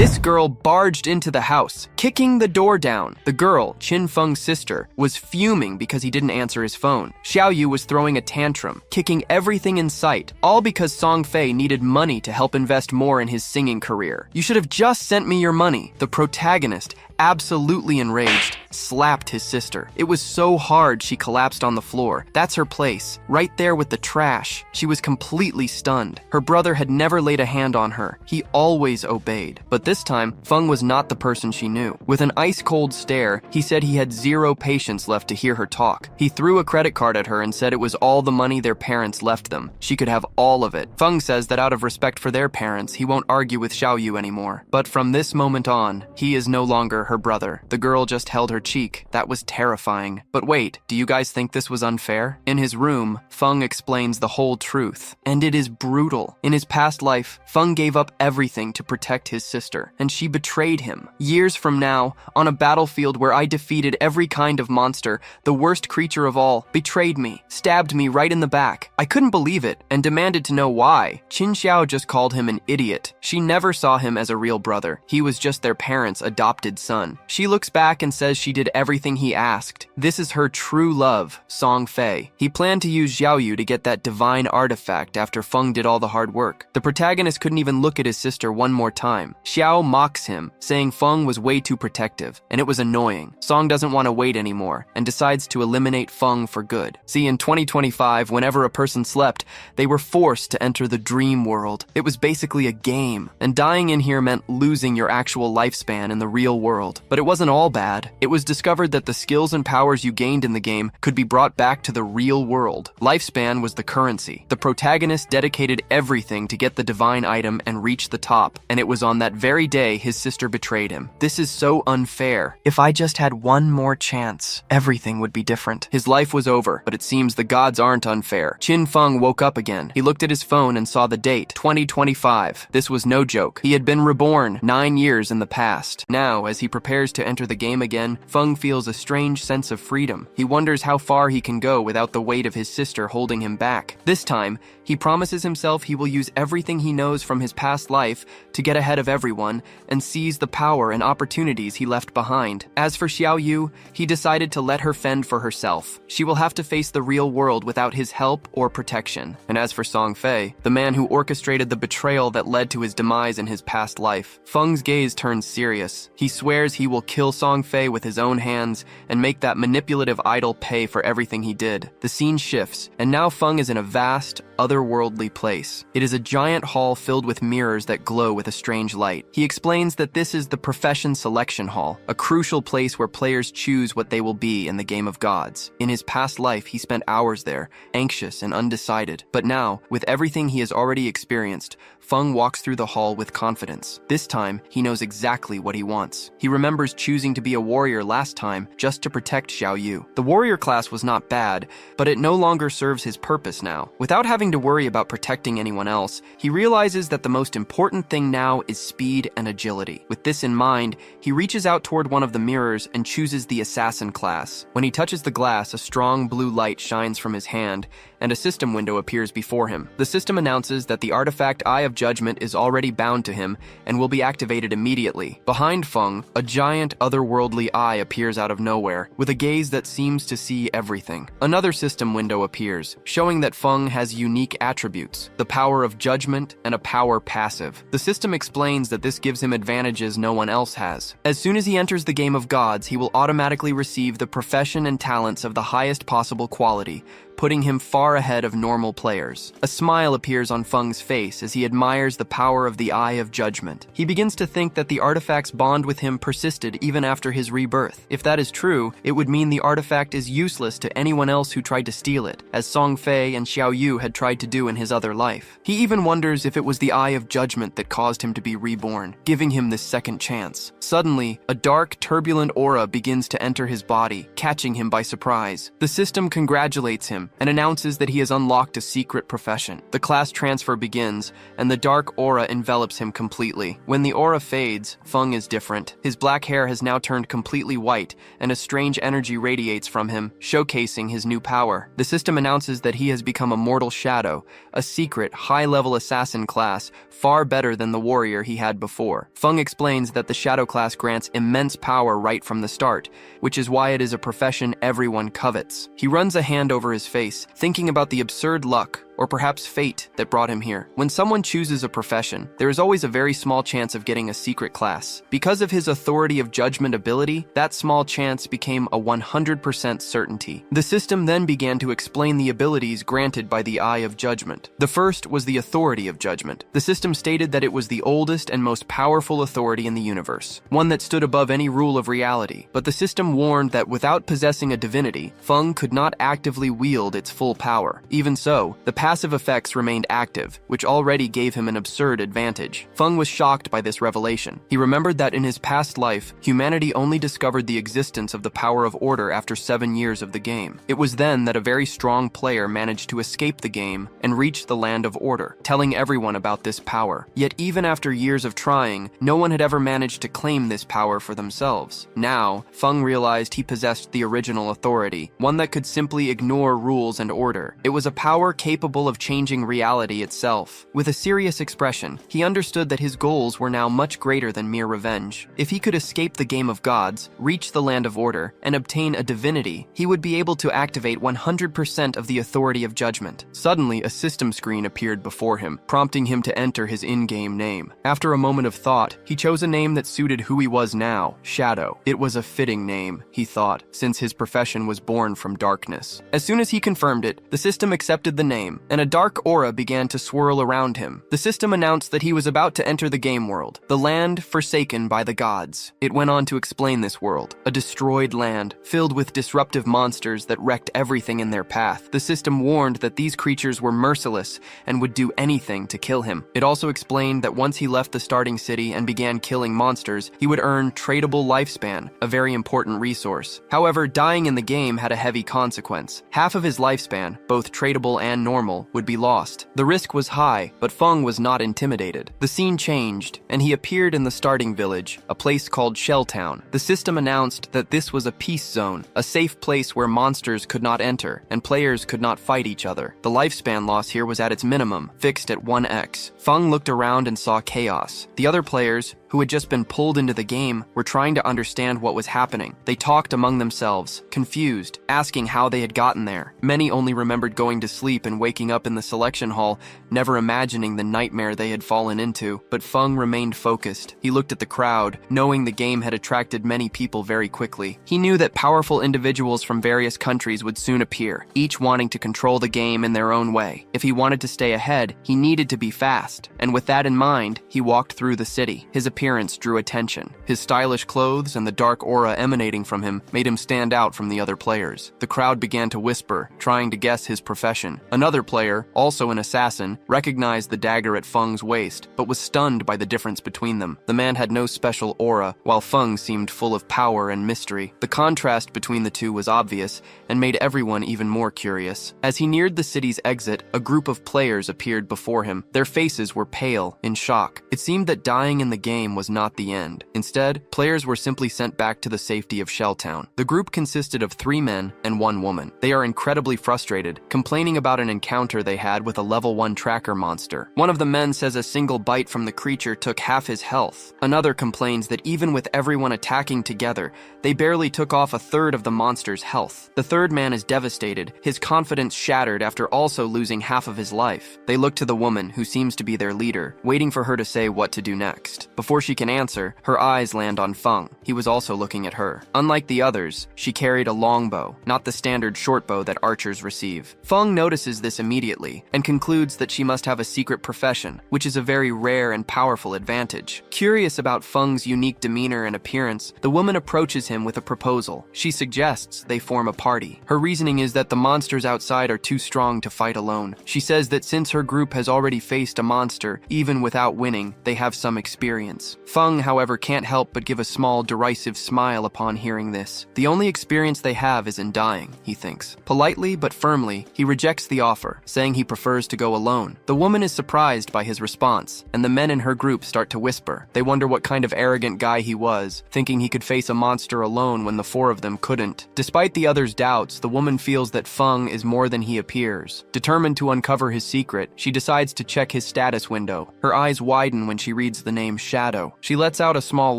This girl barged into the house, kicking the door down. The girl, Qin Feng's sister, was fuming because he didn't answer his phone. Xiao Yu was throwing a tantrum, kicking everything in sight, all because Song Fei needed money to help invest more in his singing career. "You should have just sent me your money." The protagonist, absolutely enraged, slapped his sister. It was so hard she collapsed on the floor. That's her place, right there with the trash. She was completely stunned. Her brother had never laid a hand on her. He always obeyed. But this time, Feng was not the person she knew. With an ice-cold stare, he said he had zero patience left to hear her talk. He threw a credit card at her and said it was all the money their parents left them. She could have all of it. Feng says that out of respect for their parents, he won't argue with Xiao Yu anymore. But from this moment on, he is no longer her brother. The girl just held her cheek. That was terrifying. But wait, do you guys think this was unfair? In his room, Feng explains the whole truth. And it is brutal. In his past life, Feng gave up everything to protect his sister, and she betrayed him. Years from now, on a battlefield where I defeated every kind of monster, the worst creature of all betrayed me, stabbed me right in the back. I couldn't believe it, and demanded to know why. Qin Xiao just called him an idiot. She never saw him as a real brother. He was just their parents' adopted son. She looks back and says she did everything he asked. This is her true love, Song Fei. He planned to use Xiao Yu to get that divine artifact after Feng did all the hard work. The protagonist couldn't even look at his sister one more time. Xiao mocks him, saying Feng was way too protective, and it was annoying. Song doesn't want to wait anymore, and decides to eliminate Feng for good. See, in 2025, whenever a person slept, they were forced to enter the dream world. It was basically a game, and dying in here meant losing your actual lifespan in the real world. But it wasn't all bad. It was discovered that the skills and powers you gained in the game could be brought back to the real world. Lifespan was the currency. The protagonist dedicated everything to get the divine item and reach the top, and it was on that very day his sister betrayed him. This is so unfair. If I just had one more chance, everything would be different. His life was over, but it seems the gods aren't unfair. Qin Feng woke up again. He looked at his phone and saw the date, 2025. This was no joke. He had been reborn 9 years in the past. Now, as he prepares to enter the game again, Feng feels a strange sense of freedom. He wonders how far he can go without the weight of his sister holding him back. This time, he promises himself he will use everything he knows from his past life to get ahead of everyone and seize the power and opportunities he left behind. As for Xiao Yu, he decided to let her fend for herself. She will have to face the real world without his help or protection. And as for Song Fei, the man who orchestrated the betrayal that led to his demise in his past life, Feng's gaze turns serious. He swears he will kill Song Fei with his own hands and make that manipulative idol pay for everything he did. The scene shifts, and now Feng is in a vast, otherworldly place. It is a giant hall filled with mirrors that glow with a strange light. He explains that this is the Profession Selection Hall, a crucial place where players choose what they will be in the game of gods. In his past life, he spent hours there, anxious and undecided. But now, with everything he has already experienced, Feng walks through the hall with confidence. This time, he knows exactly what he wants. He remembers choosing to be a warrior last time just to protect Xiao Yu. The warrior class was not bad, but it no longer serves his purpose now. Without having to worry about protecting anyone else, he realizes that the most important thing now is speed and agility. With this in mind, he reaches out toward one of the mirrors and chooses the assassin class. When he touches the glass, a strong blue light shines from his hand, and a system window appears before him. The system announces that the artifact Eye of Judgment is already bound to him and will be activated immediately. Behind Feng, a giant otherworldly eye appears out of nowhere, with a gaze that seems to see everything. Another system window appears, showing that Feng has unique attributes, the power of judgment and a power passive. The system explains that this gives him advantages no one else has. As soon as he enters the game of gods, he will automatically receive the profession and talents of the highest possible quality, putting him far ahead of normal players. A smile appears on Feng's face as he admires the power of the Eye of Judgment. He begins to think that the artifact's bond with him persisted even after his rebirth. If that is true, it would mean the artifact is useless to anyone else who tried to steal it, as Song Fei and Xiao Yu had tried to do in his other life. He even wonders if it was the Eye of Judgment that caused him to be reborn, giving him this second chance. Suddenly, a dark, turbulent aura begins to enter his body, catching him by surprise. The system congratulates him and announces that he has unlocked a secret profession. The class transfer begins, and the dark aura envelops him completely. When the aura fades, Feng is different. His black hair has now turned completely white, and a strange energy radiates from him, showcasing his new power. The system announces that he has become a mortal shadow, a secret, high-level assassin class, far better than the warrior he had before. Feng explains that the shadow class grants immense power right from the start, which is why it is a profession everyone covets. He runs a hand over his face, thinking about the absurd luck, or perhaps fate, that brought him here. When someone chooses a profession, there is always a very small chance of getting a secret class. Because of his authority of judgment ability, that small chance became a 100% certainty. The system then began to explain the abilities granted by the Eye of Judgment. The first was the authority of judgment. The system stated that it was the oldest and most powerful authority in the universe, one that stood above any rule of reality. But the system warned that without possessing a divinity, Feng could not actively wield its full power. Even so, the passive effects remained active, which already gave him an absurd advantage. Feng was shocked by this revelation. He remembered that in his past life, humanity only discovered the existence of the power of order after 7 years of the game. It was then that a very strong player managed to escape the game and reach the land of order, telling everyone about this power. Yet even after years of trying, no one had ever managed to claim this power for themselves. Now, Feng realized he possessed the original authority, one that could simply ignore rules and order. It was a power capable of changing reality itself. With a serious expression, he understood that his goals were now much greater than mere revenge. If he could escape the game of gods, reach the land of order, and obtain a divinity, he would be able to activate 100% of the authority of judgment. Suddenly, a system screen appeared before him, prompting him to enter his in-game name. After a moment of thought, he chose a name that suited who he was now, Shadow. It was a fitting name, he thought, since his profession was born from darkness. As soon as he confirmed it, the system accepted the name, and a dark aura began to swirl around him. The system announced that he was about to enter the game world, the land forsaken by the gods. It went on to explain this world, a destroyed land, filled with disruptive monsters that wrecked everything in their path. The system warned that these creatures were merciless and would do anything to kill him. It also explained that once he left the starting city and began killing monsters, he would earn tradable lifespan, a very important resource. However, dying in the game had a heavy consequence. Half of his lifespan, both tradable and normal, would be lost. The risk was high, but Feng was not intimidated. The scene changed, and he appeared in the starting village, a place called Shelltown. The system announced that this was a peace zone, a safe place where monsters could not enter, and players could not fight each other. The lifespan loss here was at its minimum, fixed at 1x. Feng looked around and saw chaos. The other players, who had just been pulled into the game, were trying to understand what was happening. They talked among themselves, confused, asking how they had gotten there. Many only remembered going to sleep and waking up in the selection hall, never imagining the nightmare they had fallen into. But Feng remained focused. He looked at the crowd, knowing the game had attracted many people very quickly. He knew that powerful individuals from various countries would soon appear, each wanting to control the game in their own way. If he wanted to stay ahead, he needed to be fast, and with that in mind, he walked through the city. His appearance drew attention. His stylish clothes and the dark aura emanating from him made him stand out from the other players. The crowd began to whisper, trying to guess his profession. Another player, also an assassin, recognized the dagger at Feng's waist, but was stunned by the difference between them. The man had no special aura, while Feng seemed full of power and mystery. The contrast between the two was obvious, and made everyone even more curious. As he neared the city's exit, a group of players appeared before him. Their faces were pale, in shock. It seemed that dying in the game was not the end. Instead, players were simply sent back to the safety of Shelltown. The group consisted of 3 men and 1 woman. They are incredibly frustrated, complaining about an encounter they had with a level 1 tracker monster. One of the men says a single bite from the creature took half his health. Another complains that even with everyone attacking together, they barely took off a third of the monster's health. The third man is devastated, his confidence shattered after also losing half of his life. They look to the woman, who seems to be their leader, waiting for her to say what to do next. Before she can answer, her eyes land on Feng. He was also looking at her. Unlike the others, she carried a longbow, not the standard short bow that archers receive. Feng notices this immediately, and concludes that she must have a secret profession, which is a very rare and powerful advantage. Curious about Feng's unique demeanor and appearance, the woman approaches him with a proposal. She suggests they form a party. Her reasoning is that the monsters outside are too strong to fight alone. She says that since her group has already faced a monster, even without winning, they have some experience. experience. Feng, however, can't help but give a small, derisive smile upon hearing this. The only experience they have is in dying, he thinks. Politely but firmly, he rejects the offer, saying he prefers to go alone. The woman is surprised by his response, and the men in her group start to whisper. They wonder what kind of arrogant guy he was, thinking he could face a monster alone when the four of them couldn't. Despite the others' doubts, the woman feels that Feng is more than he appears. Determined to uncover his secret, she decides to check his status window. Her eyes widen when she reads the name Shadow. She lets out a small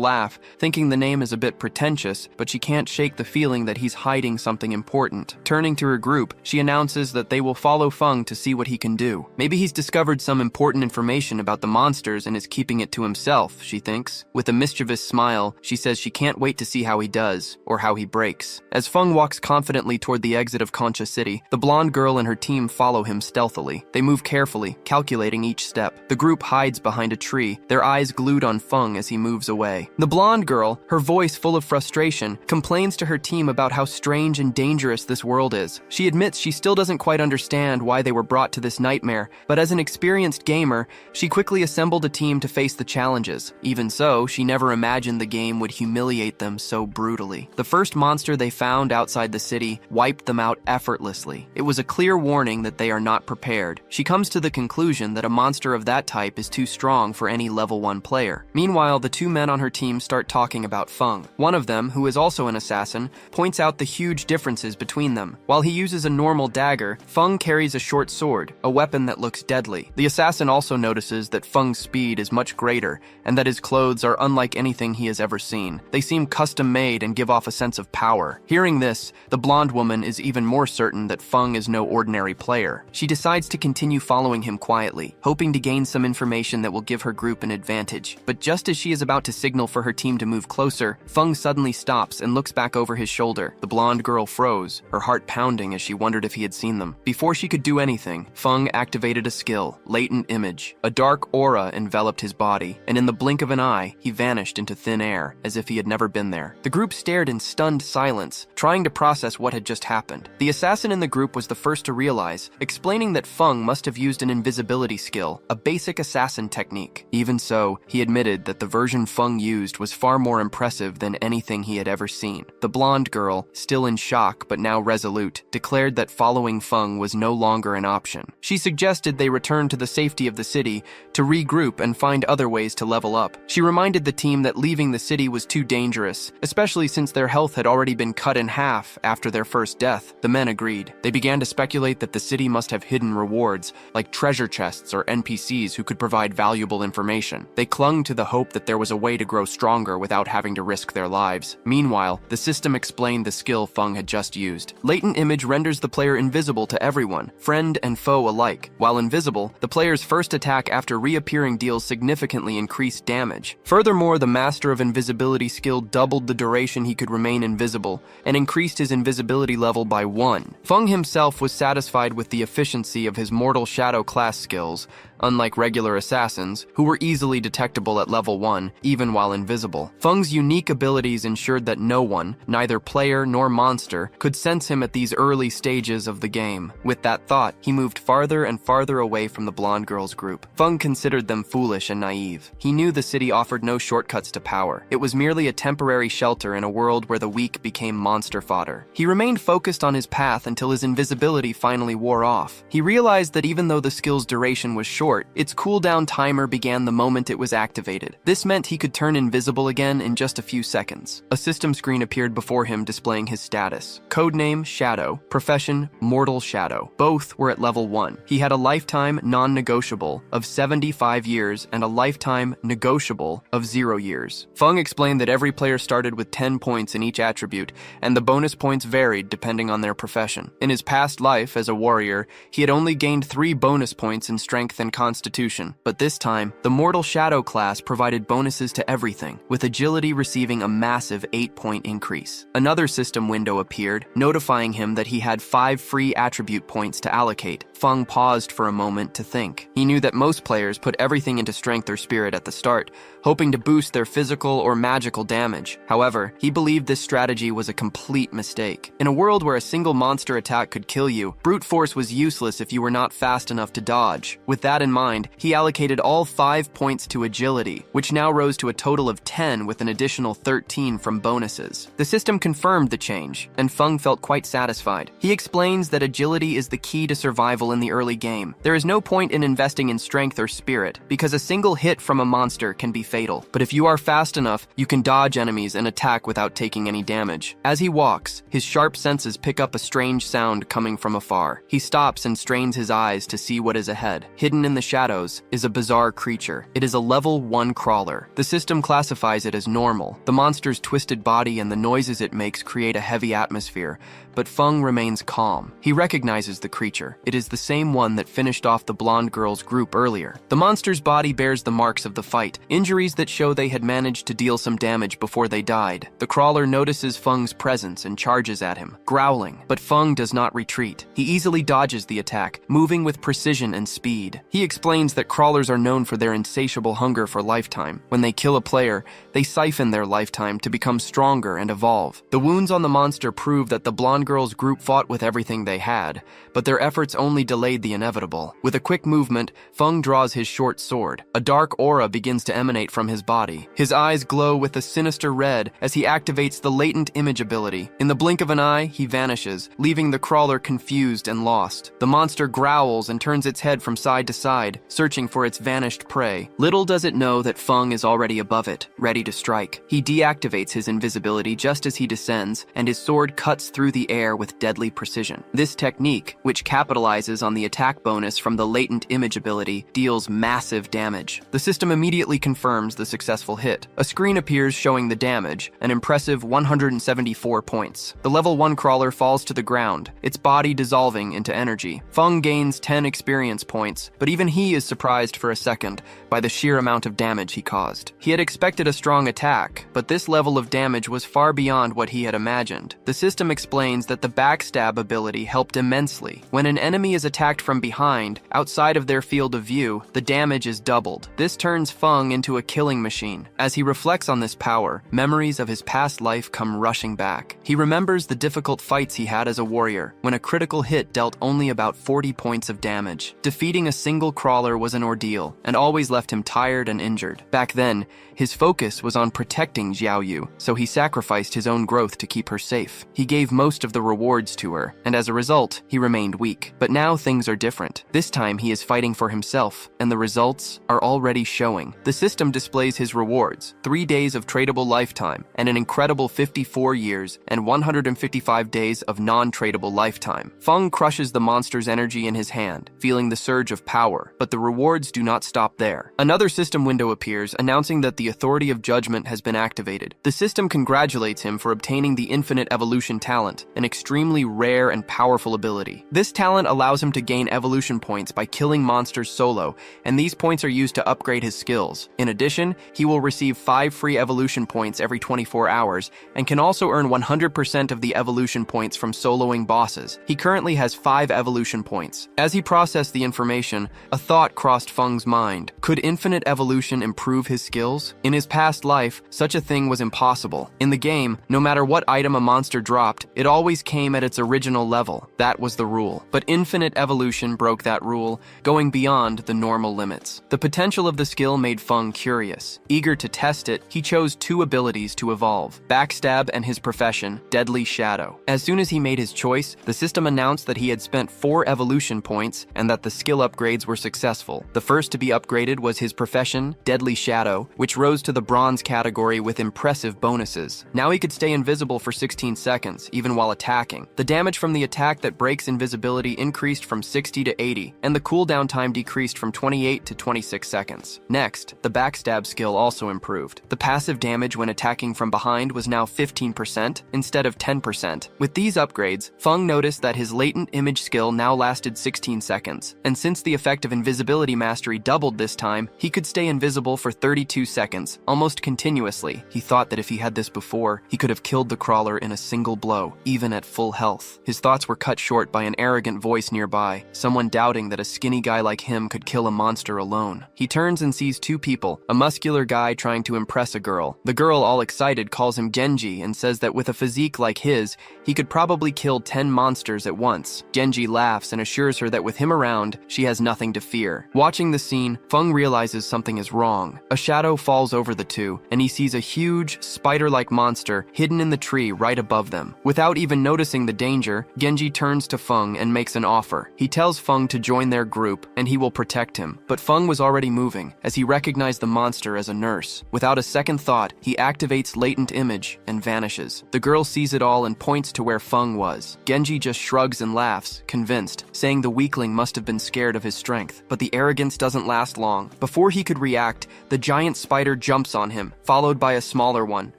laugh, thinking the name is a bit pretentious, but she can't shake the feeling that he's hiding something important. Turning to her group, she announces that they will follow Feng to see what he can do. Maybe he's discovered some important information about the monsters and is keeping it to himself, she thinks. With a mischievous smile, she says she can't wait to see how he does, or how he breaks. As Feng walks confidently toward the exit of Concha City, the blonde girl and her team follow him stealthily. They move carefully, calculating each step. The group hides behind a tree, their eyes glued on Feng as he moves away. The blonde girl, her voice full of frustration, complains to her team about how strange and dangerous this world is. She admits she still doesn't quite understand why they were brought to this nightmare, but as an experienced gamer, she quickly assembled a team to face the challenges. Even so, she never imagined the game would humiliate them so brutally. The first monster they found outside the city wiped them out effortlessly. It was a clear warning that they are not prepared. She comes to the conclusion that a monster of that type is too strong for any level 1 player. Meanwhile, the two men on her team start talking about Feng. One of them, who is also an assassin, points out the huge differences between them. While he uses a normal dagger, Feng carries a short sword, a weapon that looks deadly. The assassin also notices that Feng's speed is much greater, and that his clothes are unlike anything he has ever seen. They seem custom-made and give off a sense of power. Hearing this, the blonde woman is even more certain that Feng is no ordinary player. She decides to continue following him quietly, hoping to gain some information that will give her group an advantage. But just as she is about to signal for her team to move closer, Feng suddenly stops and looks back over his shoulder. The blonde girl froze, her heart pounding as she wondered if he had seen them. Before she could do anything, Feng activated a skill, Latent Image. A dark aura enveloped his body, and in the blink of an eye, he vanished into thin air, as if he had never been there. The group stared in stunned silence, trying to process what had just happened. The assassin in the group was the first to realize, explaining that Feng must have used an invisibility skill, a basic assassin technique. Even so, he admitted that the version Feng used was far more impressive than anything he had ever seen. The blonde girl, still in shock but now resolute, declared that following Feng was no longer an option. She suggested they return to the safety of the city to regroup and find other ways to level up. She reminded the team that leaving the city was too dangerous, especially since their health had already been cut in half after their first death. The men agreed. They began to speculate that the city must have hidden rewards, like treasure chests or NPCs who could provide valuable information. They clung to the hope that there was a way to grow stronger without having to risk their lives. Meanwhile, the system explained the skill Feng had just used. Latent Image renders the player invisible to everyone, friend and foe alike. While invisible, the player's first attack after reappearing deals significantly increased damage. Furthermore, the Master of Invisibility skill doubled the duration he could remain invisible and increased his invisibility level by 1. Feng himself was satisfied with the efficiency of his Mortal Shadow class skills, unlike regular assassins, who were easily detectable at level 1, even while invisible. Feng's unique abilities ensured that no one, neither player nor monster, could sense him at these early stages of the game. With that thought, he moved farther and farther away from the blonde girl's group. Feng considered them foolish and naive. He knew the city offered no shortcuts to power. It was merely a temporary shelter in a world where the weak became monster fodder. He remained focused on his path until his invisibility finally wore off. He realized that even though the skill's duration was short, its cooldown timer began the moment it was activated. This meant he could turn invisible again in just a few seconds. A system screen appeared before him displaying his status. Codename Shadow, profession Mortal Shadow. Both were at level 1. He had a lifetime non-negotiable of 75 years and a lifetime negotiable of 0 years. Feng explained that every player started with 10 points in each attribute, and the bonus points varied depending on their profession. In his past life as a warrior, he had only gained 3 bonus points in strength and constitution, but this time, the Mortal Shadow class provided bonuses to everything, with agility receiving a massive 8-point increase. Another system window appeared, notifying him that he had 5 free attribute points to allocate. Feng paused for a moment to think. He knew that most players put everything into strength or spirit at the start, hoping to boost their physical or magical damage. However, he believed this strategy was a complete mistake. In a world where a single monster attack could kill you, brute force was useless if you were not fast enough to dodge. With that in mind, he allocated all 5 points to agility, which now rose to a total of 10 with an additional 13 from bonuses. The system confirmed the change, and Feng felt quite satisfied. He explains that agility is the key to survival in the early game. There is no point in investing in strength or spirit, because a single hit from a monster can be fatal. But if you are fast enough, you can dodge enemies and attack without taking any damage. As he walks, his sharp senses pick up a strange sound coming from afar. He stops and strains his eyes to see what is ahead. Hidden in the shadows is a bizarre creature. It is a level 1 crawler. The system classifies it as normal. The monster's twisted body and the noises it makes create a heavy atmosphere, but Feng remains calm. He recognizes the creature. It is the same one that finished off the blonde girl's group earlier. The monster's body bears the marks of the fight, injuries that show they had managed to deal some damage before they died. The crawler notices Feng's presence and charges at him, growling, but Feng does not retreat. He easily dodges the attack, moving with precision and speed. He explains that crawlers are known for their insatiable hunger for lifetime. When they kill a player, they siphon their lifetime to become stronger and evolve. The wounds on the monster prove that the blonde girl's group fought with everything they had, but their efforts only delayed the inevitable. With a quick movement, Feng draws his short sword. A dark aura begins to emanate from his body. His eyes glow with a sinister red as he activates the latent image ability. In the blink of an eye, he vanishes, leaving the crawler confused and lost. The monster growls and turns its head from side to side, searching for its vanished prey. Little does it know that Feng is already above it, ready to strike. He deactivates his invisibility just as he descends, and his sword cuts through the air with deadly precision. This technique, which capitalizes on the attack bonus from the latent image ability, deals massive damage. The system immediately confirms the successful hit. A screen appears showing the damage, an impressive 174 points. The level 1 crawler falls to the ground, its body dissolving into energy. Feng gains 10 experience points, but even he is surprised for a second by the sheer amount of damage he caused. He had expected a strong attack, but this level of damage was far beyond what he had imagined. The system explains that the backstab ability helped immensely. When an enemy is attacked from behind, outside of their field of view, the damage is doubled. This turns Feng into a killing machine. As he reflects on this power, memories of his past life come rushing back. He remembers the difficult fights he had as a warrior, when a critical hit dealt only about 40 points of damage. Defeating a single crawler was an ordeal, and always left him tired and injured. Back then, his focus was on protecting Xiaoyu, so he sacrificed his own growth to keep her safe. He gave most of the rewards to her, and as a result, he remained weak. But now things are different. This time he is fighting for himself, and the results are already showing. The system displays his rewards: 3 days of tradable lifetime, and an incredible 54 years and 155 days of non-tradable lifetime. Feng crushes the monster's energy in his hand, feeling the surge of power, but the rewards do not stop there. Another system window appears, announcing that the Authority of Judgment has been activated. The system congratulates him for obtaining the Infinite Evolution talent, an extremely rare and powerful ability. This talent allows him to gain evolution points by killing monsters solo, and these points are used to upgrade his skills. In addition, he will receive 5 free evolution points every 24 hours, and can also earn 100% of the evolution points from soloing bosses. He currently has 5 evolution points. As he processed the information, a thought crossed Feng's mind. Could infinite evolution improve his skills? In his past life, such a thing was impossible. In the game, no matter what item a monster dropped, it always came at its original level. That was the rule. But infinite evolution broke that rule, going beyond the normal limits. The potential of the skill made Feng curious. Eager to test it, he chose 2 abilities to evolve: Backstab and his profession, Deadly Shadow. As soon as he made his choice, the system announced that he had spent 4 evolution points and that the skill upgrades were successful. The first to be upgraded was his profession, Deadly Shadow, which rose to the bronze category with impressive bonuses. Now he could stay invisible for 16 seconds, even while attacking. The damage from the attack that breaks invisibility increased from 60 to 80, and the cooldown time decreased from 28 to 26 seconds. Next, the backstab skill also improved. The passive damage when attacking from behind was now 15% instead of 10%. With these upgrades, Feng noticed that his latent image skill now lasted 16 seconds, and since the effect of invisibility mastery doubled this time, he could stay invisible for 32 seconds, almost continuously. He thought that if he had this before, he could have killed the crawler in a single blow, even at full health. His thoughts were cut short by an arrogant voice nearby. nearby, someone doubting that a skinny guy like him could kill a monster alone. He turns and sees two people, a muscular guy trying to impress a girl. The girl, all excited, calls him Genji and says that with a physique like his, he could probably kill 10 monsters at once. Genji laughs and assures her that with him around, she has nothing to fear. Watching the scene, Feng realizes something is wrong. A shadow falls over the two, and he sees a huge, spider-like monster hidden in the tree right above them. Without even noticing the danger, Genji turns to Feng and makes an offer. He tells Feng to join their group, and he will protect him. But Feng was already moving, as he recognized the monster as a nurse. Without a second thought, he activates latent image and vanishes. The girl sees it all and points to where Feng was. Genji just shrugs and laughs, convinced, saying the weakling must have been scared of his strength. But the arrogance doesn't last long. Before he could react, the giant spider jumps on him, followed by a smaller one.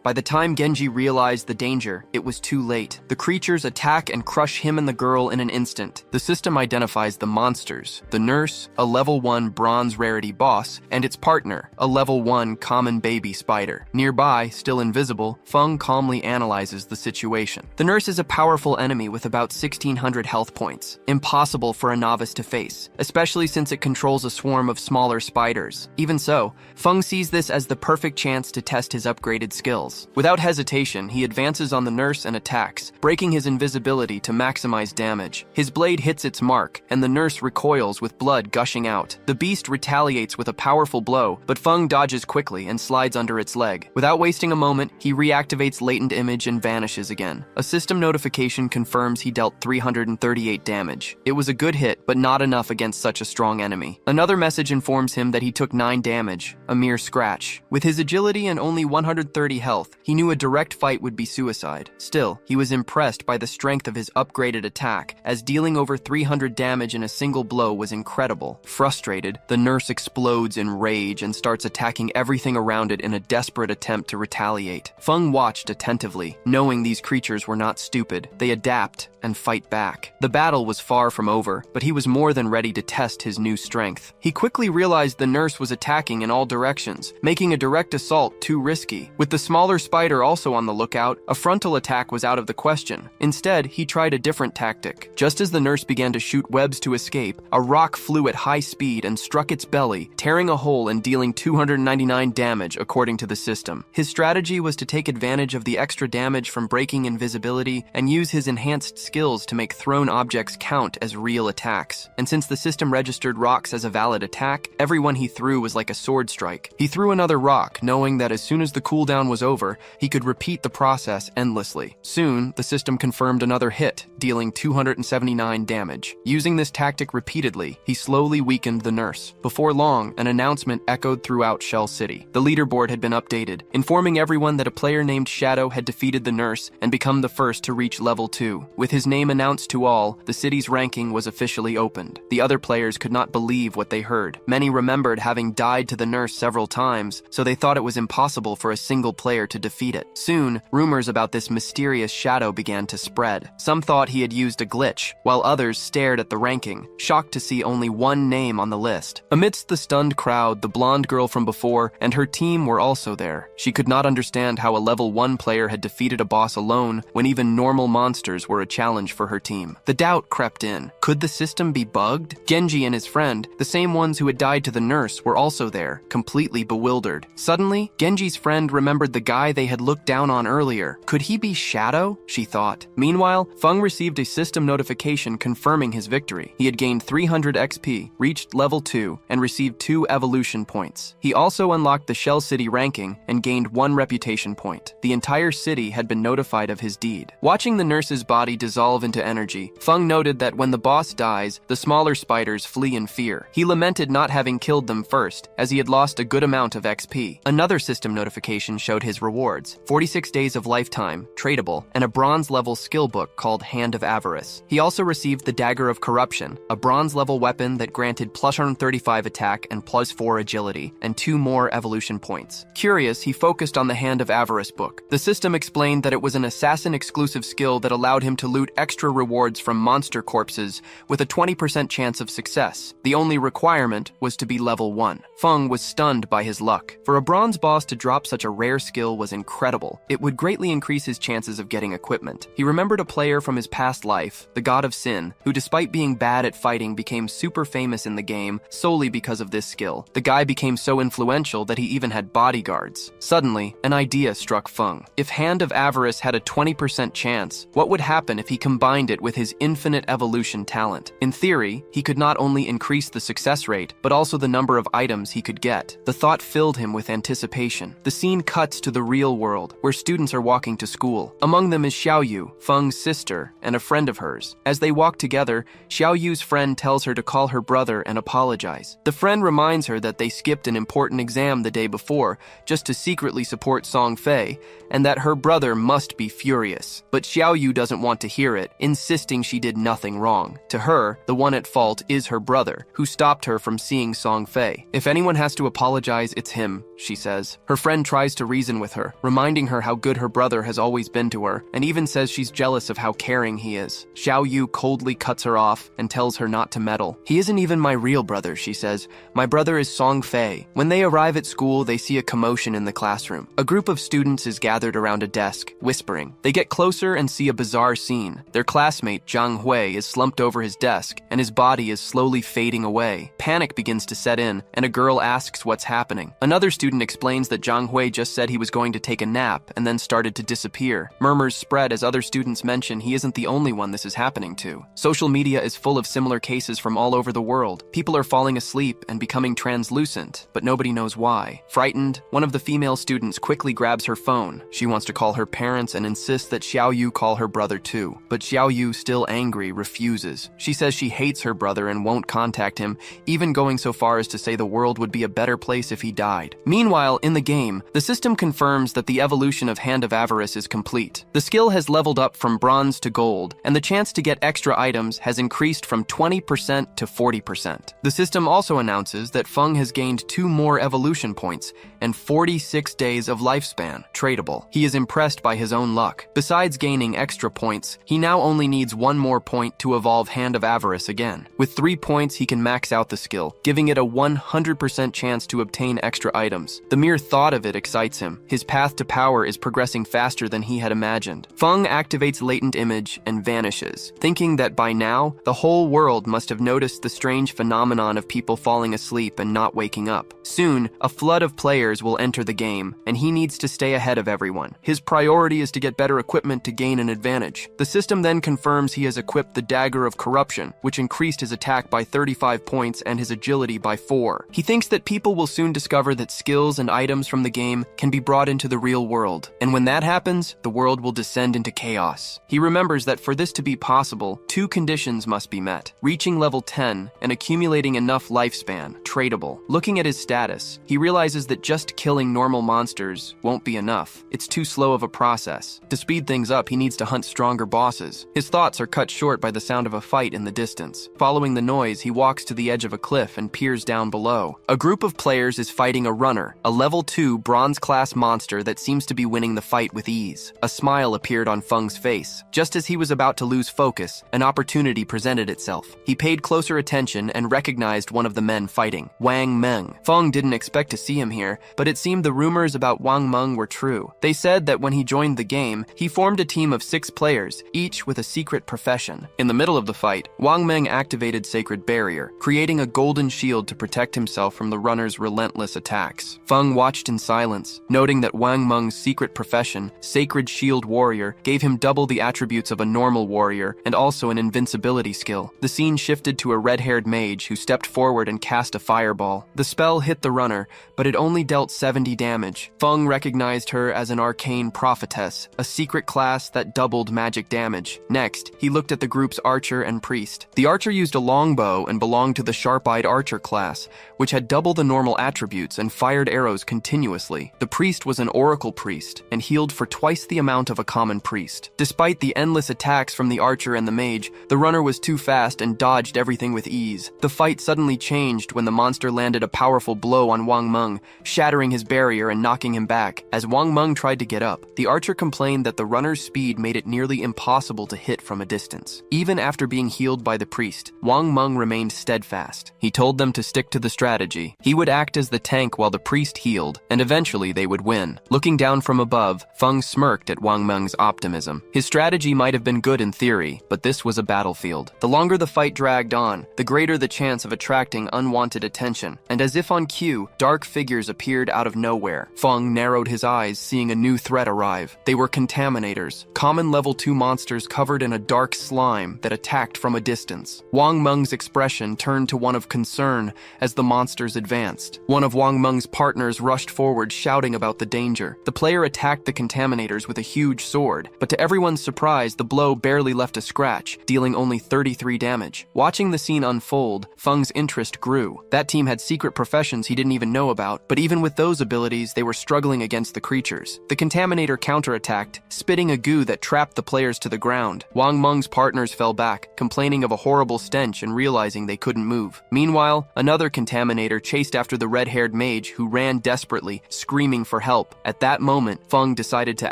By the time Genji realized the danger, it was too late. The creatures attack and crush him and the girl in an instant. The system identifies the monsters: the nurse, a level 1 bronze rarity boss, and its partner, a level 1 common baby spider. Nearby, still invisible, Feng calmly analyzes the situation. The nurse is a powerful enemy with about 1,600 health points, impossible for a novice to face, especially since it controls a swarm of smaller spiders. Even so, Feng sees this as the perfect chance to test his upgraded skills. Without hesitation, he advances on the nurse and attacks, breaking his invisibility to maximize damage. His blade hits its mark, and the nurse recoils with blood gushing out. The beast retaliates with a powerful blow, but Feng dodges quickly and slides under its leg. Without wasting a moment, he reactivates latent image and vanishes again. A system notification confirms he dealt 338 damage. It was a good hit, but not enough against such a strong enemy. Another message informs him that he took 9 damage, a mere scratch. With his agility and only 130 health, he knew a direct fight would be suicide. Still, he was impressed by the strength of his upgraded attack, as dealing over 300 damage in a single blow was incredible. Frustrated, the nurse explodes in rage and starts attacking everything around it in a desperate attempt to retaliate. Feng watched attentively, knowing these creatures were not stupid. They adapt and fight back. The battle was far from over, but he was more than ready to test his new strength. He quickly realized the nurse was attacking in all directions, making a direct assault too risky. With the smaller spider also on the lookout, a frontal attack was out of the question. Instead, he tried a different tactic. Just as the nurse began to shoot webs to escape, a rock flew at high speed and struck its belly, tearing a hole and dealing 299 damage according to the system. His strategy was to take advantage of the extra damage from breaking invisibility and use his enhanced skills to make thrown objects count as real attacks. And since the system registered rocks as a valid attack, every one he threw was like a sword strike. He threw another rock, knowing that as soon as the cooldown was over, he could repeat the process endlessly. Soon, the system confirmed another hit, dealing 279 damage. Using this tactic repeatedly, he slowly weakened the nurse. Before long, an announcement echoed throughout Shell City. The leaderboard had been updated, informing everyone that a player named Shadow had defeated the nurse and become the first to reach level 2. With his name announced to all, the city's ranking was officially opened. The other players could not believe what they heard. Many remembered having died to the nurse several times, so they thought it was impossible for a single player to defeat it. Soon, rumors about this mysterious Shadow began to spread. Some thought he had used a glitch, while others stared at the ranking, shocked to see only one name on the list. Amidst the stunned crowd, the blonde girl from before and her team were also there. She could not understand how a level 1 player had defeated a boss alone when even normal monsters were a challenge for her team. The doubt crept in. Could the system be bugged? Genji and his friend, the same ones who had died to the nurse, were also there, completely bewildered. Suddenly, Genji's friend remembered the guy they had looked down on earlier. Could he be Shadow? She thought. Meanwhile, Feng received a system notification confirming his victory. He had gained 300 XP, reached level 2, and received 2 evolution points. He also unlocked the Shell City ranking and gained 1 reputation point. The entire city had been notified of his deed. Watching the nurse's body dissolve into energy, Feng noted that when the boss dies, the smaller spiders flee in fear. He lamented not having killed them first, as he had lost a good amount of XP. Another system notification showed his rewards: 46 days of lifetime, tradable, and a bronze-level skill book called Hand of Avarice. He also received the Dagger of Corruption, a bronze-level weapon that granted plus 135 attack and plus 4 agility, and 2 more evolution points. Curious, he focused on the Hand of Avarice book. The system explained that it was an assassin-exclusive skill that allowed him to loot extra rewards from monster corpses with a 20% chance of success. The only requirement was to be level 1. Feng was stunned by his luck. For a bronze boss to drop such a rare skill was incredible. It would greatly increase his chances of getting equipment. He remembered a player from his past life, the God of Sin, who who despite being bad at fighting became super famous in the game solely because of this skill. The guy became so influential that he even had bodyguards. Suddenly, an idea struck Feng. If Hand of Avarice had a 20% chance, what would happen if he combined it with his infinite evolution talent? In theory, he could not only increase the success rate, but also the number of items he could get. The thought filled him with anticipation. The scene cuts to the real world, where students are walking to school. Among them is Xiaoyu, Feng's sister, and a friend of hers. As they walk together, Xiaoyu's friend tells her to call her brother and apologize. The friend reminds her that they skipped an important exam the day before just to secretly support Song Fei, and that her brother must be furious. But Xiaoyu doesn't want to hear it, insisting she did nothing wrong. To her, the one at fault is her brother, who stopped her from seeing Song Fei. If anyone has to apologize, it's him, she says. Her friend tries to reason with her, reminding her how good her brother has always been to her, and even says she's jealous of how caring he is. Xiaoyu coldly cuts her off and tells her not to meddle. He isn't even my real brother, she says. My brother is Song Fei. When they arrive at school, they see a commotion in the classroom. A group of students is gathered around a desk, whispering. They get closer and see a bizarre scene. Their classmate, Zhang Hui, is slumped over his desk, and his body is slowly fading away. Panic begins to set in, and a girl asks what's happening. Another student explains that Zhang Hui just said he was going to take a nap and then started to disappear. Murmurs spread as other students mention he isn't the only one this is happening to. Social media is full of similar cases from all over the world. People are falling asleep and becoming translucent, but nobody knows why. Frightened, one of the female students quickly grabs her phone. She wants to call her parents and insists that Xiaoyu call her brother too. But Xiaoyu, still angry, refuses. She says she hates her brother and won't contact him, even going so far as to say the world would be a better place if he died. Meanwhile, in the game, the system confirms that the evolution of Hand of Avarice is complete. The skill has leveled up from bronze to gold, and the chance to get extra items has increased from 20% to 40%. The system also announces that Feng has gained 2 more evolution points and 46 days of lifespan, tradable. He is impressed by his own luck. Besides gaining extra points, he now only needs 1 more point to evolve Hand of Avarice again. With 3 points, he can max out the skill, giving it a 100% chance to obtain extra items. The mere thought of it excites him. His path to power is progressing faster than he had imagined. Feng activates latent image and vanishes, thinking that by now, the whole world must have noticed the strange phenomenon of people falling asleep and not waking up. Soon, a flood of players will enter the game, and he needs to stay ahead of everyone. His priority is to get better equipment to gain an advantage. The system then confirms he has equipped the Dagger of Corruption, which increased his attack by 35 points and his agility by 4. He thinks that people will soon discover that skills and items from the game can be brought into the real world, and when that happens, the world will descend into chaos. He remembers that for this to be possible, 2 conditions must be met: reaching level 10 and accumulating enough lifespan, tradable. Looking at his status, he realizes that just killing normal monsters won't be enough. It's too slow of a process. To speed things up, he needs to hunt stronger bosses. His thoughts are cut short by the sound of a fight in the distance. Following the noise, he walks to the edge of a cliff and peers down below. A group of players is fighting a runner, a level 2 bronze-class monster that seems to be winning the fight with ease. A smile appeared on Feng's face. Just as he was about to lose focus, an opportunity presented itself. He paid closer attention and recognized one of the men fighting, Wang Meng. Feng didn't expect to see him here, but it seemed the rumors about Wang Meng were true. They said that when he joined the game, he formed a team of 6 players, each with a secret profession. In the middle of the fight, Wang Meng activated Sacred Barrier, creating a golden shield to protect himself from the runner's relentless attacks. Feng watched in silence, noting that Wang Meng's secret profession, Sacred Shield Warrior, gave him double the attributes of a normal warrior and also an invincibility skill. The scene shifted to a red-haired mage who stepped forward and cast a fireball. The spell hit the runner, but it only dealt 70 damage. Feng recognized her as an arcane prophetess, a secret class that doubled magic damage. Next, he looked at the group's archer and priest. The archer used a longbow and belonged to the sharp-eyed archer class, which had double the normal attributes and fired arrows continuously. The priest was an oracle priest and healed for twice the amount of a common priest. Despite the endless attacks from the archer and the mage, the runner was too fast and dodged everything with ease. The fight suddenly changed when the monster landed a powerful blow on Wang Meng, shattering his barrier and knocking him back. As Wang Meng tried to get up, the archer complained that the runner's speed made it nearly impossible to hit from a distance. Even after being healed by the priest, Wang Meng remained steadfast. He told them to stick to the strategy. He would act as the tank while the priest healed, and eventually they would win. Looking down from above, Feng smirked at Wang Meng's optimism. His strategy might have been good in theory, but this was a battlefield. The longer the fight dragged on, the greater the chance of attracting unwanted attention, and as if on cue, dark figures appeared out of nowhere. Feng narrowed his eyes, seeing a new threat arrive. They were contaminators, common level 2 monsters covered in a dark slime that attacked from a distance. Wang Meng's expression turned to one of concern as the monsters advanced. One of Wang Meng's partners rushed forward, shouting about the danger. The player attacked the contaminators with a huge sword, but to everyone's surprise, the blow barely left a scratch, dealing only 33 damage. Watching the scene unfold, Feng's interest grew. That team had secret professions he didn't even know about, but even with those abilities, they were struggling against the creatures. The contaminator counterattacked, spitting a goo that trapped the players to the ground. Wang Meng's partners fell back, complaining of a horrible stench and realizing they couldn't move. Meanwhile, another contaminator chased after the red-haired mage, who ran desperately, screaming for help. At that moment, Feng decided to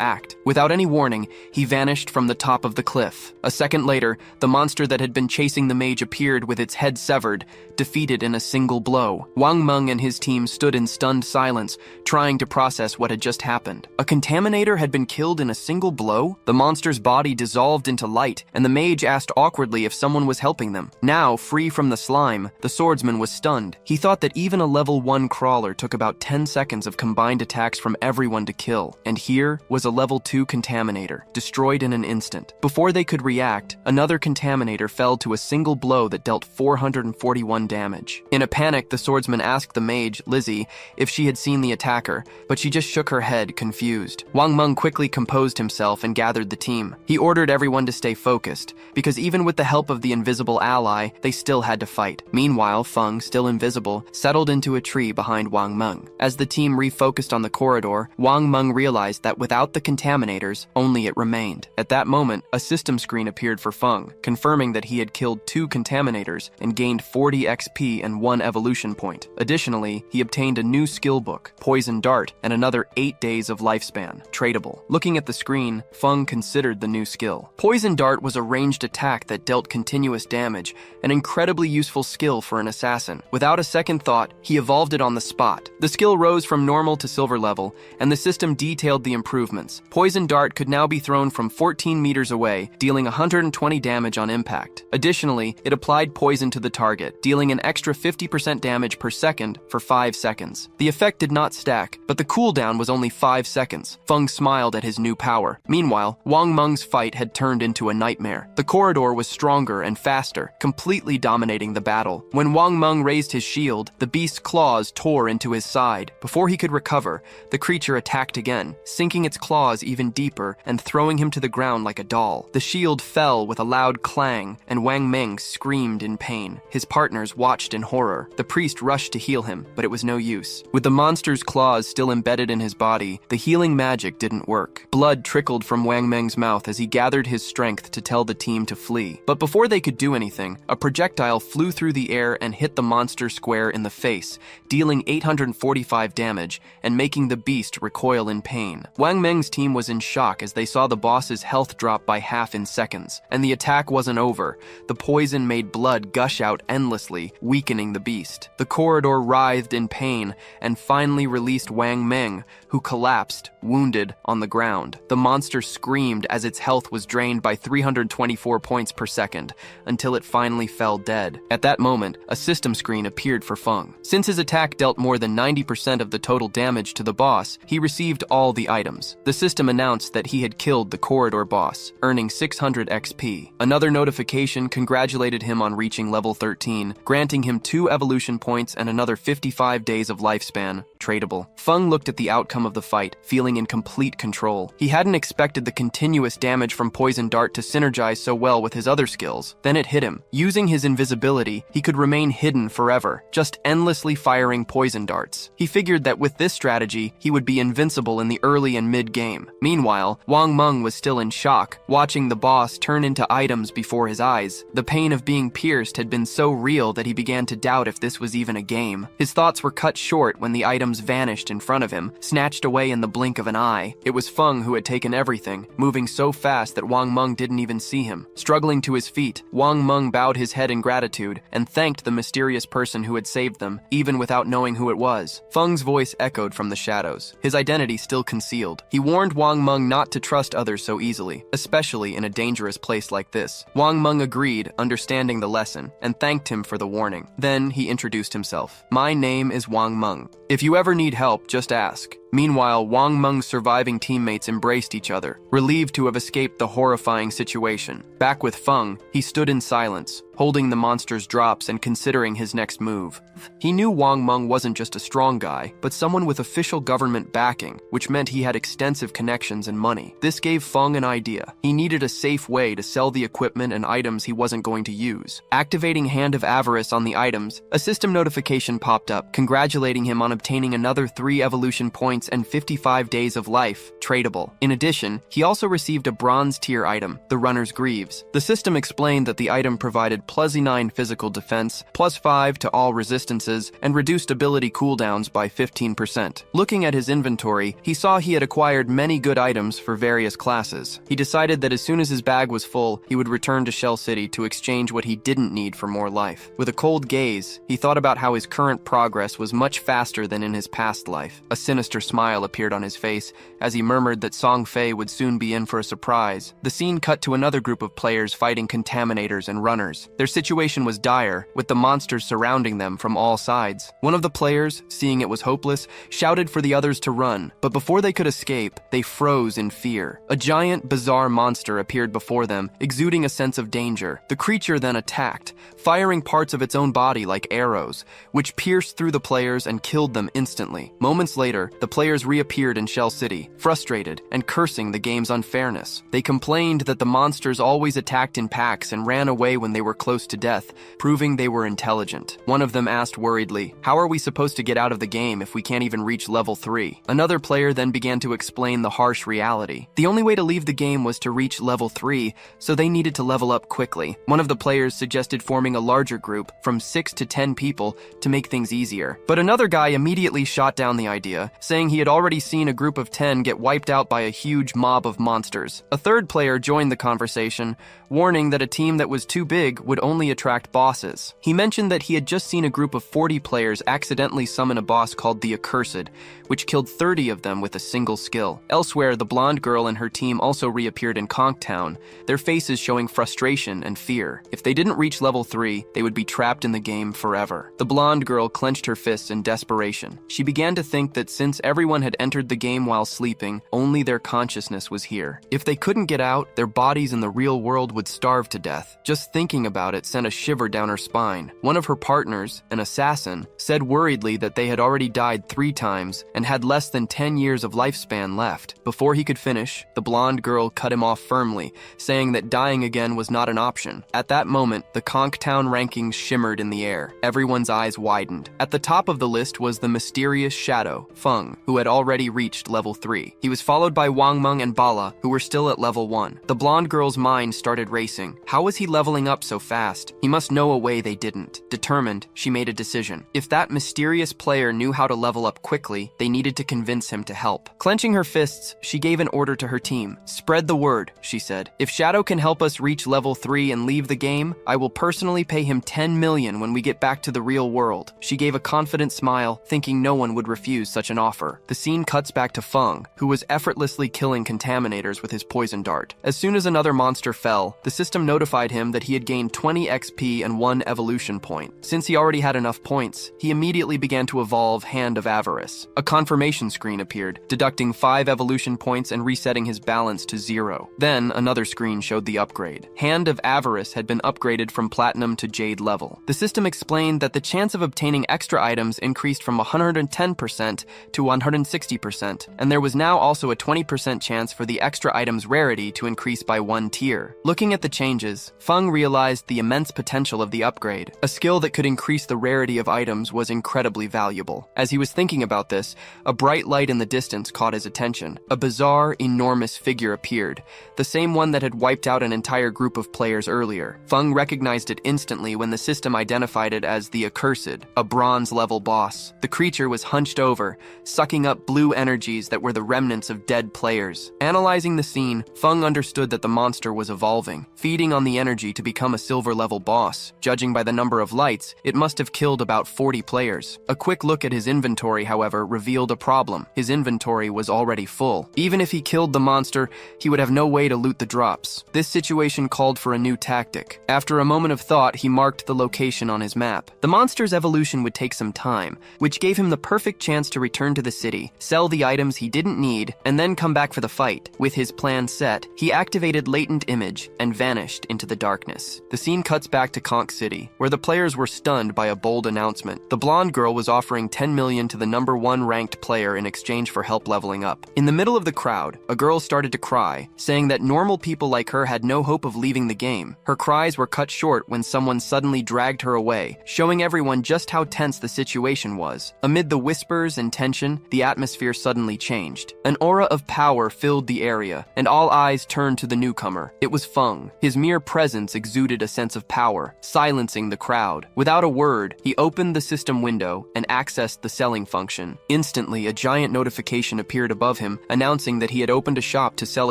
act. Without any warning, he vanished from the top of the cliff. A second later, the monster that had been chasing the mage appeared with its head severed, defeated in a single blow. Wang Meng and his team stood in stunned silence, trying to process what had just happened. A contaminator had been killed in a single blow? The monster's body dissolved into light, and the mage asked awkwardly if someone was helping them. Now, free from the slime, the swordsman was stunned. He thought that even a level 1 crawler took about 10 seconds of combined attacks from everyone to kill, and here was a level 2 contaminator, destroyed in an instant. Before they could react, another contaminator fell to a single blow that dealt 441 damage. In a panic, the swordsman asked the mage, Lizzie, if she had seen the attacker, but she just shook her head, confused. Wang Meng quickly composed himself and gathered the team. He ordered everyone to stay focused, because even with the help of the invisible ally, they still had to fight. Meanwhile, Feng, still invisible, settled into a tree behind Wang Meng. As the team refocused on the corridor, Wang Meng realized that without the contaminators, only it remained. At that moment, a system screen appeared for Feng, confirming that he had killed 2 contaminators and gained 40 XP and 1 evolution point. Additionally, he obtained a new skill book, Poison Dart, and another 8 days of lifespan, tradable. Looking at the screen, Feng considered the new skill. Poison Dart was a ranged attack that dealt continuous damage, an incredibly useful skill for an assassin. Without a second thought, he evolved it on the spot. The skill rose from normal to silver level, and the system detailed the improvements. Poison Dart could now be thrown from 14 meters away, dealing 120 damage on impact. Additionally, it applied poison to the target, dealing an extra 50% damage per second for 5 seconds. The effect did not stack, but the cooldown was only 5 seconds. Feng smiled at his new power. Meanwhile, Wang Meng's fight had turned into a nightmare. The corridor was stronger and faster, completely dominating the battle. When Wang Meng raised his shield, the beast's claws tore into his side. Before he could recover, the creature attacked again, sinking its claws even deeper and throwing him to the ground like a doll. The shield fell with a loud clang, and Wang Meng screamed in pain. His partners watched in horror. The priest rushed to heal him, but it was no use. With the monster's claws still embedded in his body, the healing magic didn't work. Blood trickled from Wang Meng's mouth as he gathered his strength to tell the team to flee. But before they could do anything, a projectile flew through the air and hit the monster square in the face, dealing 845 damage and making the beast recoil in pain. Wang Meng's team was in shock as they saw the boss's health drop by half in seconds, and the attack wasn't over. The poison made blood gush out endlessly, weakening the beast. The corridor writhed in pain and finally released Wang Meng, who collapsed, wounded, on the ground. The monster screamed as its health was drained by 324 points per second, until it finally fell dead. At that moment, a system screen appeared for Feng. Since his attack dealt more than 90% of the total damage to the boss, he received all the items. The system announced that he had killed the corridor boss, earning 600 XP. Another notification congratulated him on reaching level 13, granting him 2 evolution points and another 55 days of lifespan, tradable. Feng looked at the outcome of the fight, feeling in complete control. He hadn't expected the continuous damage from Poison Dart to synergize so well with his other skills. Then it hit him. Using his invisibility, he could remain hidden forever, just endlessly firing poison darts. He figured that with this strategy, he would be invincible in the early and mid-game. Meanwhile, Wang Meng was still in shock, watching the boss turn into items before his eyes. The pain of being pierced had been so real that he began to doubt if this was even a game. His thoughts were cut short when the items vanished in front of him, snatched snatched away in the blink of an eye. It was Feng who had taken everything, moving so fast that Wang Meng didn't even see him. Struggling to his feet, Wang Meng bowed his head in gratitude and thanked the mysterious person who had saved them, even without knowing who it was. Feng's voice echoed from the shadows, his identity still concealed. He warned Wang Meng not to trust others so easily, especially in a dangerous place like this. Wang Meng agreed, understanding the lesson, and thanked him for the warning. Then he introduced himself. "My name is Wang Meng. If you ever need help, just ask." Meanwhile, Wang Meng's surviving teammates embraced each other, relieved to have escaped the horrifying situation. Back with Feng, he stood in silence, holding the monster's drops and considering his next move. He knew Wang Meng wasn't just a strong guy, but someone with official government backing, which meant he had extensive connections and money. This gave Feng an idea. He needed a safe way to sell the equipment and items he wasn't going to use. Activating Hand of Avarice on the items, a system notification popped up, congratulating him on obtaining another 3 evolution points and 55 days of life, tradable. In addition, he also received a bronze tier item, the Runner's Greaves. The system explained that the item provided +9 physical defense, +5 to all resistances, and reduced ability cooldowns by 15%. Looking at his inventory, he saw he had acquired many good items for various classes. He decided that as soon as his bag was full, he would return to Shell City to exchange what he didn't need for more life. With a cold gaze, he thought about how his current progress was much faster than in his past life. A sinister smile appeared on his face as he murmured that Song Fei would soon be in for a surprise. The scene cut to another group of players fighting contaminators and runners. Their situation was dire, with the monsters surrounding them from all sides. One of the players, seeing it was hopeless, shouted for the others to run, but before they could escape, they froze in fear. A giant, bizarre monster appeared before them, exuding a sense of danger. The creature then attacked, firing parts of its own body like arrows, which pierced through the players and killed them instantly. Moments later, the players reappeared in Shell City, frustrated and cursing the game's unfairness. They complained that the monsters always attacked in packs and ran away when they were close to death, proving they were intelligent. One of them asked worriedly, "How are we supposed to get out of the game if we can't even reach level 3? Another player then began to explain the harsh reality. The only way to leave the game was to reach level 3, so they needed to level up quickly. One of the players suggested forming a larger group, from 6 to 10 people, to make things easier. But another guy immediately shot down the idea, saying he had already seen a group of 10 get wiped out by a huge mob of monsters. A third player joined the conversation, warning that a team that was too big would only attract bosses. He mentioned that he had just seen a group of 40 players accidentally summon a boss called the Accursed, which killed 30 of them with a single skill. Elsewhere, the blonde girl and her team also reappeared in Conktown, their faces showing frustration and fear. If they didn't reach level 3, they would be trapped in the game forever. The blonde girl clenched her fists in desperation. She began to think that since everyone had entered the game while sleeping, only their consciousness was here. If they couldn't get out, their bodies in the real world would starve to death. Just thinking about it sent a shiver down her spine. One of her partners, an assassin, said worriedly that they had already died 3 times and had less than 10 years of lifespan left. Before he could finish, the blonde girl cut him off firmly, saying that dying again was not an option. At that moment, the Conktown rankings shimmered in the air. Everyone's eyes widened. At the top of the list was the mysterious Shadow, Feng, who had already reached level 3. He was followed by Wang Meng and Bala, who were still at level 1. The blonde girl's mind started racing. How was he leveling up so fast? He must know a way they didn't. Determined, she made a decision. If that mysterious player knew how to level up quickly, they needed to convince him to help. Clenching her fists, she gave an order to her team. "Spread the word," she said. "If Shadow can help us reach level 3 and leave the game, I will personally pay him 10 million when we get back to the real world." She gave a confident smile, thinking no one would refuse such an offer. The scene cuts back to Feng, who was effortlessly killing contaminators with his poison dart. As soon as another monster fell, the system notified him that he had gained 20 XP and 1 evolution point. Since he already had enough points, he immediately began to evolve Hand of Avarice. A confirmation screen appeared, deducting 5 evolution points and resetting his balance to 0. Then, another screen showed the upgrade. Hand of Avarice had been upgraded from Platinum to Jade level. The system explained that the chance of obtaining extra items increased from 110% to 160%, and there was now also a 20% chance for the extra item's rarity to increase by 1 tier. Looking at the changes, Feng realized the immense potential of the upgrade. A skill that could increase the rarity of items was incredibly valuable. As he was thinking about this, a bright light in the distance caught his attention. A bizarre, enormous figure appeared, the same one that had wiped out an entire group of players earlier. Feng recognized it instantly when the system identified it as the Accursed, a bronze-level boss. The creature was hunched over, sucking up blue energies that were the remnants of dead players. Analyzing the scene, Feng understood that the monster was evolving, feeding on the energy to become a silver-level boss. Judging by the number of lights, it must have killed about 40 players. A quick look at his inventory, however, revealed a problem. His inventory was already full. Even if he killed the monster, he would have no way to loot the drops. This situation called for a new tactic. After a moment of thought, he marked the location on his map. The monster's evolution would take some time, which gave him the perfect chance to return to the city, sell the items he didn't need, and then come back for the fight. With his plan set, he activated Latent Image and vanished into the darkness. The scene cuts back to Conch City, where the players were stunned by a bold announcement. The blonde girl was offering 10 million to the #1 ranked player in exchange for help leveling up. In the middle of the crowd, a girl started to cry, saying that normal people like her had no hope of leaving the game. Her cries were cut short when someone suddenly dragged her away, showing everyone just how tense the situation was. Amid the whispers and tension, the atmosphere suddenly changed. An aura of power filled the area, and all eyes turned to the newcomer. It was Feng. His mere presence exuded a sense of power, silencing the crowd. Without a word, he opened the system window and accessed the selling function. Instantly, a giant notification appeared above him, announcing that he had opened a shop to sell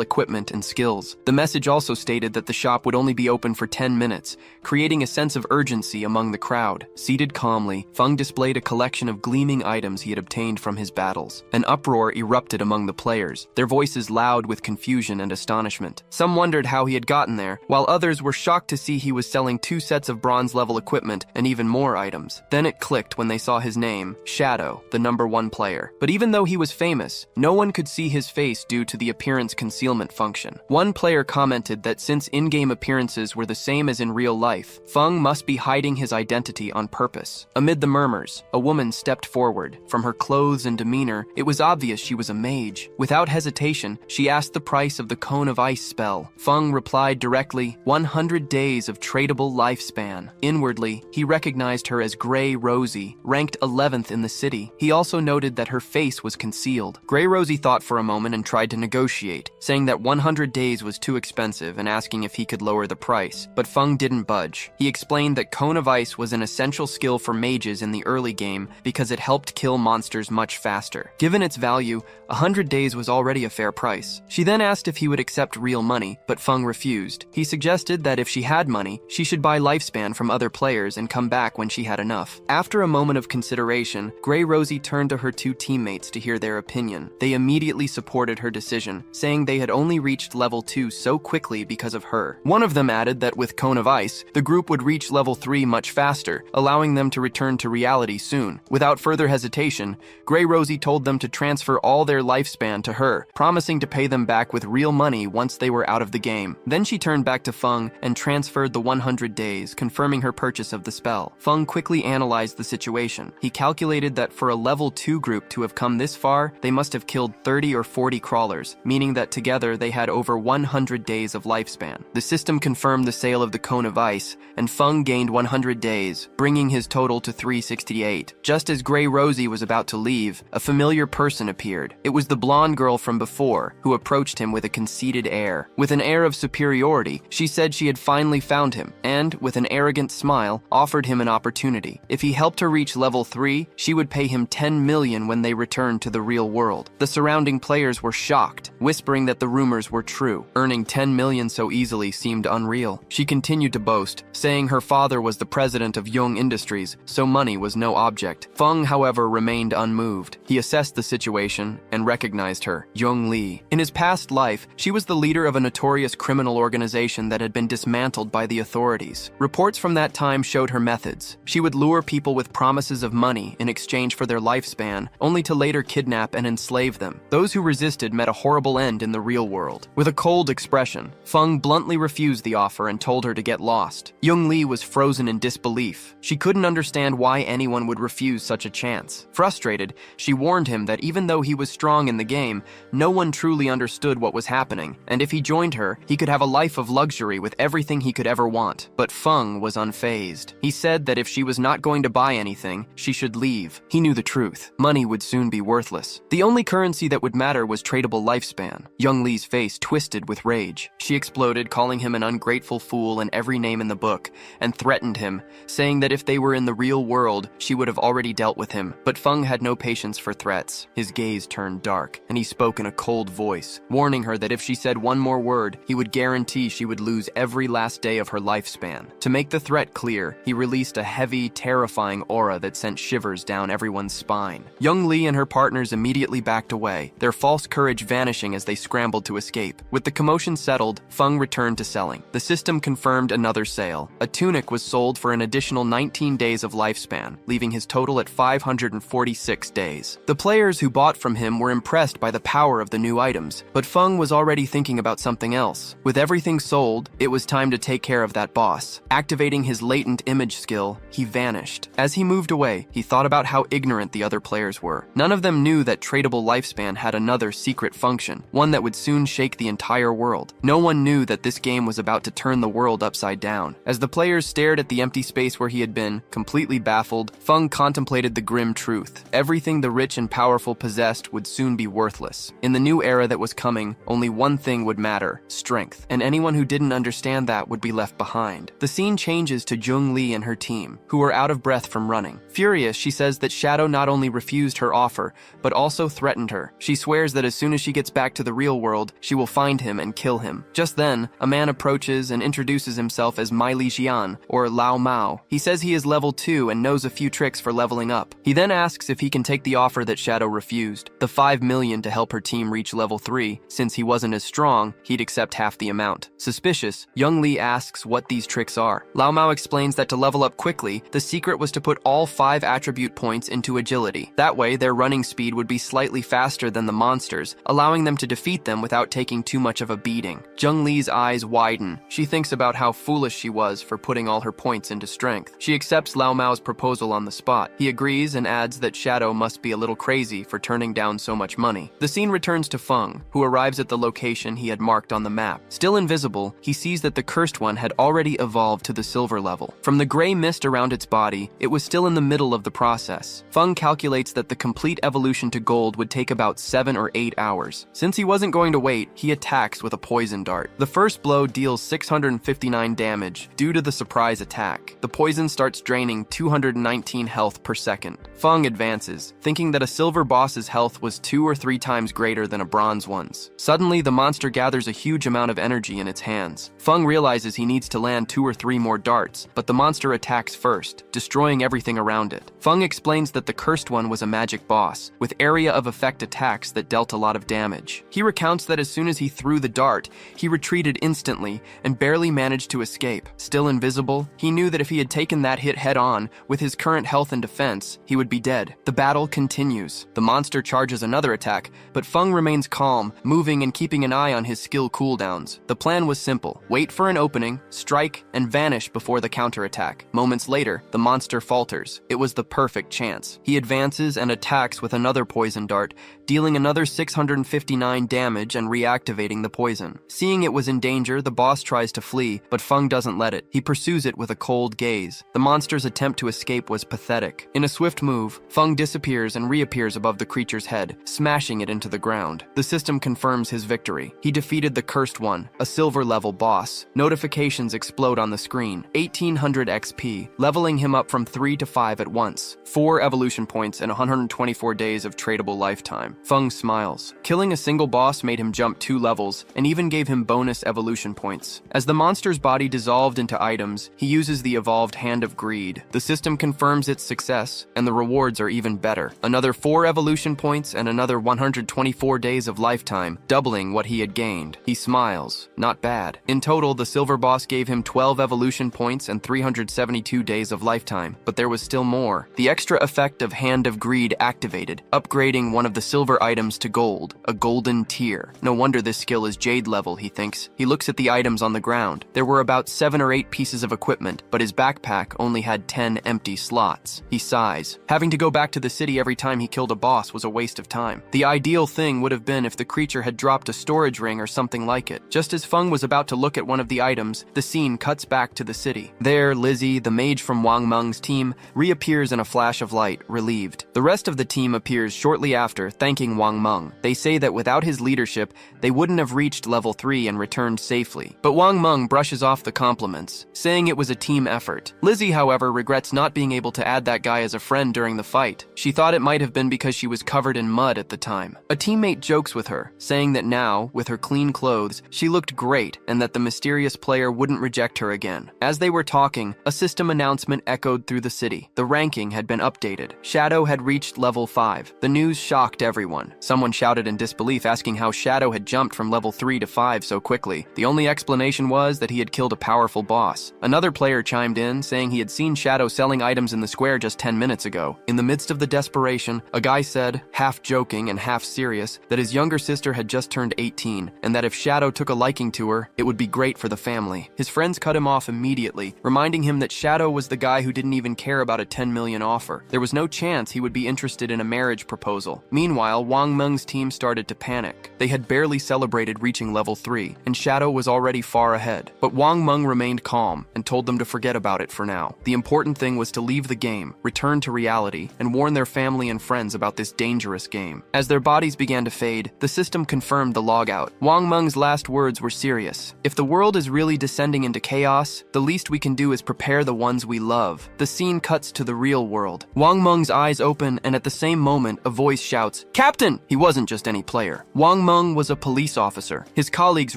equipment and skills. The message also stated that the shop would only be open for 10 minutes, creating a sense of urgency among the crowd. Seated calmly, Feng displayed a collection of gleaming items he had obtained from his battles. An uproar erupted among the players, their voices loud with confusion and astonishment. Some wondered how he had gotten there, while others were shocked to see he was selling 2 sets of bronze-level equipment and even more items. Then it clicked when they saw his name, Shadow, the #1 player. But even though he was famous, no one could see his face due to the appearance concealment function. One player commented that since in-game appearances were the same as in real life, Feng must be hiding his identity on purpose. Amid the murmurs, a woman stepped forward. From her clothes and demeanor, it was obvious she was a mage. Without hesitation, she asked the price of the Cone of Ice spell. Feng replied directly, 100 days of tradable lifespan. Inwardly, he recognized her as Grey Rosie, ranked 11th in the city. He also noted that her face was concealed. Grey Rosie thought for a moment and tried to negotiate, saying that 100 days was too expensive and asking if he could lower the price. But Feng didn't budge. He explained that Cone of Ice was an essential skill for mages in the early game because it helped kill monsters much faster. Given its value, 100 days was already a fair price. She then asked if he would accept real money, but Feng refused. He suggested that if she had money, she should buy lifespan from other players and come back when she had enough. After a moment of consideration, Grey Rosie turned to her 2 teammates to hear their opinion. They immediately supported her decision, saying they had only reached level 2 so quickly because of her. One of them added that with Cone of Ice, the group would reach level 3 much faster, allowing them to return to reality soon. Without further hesitation, Grey Rosie told them to transfer all their lifespan to her, promising to pay them back with real money once they were out of the game. Then she turned back to Feng and transferred the 100 days, confirming her purchase of the spell. Feng quickly analyzed the situation. He calculated that for a level 2 group to have come this far, they must have killed 30 or 40 crawlers, meaning that together they had over 100 days of lifespan. The system confirmed the sale of the Cone of Ice, and Feng gained 100 days, bringing his total to 368. Just as Grey Rosie was about to leave, a familiar person appeared. It was the blonde girl from before, who approached him with a conceited air. With an air of superiority, she said she had finally found him, and, with an arrogant smile, offered him an opportunity. If he helped her reach level 3, she would pay him 10 million when they returned to the real world. The surrounding players were shocked, whispering that the rumors were true. Earning 10 million so easily seemed unreal. She continued to boast, saying her father was the president of Young Industries, so money was no object. Feng, however, remained unmoved. He assessed the situation and recognized her, Young Li. In his past life, she was the leader of a notorious criminal organization that had been dismantled by the authorities. Reports from that time showed her methods. She would lure people with promises of money in exchange for their lifespan, only to later kidnap and enslave them. Those who resisted met a horrible end in the real world. With a cold expression, Feng bluntly refused the offer and told her to get lost. Young Li was frozen in disbelief. She couldn't understand why anyone would refuse such a chance. Frustrated, she warned him that even though he was strong in the game, no one truly understood what was happening, and if he joined her, he could have a life of luxury with everything he could ever want, but Feng was unfazed. He said that if she was not going to buy anything, she should leave. He knew the truth. Money would soon be worthless. The only currency that would matter was tradable lifespan. Young Lee's face twisted with rage. She exploded, calling him an ungrateful fool and every name in the book, and threatened him, saying that if they were in the real world, she would have already dealt with him. But Feng had no patience for threats. His gaze turned dark, and he spoke in a cold voice, warning her that if she said one more word, he would guarantee she would lose every last day of her lifespan. To make the threat clear, he released a heavy, terrifying aura that sent shivers down everyone's spine. Young Lee and her partners immediately backed away, their false courage vanishing as they scrambled to escape. With the commotion settled, Feng returned to selling. The system confirmed another sale. A tunic was sold for an additional 19 days of lifespan, leaving his total at 546 days. The players who bought from him were impressed by the power of the new items, but Feng was already thinking about something else. With everything sold, it was time to take care of that boss. Activating his latent image skill, he vanished. As he moved away, he thought about how ignorant the other players were. None of them knew that tradable lifespan had another secret function, one that would soon shake the entire world. No one knew that this game was about to turn the world upside down. As the players stared at the empty space where he had been, completely baffled, Feng contemplated the grim truth. Everything the rich and powerful possessed would soon be worthless. In the new era that was coming, only one thing would matter: strength. And anyone who didn't understand that would be left behind. The scene changes to Jung Lee and her team, who are out of breath from running. Furious, she says that Shadow not only refused her offer, but also threatened her. She swears that as soon as she gets back to the real world, she will find him and kill him. Just then, a man approaches and introduces himself as Mai Li Jian, or Lao Mao. He says he is level 2 and knows a few tricks for leveling up. He then asks if he can take the offer that Shadow refused, the 5 million to help her team reach level 3. Since he wasn't as strong, he'd accept half the amount. Suspicious, Young Lee asks what these tricks are. Lao Mao explains that to level up quickly, the secret was to put all 5 attribute points into agility. That way, their running speed would be slightly faster than the monsters, allowing them to defeat them without taking too much of a beating. Jung Lee's eyes widen. She thinks about how foolish she was for putting all her points into strength. She accepts Lao Mao's proposal on the spot. He agrees and adds that Shadow must be a little crazy for turning down so much money. The scene returns to Feng, who arrives at the location he had marked on the map. Still invisible, he sees that the Cursed One had already evolved to the silver level. From the gray mist around its body, it was still in the middle of the process. Feng calculates that the complete evolution to gold would take about 7 or 8 hours. Since he wasn't going to wait, he attacks with a poison dart. The first blow deals 659 damage due to the surprise attack. The poison starts draining 219 health per second. Feng advances, thinking that a silver boss's health was 2 or 3 times greater than a bronze one's. Suddenly, the monster gathers a huge amount of energy in its hands. Feng realizes he needs to land 2 or 3 more darts, but the monster attacks first, destroying everything around it. Feng explains that the Cursed One was a magic boss, with area of effect attacks that dealt a lot of damage. He recounts that as soon as he threw the dart, he retreated instantly and barely managed to escape. Still invisible, he knew that if he had taken that hit head-on, with his current health and defense, he would be dead. The battle continues. The monster charges another attack, but Feng remains calm, moving and keeping an eye on his skill cooldowns. The plan was simple: wait for an opening, strike, and vanish before the counterattack. Moments later, the monster falters. It was the perfect chance. He advances and attacks with another poison dart, dealing another 659 damage and reactivating the poison. Seeing it was in danger, the boss tries to flee, but Feng doesn't let it. He pursues it with a cold gaze. The monster's attempt to escape was pathetic. In a swift move, Feng disappears and reappears above the creature's head, smashing it into the ground. The system confirms his victory. He defeated the Cursed One, a silver-level boss. Notifications explode on the screen. 1800 XP, leveling him up from 3 to 5 at once. 4 evolution points and 124 days of tradable lifetime. Feng smiles. Killing a single boss made him jump 2 levels, and even gave him bonus evolution points. As the monster's body dissolved into items, he uses the evolved Hand of Greed. The system confirms its success, and the rewards are even better. Another 4 evolution points and another 124 days of lifetime, doubling what he had gained. He smiles. Not bad. In total, the silver boss gave him 12 evolution points and 372 days of lifetime, but there was still more. The extra effect of Hand of Greed activated, upgrading one of the silver items to gold, a golden tier. No wonder this skill is Jade level, he thinks. He looks at the items on the ground. There were about 7 or 8 pieces of equipment, but his backpack only had 10 empty slots. He sighs. Having to go back to the city every time he killed a boss was a waste of time. The ideal thing would have been if the creature had dropped a storage ring or something like it. Just as Feng was about to look at one of the items, the The scene cuts back to the city. There, Lizzie, the mage from Wang Meng's team, reappears in a flash of light, relieved. The rest of the team appears shortly after, thanking Wang Meng. They say that without his leadership, they wouldn't have reached level 3 and returned safely. But Wang Meng brushes off the compliments, saying it was a team effort. Lizzie, however, regrets not being able to add that guy as a friend during the fight. She thought it might have been because she was covered in mud at the time. A teammate jokes with her, saying that now, with her clean clothes, she looked great and that the mysterious player wouldn't reject her again. As they were talking, a system announcement echoed through the city. The ranking had been updated. Shadow had reached level 5. The news shocked everyone. Someone shouted in disbelief, asking how Shadow had jumped from level 3 to 5 so quickly. The only explanation was that he had killed a powerful boss. Another player chimed in, saying he had seen Shadow selling items in the square just 10 minutes ago. In the midst of the desperation, a guy said, half joking and half serious, that his younger sister had just turned 18, and that if Shadow took a liking to her, it would be great for the family. His friends cut him off immediately, reminding him that Shadow was the guy who didn't even care about a 10 million offer. There was no chance he would be interested in a marriage proposal. Meanwhile, Wang Meng's team started to panic. They had barely celebrated reaching level 3, and Shadow was already far ahead. But Wang Meng remained calm and told them to forget about it for now. The important thing was to leave the game, return to reality, and warn their family and friends about this dangerous game. As their bodies began to fade, the system confirmed the logout. Wang Meng's last words were serious. If the world is really descending into chaos, the least we can do is prepare the ones we love. The scene cuts to the real world. Wang Meng's eyes open, and at the same moment, a voice shouts, "Captain!" He wasn't just any player. Wang Meng was a police officer. His colleagues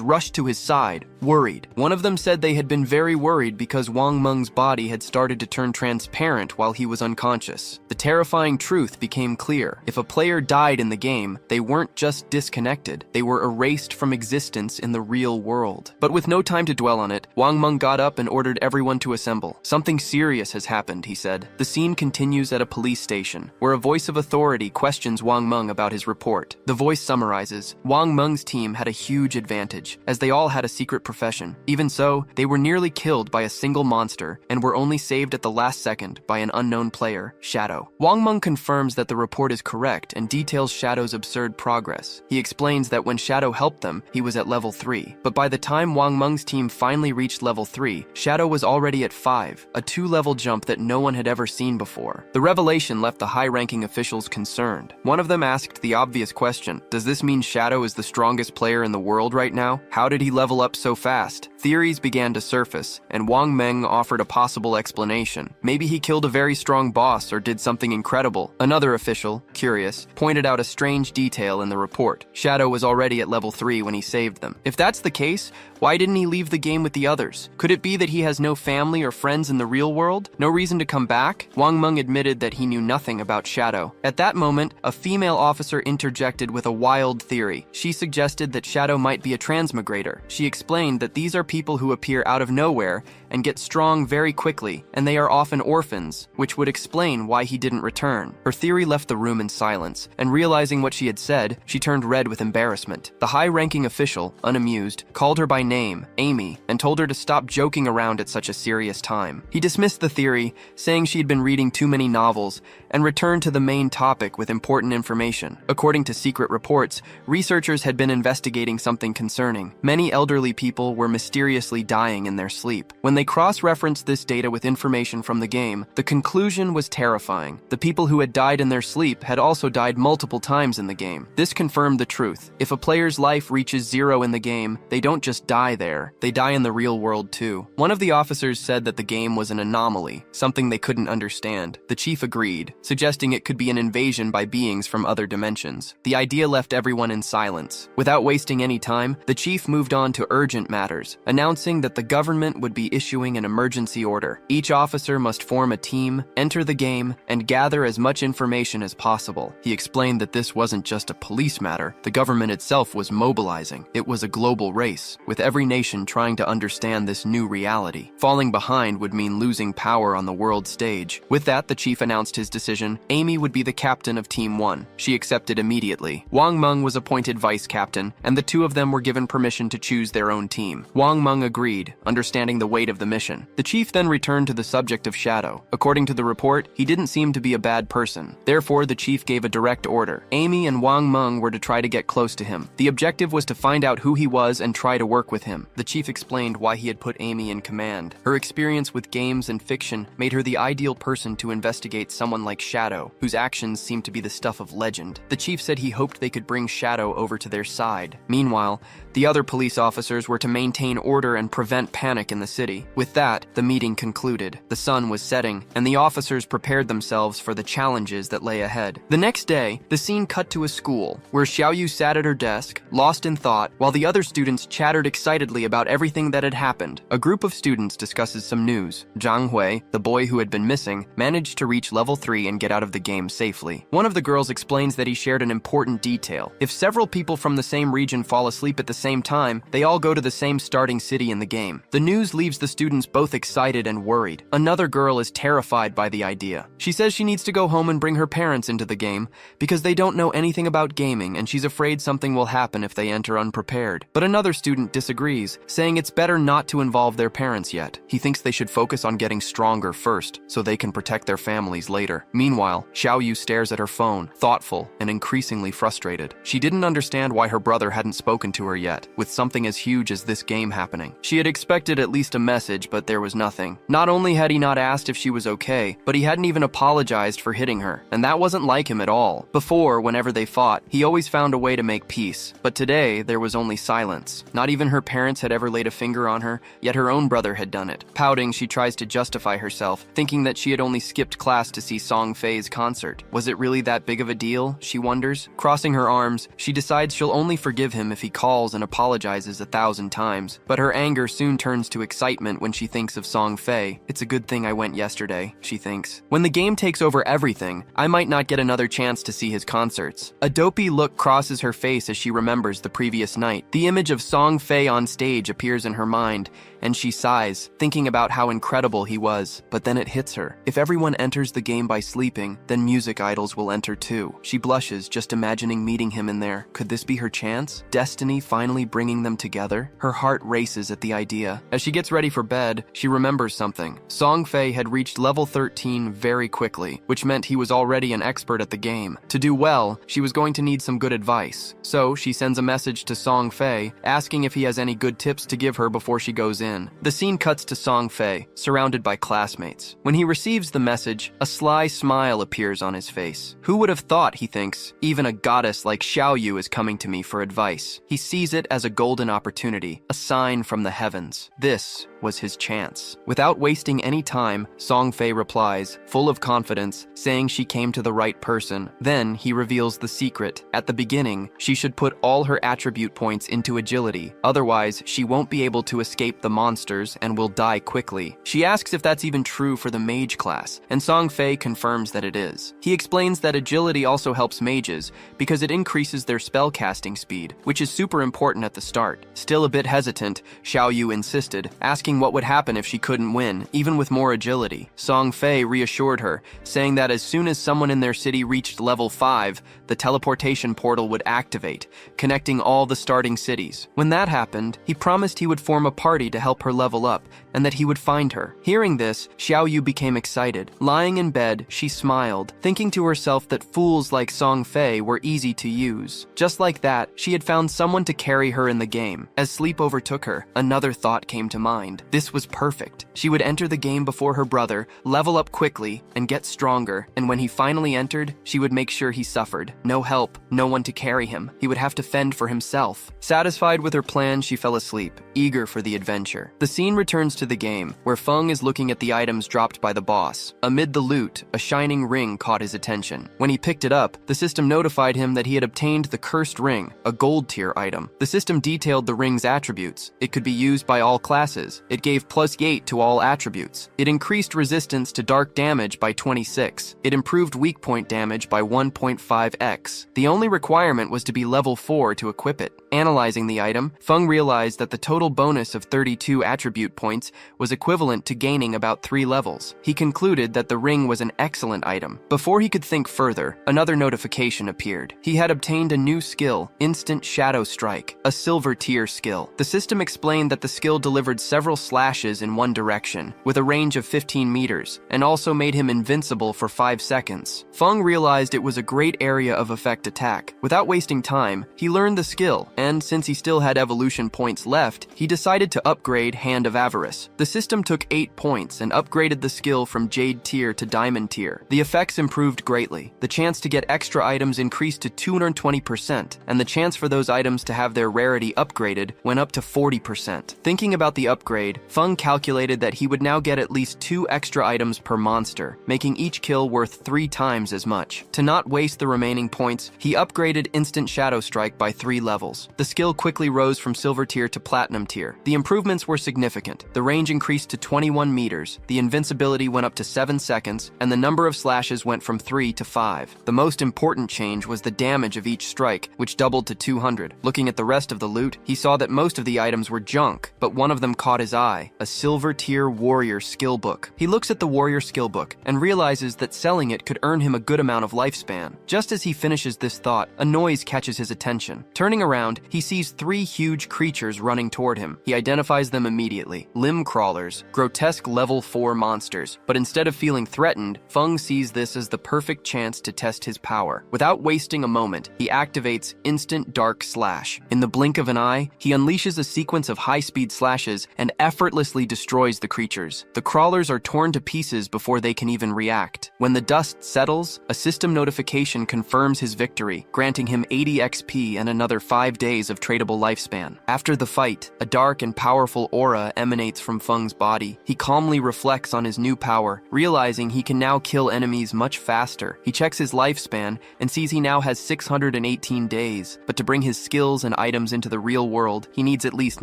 rushed to his side, worried. One of them said they had been very worried because Wang Meng's body had started to turn transparent while he was unconscious. The terrifying truth became clear. If a player died in the game, they weren't just disconnected, they were erased from existence in the real world. But with no time to dwell on it, Wang Meng got up and ordered everyone to assemble. Something serious has happened, he said. The scene continues at a police station, where a voice of authority questions Wang Meng about his report. The voice summarizes, Wang Meng's team had a huge advantage, as they all had a secret profession. Even so, they were nearly killed by a single monster, and were only saved at the last second by an unknown player, Shadow. Wang Meng confirms that the report is correct and details Shadow's absurd progress. He explains that when Shadow helped them, he was at level 3. But by the time Wang Meng's team finally reached level 3, Shadow was already at 5, a 2-level jump that no one had ever seen before. The revelation left the high-ranking officials concerned. One of them asked the obvious question, does this mean Shadow is the strongest player in the world right now? How did he level up so fast? Theories began to surface, and Wang Meng offered a possible explanation. Maybe he killed a very strong boss or did something incredible. Another official, curious, pointed out a strange detail in the report. Shadow was already at level 3 when he saved them. If that's the case, why didn't he leave the game with the others? Could it be that he has no family or friends in the real world? No reason to come back? Wang Meng admitted that he knew nothing about Shadow. At that moment, a female officer interjected with a wild theory. She suggested that Shadow might be a transmigrator. She explained that these are people who appear out of nowhere and get strong very quickly, and they are often orphans, which would explain why he didn't return. Her theory left the room in silence, and realizing what she had said, she turned red with embarrassment. The high-ranking official, unamused, called her by name, Amy, and told her to stop joking around at such a serious time. He dismissed the theory, saying she had been reading too many novels, and returned to the main topic with important information. According to secret reports, researchers had been investigating something concerning. Many elderly people were mysteriously dying in their sleep. When they cross-referenced this data with information from the game, the conclusion was terrifying. The people who had died in their sleep had also died multiple times in the game. This confirmed the truth. If a player's life reaches 0 in the game, they don't just die there, they die in the real world too. One of the officers said that the game was an anomaly, something they couldn't understand. The chief agreed, suggesting it could be an invasion by beings from other dimensions. The idea left everyone in silence. Without wasting any time, the chief moved on to urgent matters, announcing that the government would be issuing an emergency order. Each officer must form a team, enter the game, and gather as much information as possible. He explained that this wasn't just a police matter. The government itself was mobilizing. It was a global race, with every nation trying to understand this new reality. Falling behind would mean losing power on the world stage. With that, the chief announced his decision. Amy would be the captain of Team 1. She accepted immediately. Wang Meng was appointed vice captain, and the two of them were given permission to choose their own team. Wang Wang Meng agreed, understanding the weight of the mission. The chief then returned to the subject of Shadow. According to the report, he didn't seem to be a bad person. Therefore, the chief gave a direct order. Amy and Wang Meng were to try to get close to him. The objective was to find out who he was and try to work with him. The chief explained why he had put Amy in command. Her experience with games and fiction made her the ideal person to investigate someone like Shadow, whose actions seemed to be the stuff of legend. The chief said he hoped they could bring Shadow over to their side. Meanwhile, the other police officers were to maintain order and prevent panic in the city. With that, the meeting concluded. The sun was setting, and the officers prepared themselves for the challenges that lay ahead. The next day, the scene cut to a school, where Xiaoyu sat at her desk, lost in thought, while the other students chattered excitedly about everything that had happened. A group of students discusses some news. Zhang Hui, the boy who had been missing, managed to reach level 3 and get out of the game safely. One of the girls explains that he shared an important detail. If several people from the same region fall asleep at the same time, they all go to the same starting city in the game. The news leaves the students both excited and worried. Another girl is terrified by the idea. She says she needs to go home and bring her parents into the game because they don't know anything about gaming and she's afraid something will happen if they enter unprepared. But another student disagrees, saying it's better not to involve their parents yet. He thinks they should focus on getting stronger first so they can protect their families later. Meanwhile, Xiaoyu stares at her phone, thoughtful and increasingly frustrated. She didn't understand why her brother hadn't spoken to her yet, with something as huge as this game happening. She had expected at least a message, but there was nothing. Not only had he not asked if she was okay, but he hadn't even apologized for hitting her, and that wasn't like him at all. Before, whenever they fought, he always found a way to make peace, but today there was only silence. Not even her parents had ever laid a finger on her, yet her own brother had done it. Pouting, she tries to justify herself, thinking that she had only skipped class to see Song Fei's concert. Was it really that big of a deal, she wonders? Crossing her arms, she decides she'll only forgive him if he calls and apologizes 1,000 times, but her anger soon turns to excitement when she thinks of Song Fei. It's a good thing I went yesterday, she thinks. When the game takes over everything, I might not get another chance to see his concerts. A dopey look crosses her face as she remembers the previous night. The image of Song Fei on stage appears in her mind, and she sighs, thinking about how incredible he was. But then it hits her. If everyone enters the game by sleeping, then music idols will enter too. She blushes just imagining meeting him in there. Could this be her chance? Destiny finally bringing them together? Her heart races at the idea. As she gets ready for bed, she remembers something. Song Fei had reached level 13 very quickly, which meant he was already an expert at the game. To do well, she was going to need some good advice. So she sends a message to Song Fei, asking if he has any good tips to give her before she goes in. The scene cuts to Song Fei, surrounded by classmates. When he receives the message, a sly smile appears on his face. Who would have thought, he thinks, even a goddess like Xiaoyu is coming to me for advice. He sees it as a golden opportunity, a sign from the heavens. This was his chance. Without wasting any time, Song Fei replies, full of confidence, saying she came to the right person. Then he reveals the secret. At the beginning, she should put all her attribute points into agility. Otherwise, she won't be able to escape the monsters and will die quickly. She asks if that's even true for the mage class, and Song Fei confirms that it is. He explains that agility also helps mages because it increases their spellcasting speed, which is super important at the start. Still a bit hesitant, Xiaoyu insisted, asking what would happen if she couldn't win, even with more agility. Song Fei reassured her, saying that as soon as someone in their city reached level 5, the teleportation portal would activate, connecting all the starting cities. When that happened, he promised he would form a party to help her level up, and that he would find her. Hearing this, Xiaoyu became excited. Lying in bed, she smiled, thinking to herself that fools like Song Fei were easy to use. Just like that, she had found someone to carry her in the game. As sleep overtook her, another thought came to mind. This was perfect. She would enter the game before her brother, level up quickly, and get stronger, and when he finally entered, she would make sure he suffered. No help, no one to carry him. He would have to fend for himself. Satisfied with her plan, she fell asleep, eager for the adventure. The scene returns to the game, where Feng is looking at the items dropped by the boss. Amid the loot, a shining ring caught his attention. When he picked it up, the system notified him that he had obtained the cursed ring, a gold tier item. The system detailed the ring's attributes. It could be used by all classes. It gave +8 to all attributes. It increased resistance to dark damage by 26. It improved weak point damage by 1.5x. The only requirement was to be level 4 to equip it. Analyzing the item, Feng realized that the total bonus of 32 attribute points was equivalent to gaining about 3 levels. He concluded that the ring was an excellent item. Before he could think further, another notification appeared. He had obtained a new skill, Instant Shadow Strike, a silver tier skill. The system explained that the skill delivered several slashes in one direction, with a range of 15 meters, and also made him invincible for 5 seconds. Feng realized it was a great area of effect attack. Without wasting time, he learned the skill, and since he still had evolution points left, he decided to upgrade Hand of Avarice. The system took 8 points and upgraded the skill from Jade tier to Diamond tier. The effects improved greatly. The chance to get extra items increased to 220%, and the chance for those items to have their rarity upgraded went up to 40%. Thinking about the upgrade, Feng calculated that he would now get at least 2 extra items per monster, making each kill worth 3 times as much. To not waste the remaining points, he upgraded Instant Shadow Strike by 3 levels. The skill quickly rose from Silver tier to Platinum tier. The improvements were significant. The range increased to 21 meters, the invincibility went up to 7 seconds, and the number of slashes went from 3 to 5. The most important change was the damage of each strike, which doubled to 200. Looking at the rest of the loot, he saw that most of the items were junk, but one of them caught his eye, a Silver tier Warrior skill book. He looks at the Warrior skill book and realizes that selling it could earn him a good amount of lifespan. Just as he finishes this thought, a noise catches his attention. Turning around, he sees 3 huge creatures running toward him. He identifies them immediately. Limb crawlers, grotesque level 4 monsters. But instead of feeling threatened, Feng sees this as the perfect chance to test his power. Without wasting a moment, he activates Instant Dark Slash. In the blink of an eye, he unleashes a sequence of high-speed slashes and effortlessly destroys the creatures. The crawlers are torn to pieces before they can even react. When the dust settles, a system notification confirms his victory, granting him 80 XP and another 5 days of tradable lifespan. After the fight, a dark and powerful aura emanates from Feng's body. He calmly reflects on his new power, realizing he can now kill enemies much faster. He checks his lifespan and sees he now has 618 days, but to bring his skills and items into the real world, he needs at least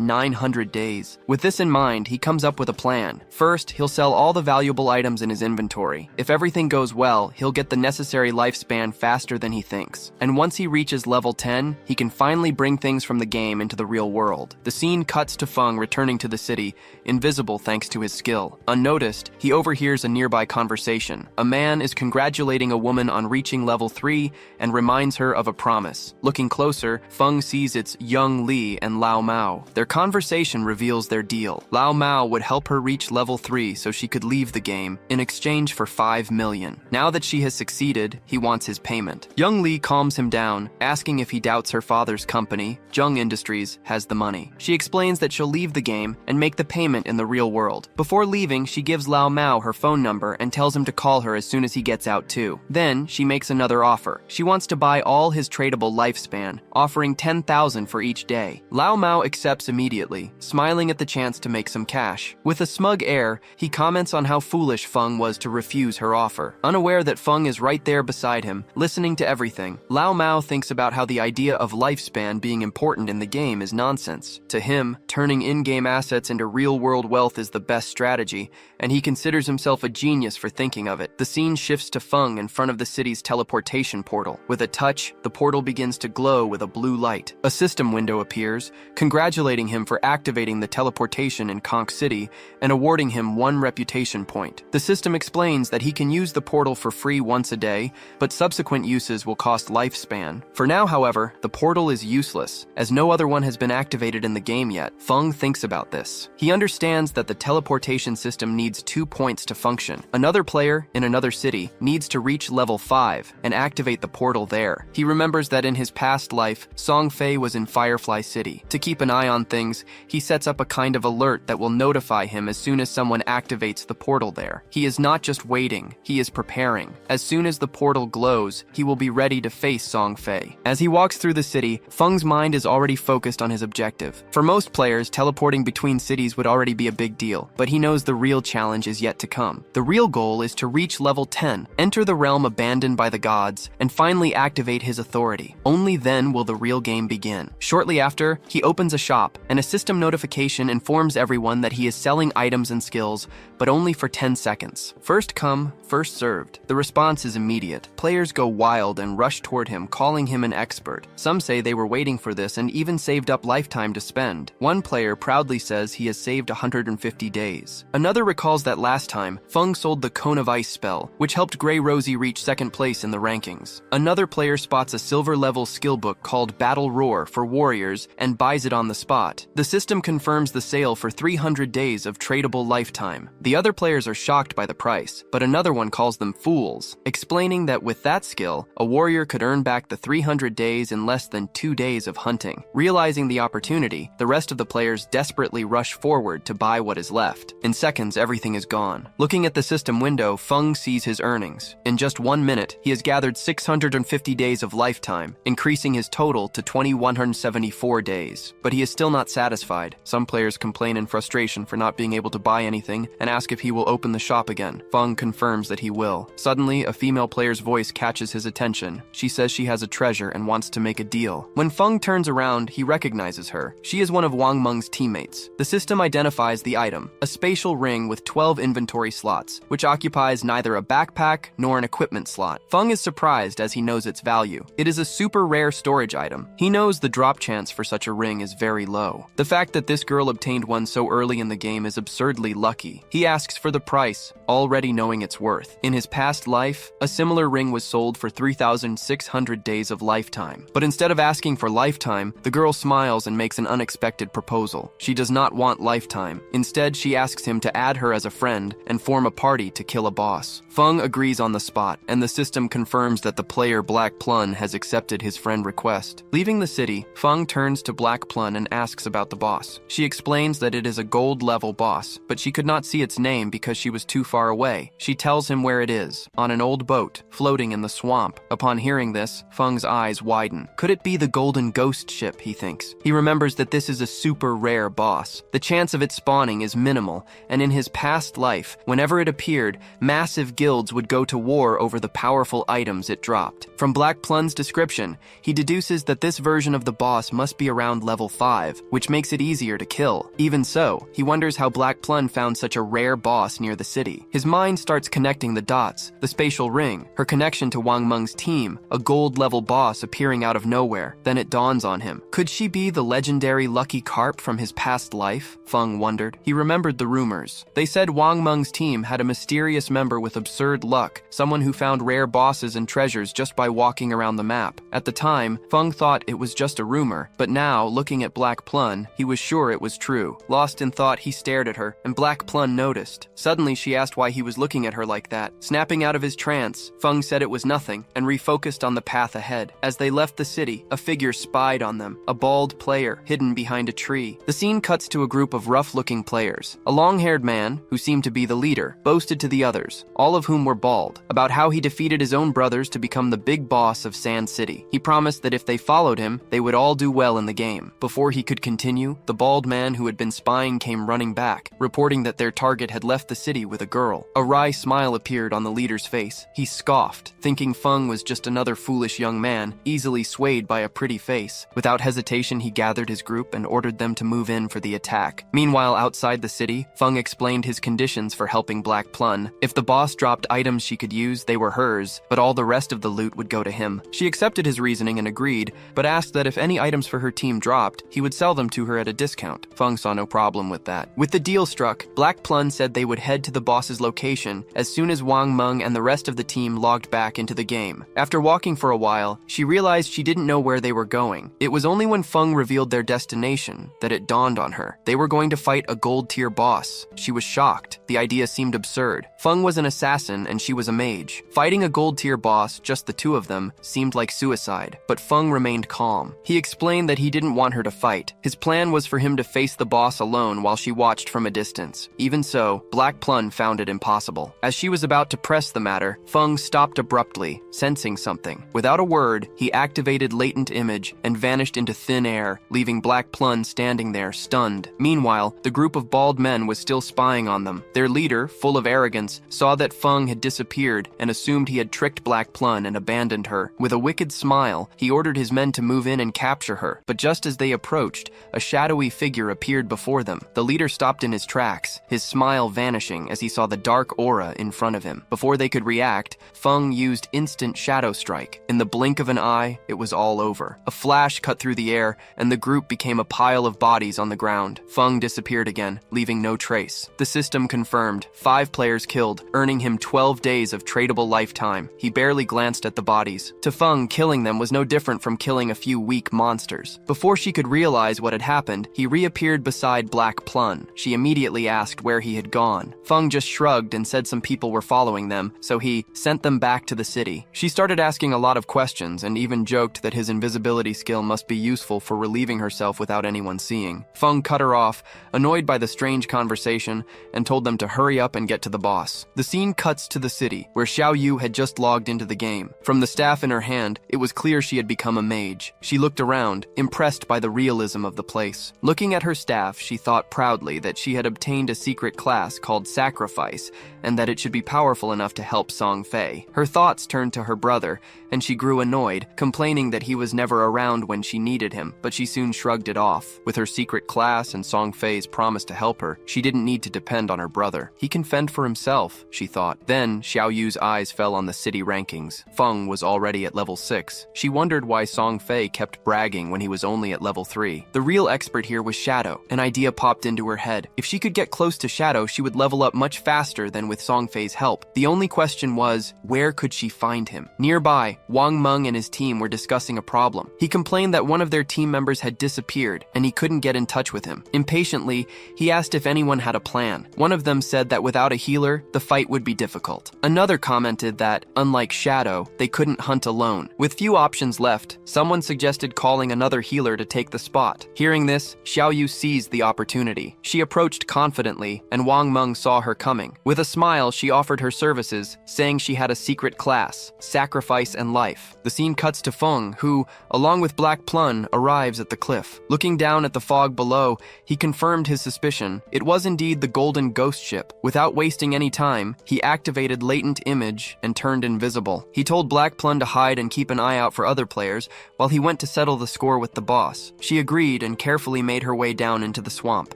900 days. With this in mind, he comes up with a plan. First, he'll sell all the valuable items in his inventory. If everything goes well, he'll get the necessary lifespan faster than he thinks. And once he reaches level 10, he can finally bring things from the game into the real world. The scene cuts to Feng returning to the city, invisible thanks to his skill. Unnoticed, he overhears a nearby conversation. A man is congratulating a woman on reaching level 3 and reminds her of a promise. Looking closer, Feng sees it's Young Li and Lao Mao. Their conversation reveals their deal. Lao Mao would help her reach level 3 so she could leave the game in exchange for 5 million. Now that she has succeeded, he wants his payment. Young Li calms him down, asking if he doubts her father's company, Zheng Industries, has the money. She explains that she'll leave the game and make the payment in the real world. Before leaving, she gives Lao Mao her phone number and tells him to call her as soon as he gets out too. Then, she makes another offer. She wants to buy all his tradable lifespan, offering 10,000 for each day. Lao Mao accepts immediately, smiling at the chance to make some cash. With a smug air, he comments on how foolish Feng was to refuse her offer. Unaware that Feng is right there beside him, listening to everything, Lao Mao thinks about how the idea of lifespan being important in the game is nonsense. To him, turning in-game assets into real-world wealth is the best strategy, and he considers himself a genius for thinking of it. The scene shifts to Feng in front of the city's teleportation portal. With a touch, the portal begins to glow with a blue light. A system window appears, congratulating him for activating the teleportation in Conch City and awarding him 1 reputation point. The system explains that he can use the portal for free once a day, but subsequent uses will cost lifespan. For now, however, the portal is useless, as no other one has been activated in the game yet. Feng thinks about this. He understands that the teleportation system needs 2 points to function. Another player in another city needs to reach level 5 and activate the portal there. He remembers that in his past life, Song Fei was in Firefly City. To keep an eye on things, he sets up a kind of alert that will notify him as soon as someone activates the portal there. He is not just waiting, he is preparing. As soon as the portal glows, he will be ready to face Song Fei. As he walks through the city, Feng's mind is already focused on his objective. For most players, players, teleporting between cities would already be a big deal, but he knows the real challenge is yet to come. The real goal is to reach level 10, enter the realm abandoned by the gods, and finally activate his authority. Only then will the real game begin. Shortly after, he opens a shop, and a system notification informs everyone that he is selling items and skills, but only for 10 seconds. First come, first served. The response is immediate. Players go wild and rush toward him, calling him an expert. Some say they were waiting for this and even saved up lifetime to spend. One player proudly says he has saved 150 days. Another recalls that last time, Feng sold the Cone of Ice spell, which helped Grey Rosie reach second place in the rankings. Another player spots a silver-level skill book called Battle Roar for warriors and buys it on the spot. The system confirms the sale for 300 days of tradable lifetime. The other players are shocked by the price, but another one calls them fools, explaining that with that skill, a warrior could earn back the 300 days in less than 2 days of hunting. Realizing the opportunity, the rest of the players desperately rush forward to buy what is left. In seconds, everything is gone. Looking at the system window, Feng sees his earnings. In just 1 minute, he has gathered 650 days of lifetime, increasing his total to 2,174 days. But he is still not satisfied. Some players complain in frustration for not being able to buy anything and ask if he will open the shop again. Feng confirms that he will. Suddenly, a female player's voice catches his attention. She says she has a treasure and wants to make a deal. When Feng turns around, he recognizes her. She is one of Wang Meng's teammates. The system identifies the item, a spatial ring with 12 inventory slots, which occupies neither a backpack nor an equipment slot. Feng is surprised as he knows its value. It is a super rare storage item. He knows the drop chance for such a ring is very low. The fact that this girl obtained one so early in the game is absurdly lucky. He asks for the price, already knowing its worth. In his past life, a similar ring was sold for 3,600 days of lifetime. But instead of asking for lifetime, the girl smiles and makes an unexpected proposal. She does not want lifetime. Instead, she asks him to add her as a friend and form a party to kill a boss. Feng agrees on the spot, and the system confirms that the player Black Plun has accepted his friend request. Leaving the city, Feng turns to Black Plun and asks about the boss. She explains that it is a gold-level boss, but she could not see its name because she was too far away. She tells him where it is, on an old boat, floating in the swamp. Upon hearing this, Feng's eyes widen. Could it be the Golden Ghost ship, he thinks. He remembers that this is a super rare boss. The chance of it spawning is minimal, and in his past life, whenever it appeared, massive guilds would go to war over the powerful items it dropped. From Black Plun's description, he deduces that this version of the boss must be around level 5, which makes it easier to kill. Even so, he wonders how Black Plun found such a rare boss near the city. His mind starts connecting the dots, the spatial ring, her connection to Wang Meng's team, a gold-level boss appearing out of nowhere. Then it dawns on him. Could she be the legendary Lucky Carp from his past life? Feng wondered. He remembered the rumors. They said Wang Meng's team had a mysterious member with absurd luck, someone who found rare bosses and treasures just by walking around the map. At the time, Feng thought it was just a rumor, but now, looking at Black Plun, he was sure it was true. Lost in thought, he stared at her, and Black Plun noticed. Suddenly, she asked why he was looking at her like that. Snapping out of his trance, Feng said it was nothing, and refocused on the path ahead. As they left the city, a figure spied on them, a bald player, hidden behind a tree. The scene cuts to a group of rough-looking players. A long-haired man, who seemed to be the leader, boasted to the others, all of whom were bald, about how he defeated his own brothers to become the big boss of Sand City. He promised that if they followed him, they would all do well in the game. Before he could continue, the bald man who had been spying came running back, reporting that their target had left the city with a girl. A wry smile appeared on the leader's face. He scoffed, thinking Feng was just another foolish young man, easily swayed by a pretty face. Without hesitation, he gathered his group and ordered them to move in for the attack. Meanwhile, outside the city, Feng explained his conditions for helping Black Plun. If the boss dropped items she could use, they were hers, but all the rest of the loot would go to him. She accepted his reasoning and agreed, but asked that if any items for her team dropped, he would sell them to her at a discount. Feng saw no problem with that. With the deal struck, Black Plun said they would head to the boss's location as soon as Wang Meng and the rest of the team logged back into the game. After walking for a while, she realized she didn't know where they were going. It was only when Feng revealed their destination that it dawned on her. They were going to fight a gold-tier boss. She was shocked. The idea seemed absurd. Feng was an assassin and she was a mage. Fighting a gold-tier boss, just the two of them, seemed like suicide, but Feng remained calm. He explained that he didn't want her to fight. His plan was for him to face the boss alone while she watched from a distance. Even so, Black Plun found it impossible. As she was about to press the matter, Feng stopped abruptly, sensing something. Without a word, he activated Latent Image and vanished into thin air, leaving Black Plun standing standing there, stunned. Meanwhile, the group of bald men was still spying on them. Their leader, full of arrogance, saw that Feng had disappeared and assumed he had tricked Black Plum and abandoned her. With a wicked smile, he ordered his men to move in and capture her. But just as they approached, a shadowy figure appeared before them. The leader stopped in his tracks, his smile vanishing as he saw the dark aura in front of him. Before they could react, Feng used instant shadow strike. In the blink of an eye, it was all over. A flash cut through the air, and the group became a pile of bodies on the ground. Feng disappeared again, leaving no trace. The system confirmed 5 players killed, earning him 12 days of tradable lifetime. He barely glanced at the bodies. To Feng, killing them was no different from killing a few weak monsters. Before she could realize what had happened, he reappeared beside Black Plum. She immediately asked where he had gone. Feng just shrugged and said some people were following them, so he sent them back to the city. She started asking a lot of questions and even joked that his invisibility skill must be useful for relieving herself without anyone seeing. Feng cut her off, annoyed by the strange conversation, and told them to hurry up and get to the boss. The scene cuts to the city, where Xiao Yu had just logged into the game. From the staff in her hand, it was clear she had become a mage. She looked around, impressed by the realism of the place. Looking at her staff, she thought proudly that she had obtained a secret class called Sacrifice, and that it should be powerful enough to help Song Fei. Her thoughts turned to her brother, and she grew annoyed, complaining that he was never around when she needed him, but she soon shrugged it off. With her secret class and Song Fei's promise to help her, she didn't need to depend on her brother. He can fend for himself, she thought. Then, Xiao Yu's eyes fell on the city rankings. Feng was already at level 6. She wondered why Song Fei kept bragging when he was only at level 3. The real expert here was Shadow. An idea popped into her head. If she could get close to Shadow, she would level up much faster than with Song Fei's help. The only question was, where could she find him? Nearby, Wang Meng and his team were discussing a problem. He complained that one of their team members had disappeared, and he couldn't get in touch with him. Impatiently, he asked if anyone had a plan. One of them said that without a healer, the fight would be difficult. Another commented that, unlike Shadow, they couldn't hunt alone. With few options left, someone suggested calling another healer to take the spot. Hearing this, Xiao Yu seized the opportunity. She approached confidently, and Wang Meng saw her coming. With a smile, she offered her services, saying she had a secret class, Sacrifice and Life. The scene cuts to Feng, who, along with Black Plum, arrives at the cliff. Looking down at the fog below, he confirmed his suspicion. It was indeed the Golden Ghost ship. Without wasting any time, he activated Latent Image and turned invisible. He told Black Plum to hide and keep an eye out for other players, while he went to settle the score with the boss. She agreed and carefully made her way down into the swamp.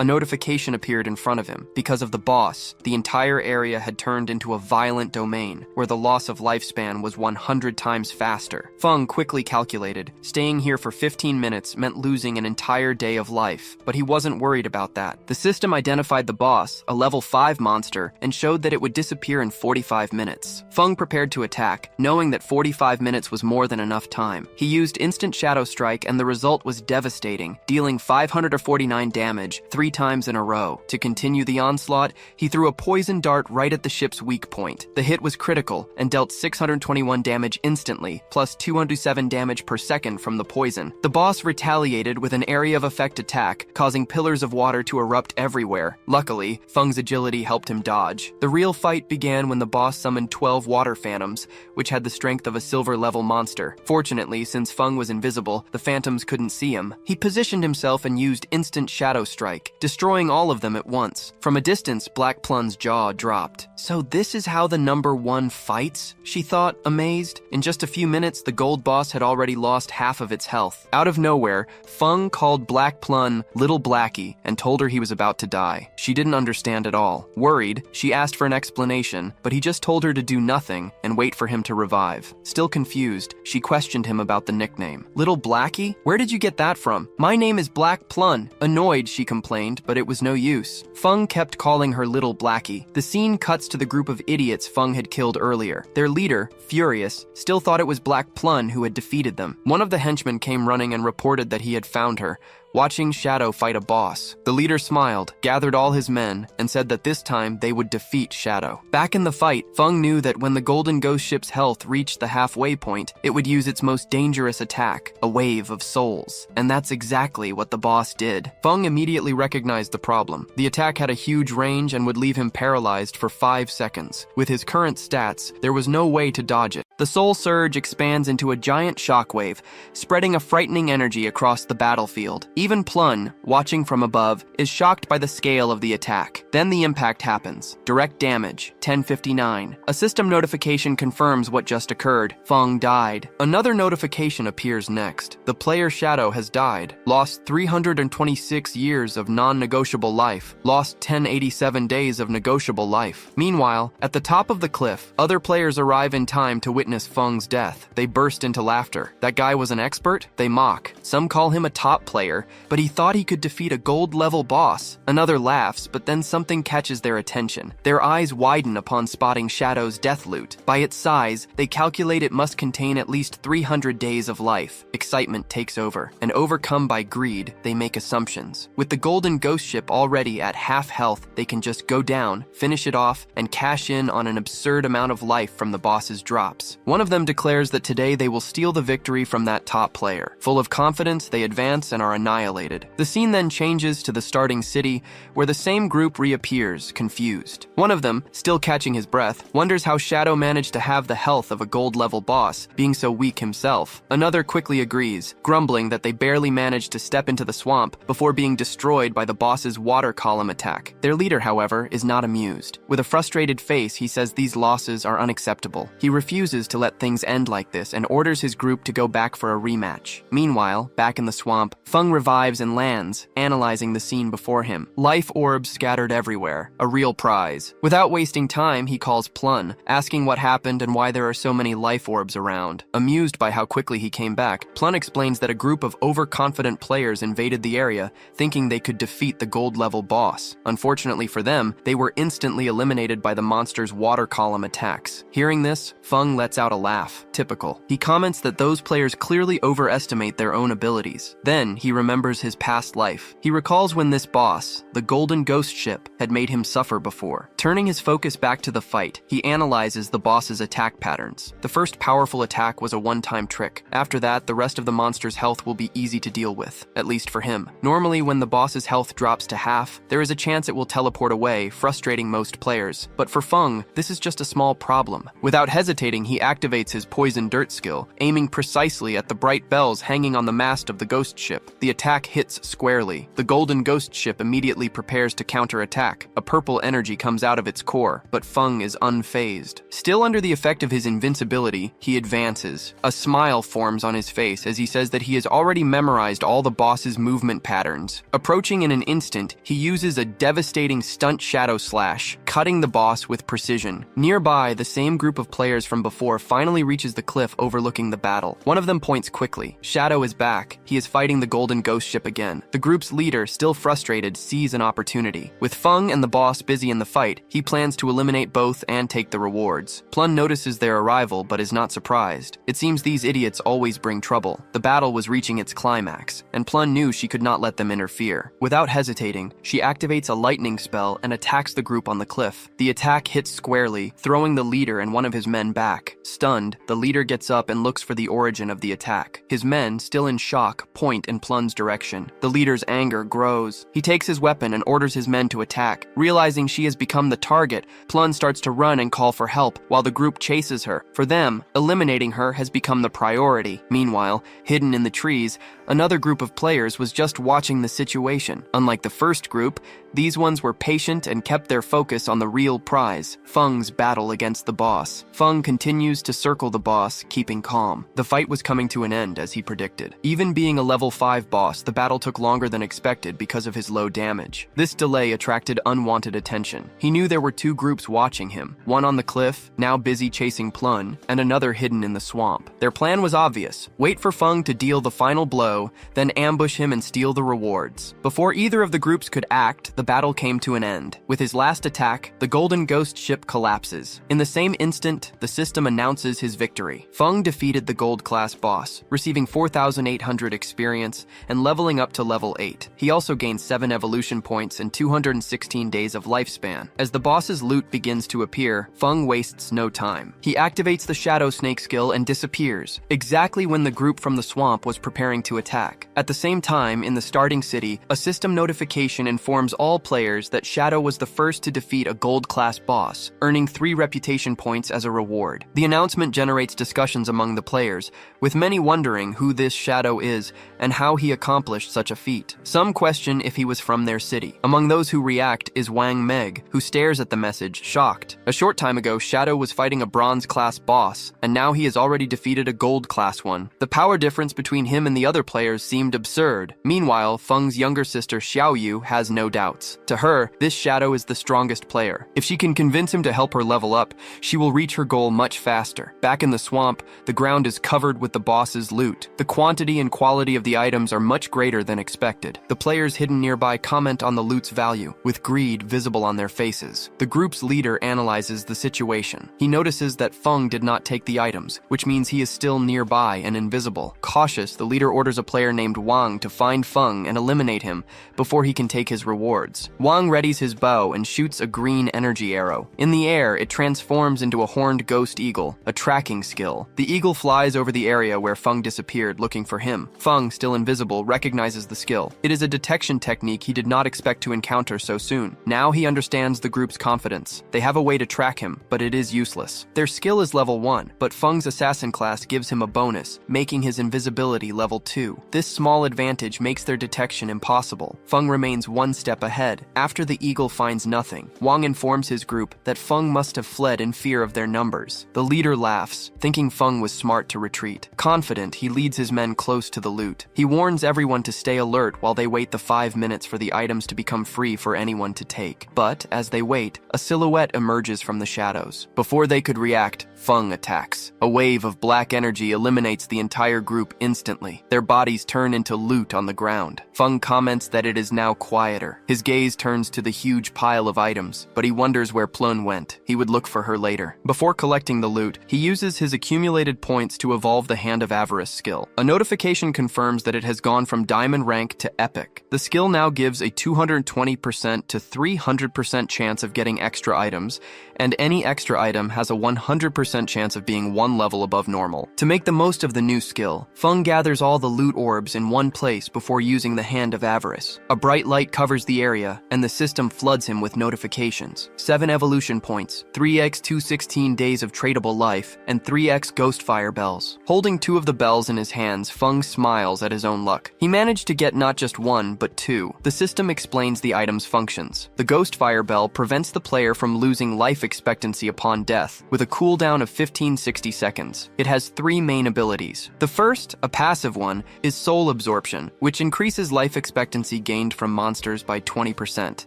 A notification appeared in front of him. Because of the boss, the entire area had turned into a violent domain, where the loss of lifespan was 100 times faster. Feng quickly calculated. Staying here for 15 minutes meant losing an entire day of life, but he wasn't worried about that. The system identified the boss, a level 5 monster, and showed that it would disappear in 45 minutes. Feng prepared to attack, knowing that 45 minutes was more than enough time. He used instant shadow strike, and the result was devastating, dealing 549 damage 3 times in a row. To continue the onslaught, he threw a poison dart right at the ship's weak point. The hit was critical and dealt 621 damage instantly, plus 207 damage per second from the poison. The boss retaliated with an area of effect attack, causing pillars of water to erupt everywhere. Luckily, Feng's agility helped him dodge. The real fight began when the boss summoned 12 water phantoms, which had the strength of a silver-level monster. Fortunately, since Feng was invisible, the phantoms couldn't see him. He positioned himself and used instant shadow strike, destroying all of them at once. From a distance, Black Plum's jaw dropped. So this is how the number 1 fights? She thought, amazed. In just a few minutes, the gold boss had already lost half of its health. Out of nowhere, Feng called Black Plum Little Blackie and told her he was about to die. She didn't understand at all. Worried, she asked for an explanation, but he just told her to do nothing and wait for him to revive. Still confused, she questioned him about the nickname. Little Blackie? Where did you get that from? My name is Black Plum. Annoyed, she complained, but it was no use. Feng kept calling her Little Blackie. The scene cuts to the group of idiots Feng had killed earlier. Their leader, furious, still thought it was Black Plum who had defeated them. One of the henchmen came running and reported that he had found her, watching Shadow fight a boss. The leader smiled, gathered all his men, and said that this time they would defeat Shadow. Back in the fight, Feng knew that when the Golden Ghost ship's health reached the halfway point, it would use its most dangerous attack, a wave of souls. And that's exactly what the boss did. Feng immediately recognized the problem. The attack had a huge range and would leave him paralyzed for 5 seconds. With his current stats, there was no way to dodge it. The soul surge expands into a giant shockwave, spreading a frightening energy across the battlefield. Even Plun, watching from above, is shocked by the scale of the attack. Then the impact happens. Direct damage, 1059. A system notification confirms what just occurred. Feng died. Another notification appears next. The player Shadow has died. Lost 326 years of non-negotiable life. Lost 1087 days of negotiable life. Meanwhile, at the top of the cliff, other players arrive in time to witness Feng's death. They burst into laughter. That guy was an expert? They mock. Some call him a top player, but he thought he could defeat a gold-level boss. Another laughs, but then something catches their attention. Their eyes widen upon spotting Shadow's death loot. By its size, they calculate it must contain at least 300 days of life. Excitement takes over, and overcome by greed, they make assumptions. With the golden ghost ship already at half health, they can just go down, finish it off, and cash in on an absurd amount of life from the boss's drops. One of them declares that today they will steal the victory from that top player. Full of confidence, they advance and are annihilated. The scene then changes to the starting city, where the same group reappears, confused. One of them, still catching his breath, wonders how Shadow managed to have the health of a gold-level boss, being so weak himself. Another quickly agrees, grumbling that they barely managed to step into the swamp before being destroyed by the boss's water column attack. Their leader, however, is not amused. With a frustrated face, he says these losses are unacceptable. He refuses to let things end like this and orders his group to go back for a rematch. Meanwhile, back in the swamp, Feng revives and lands, analyzing the scene before him. Life orbs scattered everywhere, a real prize. Without wasting time, he calls Plun, asking what happened and why there are so many life orbs around. Amused by how quickly he came back, Plun explains that a group of overconfident players invaded the area, thinking they could defeat the gold-level boss. Unfortunately for them, they were instantly eliminated by the monster's water column attacks. Hearing this, Feng lets out a laugh. Typical. He comments that those players clearly overestimate their own abilities. Then, he remembers his past life. He recalls when this boss, the golden ghost ship, had made him suffer before. Turning his focus back to the fight, he analyzes the boss's attack patterns. The first powerful attack was a one-time trick. After that, the rest of the monster's health will be easy to deal with, at least for him. Normally, when the boss's health drops to half, there is a chance it will teleport away, frustrating most players. But for Feng, this is just a small problem. Without hesitating, he activates his poison dirt skill, aiming precisely at the bright bells hanging on the mast of the ghost ship. The attack hits squarely. The golden ghost ship immediately prepares to counterattack. A purple energy comes out of its core, but Feng is unfazed. Still under the effect of his invincibility, he advances. A smile forms on his face as he says that he has already memorized all the boss's movement patterns. Approaching in an instant, he uses a devastating stunt shadow slash, cutting the boss with precision. Nearby, the same group of players from before finally reaches the cliff overlooking the battle. One of them points quickly. Shadow is back. He is fighting the golden ghost ship again. The group's leader, still frustrated, sees an opportunity. With Feng and the boss busy in the fight, he plans to eliminate both and take the rewards. Plun notices their arrival but is not surprised. It seems these idiots always bring trouble. The battle was reaching its climax, and Plun knew she could not let them interfere. Without hesitating, she activates a lightning spell and attacks the group on the cliff. The attack hits squarely, throwing the leader and one of his men back. Stunned, the leader gets up and looks for the origin of the attack. His men, still in shock, point in Plun's direction. The leader's anger grows. He takes his weapon and orders his men to attack. Realizing she has become the target, Plun starts to run and call for help, while the group chases her. For them, eliminating her has become the priority. Meanwhile, hidden in the trees, another group of players was just watching the situation. Unlike the first group, these ones were patient and kept their focus on the real prize, Feng's battle against the boss. Feng continues to circle the boss, keeping calm. The fight was coming to an end, as he predicted. Even being a level 5 boss, the battle took longer than expected because of his low damage. This delay attracted unwanted attention. He knew there were two groups watching him, one on the cliff, now busy chasing Plun, and another hidden in the swamp. Their plan was obvious: wait for Feng to deal the final blow, then ambush him and steal the rewards. Before either of the groups could act, the battle came to an end. With his last attack, the golden ghost ship collapses. In the same instant, the system announces his victory. Feng defeated the gold-class boss, receiving 4,800 experience and leveling up to level 8. He also gained 7 evolution points and 216 days of lifespan. As the boss's loot begins to appear, Feng wastes no time. He activates the Shadow Snake skill and disappears, exactly when the group from the swamp was preparing to attack. At the same time, in the starting city, a system notification informs all players that Shadow was the first to defeat a gold-class boss, earning 3 reputation points as a reward. The announcement generates discussions among the players, with many wondering who this shadow is and how he accomplished such a feat. Some question if he was from their city. Among those who react is Wang Meg, who stares at the message, shocked. A short time ago, Shadow was fighting a bronze-class boss, and now he has already defeated a gold-class one. The power difference between him and the other players seemed absurd. Meanwhile, Feng's younger sister Xiaoyu has no doubts. To her, this Shadow is the strongest player. If she can convince him to help her level up, she will reach her goal much faster. Back in the swamp, the ground is covered with the boss's loot. The quantity and quality of the items are much greater than expected. The players hidden nearby comment on the loot's value, with greed visible on their faces. The group's leader analyzes the situation. He notices that Feng did not take the items, which means he is still nearby and invisible. Cautious, the leader orders a player named Wang to find Feng and eliminate him before he can take his rewards. Wang readies his bow and shoots a green energy arrow. In the air, it transforms into a horned ghost eagle, a tracking skill. The eagle flies over the area where Feng disappeared, looking for him. Feng, still invisible, recognizes the skill. It is a detection technique he did not expect to encounter so soon. Now he understands the group's confidence. They have a way to track him, but it is useless. Their skill is level 1, but Feng's assassin class gives him a bonus, making his invisibility level 2. This small advantage makes their detection impossible. Feng remains one step ahead. After the eagle finds nothing, Wang informs his group that Feng must have fled in fear of their numbers. The leader laughs, thinking Feng was smart to retreat. Confident, he leads his men close to the loot. He warns everyone to stay alert while they wait the 5 minutes for the items to become free for anyone to take. But, as they wait, a silhouette emerges from the shadows. Before they could react, Feng attacks. A wave of black energy eliminates the entire group instantly. Their bodies turn into loot on the ground. Feng comments that it is now quieter. His gaze turns to the huge pile of items, but he wonders where Plun went. He would look for her later. Before collecting the loot, he uses his accumulated points to evolve the Hand of Avarice skill. A notification confirms that it has gone from Diamond rank to Epic. The skill now gives a 220% to 300% chance of getting extra items, and any extra item has a 100% chance of being 1 level above normal. To make the most of the new skill, Feng gathers all the loot orbs in one place before using the Hand of Avarice. A bright light covers the area, and the system floods him with notifications. 7 evolution points, 3x 216 days of tradable life, and 3x ghost fire bells. Holding 2 of the bells in his hands, Feng smiles at his own luck. He managed to get not just 1, but 2. The system explains the item's functions. The ghost fire bell prevents the player from losing life expectancy upon death, with a cooldown of 15-60 seconds. It has 3 main abilities. The first, a passive one, is soul absorption, which increases life expectancy gained from monsters by 20%,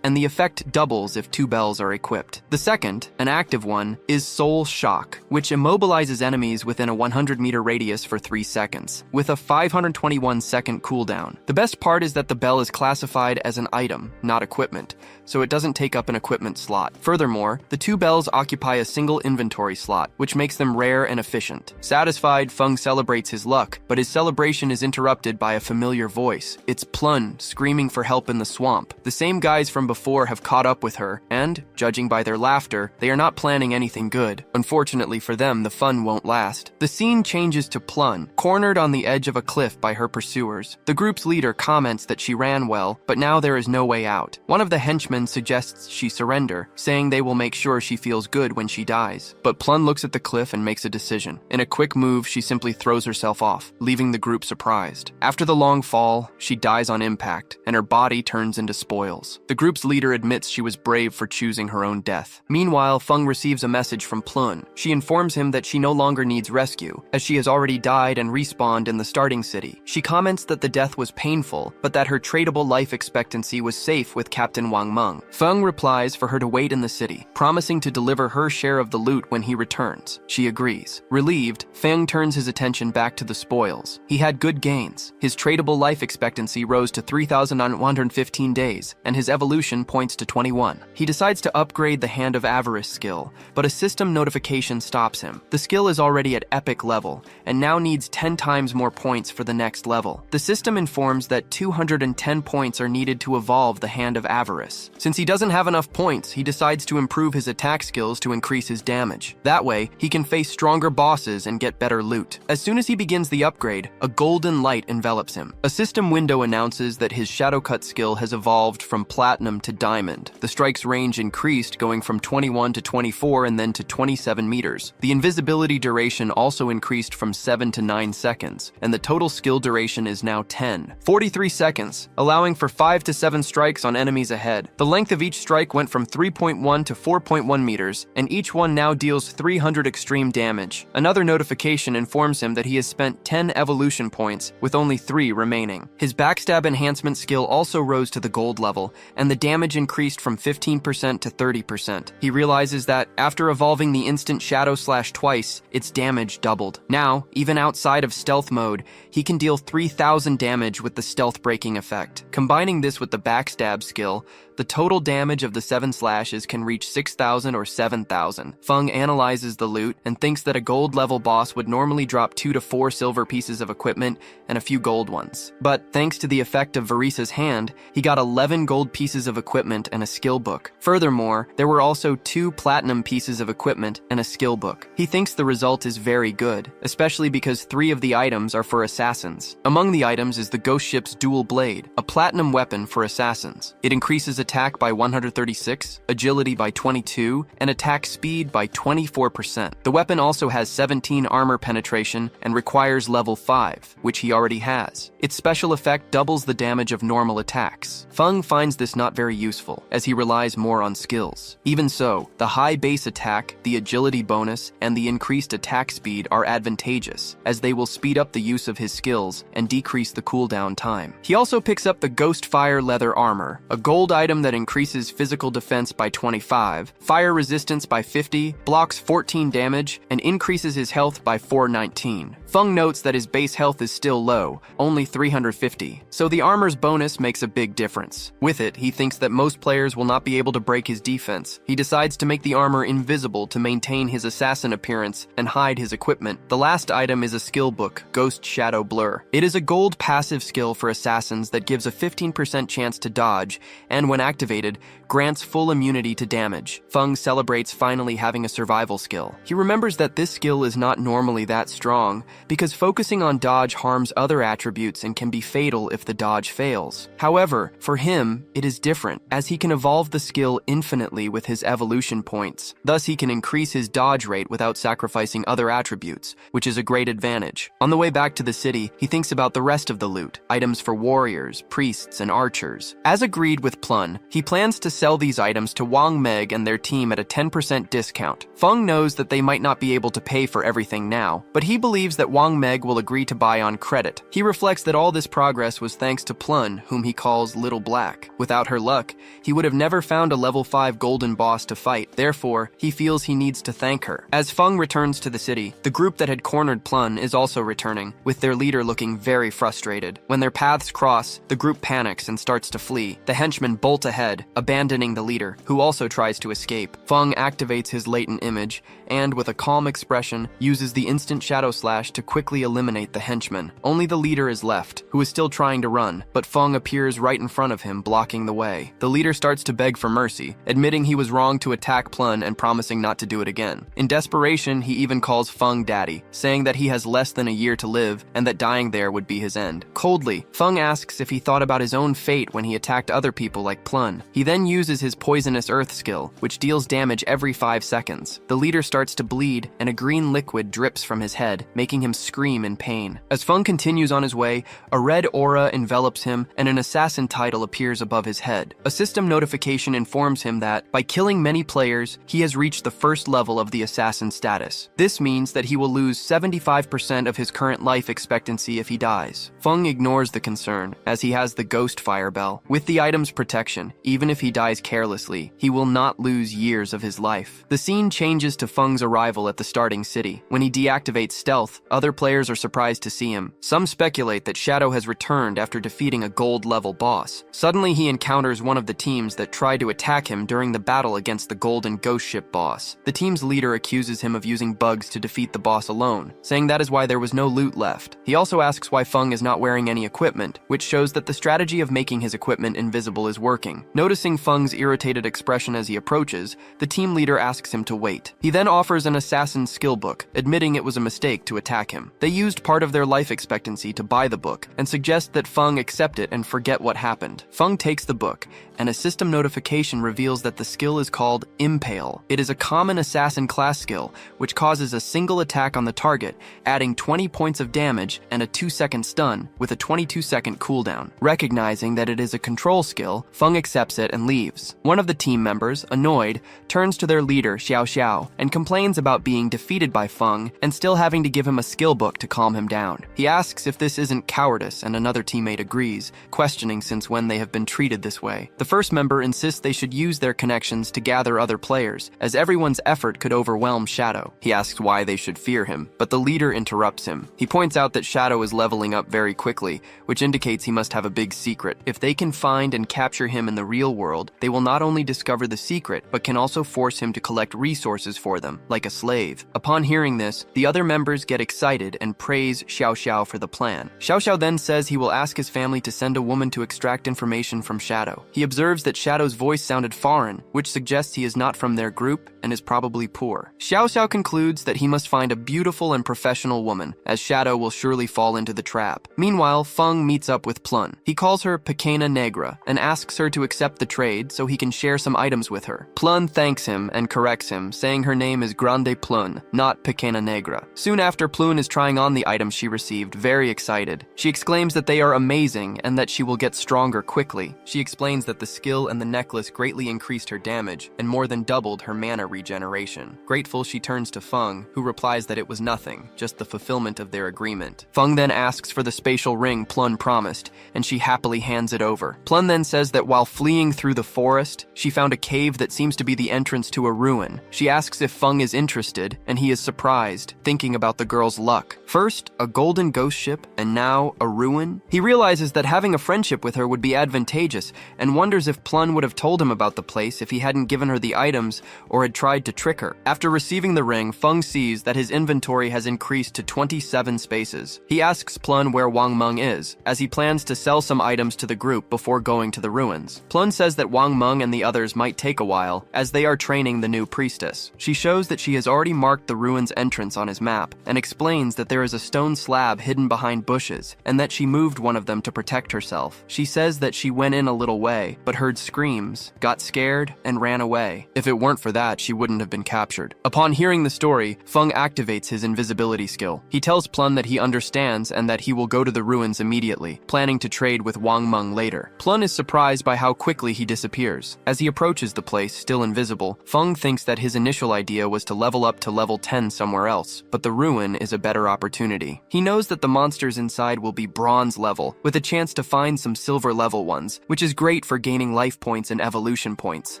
and the effect doubles if 2 bells are equipped. The second, an active one, is soul shock, which immobilizes enemies within a 100-meter radius for 3 seconds, with a 521-second cooldown. The best part is that the bell is classified as an item, not equipment, so it doesn't take up an equipment slot. Furthermore, the 2 bells occupy a single inventory slot, which makes them rare and efficient. Satisfied, Feng celebrates his luck, but his celebration is interrupted by a familiar voice. It's Plun, screaming for help in the swamp. The same guys from before have caught up with her, and, judging by their laughter, they are not planning anything good. Unfortunately for them, the fun won't last. The scene changes to Plun, cornered on the edge of a cliff by her pursuers. The group's leader comments that she ran well, but now there is no way out. One of the henchmen suggests she surrender, saying they will make sure she feels good when she dies. But Plun looks at the cliff and makes a decision. In a quick move, she simply throws herself off, leaving the group surprised. After the long fall, she dies on impact, and her body turns into spoils. The group's leader admits she was brave for choosing her own death. Meanwhile, Feng receives a message from Plun. She informs him that she no longer needs rescue, as she has already died and respawned in the starting city. She comments that the death was painful, but that her tradable life expectancy was safe with Captain Wang Meng. Feng replies for her to wait in the city, promising to deliver her share of the loot when he returns. She agrees. Relieved, Feng turns his attention back to the spoils. He had good gains. His tradable life expectancy rose to 3,115 days, and his evolution points to 21. He decides to upgrade the Hand of Avarice skill, but a system notification stops him. The skill is already at epic level, and now needs 10 times more points for the next level. The system informs that 210 points are needed to evolve the Hand of Avarice. Since he doesn't have enough points, he decides to improve his attack skills to increase his damage. That way, he can face stronger bosses and get better loot. As soon as he begins the upgrade, a golden light envelops him. A system window announces that his Shadow Cut skill has evolved from Platinum to Diamond. The strike's range range increased, going from 21 to 24 and then to 27 meters. The invisibility duration also increased from 7 to 9 seconds, and the total skill duration is now 43 seconds, allowing for 5 to 7 strikes on enemies ahead. The length of each strike went from 3.1 to 4.1 meters, and each one now deals 300 extreme damage. Another notification informs him that he has spent 10 evolution points, with only 3 remaining. His backstab enhancement skill also rose to the gold level, and the damage increased from 15% to 30%. He realizes that, after evolving the instant Shadow Slash twice, its damage doubled. Now, even outside of stealth mode, he can deal 3,000 damage with the stealth breaking effect. Combining this with the backstab skill, the total damage of the 7 slashes can reach 6,000 or 7,000. Feng analyzes the loot and thinks that a gold level boss would normally drop 2 to 4 silver pieces of equipment and a few gold ones. But thanks to the effect of Varisa's hand, he got 11 gold pieces of equipment and a skill book. Furthermore, there were also 2 platinum pieces of equipment and a skill book. He thinks the result is very good, especially because 3 of the items are for assassins. Among the items is the Ghost Ship's Dual Blade, a platinum weapon for assassins. It increases attack by 136, agility by 22, and attack speed by 24%. The weapon also has 17 armor penetration and requires level 5, which he already has. Its special effect doubles the damage of normal attacks. Feng finds this not very useful, as he relies more on skills. Even so, the high base attack, the agility bonus, and the increased attack speed are advantageous, as they will speed up the use of his skills and decrease the cooldown time. He also picks up the Ghost Fire Leather Armor, a gold item that increases physical defense by 25, fire resistance by 50, blocks 14 damage, and increases his health by 419. Feng notes that his base health is still low, only 350, so the armor's bonus makes a big difference. With it, he thinks that most players will not be able to break his defense. He decides to make the armor invisible to maintain his assassin appearance and hide his equipment. The last item is a skill book, Ghost Shadow Blur. It is a gold passive skill for assassins that gives a 15% chance to dodge, and when activated, grants full immunity to damage. Feng celebrates finally having a survival skill. He remembers that this skill is not normally that strong, because focusing on dodge harms other attributes and can be fatal if the dodge fails. However, for him, it is different, as he can evolve the skill infinitely with his evolution points. Thus, he can increase his dodge rate without sacrificing other attributes, which is a great advantage. On the way back to the city, he thinks about the rest of the loot, items for warriors, priests, and archers. As agreed with Plun, he plans to sell these items to Wang Meg and their team at a 10% discount. Feng knows that they might not be able to pay for everything now, but he believes that Wang Meg will agree to buy on credit. He reflects that all this progress was thanks to Plun, whom he calls Little Black. Without her luck, he would have never found a level 5 golden boss to fight. Therefore, he feels he needs to thank her. As Feng returns to the city, the group that had cornered Plun is also returning, with their leader looking very frustrated. When their paths cross, the group panics and starts to flee. The henchmen bolt ahead, abandoning the leader, who also tries to escape. Feng activates his latent image, and with a calm expression, uses the instant Shadow Slash to quickly eliminate the henchmen. Only the leader is left, who is still trying to run, but Feng appears right in front of him, blocking the way. The leader starts to beg for mercy, admitting he was wrong to attack Plun and promising not to do it again. In desperation, he even calls Feng daddy, saying that he has less than a year to live and that dying there would be his end. Coldly, Feng asks if he thought about his own fate when he attacked other people like Plun. He then uses his Poisonous Earth skill, which deals damage every 5 seconds. The leader starts to bleed, and a green liquid drips from his head, making him scream in pain. As Feng continues on his way, a red aura envelops him, and an assassin title appears above his head. A system notification informs him that, by killing many players, he has reached the first level of the assassin status. This means that he will lose 75% of his current life expectancy if he dies. Feng ignores the concern, as he has the Ghost Fire Bell. With the item's protection, even if he dies carelessly, he will not lose years of his life. The scene changes to Feng's arrival at the starting city. When he deactivates stealth, other players are surprised to see him. Some speculate that Shadow has returned after defeating a gold-level boss. Suddenly, he encounters one of the teams that tried to attack him during the battle against the Golden Ghost Ship boss. The team's leader accuses him of using bugs to defeat the boss alone, saying that is why there was no loot left. He also asks why Feng is not wearing any equipment, which shows that the strategy of making his equipment invisible is working. working. Noticing Feng's irritated expression as he approaches, the team leader asks him to wait. He then offers an assassin's skill book, admitting it was a mistake to attack him. They used part of their life expectancy to buy the book and suggest that Feng accept it and forget what happened. Feng takes the book, and a system notification reveals that the skill is called Impale. It is a common assassin class skill, which causes a single attack on the target, adding 20 points of damage and a 2-second stun with a 22-second cooldown. Recognizing that it is a control skill, Feng accepts it and leaves. One of the team members, annoyed, turns to their leader, Xiao Xiao, and complains about being defeated by Feng and still having to give him a skill book to calm him down. He asks if this isn't cowardice, and another teammate agrees, questioning since when they have been treated this way. The first member insists they should use their connections to gather other players, as everyone's effort could overwhelm Shadow. He asks why they should fear him, but the leader interrupts him. He points out that Shadow is leveling up very quickly, which indicates he must have a big secret. If they can find and capture him in the real world, they will not only discover the secret, but can also force him to collect resources for them, like a slave. Upon hearing this, the other members get excited and praise Xiao Xiao for the plan. Xiao Xiao then says he will ask his family to send a woman to extract information from Shadow. He observes that Shadow's voice sounded foreign, which suggests he is not from their group and is probably poor. Xiao Xiao concludes that he must find a beautiful and professional woman, as Shadow will surely fall into the trap. Meanwhile, Feng meets up with Plun. He calls her Pequena Negra and asks her to accept the trade so he can share some items with her. Plun thanks him and corrects him, saying her name is Grande Plun, not Pequena Negra. Soon after, Plun is trying on the items she received, very excited. She exclaims that they are amazing and that she will get stronger quickly. She explains that the skill and the necklace greatly increased her damage and more than doubled her mana regeneration. Grateful, she turns to Feng, who replies that it was nothing, just the fulfillment of their agreement. Feng then asks for the spatial ring Plun promised, and she happily hands it over. Plun then says that while fleeing through the forest, she found a cave that seems to be the entrance to a ruin. She asks if Feng is interested, and he is surprised, thinking about the girl's luck. First, a golden ghost ship, and now a ruin? He realizes that having a friendship with her would be advantageous, and wonders if Plun would have told him about the place if he hadn't given her the items or had tried to trick her. After receiving the ring, Feng sees that his inventory has increased to 27 spaces. He asks Plun where Wang Meng is, as he plans to sell some items to the group before going to the ruins. Plun says that Wang Meng and the others might take a while, as they are training the new priestess. She shows that she has already marked the ruins entrance on his map, and explains that there is a stone slab hidden behind bushes, and that she moved one of them to protect herself. She says that she went in a little way, but heard screams, got scared, and ran away. If it weren't for that, she wouldn't have been captured. Upon hearing the story, Feng activates his invisibility skill. He tells Plun that he understands and that he will go to the ruins immediately, planning to trade with Wang Meng later. Plun is surprised by how quickly he disappears. As he approaches the place, still invisible, Feng thinks that his initial idea was to level up to level 10 somewhere else, but the ruin is a better opportunity. He knows that the monsters inside will be bronze level, with a chance to find some silver level ones, which is great for gaining life points and evolution points.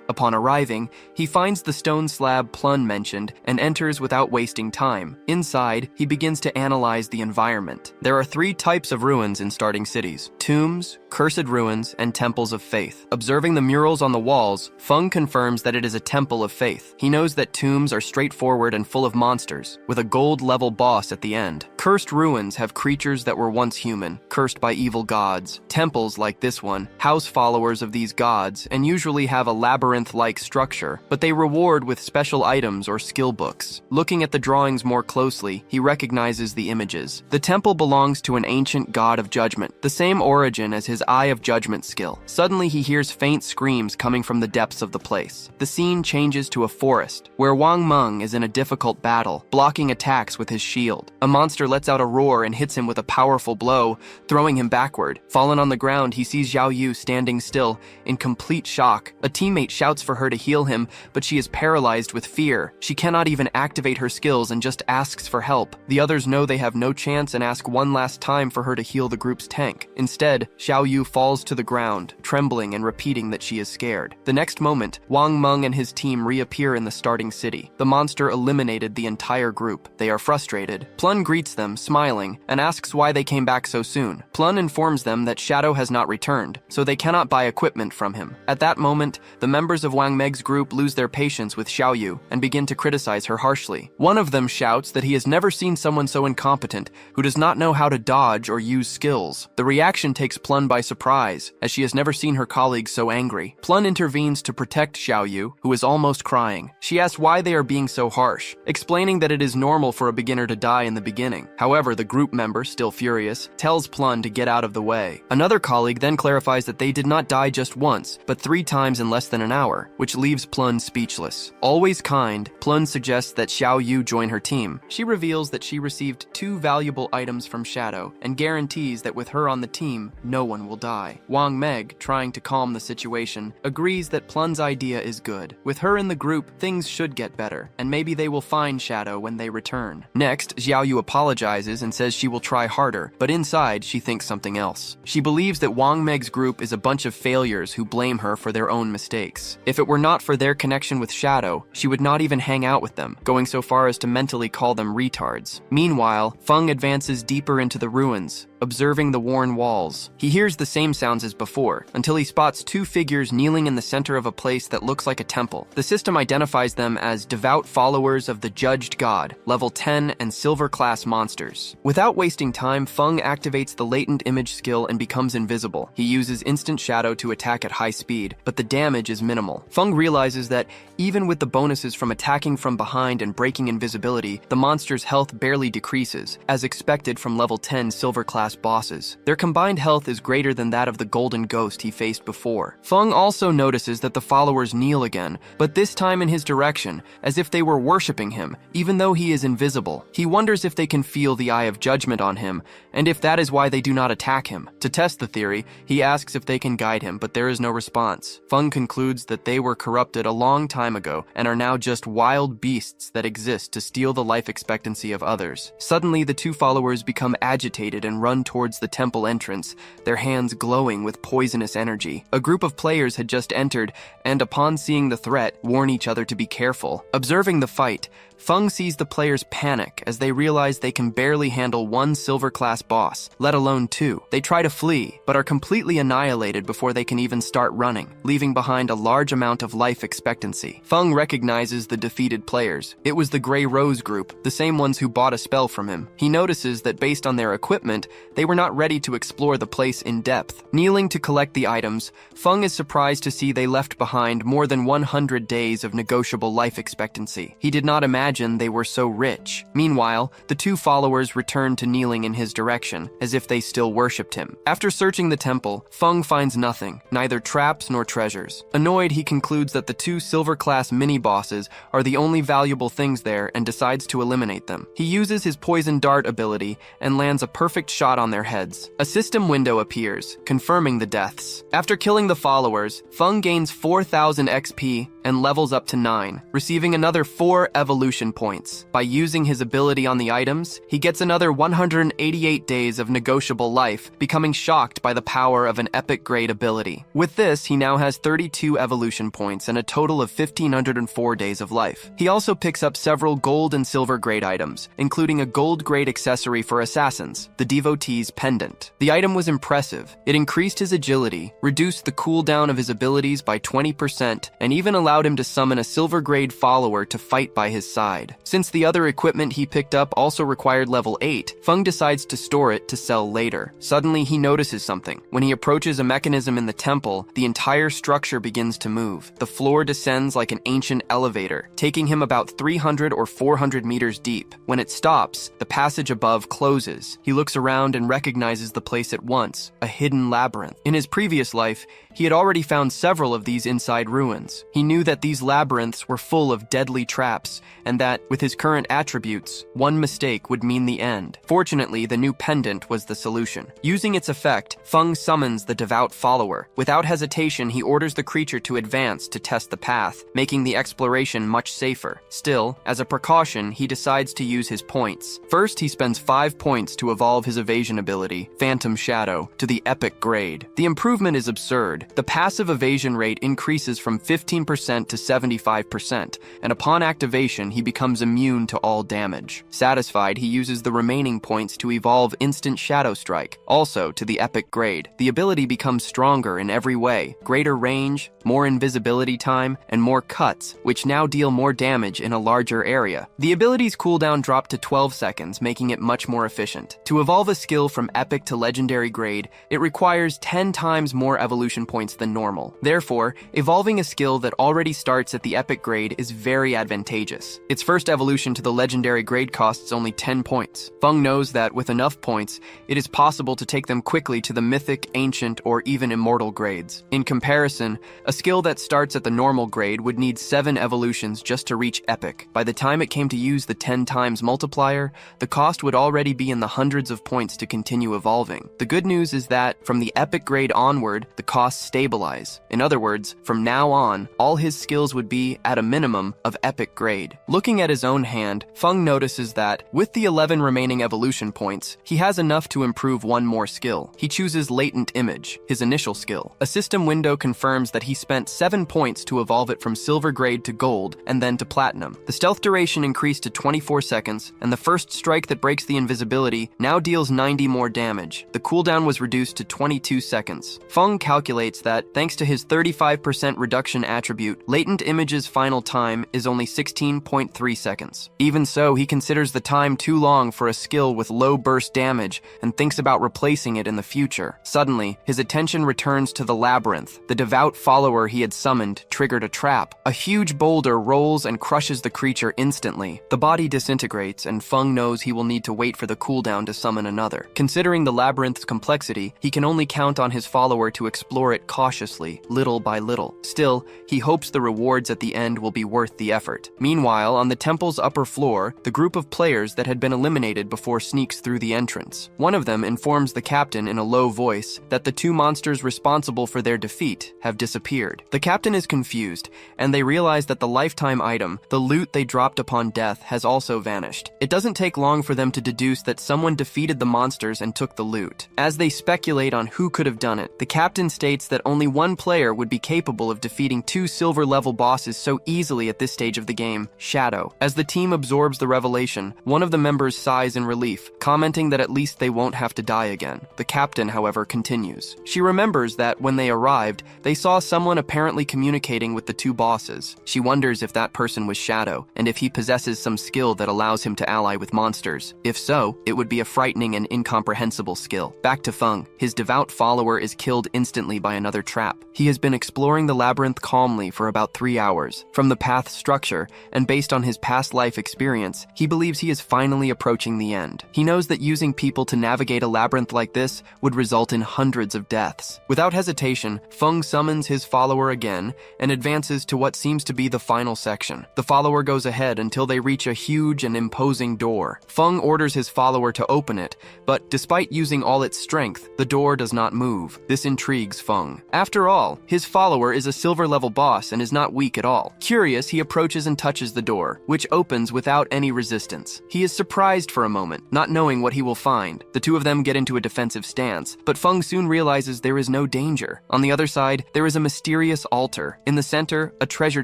Upon arriving, he finds the stone slab Plun mentioned and enters without wasting time. Inside, he begins to analyze the environment. There are 3 types of ruins in starting cities: tombs, cursed ruins, and temples of faith. Observing the murals on the walls, Feng confirms that it is a temple of faith. He knows that tombs are straightforward and full of monsters, with a gold-level boss at the end. Cursed ruins have creatures that were once human, cursed by evil gods. Temples, like this one, house followers of these gods and usually have a labyrinth-like structure, but they reward with special items or skill books. Looking at the drawings more closely, he recognizes the images. The temple belongs to an ancient god of judgment, the same origin as his Eye of Judgment skill. Suddenly, he hears faint screams coming from the depths of the place. The scene changes to a forest, where Wang Meng is in a difficult battle, blocking attacks with his shield. A monster lets out a roar and hits him with a powerful blow, throwing him backward. Fallen on the ground, he sees Xiao Yu standing still, in complete shock. A teammate shouts for her to heal him, but she is paralyzed with fear. She cannot even activate her skills and just asks for help. The others know they have no chance and ask one last time for her to heal the group's tank. Instead, Xiao Yu falls to the ground, trembling and repeating that she is scared. The next moment, Wang Meng and his team reappear in the starting city. The monster eliminated the entire group. They are frustrated. Plun greets them, smiling, and asks why they came back so soon. Plun informs them that Shadow has not returned, so they cannot buy equipment from him. At that moment, the members of Wang Meg's group lose their patience with Xiao Yu and begin to criticize her harshly. One of them shouts that he has never seen someone so incompetent, who does not know how to dodge or use skills. The reaction takes Plun by surprise, as she has never seen her colleagues so angry. Plun intervenes to protect Xiaoyu, who is almost crying. She asks why they are being so harsh, explaining that it is normal for a beginner to die in the beginning. However, the group member, still furious, tells Plun to get out of the way. Another colleague then clarifies that they did not die just once, but 3 times in less than an hour, which leaves Plun speechless. Always kind, Plun suggests that Xiaoyu join her team. She reveals that she received 2 valuable items from Shadow and guarantees that with her on the team, no one will die. Wang Meg, trying to calm the situation, agrees that Plun's idea is good. With her in the group, things should get better, and maybe they will find Shadow when they return. Next, Xiaoyu apologizes and says she will try harder, but inside she thinks something else. She believes that Wang Meg's group is a bunch of failures who blame her for their own mistakes. If it were not for their connection with Shadow, she would not even hang out with them, going so far as to mentally call them retards. Meanwhile, Feng advances deeper into the ruins, observing the worn walls. He hears the same sounds as before, until he spots 2 figures kneeling in the center of a place that looks like a temple. The system identifies them as devout followers of the Judged God, level 10 and silver class monsters. Without wasting time, Feng activates the latent image skill and becomes invisible. He uses instant shadow to attack at high speed, but the damage is minimal. Feng realizes that even with the bonuses from attacking from behind and breaking invisibility, the monster's health barely decreases, as expected from level 10 silver class bosses. Their combined health is greater than that of the golden ghost he faced before. Feng also notices that the followers kneel again, but this time in his direction, as if they were worshipping him, even though he is invisible. He wonders if they can feel the eye of judgment on him, and if that is why they do not attack him. To test the theory, he asks if they can guide him, but there is no response. Feng concludes that they were corrupted a long time ago and are now just wild beasts that exist to steal the life expectancy of others. Suddenly, the 2 followers become agitated and run towards the temple entrance, their hands glowing with poisonous energy. A group of players had just entered, and upon seeing the threat, warn each other to be careful. Observing the fight, Feng sees the players panic as they realize they can barely handle 1 silver class boss, let alone 2. They try to flee, but are completely annihilated before they can even start running, leaving behind a large amount of life expectancy. Feng recognizes the defeated players. It was the Grey Rose group, the same ones who bought a spell from him. He notices that based on their equipment, they were not ready to explore the place in depth. Kneeling to collect the items, Feng is surprised to see they left behind more than 100 days of negotiable life expectancy. He did not imagine they were so rich. Meanwhile, the 2 followers returned to kneeling in his direction, as if they still worshipped him. After searching the temple, Feng finds nothing, neither traps nor treasures. Annoyed, he concludes that the 2 silver-class mini-bosses are the only valuable things there and decides to eliminate them. He uses his poison dart ability and lands a perfect shot on their heads. A system window appears, confirming the deaths. After killing the followers, Feng gains 4,000 XP and levels up to 9, receiving another 4 evolution points. By using his ability on the items, he gets another 188 days of negotiable life, becoming shocked by the power of an epic grade ability. With this, he now has 32 evolution points and a total of 1,504 days of life. He also picks up several gold and silver grade items, including a gold grade accessory for assassins, the Devotee's Pendant. The item was impressive. It increased his agility, reduced the cooldown of his abilities by 20%, and even allowed him to summon a silver grade follower to fight by his side. Since the other equipment he picked up also required level 8, Feng decides to store it to sell later. Suddenly, he notices something. When he approaches a mechanism in the temple, the entire structure begins to move. The floor descends like an ancient elevator, taking him about 300 or 400 meters deep. When it stops, the passage above closes. He looks around and recognizes the place at once, a hidden labyrinth. In his previous life, he had already found several of these inside ruins. He knew that these labyrinths were full of deadly traps, and that, with his current attributes, one mistake would mean the end. Fortunately, the new pendant was the solution. Using its effect, Feng summons the devout follower. Without hesitation, he orders the creature to advance to test the path, making the exploration much safer. Still, as a precaution, he decides to use his points. First, he spends 5 points to evolve his evasion ability, Phantom Shadow, to the epic grade. The improvement is absurd. The passive evasion rate increases from 15% to 75%, and upon activation, he becomes immune to all damage. Satisfied, he uses the remaining points to evolve Instant Shadow Strike, also to the epic grade. The ability becomes stronger in every way: greater range, more invisibility time, and more cuts, which now deal more damage in a larger area. The ability's cooldown dropped to 12 seconds, making it much more efficient. To evolve a skill from epic to legendary grade, it requires 10 times more evolution points than normal. Therefore, evolving a skill that already starts at the epic grade is very advantageous. Its first evolution to the legendary grade costs only 10 points. Feng knows that with enough points, it is possible to take them quickly to the mythic, ancient, or even immortal grades. In comparison, a skill that starts at the normal grade would need 7 evolutions just to reach epic. By the time it came to use the 10 times multiplier, the cost would already be in the hundreds of points to continue evolving. The good news is that from the epic grade onward, the costs stabilize. In other words, from now on, all his skills would be at a minimum of epic grade. Looking at his own hand, Feng notices that with the 11 remaining evolution points, he has enough to improve one more skill. He chooses Latent Image, his initial skill. A system window confirms that he spent 7 points to evolve it from silver grade to gold and then to platinum. The stealth duration increased to 24 seconds, and the first strike that breaks the invisibility now deals 90 more damage. The cooldown was reduced to 22 seconds. Feng calculates that, thanks to his 35% reduction attribute, Latent Image's final time is only 16.3 seconds. Even so, he considers the time too long for a skill with low burst damage and thinks about replacing it in the future. Suddenly, his attention returns to the labyrinth. The devout follower he had summoned triggered a trap. A huge boulder rolls and crushes the creature instantly. The body disintegrates, and Feng knows he will need to wait for the cooldown to summon another. Considering the labyrinth's complexity, he can only count on his follower to explore it cautiously, little by little. Still, he hopes the rewards at the end will be worth the effort. Meanwhile, on the temple's upper floor, the group of players that had been eliminated before sneaks through the entrance. One of them informs the captain in a low voice that the 2 monsters responsible for their defeat have disappeared. The captain is confused, and they realize that the lifetime item, the loot they dropped upon death, has also vanished. It doesn't take long for them to deduce that someone defeated the monsters and took the loot. As they speculate on who could have done it, the captain states that only one player would be capable of defeating 2 silver-level bosses so easily at this stage of the game, Shadow. As the team absorbs the revelation, one of the members sighs in relief, commenting that at least they won't have to die again. The captain, however, continues. She remembers that when they arrived, they saw someone apparently communicating with the 2 bosses. She wonders if that person was Shadow, and if he possesses some skill that allows him to ally with monsters. If so, it would be a frightening and incomprehensible skill. Back to Feng. His devout follower is killed instantly by another trap. He has been exploring the labyrinth calmly for about 3 hours. From the path's structure, and based on his past life experience, he believes he is finally approaching the end. He knows that using people to navigate a labyrinth like this would result in hundreds of deaths. Without hesitation, Feng summons his follower again and advances to what seems to be the final section. The follower goes ahead until they reach a huge and imposing door. Feng orders his follower to open it, but despite using all its strength, the door does not move. This intrigues Feng. After all, his follower is a silver-level boss and is not weak at all. Curious, he approaches and touches the door, which opens without any resistance. He is surprised for a moment, not knowing what he will find. The 2 of them get into a defensive stance, but Feng soon realizes there is no danger. On the other side, there is a mysterious altar. In the center, a treasure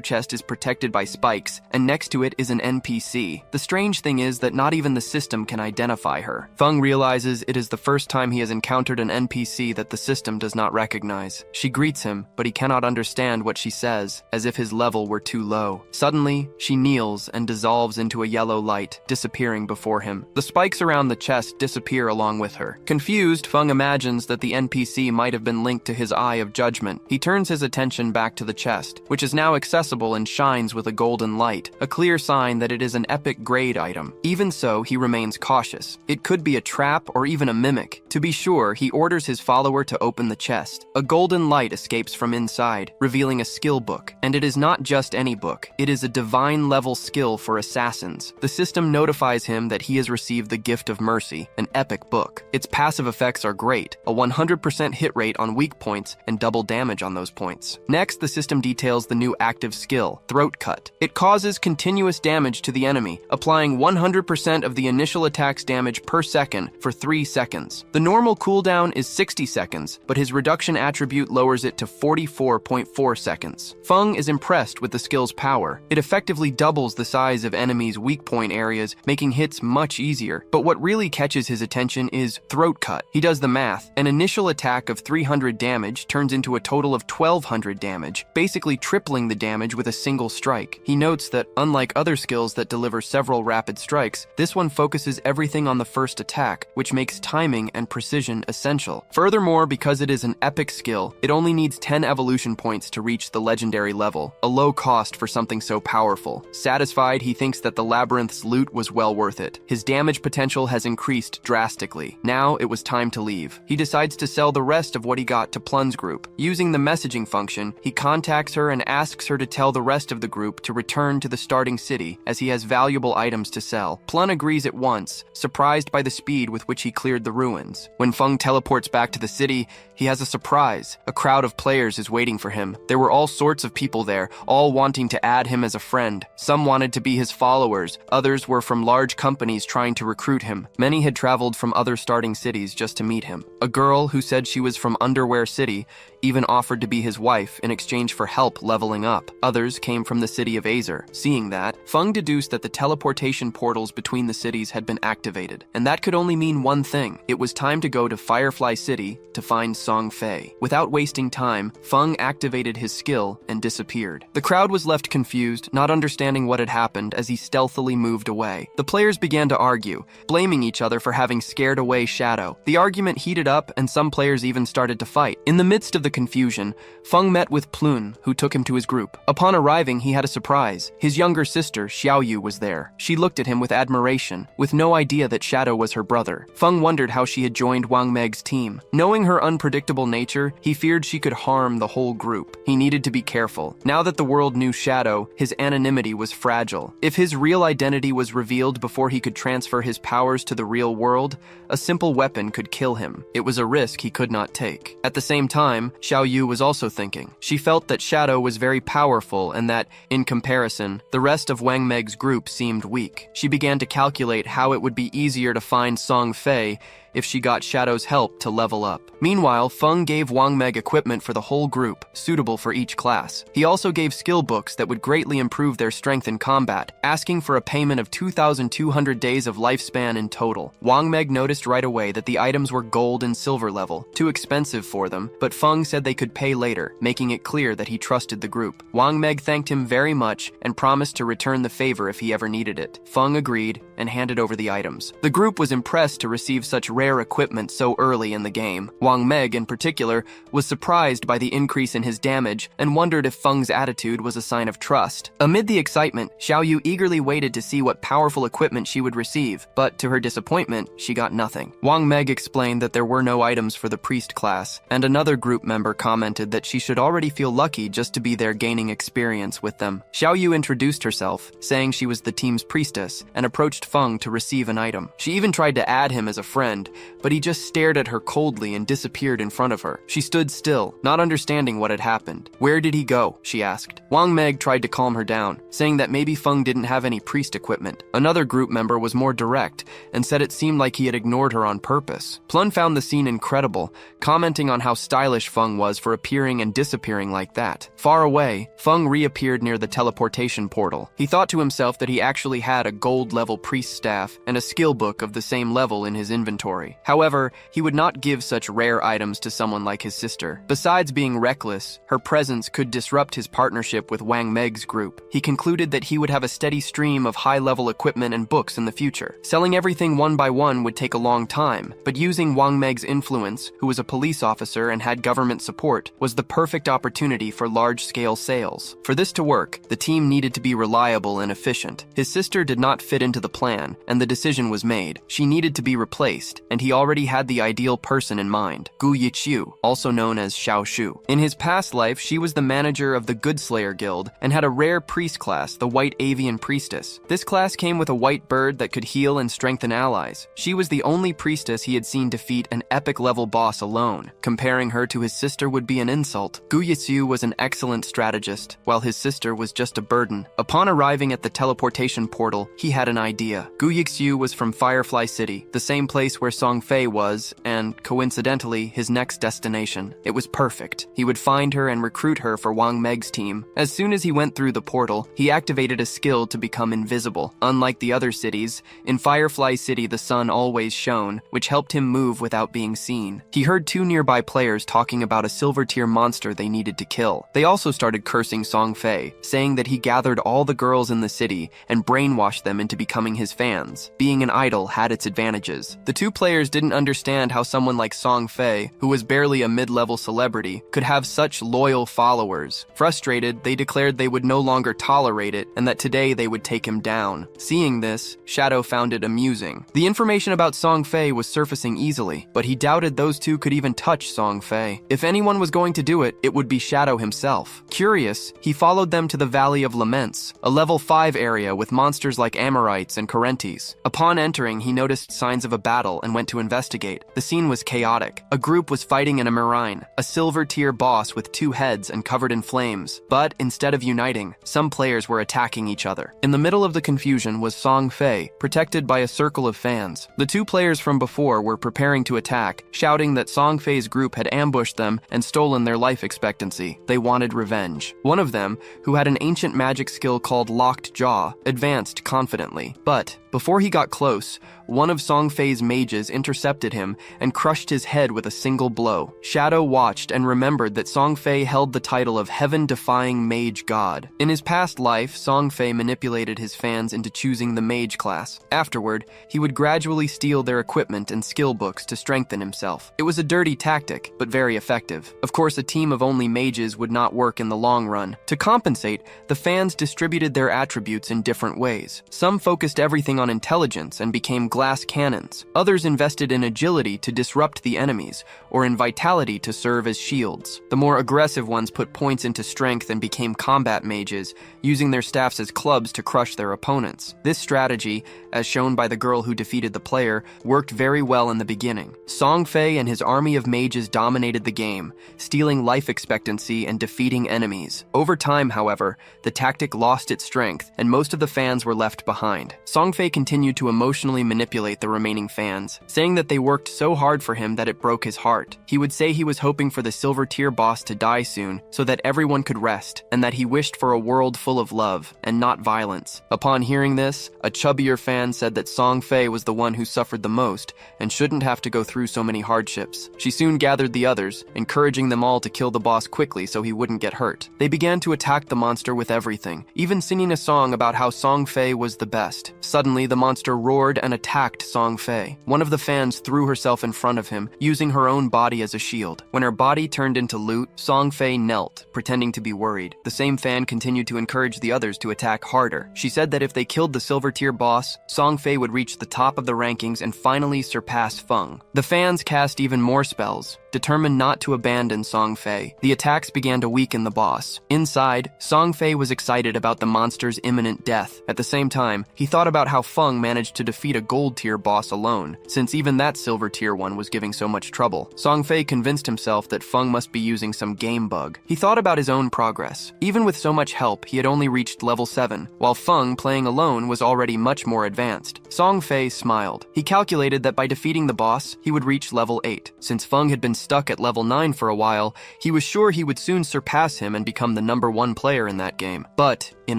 chest is protected by spikes, and next to it is an NPC. The strange thing is that not even the system can identify her. Feng realizes it is the first time he has encountered an NPC that the system does not recognize. She greets him, but he cannot understand what she says, as if his level were too low. Suddenly, she kneels and dissolves into a yellow light, disappearing before him. The spikes around the chest disappear along with her. Confused, Feng imagines that the NPC might have been linked to his Eye of Judgment. He turns his attention back to the chest, which is now accessible and shines with a golden light, a clear sign that it is an epic grade item. Even so, he remains cautious. It could be a trap or even a mimic. To be sure, he orders his follower to open the chest. A golden light escapes from inside, revealing a skill book. And it is not just any book. It is a divine-level skill for assassins. The system notifies him that he has received the Gift of Mercy, an epic book. Its passive effects are great, a 100% hit rate on weak points and double damage on those points. Next, the system details the new active skill, Throat Cut. It causes continuous damage to the enemy, applying 100% of the initial attack's damage per second for 3 seconds. The normal cooldown is 60 seconds, but his reduction attribute lowers it to 44.4 seconds. Feng is impressed with the skill's power. It effectively doubles the size of enemies' weak point areas, making hits much easier. But what really catches his attention is Throat Cut. He does the math. An initial attack of 300 damage turns into a total of 1200 200 damage, basically tripling the damage with a single strike. He notes that, unlike other skills that deliver several rapid strikes, this one focuses everything on the first attack, which makes timing and precision essential. Furthermore, because it is an epic skill, it only needs 10 evolution points to reach the legendary level, a low cost for something so powerful. Satisfied, he thinks that the labyrinth's loot was well worth it. His damage potential has increased drastically. Now it was time to leave. He decides to sell the rest of what he got to Plun's group. Using the messaging function, he contacts her and asks her to tell the rest of the group to return to the starting city, as he has valuable items to sell. Plun agrees at once, surprised by the speed with which he cleared the ruins. When Feng teleports back to the city, he has a surprise. A crowd of players is waiting for him. There were all sorts of people there, all wanting to add him as a friend. Some wanted to be his followers, others were from large companies trying to recruit him. Many had traveled from other starting cities just to meet him. A girl who said she was from Underwear City even offered to be his wife in exchange for help leveling up. Others came from the city of Azer. Seeing that, Feng deduced that the teleportation portals between the cities had been activated, and that could only mean one thing. It was time to go to Firefly City to find Song Fei. Without wasting time, Feng activated his skill and disappeared. The crowd was left confused, not understanding what had happened as he stealthily moved away. The players began to argue, blaming each other for having scared away Shadow. The argument heated up and some players even started to fight. In the midst of the confusion, Feng met with Plun, who took him to his group. Upon arriving, he had a surprise. His younger sister, Xiaoyu, was there. She looked at him with admiration, with no idea that Shadow was her brother. Feng wondered how she had joined Wang Meg's team. Knowing her unpredictable nature, he feared she could harm the whole group. He needed to be careful. Now that the world knew Shadow, his anonymity was fragile. If his real identity was revealed before he could transfer his powers to the real world, a simple weapon could kill him. It was a risk he could not take. At the same time, Xiao Yu was also thinking. She felt that Shadow was very powerful and that, in comparison, the rest of Wang Meg's group seemed weak. She began to calculate how it would be easier to find Song Fei if she got Shadow's help to level up. Meanwhile, Feng gave Wang Meg equipment for the whole group, suitable for each class. He also gave skill books that would greatly improve their strength in combat, asking for a payment of 2,200 days of lifespan in total. Wang Meg noticed right away that the items were gold and silver level, too expensive for them, but Feng said they could pay later, making it clear that he trusted the group. Wang Meg thanked him very much and promised to return the favor if he ever needed it. Feng agreed and handed over the items. The group was impressed to receive such rare equipment so early in the game. Wang Meg, in particular, was surprised by the increase in his damage and wondered if Feng's attitude was a sign of trust. Amid the excitement, Xiao Yu eagerly waited to see what powerful equipment she would receive, but to her disappointment, she got nothing. Wang Meg explained that there were no items for the priest class, and another group member commented that she should already feel lucky just to be there gaining experience with them. Xiao Yu introduced herself, saying she was the team's priestess, and approached Feng to receive an item. She even tried to add him as a friend, but he just stared at her coldly and disappeared in front of her. She stood still, not understanding what had happened. Where did he go? She asked. Wang Meg tried to calm her down, saying that maybe Feng didn't have any priest equipment. Another group member was more direct and said it seemed like he had ignored her on purpose. Plun found the scene incredible, commenting on how stylish Feng was for appearing and disappearing like that. Far away, Feng reappeared near the teleportation portal. He thought to himself that he actually had a gold-level priest staff and a skill book of the same level in his inventory. However, he would not give such rare items to someone like his sister. Besides being reckless, her presence could disrupt his partnership with Wang Meg's group. He concluded that he would have a steady stream of high-level equipment and books in the future. Selling everything one by one would take a long time, but using Wang Meg's influence, who was a police officer and had government support, was the perfect opportunity for large-scale sales. For this to work, the team needed to be reliable and efficient. His sister did not fit into the plan, and the decision was made. She needed to be replaced, and he already had the ideal person in mind, Gu Yiqiu, also known as Xiao Shu. In his past life, she was the manager of the Goodslayer Guild and had a rare priest class, the White Avian Priestess. This class came with a white bird that could heal and strengthen allies. She was the only priestess he had seen defeat an epic-level boss alone. Comparing her to his sister would be an insult. Gu Yiqiu was an excellent strategist, while his sister was just a burden. Upon arriving at the teleportation portal, he had an idea. Gu Yiqiu was from Firefly City, the same place where Song Fei was, and coincidentally, his next destination. It was perfect. He would find her and recruit her for Wang Meg's team. As soon as he went through the portal, he activated a skill to become invisible. Unlike the other cities, in Firefly City the sun always shone, which helped him move without being seen. He heard two nearby players talking about a silver tier monster they needed to kill. They also started cursing Song Fei, saying that he gathered all the girls in the city and brainwashed them into becoming his fans. Being an idol had its advantages. The two players didn't understand how someone like Song Fei, who was barely a mid-level celebrity, could have such loyal followers. Frustrated, they declared they would no longer tolerate it and that today they would take him down. Seeing this, Shadow found it amusing. The information about Song Fei was surfacing easily, but he doubted those two could even touch Song Fei. If anyone was going to do it, it would be Shadow himself. Curious, he followed them to the Valley of Laments, a level 5 area with monsters like Amorites and Correntes. Upon entering, he noticed signs of a battle and went to investigate. The scene was chaotic. A group was fighting in a Marine, a silver tier boss with 2 heads and covered in flames. But instead of uniting, some players were attacking each other. In the middle of the confusion was Song Fei, protected by a circle of fans. The 2 players from before were preparing to attack, shouting that Song Fei's group had ambushed them and stolen their life expectancy. They wanted revenge. One of them, who had an ancient magic skill called Locked Jaw, advanced confidently. But before he got close, one of Song Fei's mages intercepted him and crushed his head with a single blow. Shadow watched and remembered that Song Fei held the title of Heaven-Defying Mage God. In his past life, Song Fei manipulated his fans into choosing the mage class. Afterward, he would gradually steal their equipment and skill books to strengthen himself. It was a dirty tactic, but very effective. Of course, a team of only mages would not work in the long run. To compensate, the fans distributed their attributes in different ways. Some focused everything on intelligence and became glass cannons. Others invested in agility to disrupt the enemies, or in vitality to serve as shields. The more aggressive ones put points into strength and became combat mages, using their staffs as clubs to crush their opponents. This strategy, as shown by the girl who defeated the player, worked very well in the beginning. Song Fei and his army of mages dominated the game, stealing life expectancy and defeating enemies. Over time, however, the tactic lost its strength, and most of the fans were left behind. Song Fei continued to emotionally manipulate the remaining fans, saying that they worked so hard for him that it broke his heart. He would say he was hoping for the silver tier boss to die soon so that everyone could rest, and that he wished for a world full of love and not violence. Upon hearing this, a chubbier fan said that Song Fei was the one who suffered the most and shouldn't have to go through so many hardships. She soon gathered the others, encouraging them all to kill the boss quickly so he wouldn't get hurt. They began to attack the monster with everything, even singing a song about how Song Fei was the best. Suddenly, the monster roared and attacked Song Fei. One of the fans threw herself in front of him, using her own body as a shield. When her body turned into loot, Song Fei knelt, pretending to be worried. The same fan continued to encourage the others to attack harder. She said that if they killed the silver tier boss, Song Fei would reach the top of the rankings and finally surpass Feng. The fans cast even more spells, determined not to abandon Song Fei. The attacks began to weaken the boss. Inside, Song Fei was excited about the monster's imminent death. At the same time, he thought about how Feng managed to defeat a gold tier boss alone, since even that silver tier one was giving so much trouble. Song Fei convinced himself that Feng must be using some game bug. He thought about his own progress. Even with so much help, he had only reached level 7, while Feng, playing alone, was already much more advanced. Song Fei smiled. He calculated that by defeating the boss, he would reach level 8. Since Feng had been stuck at level 9 for a while, he was sure he would soon surpass him and become the #1 player in that game. But, in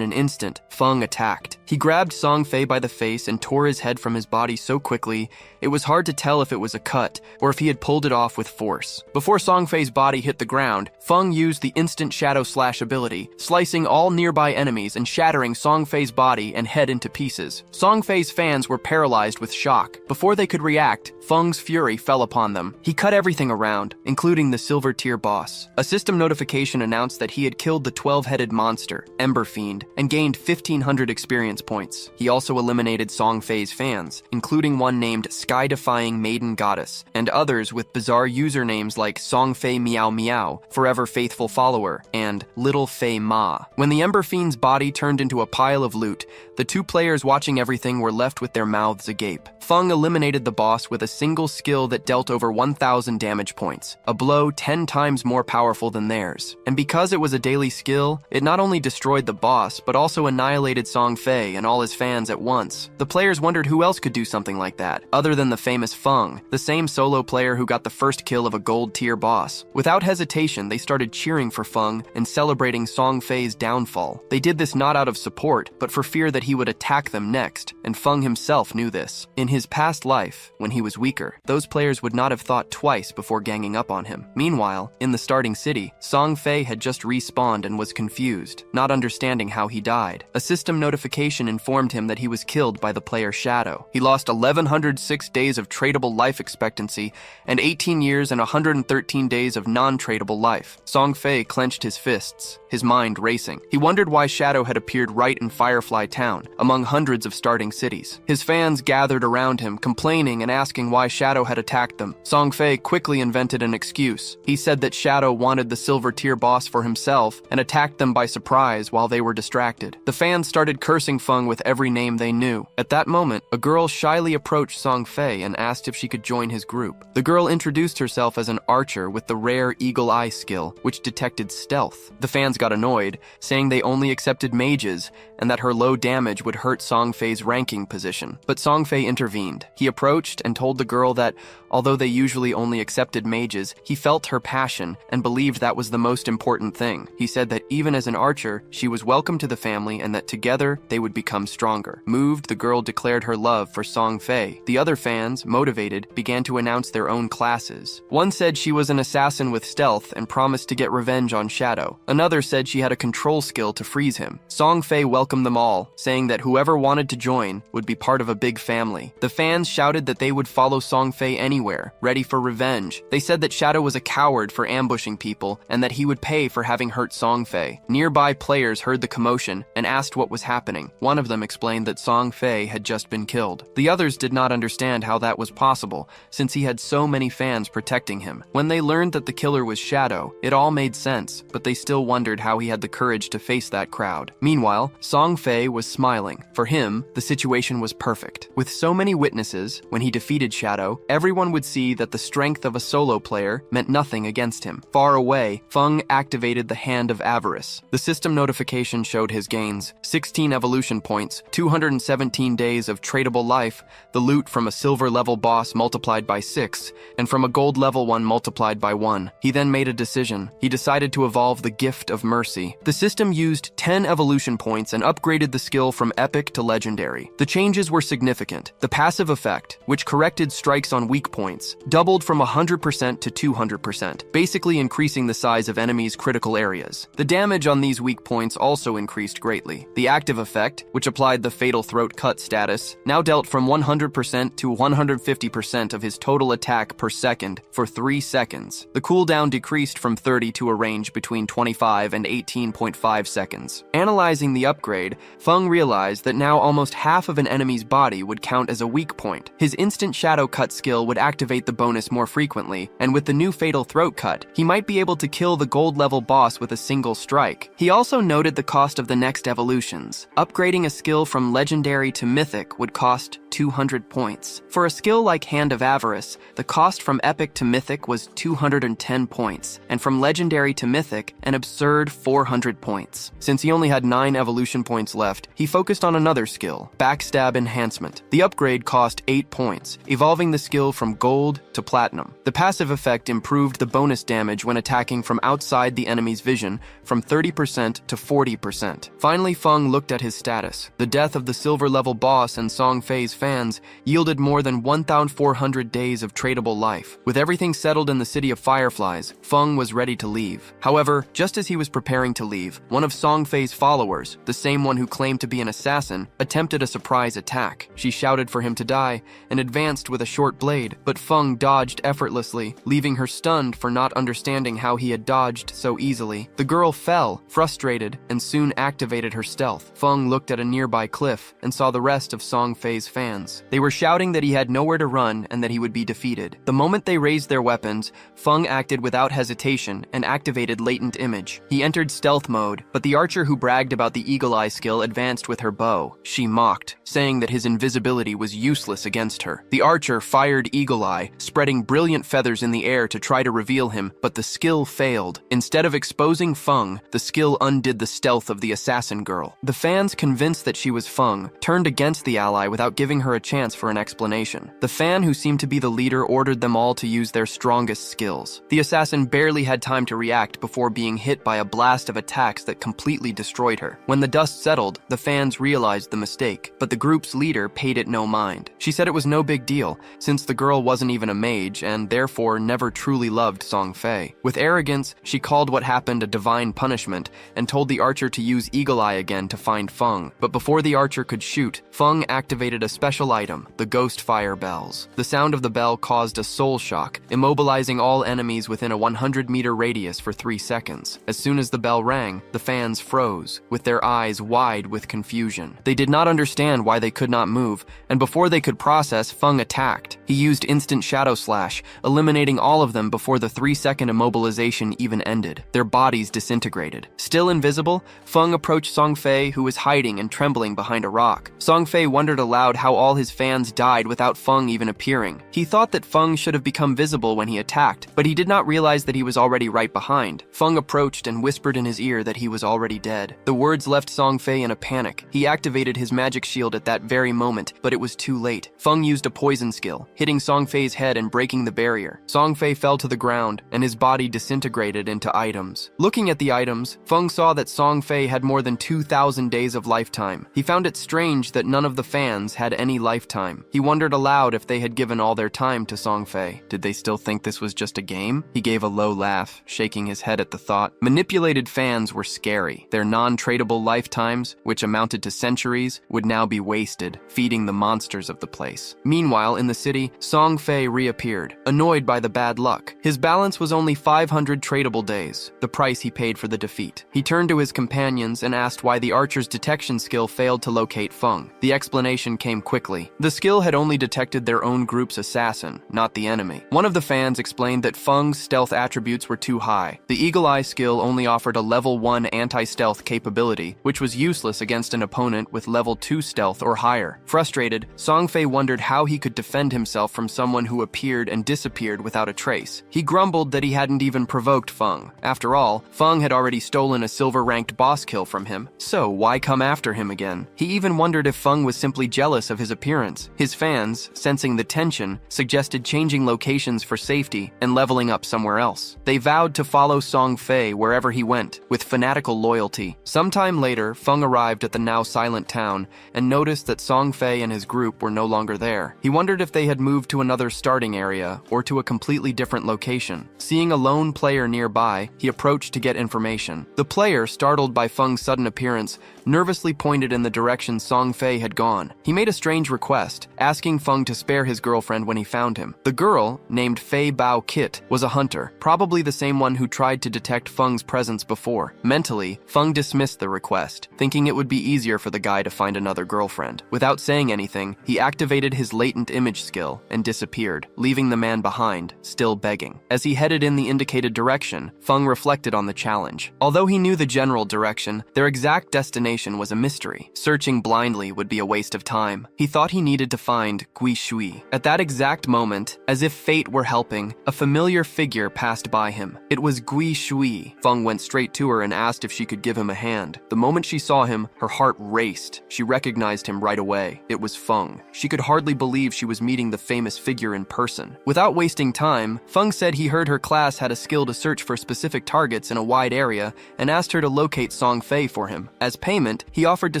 an instant, Feng attacked. He grabbed Song Fei by the face and tore his head from his body so quickly, it was hard to tell if it was a cut or if he had pulled it off with force. Before Song Fei's body hit the ground, Feng used the instant Shadow Slash ability, slicing all nearby enemies and shattering Song Fei's body and head into pieces. Song Fei's fans were paralyzed with shock. Before they could react, Feng's fury fell upon them. He cut everything around, including the silver tier boss. A system notification announced that he had killed the 12-headed monster, Ember Fiend, and gained 1,500 experience points. He also eliminated Song Fei's fans, including one named Sky-Defying Maiden Goddess, and others with bizarre usernames like Song Fei Meow Meow, Forever Faithful Follower, and Little Fei Ma. When the Ember Fiend's body turned into a pile of loot, the two players watching everything were left with their mouths agape. Feng eliminated the boss with a single skill that dealt over 1,000 damage points, a blow 10 times more powerful than theirs. And because it was a daily skill, it not only destroyed the boss, but also annihilated Song Fei Fei and all his fans at once. The players wondered who else could do something like that, other than the famous Feng, the same solo player who got the first kill of a gold-tier boss. Without hesitation, they started cheering for Feng and celebrating Song Fei's downfall. They did this not out of support, but for fear that he would attack them next, and Feng himself knew this. In his past life, when he was weaker, those players would not have thought twice before ganging up on him. Meanwhile, in the starting city, Song Fei had just respawned and was confused, not understanding how he died. A system notification informed him that he was killed by the player Shadow. He lost 1,106 days of tradable life expectancy and 18 years and 113 days of non-tradable life. Song Fei clenched his fists, his mind racing. He wondered why Shadow had appeared right in Firefly Town, among hundreds of starting cities. His fans gathered around him, complaining and asking why Shadow had attacked them. Song Fei quickly invented an excuse. He said that Shadow wanted the silver tier boss for himself and attacked them by surprise while they were distracted. The fans started cursing Feng with every name they knew. At that moment, a girl shyly approached Song Fei and asked if she could join his group. The girl introduced herself as an archer with the rare Eagle Eye skill, which detected stealth. The fans got annoyed, saying they only accepted mages and that her low damage would hurt Song Fei's ranking position. But Song Fei intervened. He approached and told the girl that, although they usually only accepted mages, he felt her passion and believed that was the most important thing. He said that even as an archer, she was welcome to the family and that together they would become stronger. Moved, the girl declared her love for Song Fei. The other fans, motivated, began to announce their own classes. One said she was an assassin with stealth and promised to get revenge on Shadow. Another said she had a control skill to freeze him. Song Fei welcomed them all, saying that whoever wanted to join would be part of a big family. The fans shouted that they would follow Song Fei anywhere, ready for revenge. They said that Shadow was a coward for ambushing people and that he would pay for having hurt Song Fei. Nearby players heard the commotion and asked what was happening. One of them explained that Song Fei had just been killed. The others did not understand how that was possible, since he had so many fans protecting him. When they learned that the killer was Shadow, it all made sense, but they still wondered how he had the courage to face that crowd. Meanwhile, Song Fei was smiling. For him, the situation was perfect. With so many witnesses, when he defeated Shadow, everyone would see that the strength of a solo player meant nothing against him. Far away, Feng activated the Hand of Avarice. The system notification showed his gains: 16 evolution points, 217 days of tradable life, the loot from a silver level boss multiplied by 6, and from a gold level one multiplied by 1. He then made a decision. He decided to evolve the Gift of Mercy. The system used 10 evolution points and upgraded the skill from epic to legendary. The changes were significant. The passive effect, which corrected strikes on weak points, doubled from 100% to 200%, basically increasing the size of enemies' critical areas. The damage on these weak points also increased greatly. The active effect, which applied the fatal throat cut status, now dealt from 100% to 150% of his total attack per second for 3 seconds. The cooldown decreased from 30 to a range between 25 and 18.5 seconds. Analyzing the upgrade, Feng realized that now almost half of an enemy's body would count as a weak point. His instant shadow cut skill would activate the bonus more frequently, and with the new fatal throat cut, he might be able to kill the gold level boss with a single strike. He also noted the cost of the next evolutions. Upgrading a skill from legendary to mythic would cost 200 points. For a skill like Hand of Avarice, the cost from epic to mythic was 210 points, and from legendary to mythic, an absurd 400 points. Since he only had 9 evolution points left, he focused on another skill, Backstab Enhancement. The upgrade cost 8 points, evolving the skill from gold to platinum. The passive effect improved the bonus damage when attacking from outside the enemy's vision from 30% to 40%. Finally, Feng looked at his status. The death of the silver level boss and Song Fei's fans yielded more than 1,400 days of tradable life. With everything settled in the city of Fireflies, Feng was ready to leave. However, just as he was preparing to leave, one of Song Fei's followers, the same one who claimed to be an assassin, attempted a surprise attack. She shouted for him to die and advanced with a short blade, but Feng dodged effortlessly, leaving her stunned for not understanding how he had dodged so easily. The girl fell, frustrated, and soon activated her stealth. Feng looked at a nearby cliff and saw the rest of Song Fei's fans. They were shouting that he had nowhere to run and that he would be defeated. The moment they raised their weapons, Feng acted without hesitation and activated Latent Image. He entered stealth mode, but the archer who bragged about the Eagle Eye skill advanced with her bow. She mocked, saying that his invisibility was useless against her. The archer fired Eagle Eye, spreading brilliant feathers in the air to try to reveal him, but the skill failed. Instead of exposing Feng, the skill undid the stealth of the assassin girl. The fans convinced convinced that she was Feng, turned against the ally without giving her a chance for an explanation. The fan, who seemed to be the leader, ordered them all to use their strongest skills. The assassin barely had time to react before being hit by a blast of attacks that completely destroyed her. When the dust settled, the fans realized the mistake, but the group's leader paid it no mind. She said it was no big deal, since the girl wasn't even a mage and therefore never truly loved Song Fei. With arrogance, she called what happened a divine punishment and told the archer to use Eagle Eye again to find Feng. But before the archer could shoot, Feng activated a special item, the Ghost Fire Bells. The sound of the bell caused a soul shock, immobilizing all enemies within a 100-meter radius for 3 seconds. As soon as the bell rang, the fans froze, with their eyes wide with confusion. They did not understand why they could not move, and before they could process, Feng attacked. He used instant Shadow Slash, eliminating all of them before the 3-second immobilization even ended. Their bodies disintegrated. Still invisible, Feng approached Song Fei, who was hiding and trembling behind a rock. Song Fei wondered aloud how all his fans died without Feng even appearing. He thought that Feng should have become visible when he attacked, but he did not realize that he was already right behind. Feng approached and whispered in his ear that he was already dead. The words left Song Fei in a panic. He activated his magic shield at that very moment, but it was too late. Feng used a poison skill, hitting Song Fei's head and breaking the barrier. Song Fei fell to the ground, and his body disintegrated into items. Looking at the items, Feng saw that Song Fei had more than 2,000 days of lifetime. He found it strange that none of the fans had any lifetime. He wondered aloud if they had given all their time to Song Fei. Did they still think this was just a game? He gave a low laugh, shaking his head at the thought. Manipulated fans were scary. Their non-tradable lifetimes, which amounted to centuries, would now be wasted, feeding the monsters of the place. Meanwhile, in the city, Song Fei reappeared, annoyed by the bad luck. His balance was only 500 tradable days, the price he paid for the defeat. He turned to his companions and asked why the archer's detection skill failed to locate Feng. The explanation came quickly. The skill had only detected their own group's assassin, not the enemy. One of the fans explained that Feng's stealth attributes were too high. The Eagle Eye skill only offered a level 1 anti-stealth capability, which was useless against an opponent with level 2 stealth or higher. Frustrated, Song Fei wondered how he could defend himself from someone who appeared and disappeared without a trace. He grumbled that he hadn't even provoked Feng. After all, Feng had already stolen a silver-ranked boss kill from him, so why come after him again? He even wondered if Feng was simply jealous of his appearance. His fans, sensing the tension, suggested changing locations for safety and leveling up somewhere else. They vowed to follow Song Fei wherever he went, with fanatical loyalty. Sometime later, Feng arrived at the now silent town and noticed that Song Fei and his group were no longer there. He wondered if they had moved to another starting area or to a completely different location. Seeing a lone player nearby, he approached to get information. The player, startled by Feng's sudden appearance, nervously pointed in the direction Song Fei had gone. He made a strange request, asking Feng to spare his girlfriend when he found him. The girl, named Fei Bao Kit, was a hunter, probably the same one who tried to detect Feng's presence before. Mentally, Feng dismissed the request, thinking it would be easier for the guy to find another girlfriend. Without saying anything, he activated his latent image skill and disappeared, leaving the man behind, still begging. As he headed in the indicated direction, Feng reflected on the challenge. Although he knew the general direction, their exact destination was a mystery. Searching blindly would be a waste of time. He thought he needed to find Gui Shui. At that exact moment, as if fate were helping, a familiar figure passed by him. It was Gui Shui. Feng went straight to her and asked if she could give him a hand. The moment she saw him, her heart raced. She recognized him right away. It was Feng. She could hardly believe she was meeting the famous figure in person. Without wasting time, Feng said he heard her class had a skill to search for specific targets in a wide area and asked her to locate Song Fei for him. As payment, he offered to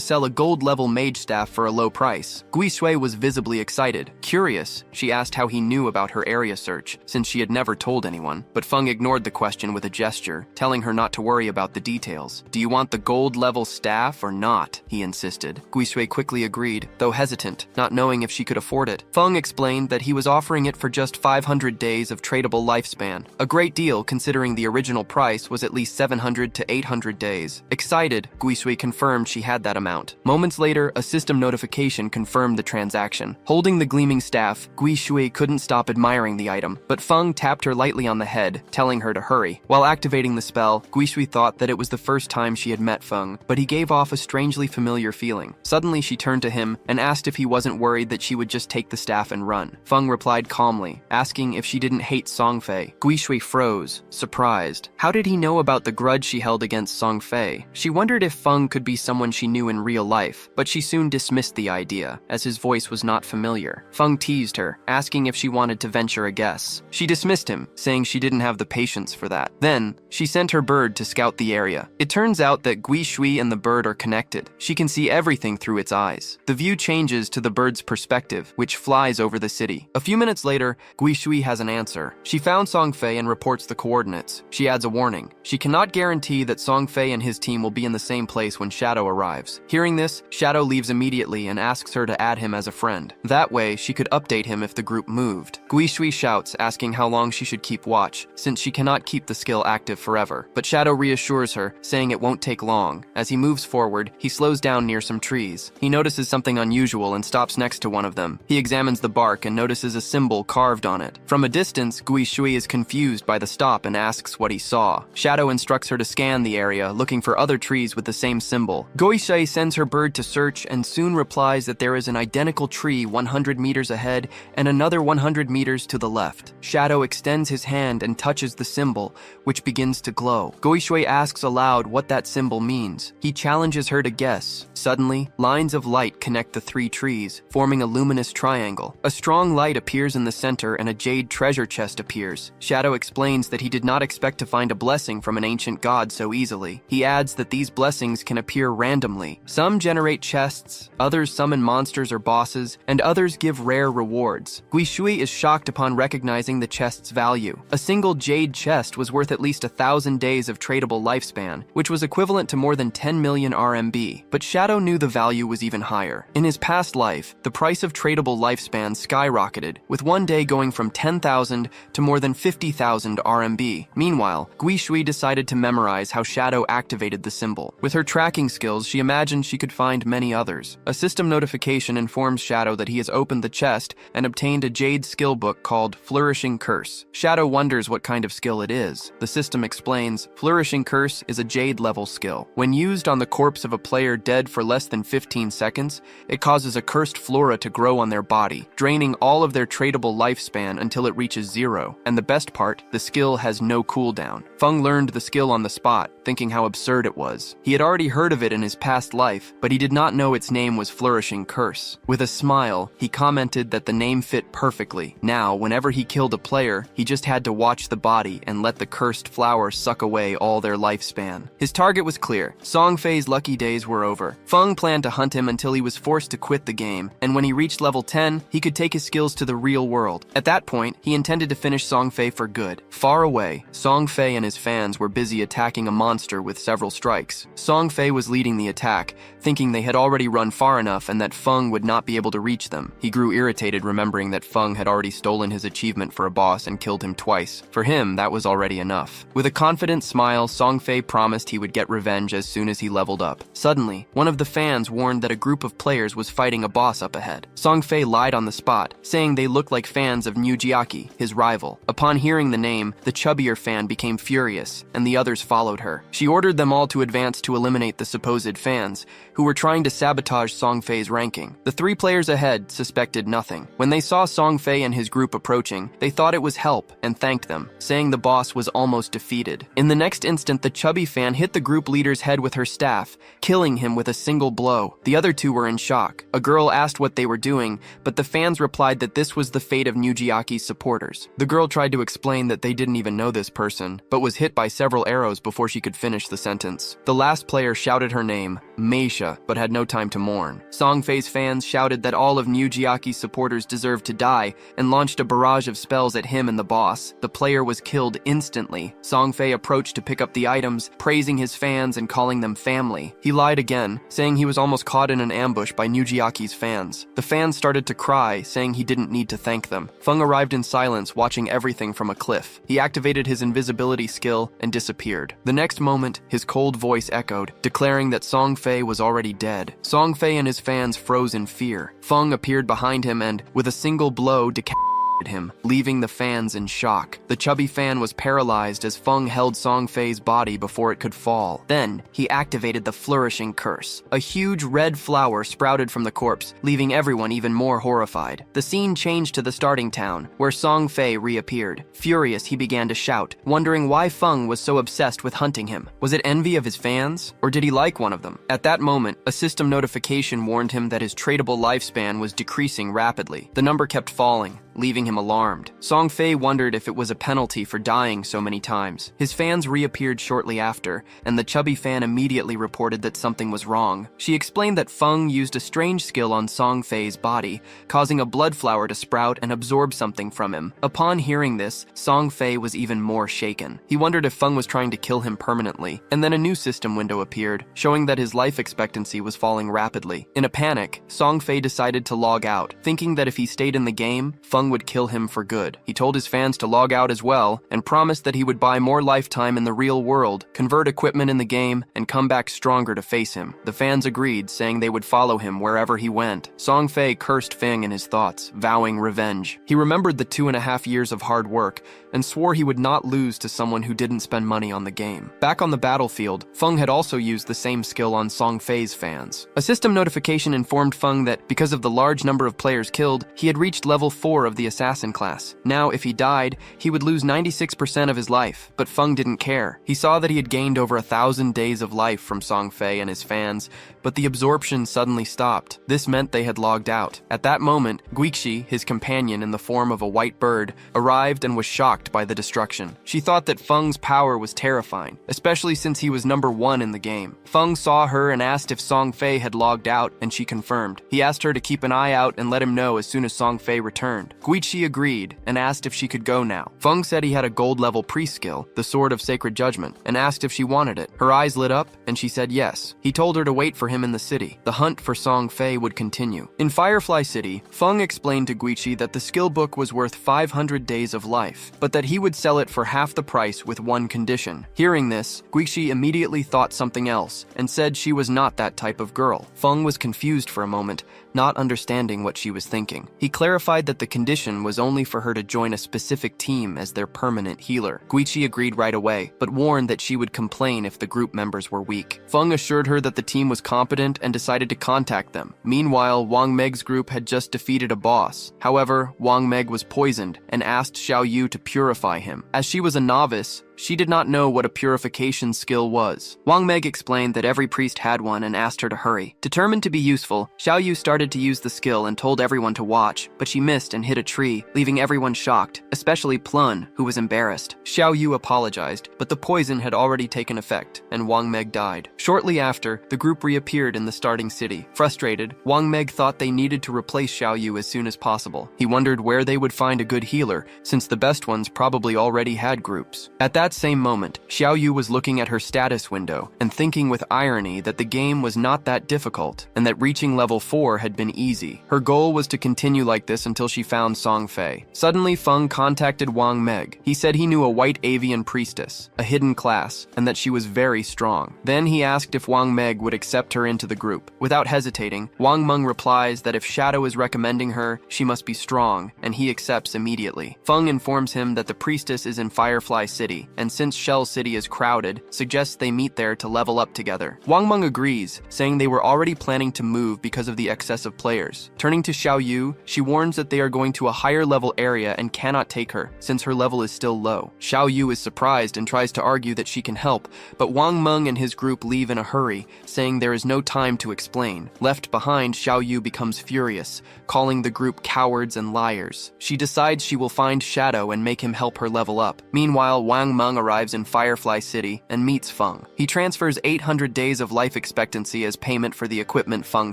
sell a gold-level mage staff for a low price. Gui Shui was visibly excited. Curious, she asked how he knew about her area search, since she had never told anyone. But Feng ignored the question with a gesture, telling her not to worry about the details. "Do you want the gold-level staff or not?" he insisted. Gui Shui quickly agreed, though hesitant, not knowing if she could afford it. Feng explained that he was offering it for just 500 days of tradable lifespan, a great deal considering the original price was at least 700 to 800 days. Excited, Gui Shui confirmed she had that amount. Moments later, assistant system notification confirmed the transaction. Holding the gleaming staff, Gui Shui couldn't stop admiring the item, but Feng tapped her lightly on the head, telling her to hurry. While activating the spell, Gui Shui thought that it was the first time she had met Feng, but he gave off a strangely familiar feeling. Suddenly, she turned to him and asked if he wasn't worried that she would just take the staff and run. Feng replied calmly, asking if she didn't hate Songfei. Gui Shui froze, surprised. How did he know about the grudge she held against Songfei? She wondered if Feng could be someone she knew in real life, but she soon dismissed the idea, as his voice was not familiar. Feng teased her, asking if she wanted to venture a guess. She dismissed him, saying she didn't have the patience for that. Then, she sent her bird to scout the area. It turns out that Gui Shui and the bird are connected. She can see everything through its eyes. The view changes to the bird's perspective, which flies over the city. A few minutes later, Gui Shui has an answer. She found Songfei and reports the coordinates. She adds a warning. She cannot guarantee that Songfei and his team will be in the same place when Shadow arrives. Hearing this, Shadow leaves immediately and asks her to add him as a friend. That way, she could update him if the group moved. Gui Shui shouts, asking how long she should keep watch, since she cannot keep the skill active forever. But Shadow reassures her, saying it won't take long. As he moves forward, he slows down near some trees. He notices something unusual and stops next to one of them. He examines the bark and notices a symbol carved on it. From a distance, Gui Shui is confused by the stop and asks what he saw. Shadow instructs her to scan the area, looking for other trees with the same symbol. Gui Shui sends her bird to search and soon replies that there is an identical tree 100 meters ahead and another 100 meters to the left. Shadow extends his hand and touches the symbol, which begins to glow. Gui Shui asks aloud what that symbol means. He challenges her to guess. Suddenly, lines of light connect the three trees, forming a luminous triangle. A strong light appears in the center and a jade treasure chest appears. Shadow explains that he did not expect to find a blessing from an ancient god so easily. He adds that these blessings can appear randomly. Some generate chests, others summon monsters or bosses, and others give rare rewards. Gui Shui is shocked upon recognizing the chest's value. A single jade chest was worth at least 1,000 days of tradable lifespan, which was equivalent to more than 10 million RMB. But Shadow knew the value was even higher. In his past life, the price of tradable lifespan skyrocketed, with one day going from 10,000 to more than 50,000 RMB. Meanwhile, Gui Shui decided to memorize how Shadow activated the symbol. With her tracking skills, she imagined she could find many others. A system notification informs Shadow that he has opened the chest and obtained a jade skill book called Flourishing Curse. Shadow wonders what kind of skill it is. The system explains, Flourishing Curse is a jade level skill. When used on the corpse of a player dead for less than 15 seconds, it causes a cursed flora to grow on their body, draining all of their tradable lifespan until it reaches 0. And the best part, the skill has no cooldown. Feng learned the skill on the spot, thinking how absurd it was. He had already heard of it in his past life, but he did not know its name was Flourishing Curse. With a smile, he commented that the name fit perfectly. Now, whenever he killed a player, he just had to watch the body and let the cursed flower suck away all their lifespan. His target was clear. Songfei's lucky days were over. Feng planned to hunt him until he was forced to quit the game, and when he reached level 10, he could take his skills to the real world. At that point, he intended to finish Songfei for good. Far away, Songfei and his fans were busy attacking a monster with several strikes. Songfei was leading the attack, thinking they had already run far enough and that Feng would not be able to reach them. He grew irritated remembering that Feng had already stolen his achievement for a boss and killed him twice. For him, that was already enough. With a confident smile, Songfei promised he would get revenge as soon as he leveled up. Suddenly, one of the fans warned that a group of players was fighting a boss up ahead. Songfei lied on the spot, saying they looked like fans of Nujiaki, his rival. Upon hearing the name, the chubbier fan became furious, and the others followed her. She ordered them all to advance to eliminate the supposed fans, who were trying to sabotage Songfei's ranking. The three players ahead suspected nothing. When they saw Songfei and his group approaching, they thought it was help and thanked them, saying the boss was almost defeated. In the next instant, the chubby fan hit the group leader's head with her staff, killing him with a single blow. The other two were in shock. A girl asked what they were doing, but the fans replied that this was the fate of Nujiaki's supporters. The girl tried to explain that they didn't even know this person, but was hit by several arrows before she could finish the sentence. The last player shouted her name, Meisha, but had no time to mourn. Songfei's fans shouted that all of Nujiaki's supporters deserved to die and launched a barrage of spells at him and the boss. The player was killed instantly. Songfei approached to pick up the items, praising his fans and calling them family. He lied again, saying he was almost caught in an ambush by Nujiaki's fans. The fans started to cry, saying he didn't need to thank them. Feng arrived in silence, watching everything from a cliff. He activated his invisibility skill and disappeared. The next moment, his cold voice echoed, declaring that Songfei was already dead. Songfei Song Fei and his fans froze in fear. Feng appeared behind him and, with a single blow, decapitated him, leaving the fans in shock. The chubby fan was paralyzed as Feng held Song Fei's body before it could fall. Then, he activated the flourishing curse. A huge red flower sprouted from the corpse, leaving everyone even more horrified. The scene changed to the starting town, where Song Fei reappeared. Furious, he began to shout, wondering why Feng was so obsessed with hunting him. Was it envy of his fans, or did he like one of them? At that moment, a system notification warned him that his tradable lifespan was decreasing rapidly. The number kept falling, leaving him alarmed. Song Fei wondered if it was a penalty for dying so many times. His fans reappeared shortly after, and the chubby fan immediately reported that something was wrong. She explained that Feng used a strange skill on Song Fei's body, causing a blood flower to sprout and absorb something from him. Upon hearing this, Song Fei was even more shaken. He wondered if Feng was trying to kill him permanently, and then a new system window appeared, showing that his life expectancy was falling rapidly. In a panic, Song Fei decided to log out, thinking that if he stayed in the game, Feng would kill him for good. He told his fans to log out as well, and promised that he would buy more lifetime in the real world, convert equipment in the game, and come back stronger to face him. The fans agreed, saying they would follow him wherever he went. Song Fei cursed Feng in his thoughts, vowing revenge. He remembered the 2.5 years of hard work, and swore he would not lose to someone who didn't spend money on the game. Back on the battlefield, Feng had also used the same skill on Song Fei's fans. A system notification informed Feng that, because of the large number of players killed, he had reached level 4 of the assassin class. Now, if he died, he would lose 96% of his life, but Feng didn't care. He saw that he had gained over 1,000 days of life from Song Fei and his fans, but the absorption suddenly stopped. This meant they had logged out. At that moment, Guixi, his companion in the form of a white bird, arrived and was shocked by the destruction. She thought that Feng's power was terrifying, especially since he was number 1 in the game. Feng saw her and asked if Song Fei had logged out, and she confirmed. He asked her to keep an eye out and let him know as soon as Song Fei returned. Guixi agreed and asked if she could go now. Feng said he had a gold-level priest skill, the Sword of Sacred Judgment, and asked if she wanted it. Her eyes lit up, and she said yes. He told her to wait for him in the city. The hunt for Song Fei would continue. In Firefly City, Feng explained to Guixi that the skill book was worth 500 days of life, but that he would sell it for half the price with one condition. Hearing this, Guixi immediately thought something else, and said she was not that type of girl. Feng was confused for a moment, not understanding what she was thinking. He clarified that the condition was only for her to join a specific team as their permanent healer. Guixi agreed right away, but warned that she would complain if the group members were weak. Feng assured her that the team was competent and decided to contact them. Meanwhile, Wang Meg's group had just defeated a boss. However, Wang Meg was poisoned and asked Xiao Yu to purify him. As she was a novice, she did not know what a purification skill was. Wang Meg explained that every priest had one and asked her to hurry. Determined to be useful, Xiao Yu started to use the skill and told everyone to watch, but she missed and hit a tree, leaving everyone shocked, especially Plun, who was embarrassed. Xiao Yu apologized, but the poison had already taken effect, and Wang Meg died. Shortly after, the group reappeared in the starting city. Frustrated, Wang Meg thought they needed to replace Xiao Yu as soon as possible. He wondered where they would find a good healer, since the best ones probably already had groups. At that same moment, Xiao Yu was looking at her status window and thinking with irony that the game was not that difficult and that reaching level 4 had been easy. Her goal was to continue like this until she found Song Fei. Suddenly, Feng contacted Wang Meg. He said he knew a white avian priestess, a hidden class, and that she was very strong. Then he asked if Wang Meg would accept her into the group. Without hesitating, Wang Meng replies that if Shadow is recommending her, she must be strong, and he accepts immediately. Feng informs him that the priestess is in Firefly City, and since Shell City is crowded, suggests they meet there to level up together. Wang Meng agrees, saying they were already planning to move because of the excess of players. Turning to Xiao Yu, she warns that they are going to a higher level area and cannot take her, since her level is still low. Xiao Yu is surprised and tries to argue that she can help, but Wang Meng and his group leave in a hurry, saying there is no time to explain. Left behind, Xiao Yu becomes furious, calling the group cowards and liars. She decides she will find Shadow and make him help her level up. Meanwhile, Wang Meng arrives in Firefly City and meets Feng. He transfers 800 days of life expectancy as payment for the equipment Feng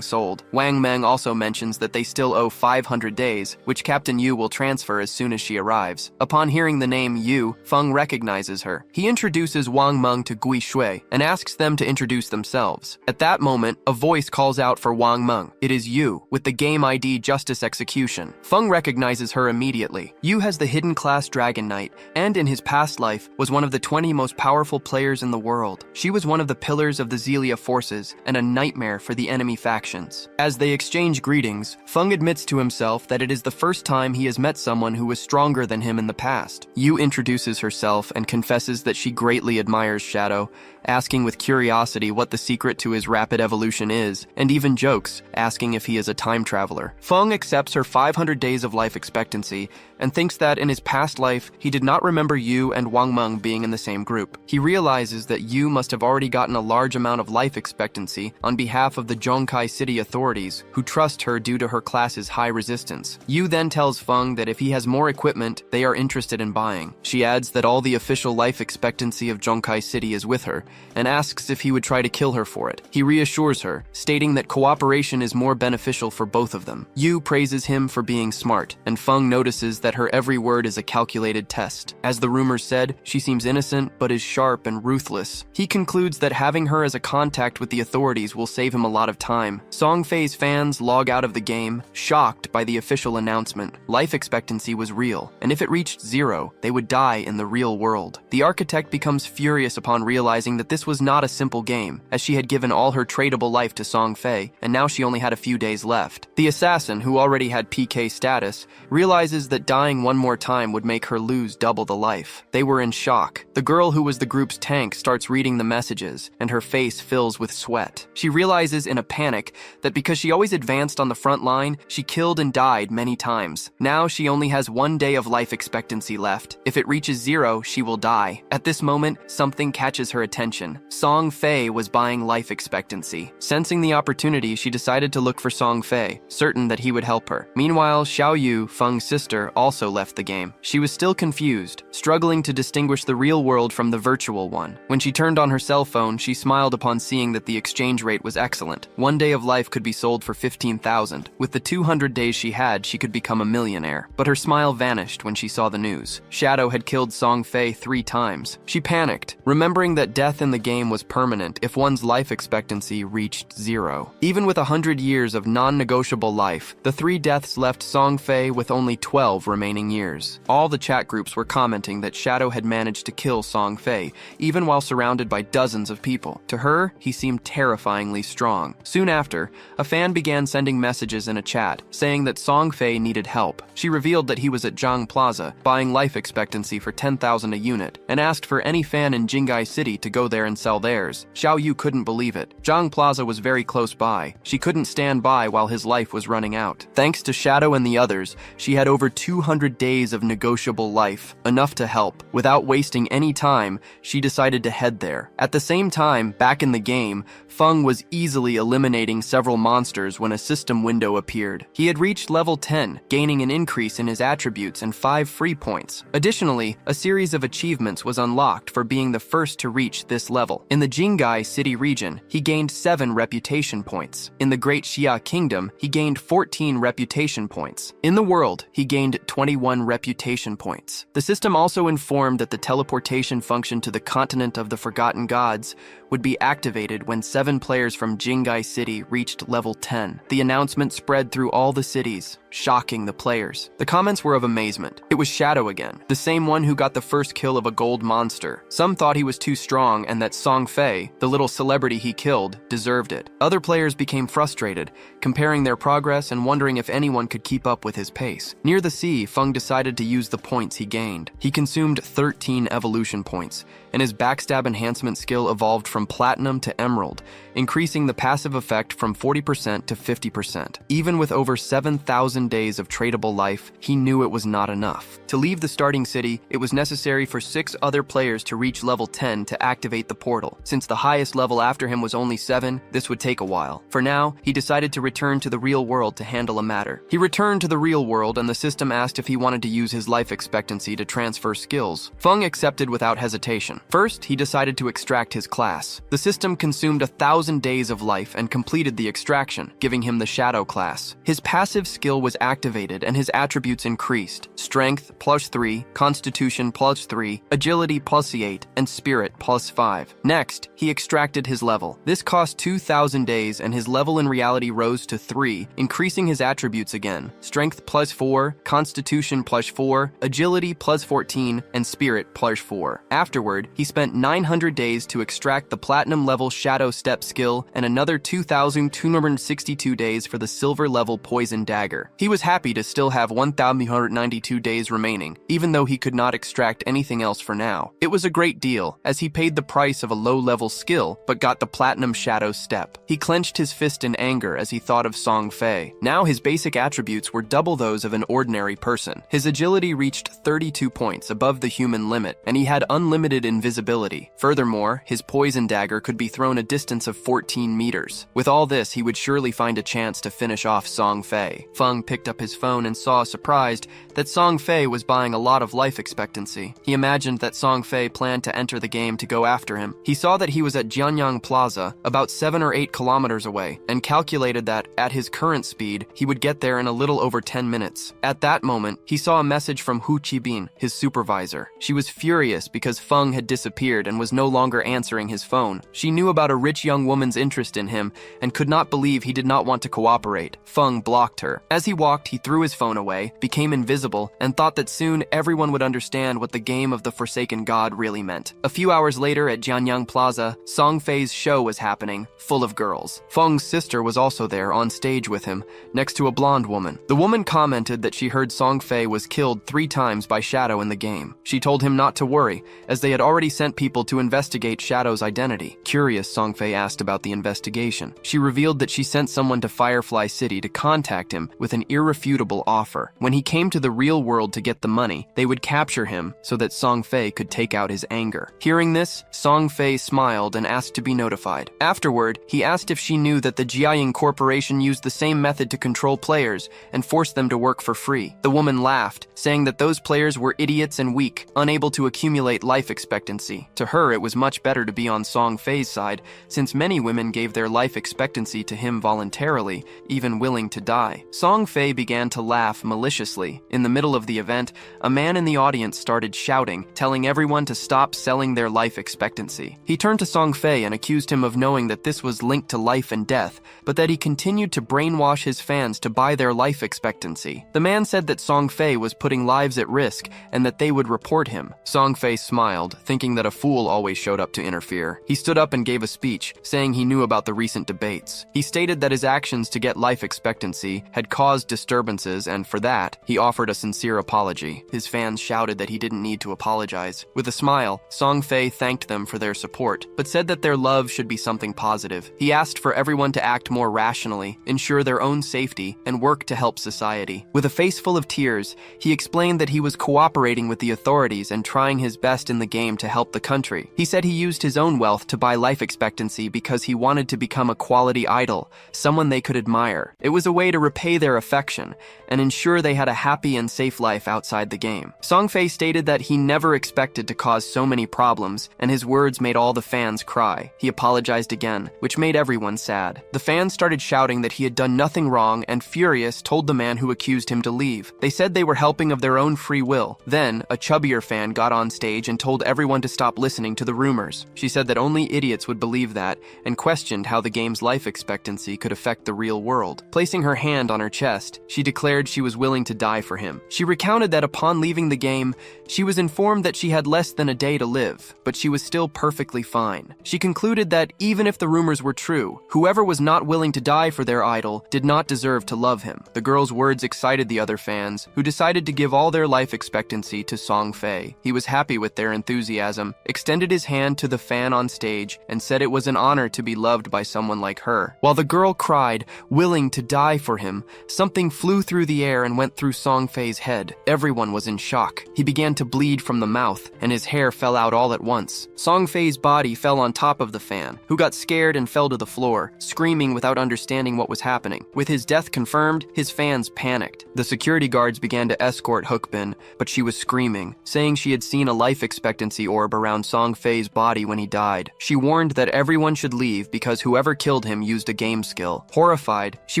sold. Wang Meng also mentions that they still owe 500 days, which Captain Yu will transfer as soon as she arrives. Upon hearing the name Yu, Feng recognizes her. He introduces Wang Meng to Gui Shui and asks them to introduce themselves. At that moment, a voice calls out for Wang Meng. It is Yu, with the game ID Justice Execution. Feng recognizes her immediately. Yu has the hidden class Dragon Knight, and in his past life, was was one of the 20 most powerful players in the world. She was one of the pillars of the Zelia forces and a nightmare for the enemy factions. As they exchange greetings, Feng admits to himself that it is the first time he has met someone who was stronger than him in the past. Yu introduces herself and confesses that she greatly admires Shadow, asking with curiosity what the secret to his rapid evolution is, and even jokes, asking if he is a time traveler. Feng accepts her 500 days of life expectancy and thinks that in his past life, he did not remember Yu and Wang Meng being in the same group. He realizes that Yu must have already gotten a large amount of life expectancy on behalf of the Zhongkai City authorities, who trust her due to her class's high resistance. Yu then tells Feng that if he has more equipment, they are interested in buying. She adds that all the official life expectancy of Zhongkai City is with her, and asks if he would try to kill her for it. He reassures her, stating that cooperation is more beneficial for both of them. Yu praises him for being smart, and Feng notices that her every word is a calculated test. As the rumors said, she seems innocent but is sharp and ruthless. He concludes that having her as a contact with the authorities will save him a lot of time. Song Fei's fans log out of the game, shocked by the official announcement. Life expectancy was real, and if it reached 0, they would die in the real world. The architect becomes furious upon realizing that this was not a simple game, as she had given all her tradable life to Song Fei, and now she only had a few days left. The assassin, who already had PK status, realizes that dying one more time would make her lose double the life. They were in shock. The girl who was the group's tank starts reading the messages, and her face fills with sweat. She realizes in a panic that because she always advanced on the front line, she killed and died many times. Now she only has 1 day of life expectancy left. If it reaches 0, she will die. At this moment, something catches her attention. Song Fei was buying life expectancy. Sensing the opportunity, she decided to look for Song Fei, certain that he would help her. Meanwhile, Xiao Yu, Feng's sister, also left the game. She was still confused, struggling to distinguish the real world from the virtual one. When she turned on her cell phone, she smiled upon seeing that the exchange rate was excellent. 1 day of life could be sold for 15,000. With the 200 days she had, she could become a millionaire. But her smile vanished when she saw the news. Shadow had killed Song Fei 3 times. She panicked, remembering that death in the game was permanent if one's life expectancy reached 0. Even with 100 years of non-negotiable life, the 3 deaths left Song Fei with only 12 remaining years. All the chat groups were commenting that Shadow had managed to kill Song Fei, even while surrounded by dozens of people. To her, he seemed terrifyingly strong. Soon after, a fan began sending messages in a chat, saying that Song Fei needed help. She revealed that he was at Zhang Plaza, buying life expectancy for 10,000 a unit, and asked for any fan in Jingai City to go there and sell theirs. Xiao Yu couldn't believe it. Zhang Plaza was very close by. She couldn't stand by while his life was running out. Thanks to Shadow and the others, she had over 200 days of negotiable life, enough to help. Without wasting any time, she decided to head there. At the same time, back in the game, Feng was easily eliminating several monsters when a system window appeared. He had reached level 10, gaining an increase in his attributes and 5 free points. Additionally, a series of achievements was unlocked for being the first to reach this level. In the Jingai City region, he gained 7 reputation points. In the Great Xia Kingdom, he gained 14 reputation points. In the world, he gained 21 reputation points. The system also informed that the teleportation function to the continent of the Forgotten Gods would be activated when 7 players from Jingai City reached level 10. The announcement spread through all the cities, shocking the players. The comments were of amazement. It was Shadow again, the same one who got the first kill of a gold monster. Some thought he was too strong and that Song Fei, the little celebrity he killed, deserved it. Other players became frustrated, comparing their progress and wondering if anyone could keep up with his pace. Near the sea, Feng decided to use the points he gained. He consumed 13 evolution points, and his backstab enhancement skill evolved from platinum to emerald, increasing the passive effect from 40% to 50%. Even with over 7,000 days of tradable life, he knew it was not enough. To leave the starting city, it was necessary for 6 other players to reach level 10 to activate the portal. Since the highest level after him was only 7, this would take a while. For now, he decided to return to the real world to handle a matter. He returned to the real world and the system asked if he wanted to use his life expectancy to transfer skills. Feng accepted without hesitation. First, he decided to extract his class. The system consumed 1,000 days of life and completed the extraction, giving him the Shadow class. His passive skill was activated and his attributes increased: Strength +3, Constitution +3, Agility +8, and Spirit +5. Next, he extracted his level. This cost 2,000 days and his level in reality rose to 3, increasing his attributes again: Strength +4, Constitution +4, Agility +14, and Spirit +4. Afterward, he spent 900 days to extract the Platinum level Shadow Step skill and another 2,262 days for the Silver level Poison Dagger. He was happy to still have 1,192 days remaining, even though he could not extract anything else for now. It was a great deal, as he paid the price of a low-level skill, but got the Platinum Shadow Step. He clenched his fist in anger as he thought of Song Fei. Now his basic attributes were double those of an ordinary person. His agility reached 32 points above the human limit, and he had unlimited invisibility. Furthermore, his Poison Dagger could be thrown a distance of 14 meters. With all this, he would surely find a chance to finish off Song Fei. Feng picked up his phone and saw, surprised, that Song Fei was buying a lot of life expectancy. He imagined that Song Fei planned to enter the game to go after him. He saw that he was at Jianyang Plaza, about 7 or 8 kilometers away, and calculated that, at his current speed, he would get there in a little over 10 minutes. At that moment, he saw a message from Hu Qibin, his supervisor. She was furious because Feng had disappeared and was no longer answering his phone. She knew about a rich young woman's interest in him and could not believe he did not want to cooperate. Feng blocked her. As he walked, he threw his phone away, became invisible, and thought that soon everyone would understand what the game of the Forsaken God really meant. A few hours later at Jianyang Plaza, Song Fei's show was happening, full of girls. Feng's sister was also there on stage with him, next to a blonde woman. The woman commented that she heard Song Fei was killed 3 times by Shadow in the game. She told him not to worry, as they had already sent people to investigate Shadow's identity. Curious, Song Fei asked about the investigation. She revealed that she sent someone to Firefly City to contact him with an irrefutable offer. When he came to the real world to get the money, they would capture him so that Song Fei could take out his anger. Hearing this, Song Fei smiled and asked to be notified. Afterward, he asked if she knew that the Jiaying Corporation used the same method to control players and force them to work for free. The woman laughed, saying that those players were idiots and weak, unable to accumulate life expectancy. To her, it was much better to be on Song Fei's side, since many women gave their life expectancy to him voluntarily, even willing to die. Song Fei began to laugh maliciously. In the middle of the event, a man in the audience started shouting, telling everyone to stop selling their life expectancy. He turned to Song Fei and accused him of knowing that this was linked to life and death, but that he continued to brainwash his fans to buy their life expectancy. The man said that Song Fei was putting lives at risk and that they would report him. Song Fei smiled, thinking that a fool always showed up to interfere. He stood up and gave a speech, saying he knew about the recent debates. He stated that his actions to get life expectancy had caused disturbances, and for that, he offered a sincere apology. His fans shouted that he didn't need to apologize. With a smile, Song Fei thanked them for their support, but said that their love should be something positive. He asked for everyone to act more rationally, ensure their own safety, and work to help society. With a face full of tears, he explained that he was cooperating with the authorities and trying his best in the game to help the country. He said he used his own wealth to buy life expectancy because he wanted to become a quality idol, someone they could admire. It was a way to repay their affection and ensure they had a happy and safe life outside the game. Song Fei stated that he never expected to cause so many problems, and his words made all the fans cry. He apologized again, which made everyone sad. The fans started shouting that he had done nothing wrong, and furious told the man who accused him to leave. They said they were helping of their own free will. Then, a chubbier fan got on stage and told everyone to stop listening to the rumors. She said that only idiots would believe that, and questioned how the game's life expectancy could affect the real world. Placing her hand on her chest, she declared she was willing to die for him. She recounted that upon leaving the game, she was informed that she had less than a day to live, but she was still perfectly fine. She concluded that even if the rumors were true, whoever was not willing to die for their idol did not deserve to love him. The girl's words excited the other fans, who decided to give all their life expectancy to Song Fei. He was happy with their enthusiasm, extended his hand to the fan on stage, and said it was an honor to be loved by someone like her. While the girl cried, willing to die for him, something flew through the air and went through Song Fei's head. Everyone was in shock. He began to bleed from the mouth, and his hair fell out all at once. Song Fei's body fell on top of the fan, who got scared and fell to the floor, screaming without understanding what was happening. With his death confirmed, his fans panicked. The security guards began to escort Hookbin, but she was screaming, saying she had seen a life expectancy orb around Song Fei's body when he died. She warned that everyone should leave because whoever killed him used a game skill. Horrified, she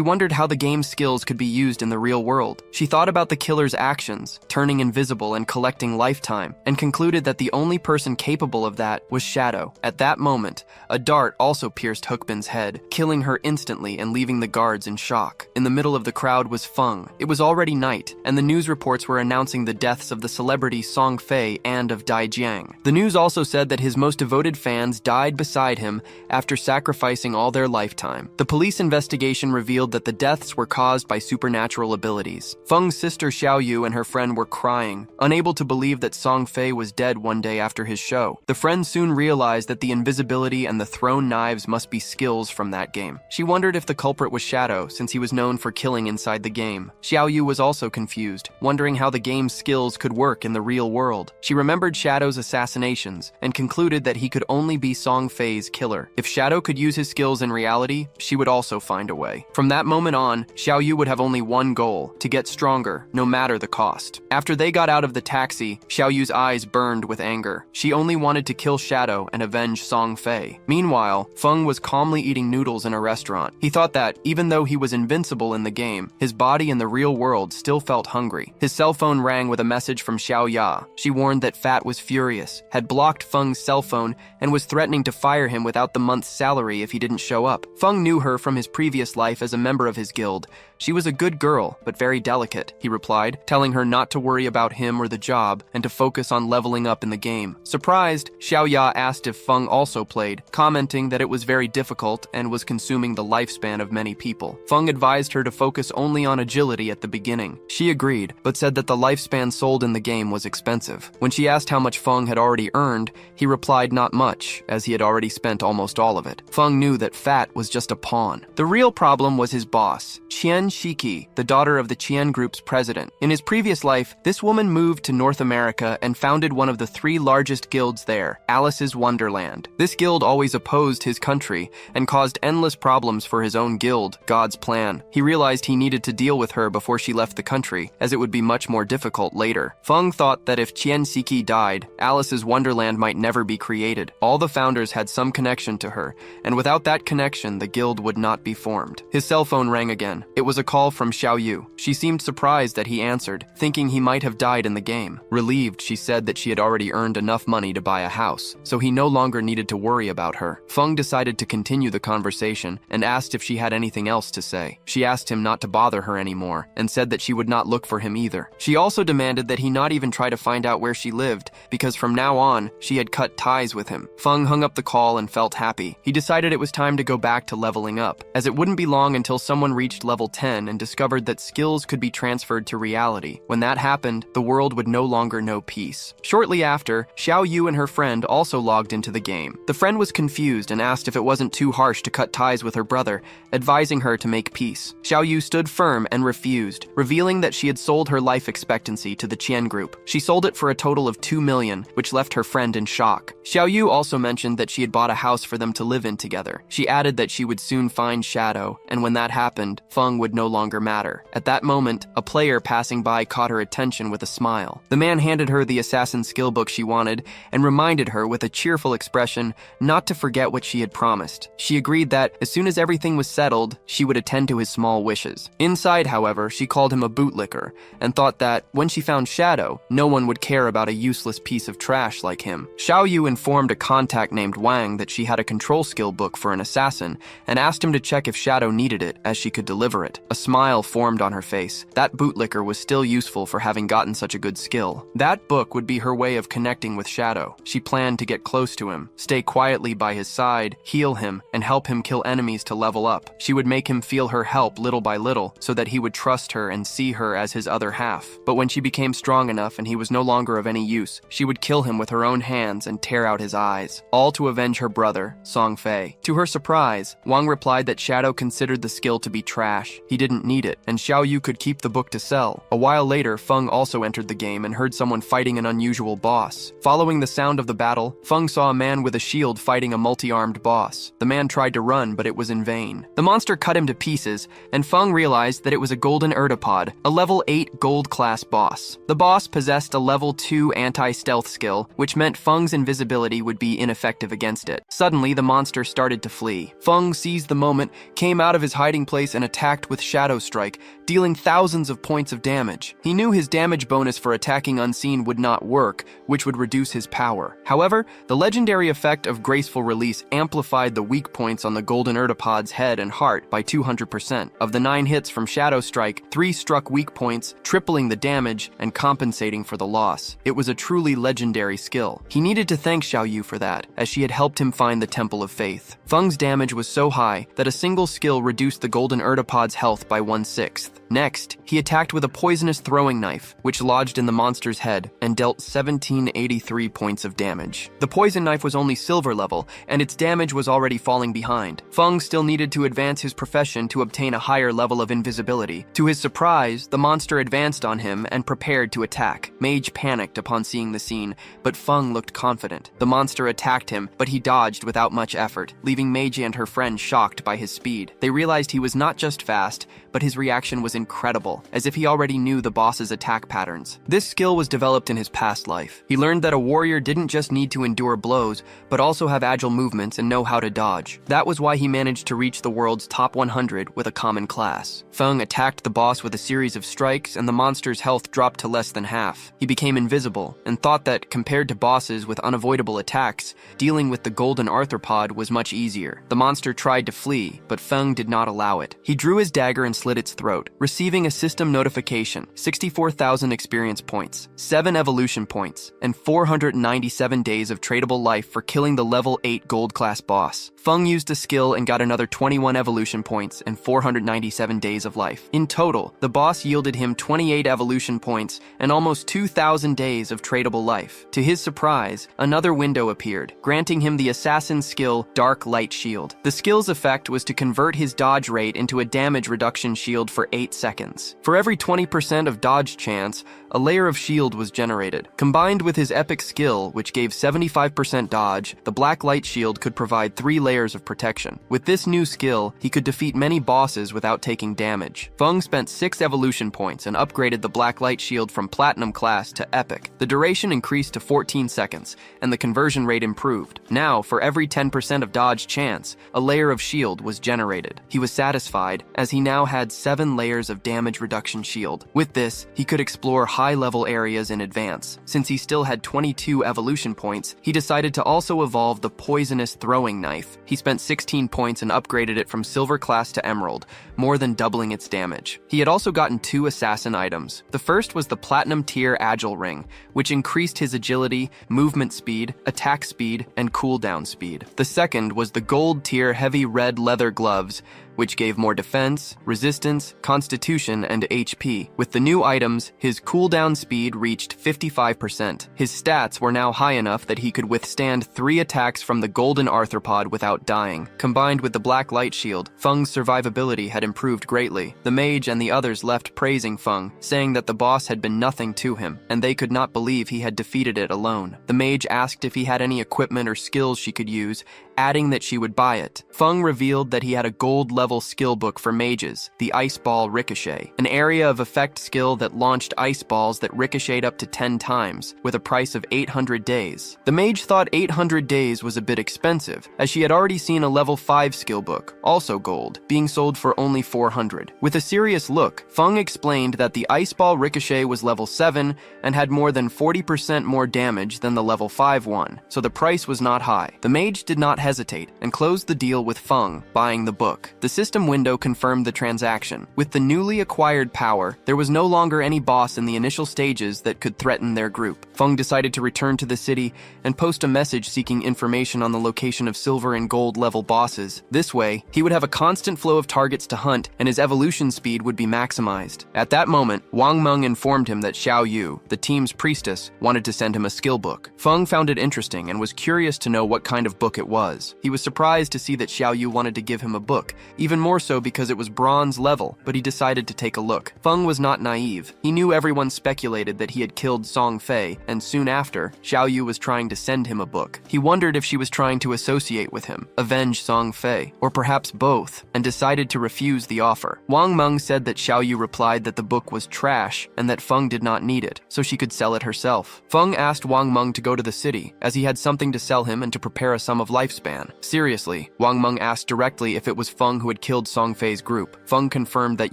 wondered how the game's skills could be used in the real world. She thought about the killer's actions, turning invisible and collecting lifetime, and concluded that the only person capable of that was Shadow. At that moment, a dart also pierced Hookbin's head, killing her instantly and leaving the guards in shock. In the middle of the crowd was Feng. It was already night, and the news reports were announcing the deaths of the celebrity Song Fei and of Dai Jiang. The news also said that his most devoted fans died beside him after sacrificing all their lifetime. The police investigation revealed that the deaths were caused by supernatural abilities. Feng's sister Xiaoyu and her friend were crying, unable to believe that Song Fei was dead one day after his show. The friend soon realized that the invisibility and the thrown knives must be skills from that game. She wondered if the culprit was Shadow, since he was known for killing inside the game. Xiaoyu was also confused, wondering how the game's skills could work in the real world. She remembered Shadow's assassinations and concluded that he could only be Song Fei's killer. If Shadow could use his skills in reality, she would also find a way. From that moment on, Xiaoyu would have only one goal: to get stronger, no matter the cost. After they got out of the taxi, Xiaoyu's eyes burned with anger. She only wanted to kill Shadow and avenge Song Fei. Meanwhile, Feng was calmly eating noodles in a restaurant. He thought that, even though he was invincible in the game, his body in the real world still felt hungry. His cell phone rang with a message from Xiao Ya. She warned that Fat was furious, had blocked Feng's cell phone, and was threatening to fire him without the month's salary if he didn't show up. Feng knew her from his previous life as a member of his guild. She was a good girl, but very delicate, he replied, telling her not to worry about him or the job and to focus on leveling up in the game. Surprised, Xiao Ya asked if Feng also played, commenting that it was very difficult and was consuming the lifespan of many people. Feng advised her to focus only on agility at the beginning. She agreed, but said that the lifespan sold in the game was expensive. When she asked how much Feng had already earned, he replied not much, as he had already spent almost all of it. Feng knew that Fat was just a pawn. The real problem was his boss, Qian Shiki, the daughter of the Qian Group's president. In his previous life, this woman moved to North America and founded one of the 3 largest guilds there, Alice's Wonderland. This guild always opposed his country and caused endless problems for his own guild, God's Plan. He realized he needed to deal with her before she left the country, as it would be much more difficult later. Feng thought that if Qian Shiki died, Alice's Wonderland might never be created. All the founders had some connection to her, and without that connection, the guild would not be formed. His cell phone rang again. It was a call from Xiaoyu. She seemed surprised that he answered, thinking he might have died in the game. Relieved, she said that she had already earned enough money to buy a house, so he no longer needed to worry about her. Feng decided to continue the conversation and asked if she had anything else to say. She asked him not to bother her anymore and said that she would not look for him either. She also demanded that he not even try to find out where she lived, because from now on, she had cut ties with him. Feng hung up the call and felt happy. He decided it was time to go back to leveling up, as it wouldn't be long until someone reached level 10 and discovered that skills could be transferred to reality. When that happened, the world would no longer know peace. Shortly after, Xiao Yu and her friend also logged into the game. The friend was confused and asked if it wasn't too harsh to cut ties with her brother, advising her to make peace. Xiao Yu stood firm and refused, revealing that she had sold her life expectancy to the Qian Group. She sold it for a total of 2 million, which left her friend in shock. Xiao Yu also mentioned that she had bought a house for them to live in together. She added that she would soon find Shadow, and when that happened, Feng would no longer matter. At that moment, a player passing by caught her attention with a smile. The man handed her the assassin skill book she wanted and reminded her with a cheerful expression not to forget what she had promised. She agreed that, as soon as everything was settled, she would attend to his small wishes. Inside, however, she called him a bootlicker and thought that, when she found Shadow, no one would care about a useless piece of trash like him. Xiao Yu informed a contact named Wang that she had a control skill book for an assassin and asked him to check if Shadow needed it, as she could deliver it. A smile formed on her face. That bootlicker was still useful for having gotten such a good skill. That book would be her way of connecting with Shadow. She planned to get close to him, stay quietly by his side, heal him, and help him kill enemies to level up. She would make him feel her help little by little, so that he would trust her and see her as his other half. But when she became strong enough and he was no longer of any use, she would kill him with her own hands and tear out his eyes, all to avenge her brother, Song Fei. To her surprise, Wang replied that Shadow considered the skill to be trash. He didn't need it, and Xiao Yu could keep the book to sell. A while later, Feng also entered the game and heard someone fighting an unusual boss. Following the sound of the battle, Feng saw a man with a shield fighting a multi-armed boss. The man tried to run, but it was in vain. The monster cut him to pieces, and Feng realized that it was a golden Urtapod, a level 8 gold class boss. The boss possessed a level 2 anti-stealth skill, which meant Feng's invisibility would be ineffective against it. Suddenly, the monster started to flee. Feng seized the moment, came out of his hiding place and attacked with Shadow Strike, dealing thousands of points of damage. He knew his damage bonus for attacking unseen would not work, which would reduce his power. However, the legendary effect of Graceful Release amplified the weak points on the golden Urtapod's head and heart by 200%. Of the 9 hits from Shadow Strike, 3 struck weak points, tripling the damage and compensating for the loss. It was a truly legendary skill. He needed to thank Xiaoyu for that, as she had helped him find the Temple of Faith. Feng's damage was so high that a single skill reduced the golden Urtapod's health by 1/6. Next, he attacked with a poisonous throwing knife, which lodged in the monster's head and dealt 1783 points of damage. The poison knife was only silver level, and its damage was already falling behind. Feng still needed to advance his profession to obtain a higher level of invisibility. To his surprise, the monster advanced on him and prepared to attack. Mage panicked upon seeing the scene, but Feng looked confident. The monster attacked him, but he dodged without much effort, leaving Mage and her friend shocked by his speed. They realized he was not just fast, but his reaction was incredible, as if he already knew the boss's attack patterns. This skill was developed in his past life. He learned that a warrior didn't just need to endure blows, but also have agile movements and know how to dodge. That was why he managed to reach the world's top 100 with a common class. Feng attacked the boss with a series of strikes, and the monster's health dropped to less than half. He became invisible, and thought that, compared to bosses with unavoidable attacks, dealing with the golden arthropod was much easier. The monster tried to flee, but Feng did not allow it. He drew his dagger and slit its throat, receiving a system notification, 64,000 experience points, 7 evolution points, and 497 days of tradable life for killing the level 8 gold class boss. Feng used a skill and got another 21 evolution points and 497 days of life. In total, the boss yielded him 28 evolution points and almost 2,000 days of tradable life. To his surprise, another window appeared, granting him the assassin skill Dark Light Shield. The skill's effect was to convert his dodge rate into a damage reduction shield for 8 seconds. For every 20% of dodge chance, a layer of shield was generated. Combined with his epic skill, which gave 75% dodge, the Black Light Shield could provide 3 layers of protection. With this new skill, he could defeat many bosses without taking damage. Feng spent 6 evolution points and upgraded the Black Light Shield from Platinum class to Epic. The duration increased to 14 seconds, and the conversion rate improved. Now, for every 10% of dodge chance, a layer of shield was generated. He was satisfied, as he now had 7 layers of damage reduction shield. With this, he could explore high-level areas in advance. Since he still had 22 evolution points, he decided to also evolve the poisonous throwing knife. He spent 16 points and upgraded it from silver class to emerald, more than doubling its damage. He had also gotten 2 assassin items. The first was the platinum tier agile ring, which increased his agility, movement speed, attack speed, and cooldown speed. The second was the gold tier heavy red leather gloves, which gave more defense, resistance, constitution, and HP. With the new items, his cooldown speed reached 55%. His stats were now high enough that he could withstand 3 attacks from the golden arthropod without dying. Combined with the Black Light Shield, Feng's survivability had improved greatly. The mage and the others left praising Feng, saying that the boss had been nothing to him, and they could not believe he had defeated it alone. The mage asked if he had any equipment or skills she could use, adding that she would buy it. Feng revealed that he had a gold-level skill book for mages, the Ice Ball Ricochet, an area of effect skill that launched ice balls that ricocheted up to 10 times, with a price of 800 days. The mage thought 800 days was a bit expensive, as she had already seen a level 5 skill book, also gold, being sold for only 400. With a serious look, Feng explained that the Ice Ball Ricochet was level 7 and had more than 40% more damage than the level 5 one, so the price was not high. The mage did not hesitate and closed the deal with Feng, buying the book. The system window confirmed the transaction. With the newly acquired power, there was no longer any boss in the initial stages that could threaten their group. Feng decided to return to the city and post a message seeking information on the location of silver and gold level bosses. This way, he would have a constant flow of targets to hunt and his evolution speed would be maximized. At that moment, Wang Meng informed him that Xiaoyu, the team's priestess, wanted to send him a skill book. Feng found it interesting and was curious to know what kind of book it was. He was surprised to see that Xiaoyu wanted to give him a book, even more so because it was bronze level, but he decided to take a look. Feng was not naive. He knew everyone speculated that he had killed Song Fei, and soon after, Xiao Yu was trying to send him a book. He wondered if she was trying to associate with him, avenge Song Fei, or perhaps both, and decided to refuse the offer. Wang Meng said that Xiao Yu replied that the book was trash and that Feng did not need it, so she could sell it herself. Feng asked Wang Meng to go to the city, as he had something to sell him and to prepare a sum of lifespan. Seriously, Wang Meng asked directly if it was Feng who had killed Song Fei's group. Feng confirmed that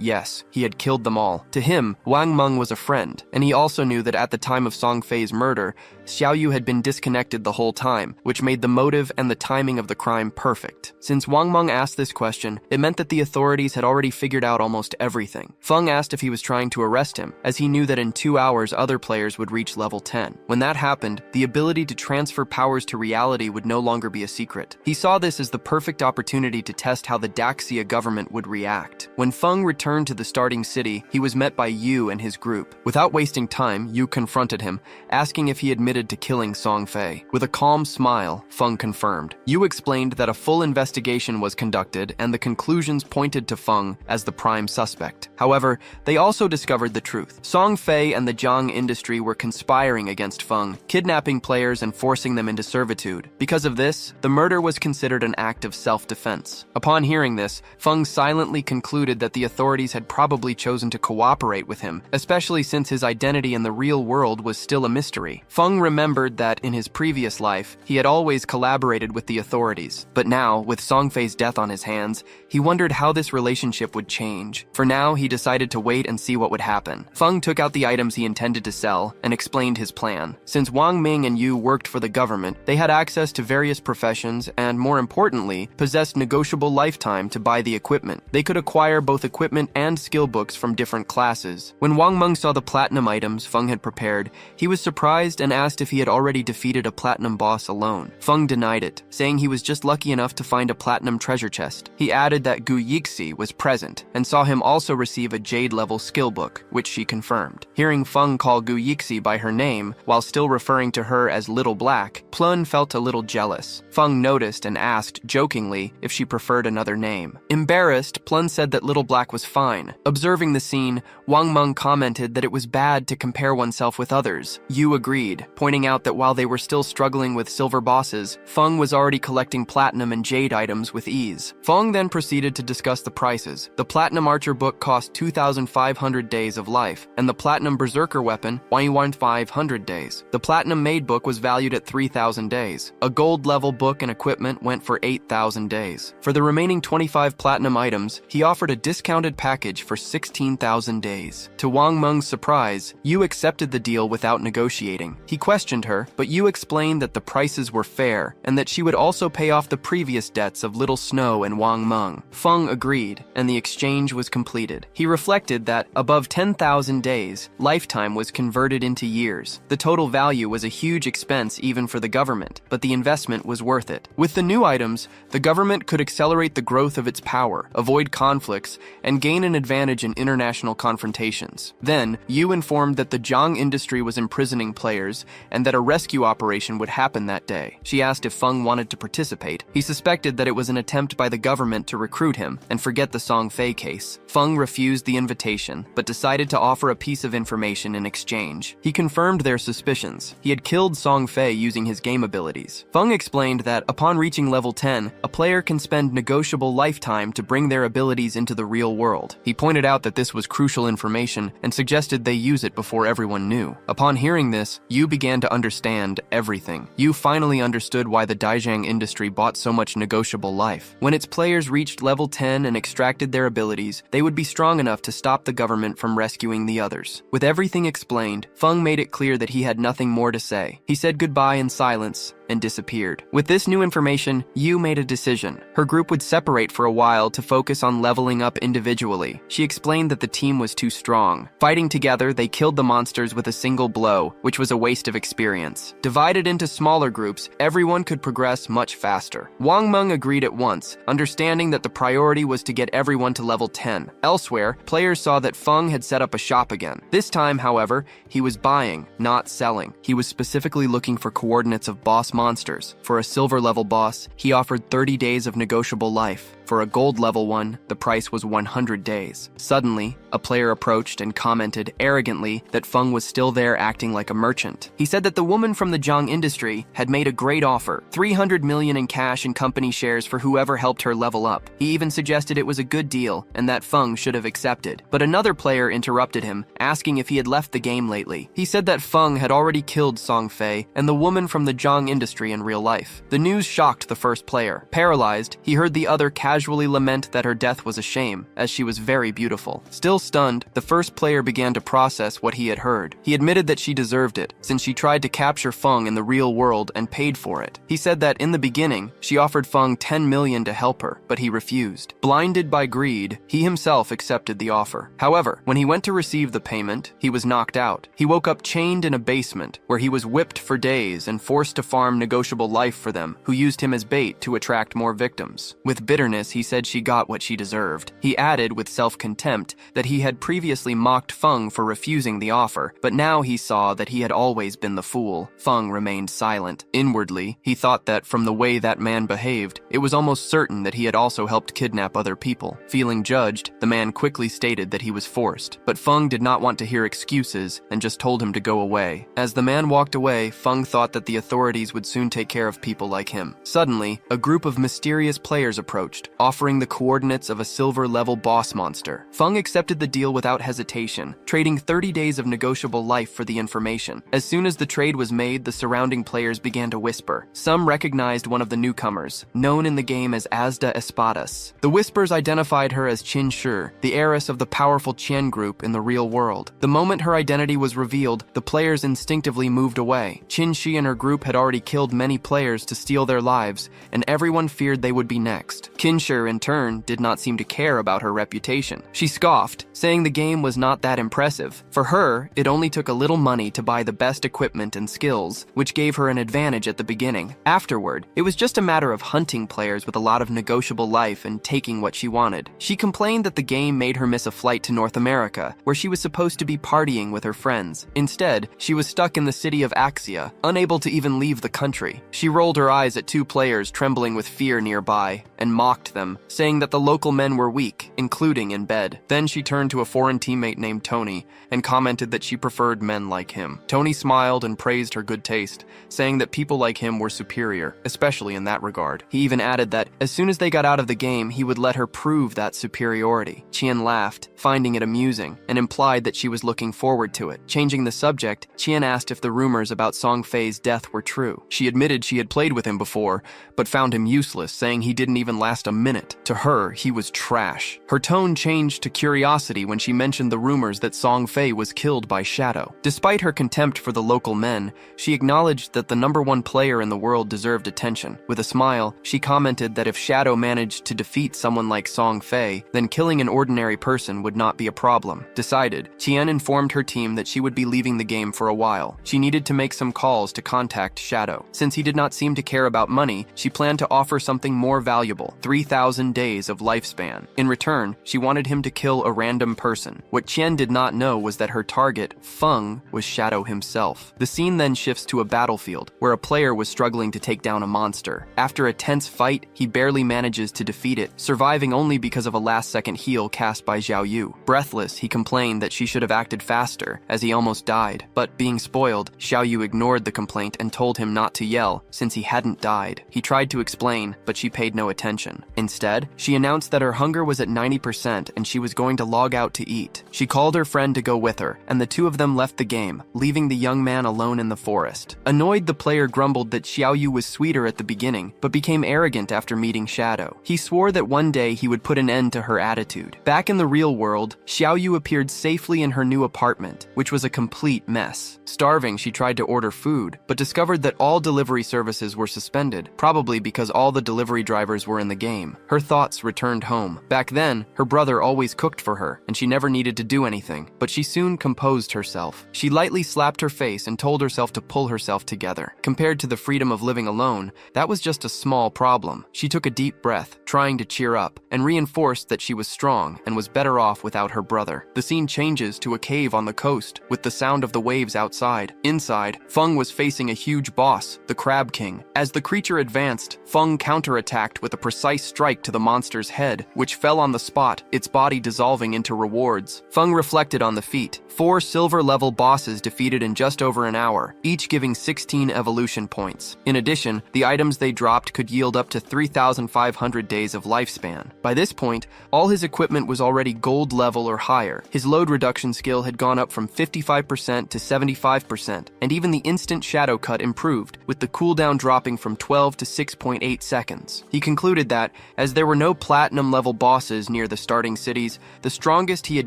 yes, he had killed them all. To him, Wang Meng was a friend, and he also knew that at the time of Song Fei's murder, Xiao Yu had been disconnected the whole time, which made the motive and the timing of the crime perfect. Since Wang Meng asked this question, it meant that the authorities had already figured out almost everything. Feng asked if he was trying to arrest him, as he knew that in 2 hours other players would reach level 10. When that happened, the ability to transfer powers to reality would no longer be a secret. He saw this as the perfect opportunity to test how the Daxia government would react. When Feng returned to the starting city, he was met by Yu and his group. Without wasting time, Yu confronted him, asking if he admitted to killing Song Fei. With a calm smile, Feng confirmed. Yu explained that a full investigation was conducted and the conclusions pointed to Feng as the prime suspect. However, they also discovered the truth. Song Fei and the Jiang industry were conspiring against Feng, kidnapping players and forcing them into servitude. Because of this, the murder was considered an act of self-defense. Upon hearing this, Feng silently concluded that the authorities had probably chosen to cooperate with him, especially since his identity in the real world was still a mystery. Feng remembered that in his previous life, he had always collaborated with the authorities. But now, with Song Fei's death on his hands, he wondered how this relationship would change. For now, he decided to wait and see what would happen. Feng took out the items he intended to sell and explained his plan. Since Wang Ming and Yu worked for the government, they had access to various professions and, more importantly, possessed negotiable lifetime to buy the equipment. They could acquire both equipment and skill books from different classes. When Wang Meng saw the platinum items Feng had prepared, he was surprised and asked if he had already defeated a platinum boss alone. Feng denied it, saying he was just lucky enough to find a platinum treasure chest. He added that Gu Yixi was present and saw him also receive a jade-level skill book, which she confirmed. Hearing Feng call Gu Yixi by her name, while still referring to her as Little Black, Plun felt a little jealous. Feng noticed and asked, jokingly, if she preferred another name. Embarrassed, Plun said that Little Black was fine. Observing the scene, Wang Meng commented that it was bad to compare oneself with others. Yu agreed, pointing out that while they were still struggling with silver bosses, Feng was already collecting platinum and jade items with ease. Feng then proceeded to discuss the prices. The Platinum Archer book cost 2,500 days of life, and the Platinum Berserker weapon, 1,500 days. The Platinum Maid book was valued at 3,000 days. A gold level book and equipment went for 8,000 days. For the remaining 25 platinum items, he offered a discounted package for 16,000 days. To Wang Meng's surprise, Yu accepted the deal without negotiating. He questioned her, but Yu explained that the prices were fair and that she would also pay off the previous debts of Little Snow and Wang Meng. Feng agreed, and the exchange was completed. He reflected that, above 10,000 days, lifetime was converted into years. The total value was a huge expense even for the government, but the investment was worth it. With the new items, the government could accelerate the growth of its power, avoid conflicts, and gain an advantage in international confrontations. Then, Yu informed that the Jiang industry was imprisoning players and that a rescue operation would happen that day. She asked if Feng wanted to participate. He suspected that it was an attempt by the government to recruit him and forget the Song Fei case. Feng refused the invitation, but decided to offer a piece of information in exchange. He confirmed their suspicions. He had killed Song Fei using his game abilities. Feng explained that upon reaching level 10, a player can spend negotiable lifetime to bring their abilities into the real world. He pointed out that this was crucial information and suggested they use it before everyone knew. Upon hearing this, Yu began to understand everything. Yu finally understood why the Daijang industry bought so much negotiable life. When its players reached level 10 and extracted their abilities, they would be strong enough to stop the government from rescuing the others. With everything explained, Feng made it clear that he had nothing more to say. He said goodbye in silence and disappeared. With this new information, Yu made a decision. Her group would separate for a while to focus on leveling up individually. She explained that the team was too strong. Fighting together, they killed the monsters with a single blow, which was a waste of experience. Divided into smaller groups, everyone could progress much faster. Wang Meng agreed at once, understanding that the priority was to get everyone to level 10. Elsewhere, players saw that Feng had set up a shop again. This time, however, he was buying, not selling. He was specifically looking for coordinates of boss monsters. For a silver level boss, he offered 30 days of negotiable life. For a gold level one, the price was 100 days. Suddenly, a player approached and commented arrogantly that Feng was still there acting like a merchant. He said that the woman from the Zhang industry had made a great offer, 300 million in cash and company shares for whoever helped her level up. He even suggested it was a good deal and that Feng should have accepted. But another player interrupted him, asking if he had left the game lately. He said that Feng had already killed Song Fei and the woman from the Zhang industry in real life. The news shocked the first player. Paralyzed, he heard the other casually lament that her death was a shame, as she was very beautiful. Still stunned, the first player began to process what he had heard. He admitted that she deserved it, since she tried to capture Feng in the real world and paid for it. He said that in the beginning, she offered Feng 10 million to help her, but he refused. Blinded by greed, he himself accepted the offer. However, when he went to receive the payment, he was knocked out. He woke up chained in a basement, where he was whipped for days and forced to farm negotiable life for them, who used him as bait to attract more victims. With bitterness, he said she got what she deserved. He added with self-contempt that he had previously mocked Feng for refusing the offer, but now he saw that he had always been the fool. Feng remained silent. Inwardly, he thought that from the way that man behaved, it was almost certain that he had also helped kidnap other people. Feeling judged, the man quickly stated that he was forced, but Feng did not want to hear excuses and just told him to go away. As the man walked away, Feng thought that the authorities would soon take care of people like him. Suddenly, a group of mysterious players approached, offering the coordinates of a silver-level boss monster. Feng accepted the deal without hesitation, trading 30 days of negotiable life for the information. As soon as the trade was made, the surrounding players began to whisper. Some recognized one of the newcomers, known in the game as Asda Espadas. The whispers identified her as Qin Shi, the heiress of the powerful Qian group in the real world. The moment her identity was revealed, the players instinctively moved away. Qin Shi and her group had already killed many players to steal their lives, and everyone feared they would be next. Qin Shi, in turn, did not seem to care about her reputation. She scoffed, saying the game was not that impressive. For her, it only took a little money to buy the best equipment and skills, which gave her an advantage at the beginning. Afterward, it was just a matter of hunting players with a lot of negotiable life and taking what she wanted. She complained that the game made her miss a flight to North America, where she was supposed to be partying with her friends. Instead, she was stuck in the city of Axia, unable to even leave the country. She rolled her eyes at two players trembling with fear nearby, and mocked them, saying that the local men were weak, including in bed. Then she turned to a foreign teammate named Tony, and commented that she preferred men like him. Tony smiled and praised her good taste, saying that people like him were superior, especially in that regard. He even added that as soon as they got out of the game, he would let her prove that superiority. Qian laughed, finding it amusing, and implied that she was looking forward to it. Changing the subject, Qian asked if the rumors about Song Fei's death were true. She admitted she had played with him before, but found him useless, saying he didn't even last a minute. To her, he was trash. Her tone changed to curiosity when she mentioned the rumors that Song Fei was killed by Shadow. Despite her contempt for the local men, she acknowledged that the #1 player in the world deserved attention. With a smile, she commented that if Shadow managed to defeat someone like Song Fei, then killing an ordinary person would not be a problem. Decided, Qian informed her team that she would be leaving the game for a while. She needed to make some calls to contact Shadow. Since he did not seem to care about money, she planned to offer something more valuable, 3,000 days of lifespan. In return, she wanted him to kill a random person. What Qian did not know was that her target, Feng, was Shadow himself. The scene then shifts to a battlefield, where a player was struggling to take down a monster. After a tense fight, he barely manages to defeat it, surviving only because of a last-second heal cast by Zhao Yu. Breathless, he complained that she should have acted faster, as he almost died. But being spoiled, Zhao Yu ignored the complaint and told him not to yell, since he hadn't died. He tried to explain, but she paid no attention. Instead, she announced that her hunger was at 90% and she was going to log out to eat. She called her friend to go with her, and the two of them left the game, leaving the young man alone in the forest. Annoyed, the player grumbled that Xiao Yu was sweeter at the beginning, but became arrogant after meeting Shadow. He swore that one day he would put an end to her attitude. Back in the real world, Xiao Yu appeared safely in her new apartment, which was a complete mess. Starving, she tried to order food, but discovered that all delivery services were suspended, probably because all the delivery drivers were in the game. Her thoughts returned home. Back then, her brother always cooked for her, and she never needed to do anything, but she soon composed herself. She lightly slapped her face and told herself to pull herself together. Compared to the freedom of living alone, that was just a small problem. She took a deep breath, trying to cheer up, and reinforced that she was strong and was better off without her brother. The scene changes to a cave on the coast, with the sound of the waves outside. Inside, Feng was facing a huge boss, the Crab King. As the creature advanced, Feng counterattacked with a precise strike strike to the monster's head, which fell on the spot, its body dissolving into rewards. Feng reflected on the feat. 4 silver-level bosses defeated in just over an hour, each giving 16 evolution points. In addition, the items they dropped could yield up to 3,500 days of lifespan. By this point, all his equipment was already gold level or higher. His load reduction skill had gone up from 55% to 75%, and even the instant shadow cut improved, with the cooldown dropping from 12 to 6.8 seconds. He concluded that, as there were no platinum-level bosses near the starting cities, the strongest he had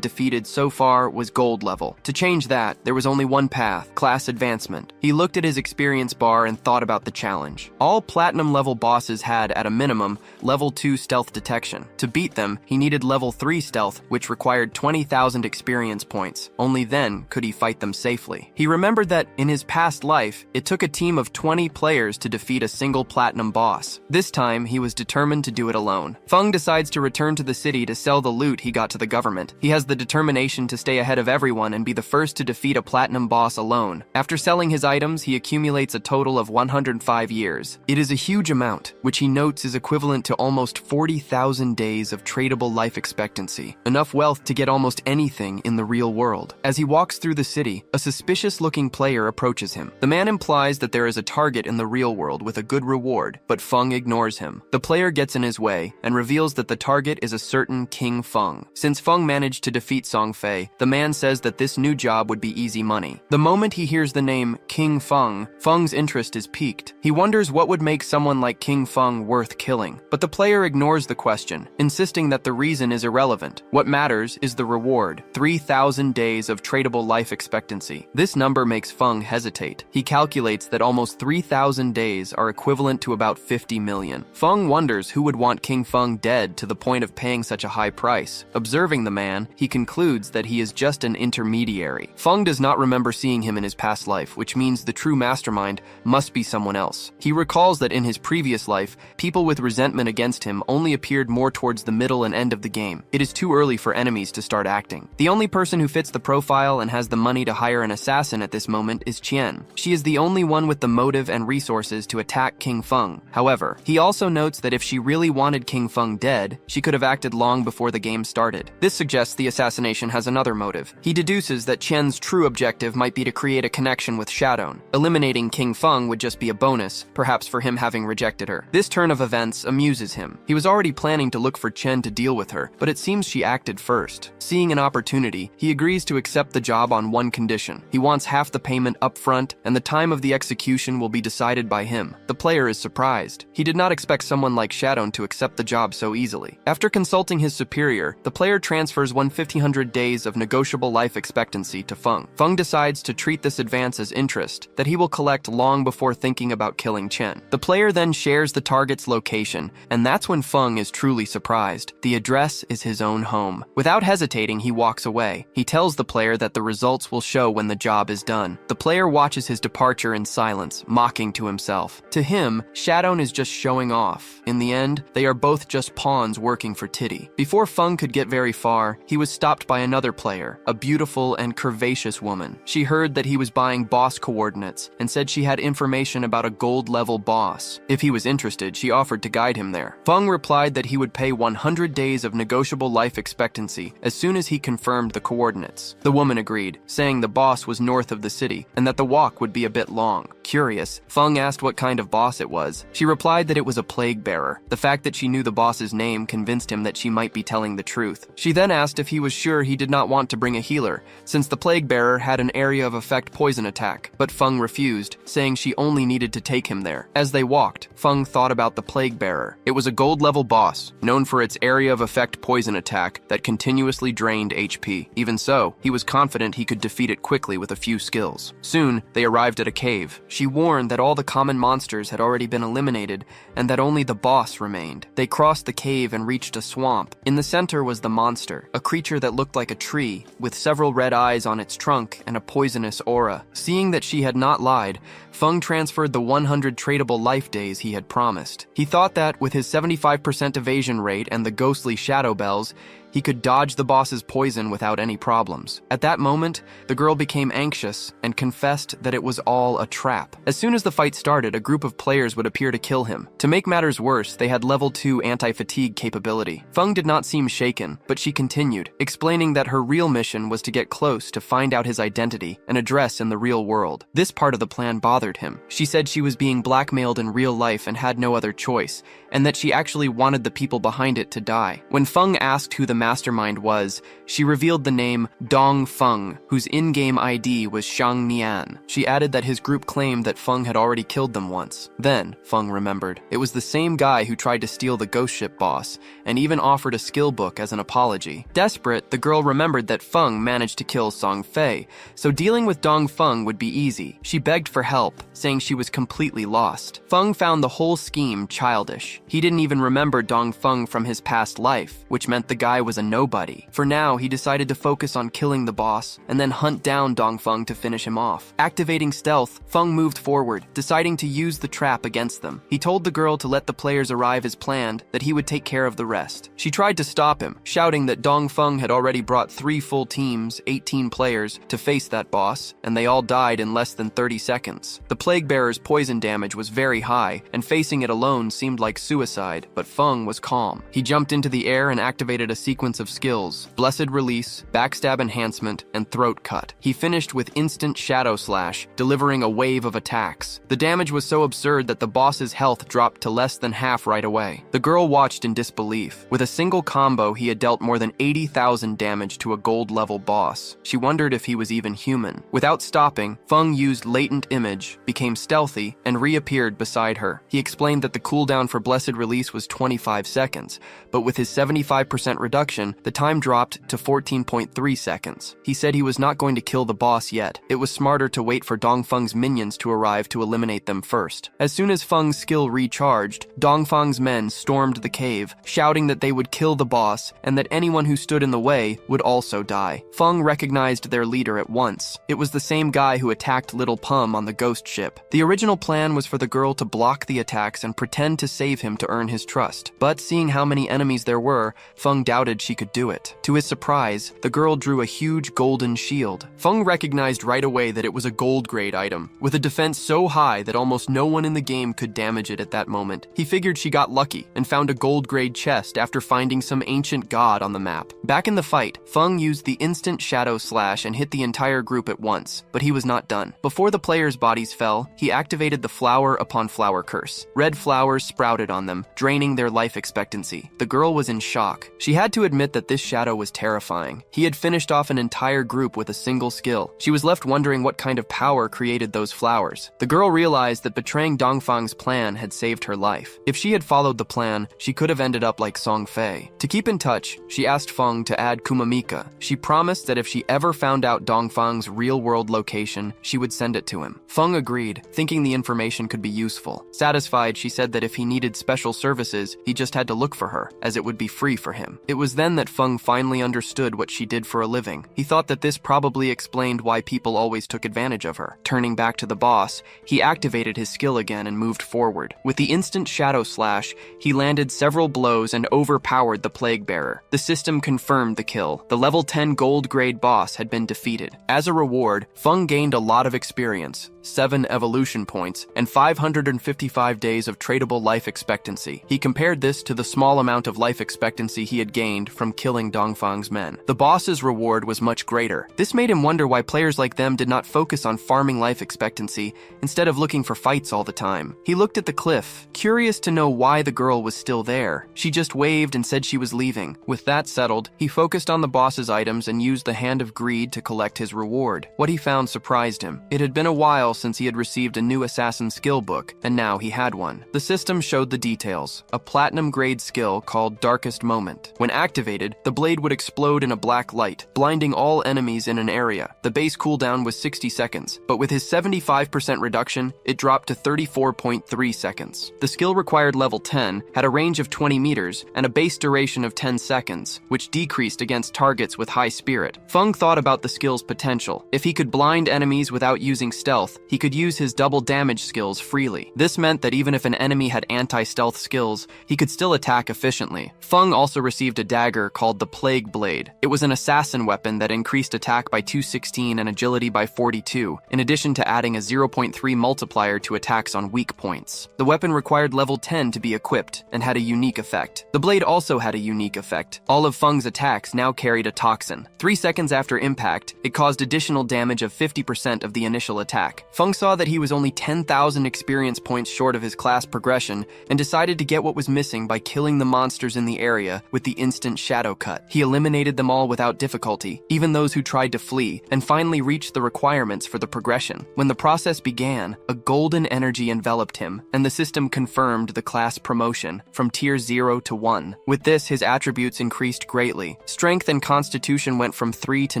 defeated so far was gold level. To change that, there was only one path: class advancement. He looked at his experience bar and thought about the challenge. All platinum-level bosses had, at a minimum, level 2 stealth detection. To beat them, he needed level 3 stealth, which required 20,000 experience points. Only then could he fight them safely. He remembered that, in his past life, it took a team of 20 players to defeat a single platinum boss. This time, he was determined to do it alone. Feng decides to return to the city to sell the loot he got to the government. He has the determination to stay ahead of everyone and be the first to defeat a platinum boss alone. After selling his items, he accumulates a total of 105 years. It is a huge amount, which he notes is equivalent to almost 40,000 days of tradable life expectancy, enough wealth to get almost anything in the real world. As he walks through the city, a suspicious-looking player approaches him. The man implies that there is a target in the real world with a good reward, but Feng ignores him. The player gets in his way and reveals that the target is a certain King Feng. Since Feng managed to defeat Song Fei, the man says that this new job would be easy money. The moment he hears the name King Feng, Feng's interest is piqued. He wonders what would make someone like King Feng worth killing. But the player ignores the question, insisting that the reason is irrelevant. What matters is the reward: 3,000 days of tradable life expectancy. This number makes Feng hesitate. He calculates that almost 3,000 days are equivalent to about 50 million. Feng wonders who would want King Feng dead to the point of paying such a high price. Observing the man, he concludes that he is just an intermediary. Feng does not remember seeing him in his past life, which means the true mastermind must be someone else. He recalls that in his previous life, people with resentment against him only appeared more towards the middle and end of the game. It is too early for enemies to start acting. The only person who fits the profile and has the money to hire an assassin at this moment is Qian. She is the only one with the motive and resources to attack King Feng. However, he also notes that if she really wanted King Feng dead, she could have acted long before the game started. This suggests the assassination has another motive. He deduces that Qian's true objective might be to create a connection with Shadowne. Eliminating King Feng would just be a bonus, perhaps for him having rejected her. This turn of events amuses him. He was already planning to look for Qian to deal with her, but it seems she acted first. Seeing an opportunity, he agrees to accept the job on one condition. He wants half the payment up front, and the time of the execution will be decided by him. The player is surprised. He did not expect someone like Shadowne to accept the job so easily. After consulting his superior, the player transfers 1,500 days of negotiable life expectancy to Feng. Feng decides to treat this advance as interest that he will collect long before thinking about killing Qian. The player then shares the target's location, and that's when Feng is truly surprised. The address is his own home. Without hesitating, he walks away. He tells the player that the results will show when the job is done. The player watches his departure in silence, mocking to himself. To him, Shadowne is just showing off. In the end, they are both just pawns working for Tiddy. Before Feng could get very far, he was stopped by another player, a beautiful and curvaceous woman. She heard that he was buying boss coordinates and said she had information about a gold-level boss. If he was interested, she offered to guide him there. Feng replied that he would pay 100 days of negotiable life expectancy as soon as he confirmed the coordinates. The woman agreed, saying the boss was north of the city and that the walk would be a bit long. Curious, Feng asked what kind of boss it was. She replied that it was a plague bearer. The fact that she knew the boss's name convinced him that she might be telling the truth. She then asked if he was sure he did not want to bring a healer, since the plague bearer had an area of effect poison attack, but Feng refused, saying she only needed to take him there. As they walked, Feng thought about the plague bearer. It was a gold-level boss, known for its area of effect poison attack that continuously drained HP. Even so, he was confident he could defeat it quickly with a few skills. Soon, they arrived at a cave. She warned that all the common monsters had already been eliminated and that only the boss remained. They crossed the cave and reached a swamp. In the center was the monster, a creature that looked like a tree, with several red eyes on its trunk and a poisonous aura. Seeing that she had not lied, Feng transferred the 100 tradable life days he had promised. He thought that, with his 75% evasion rate and the ghostly shadow bells, he could dodge the boss's poison without any problems. At that moment, the girl became anxious and confessed that it was all a trap. As soon as the fight started, a group of players would appear to kill him. To make matters worse, they had level 2 anti-fatigue capability. Feng did not seem shaken, but she continued, explaining that her real mission was to get close to find out his identity and address in the real world. This part of the plan bothered him. She said she was being blackmailed in real life and had no other choice, and that she actually wanted the people behind it to die. When Feng asked who the mastermind was, she revealed the name Dong Feng, whose in-game ID was Shang Nian. She added that his group claimed that Feng had already killed them once. Then, Feng remembered, it was the same guy who tried to steal the ghost ship boss, and even offered a skill book as an apology. Desperate, the girl remembered that Feng managed to kill Song Fei, so dealing with Dong Feng would be easy. She begged for help, saying she was completely lost. Feng found the whole scheme childish. He didn't even remember Dong Feng from his past life, which meant the guy was a nobody. For now, he decided to focus on killing the boss, and then hunt down Dong Feng to finish him off. Activating stealth, Feng moved forward, deciding to use the trap against them. He told the girl to let the players arrive as planned, that he would take care of the rest. She tried to stop him, shouting that Dong Feng had already brought 3 full teams, 18 players, to face that boss, and they all died in less than 30 seconds. The Plague Bearer's poison damage was very high, and facing it alone seemed like suicide, but Feng was calm. He jumped into the air and activated a sequence of skills: Blessed Release, Backstab Enhancement, and Throat Cut. He finished with Instant Shadow Slash, delivering a wave of attacks. The damage was so absurd that the boss's health dropped to less than half right away. The girl watched in disbelief. With a single combo, he had dealt more than 80,000 damage to a gold-level boss. She wondered if he was even human. Without stopping, Feng used Latent Image, became stealthy, and reappeared beside her. He explained that the cooldown for Blessed Release was 25 seconds, but with his 75% reduction, the time dropped to 14.3 seconds. He said he was not going to kill the boss yet. It was smarter to wait for Dong Feng's minions to arrive to eliminate them first. As soon as Feng's skill recharged, Dong Feng's men stormed the cave, shouting that they would kill the boss and that anyone who stood in the way would also die. Feng recognized their leader at once. It was the same guy who attacked Little Pum on the ghost ship. The original plan was for the girl to block the attacks and pretend to save him to earn his trust. But seeing how many enemies there were, Feng doubted she could do it. To his surprise, the girl drew a huge golden shield. Feng recognized right away that it was a gold-grade item, with a defense so high that almost no one in the game could damage it at that moment. He figured she got lucky and found a gold-grade chest after finding some ancient god on the map. Back in the fight, Feng used the Instant Shadow Slash and hit the entire group at once, but he was not done. Before the players' bodies fell, he activated the Flower upon Flower curse. Red flowers sprouted on them, draining their life expectancy. The girl was in shock. She had to admit that this shadow was terrifying. He had finished off an entire group with a single skill. She was left wondering what kind of power created those flowers. The girl realized that betraying Dong Feng's plan had saved her life. If she had followed the plan, she could have ended up like Song Fei. To keep in touch, she asked Feng to add Kumamika. She promised that if she ever found out Dong Feng's real-world location, she would send it to him. Feng agreed, thinking the information could be useful. Satisfied, she said that if he needed special services, he just had to look for her, as it would be free for him. It was then that Feng finally understood what she did for a living. He thought that this probably explained why people always took advantage of her. Turning back to the boss, he activated his skill again and moved forward. With the Instant Shadow Slash, he landed several blows and overpowered the Plague Bearer. The system confirmed the kill. The level 10 gold-grade boss had been defeated. As a reward, Feng gained a lot of experience, 7 evolution points, and 555 days of tradable life expectancy. He compared this to the small amount of life expectancy he had gained from killing Dong Feng's men. The boss's reward was much greater. This made him wonder why players like them did not focus on farming life expectancy instead of looking for fights all the time. He looked at the cliff, curious to know why the girl was still there. She just waved and said she was leaving. With that settled, he focused on the boss's items and used the Hand of Greed to collect his reward. What he found surprised him. It had been a while since he had received a new assassin skill book, and now he had one. The system showed the details. A platinum-grade skill called Darkest Moment. When activated, the blade would explode in a black light, blinding all enemies in an area. The base cooldown was 60 seconds, but with his 75% reduction, it dropped to 34.3 seconds. The skill required level 10, had a range of 20 meters, and a base duration of 10 seconds, which decreased against targets with high spirit. Feng thought about the skill's potential. If he could blind enemies without using stealth, he could use his double damage skills freely. This meant that even if an enemy had anti-stealth stealth skills, he could still attack efficiently. Feng also received a dagger called the Plague Blade. It was an assassin weapon that increased attack by 216 and agility by 42, in addition to adding a 0.3 multiplier to attacks on weak points. The weapon required level 10 to be equipped and had a unique effect. The blade also had a unique effect. All of Feng's attacks now carried a toxin. 3 seconds after impact, it caused additional damage of 50% of the initial attack. Feng saw that he was only 10,000 experience points short of his class progression and decided to get what was missing by killing the monsters in the area with the instant shadow cut. He eliminated them all without difficulty, even those who tried to flee, and finally reached the requirements for the progression. When the process began, a golden energy enveloped him, and the system confirmed the class promotion from tier 0 to 1. With this, his attributes increased greatly. Strength and constitution went from 3 to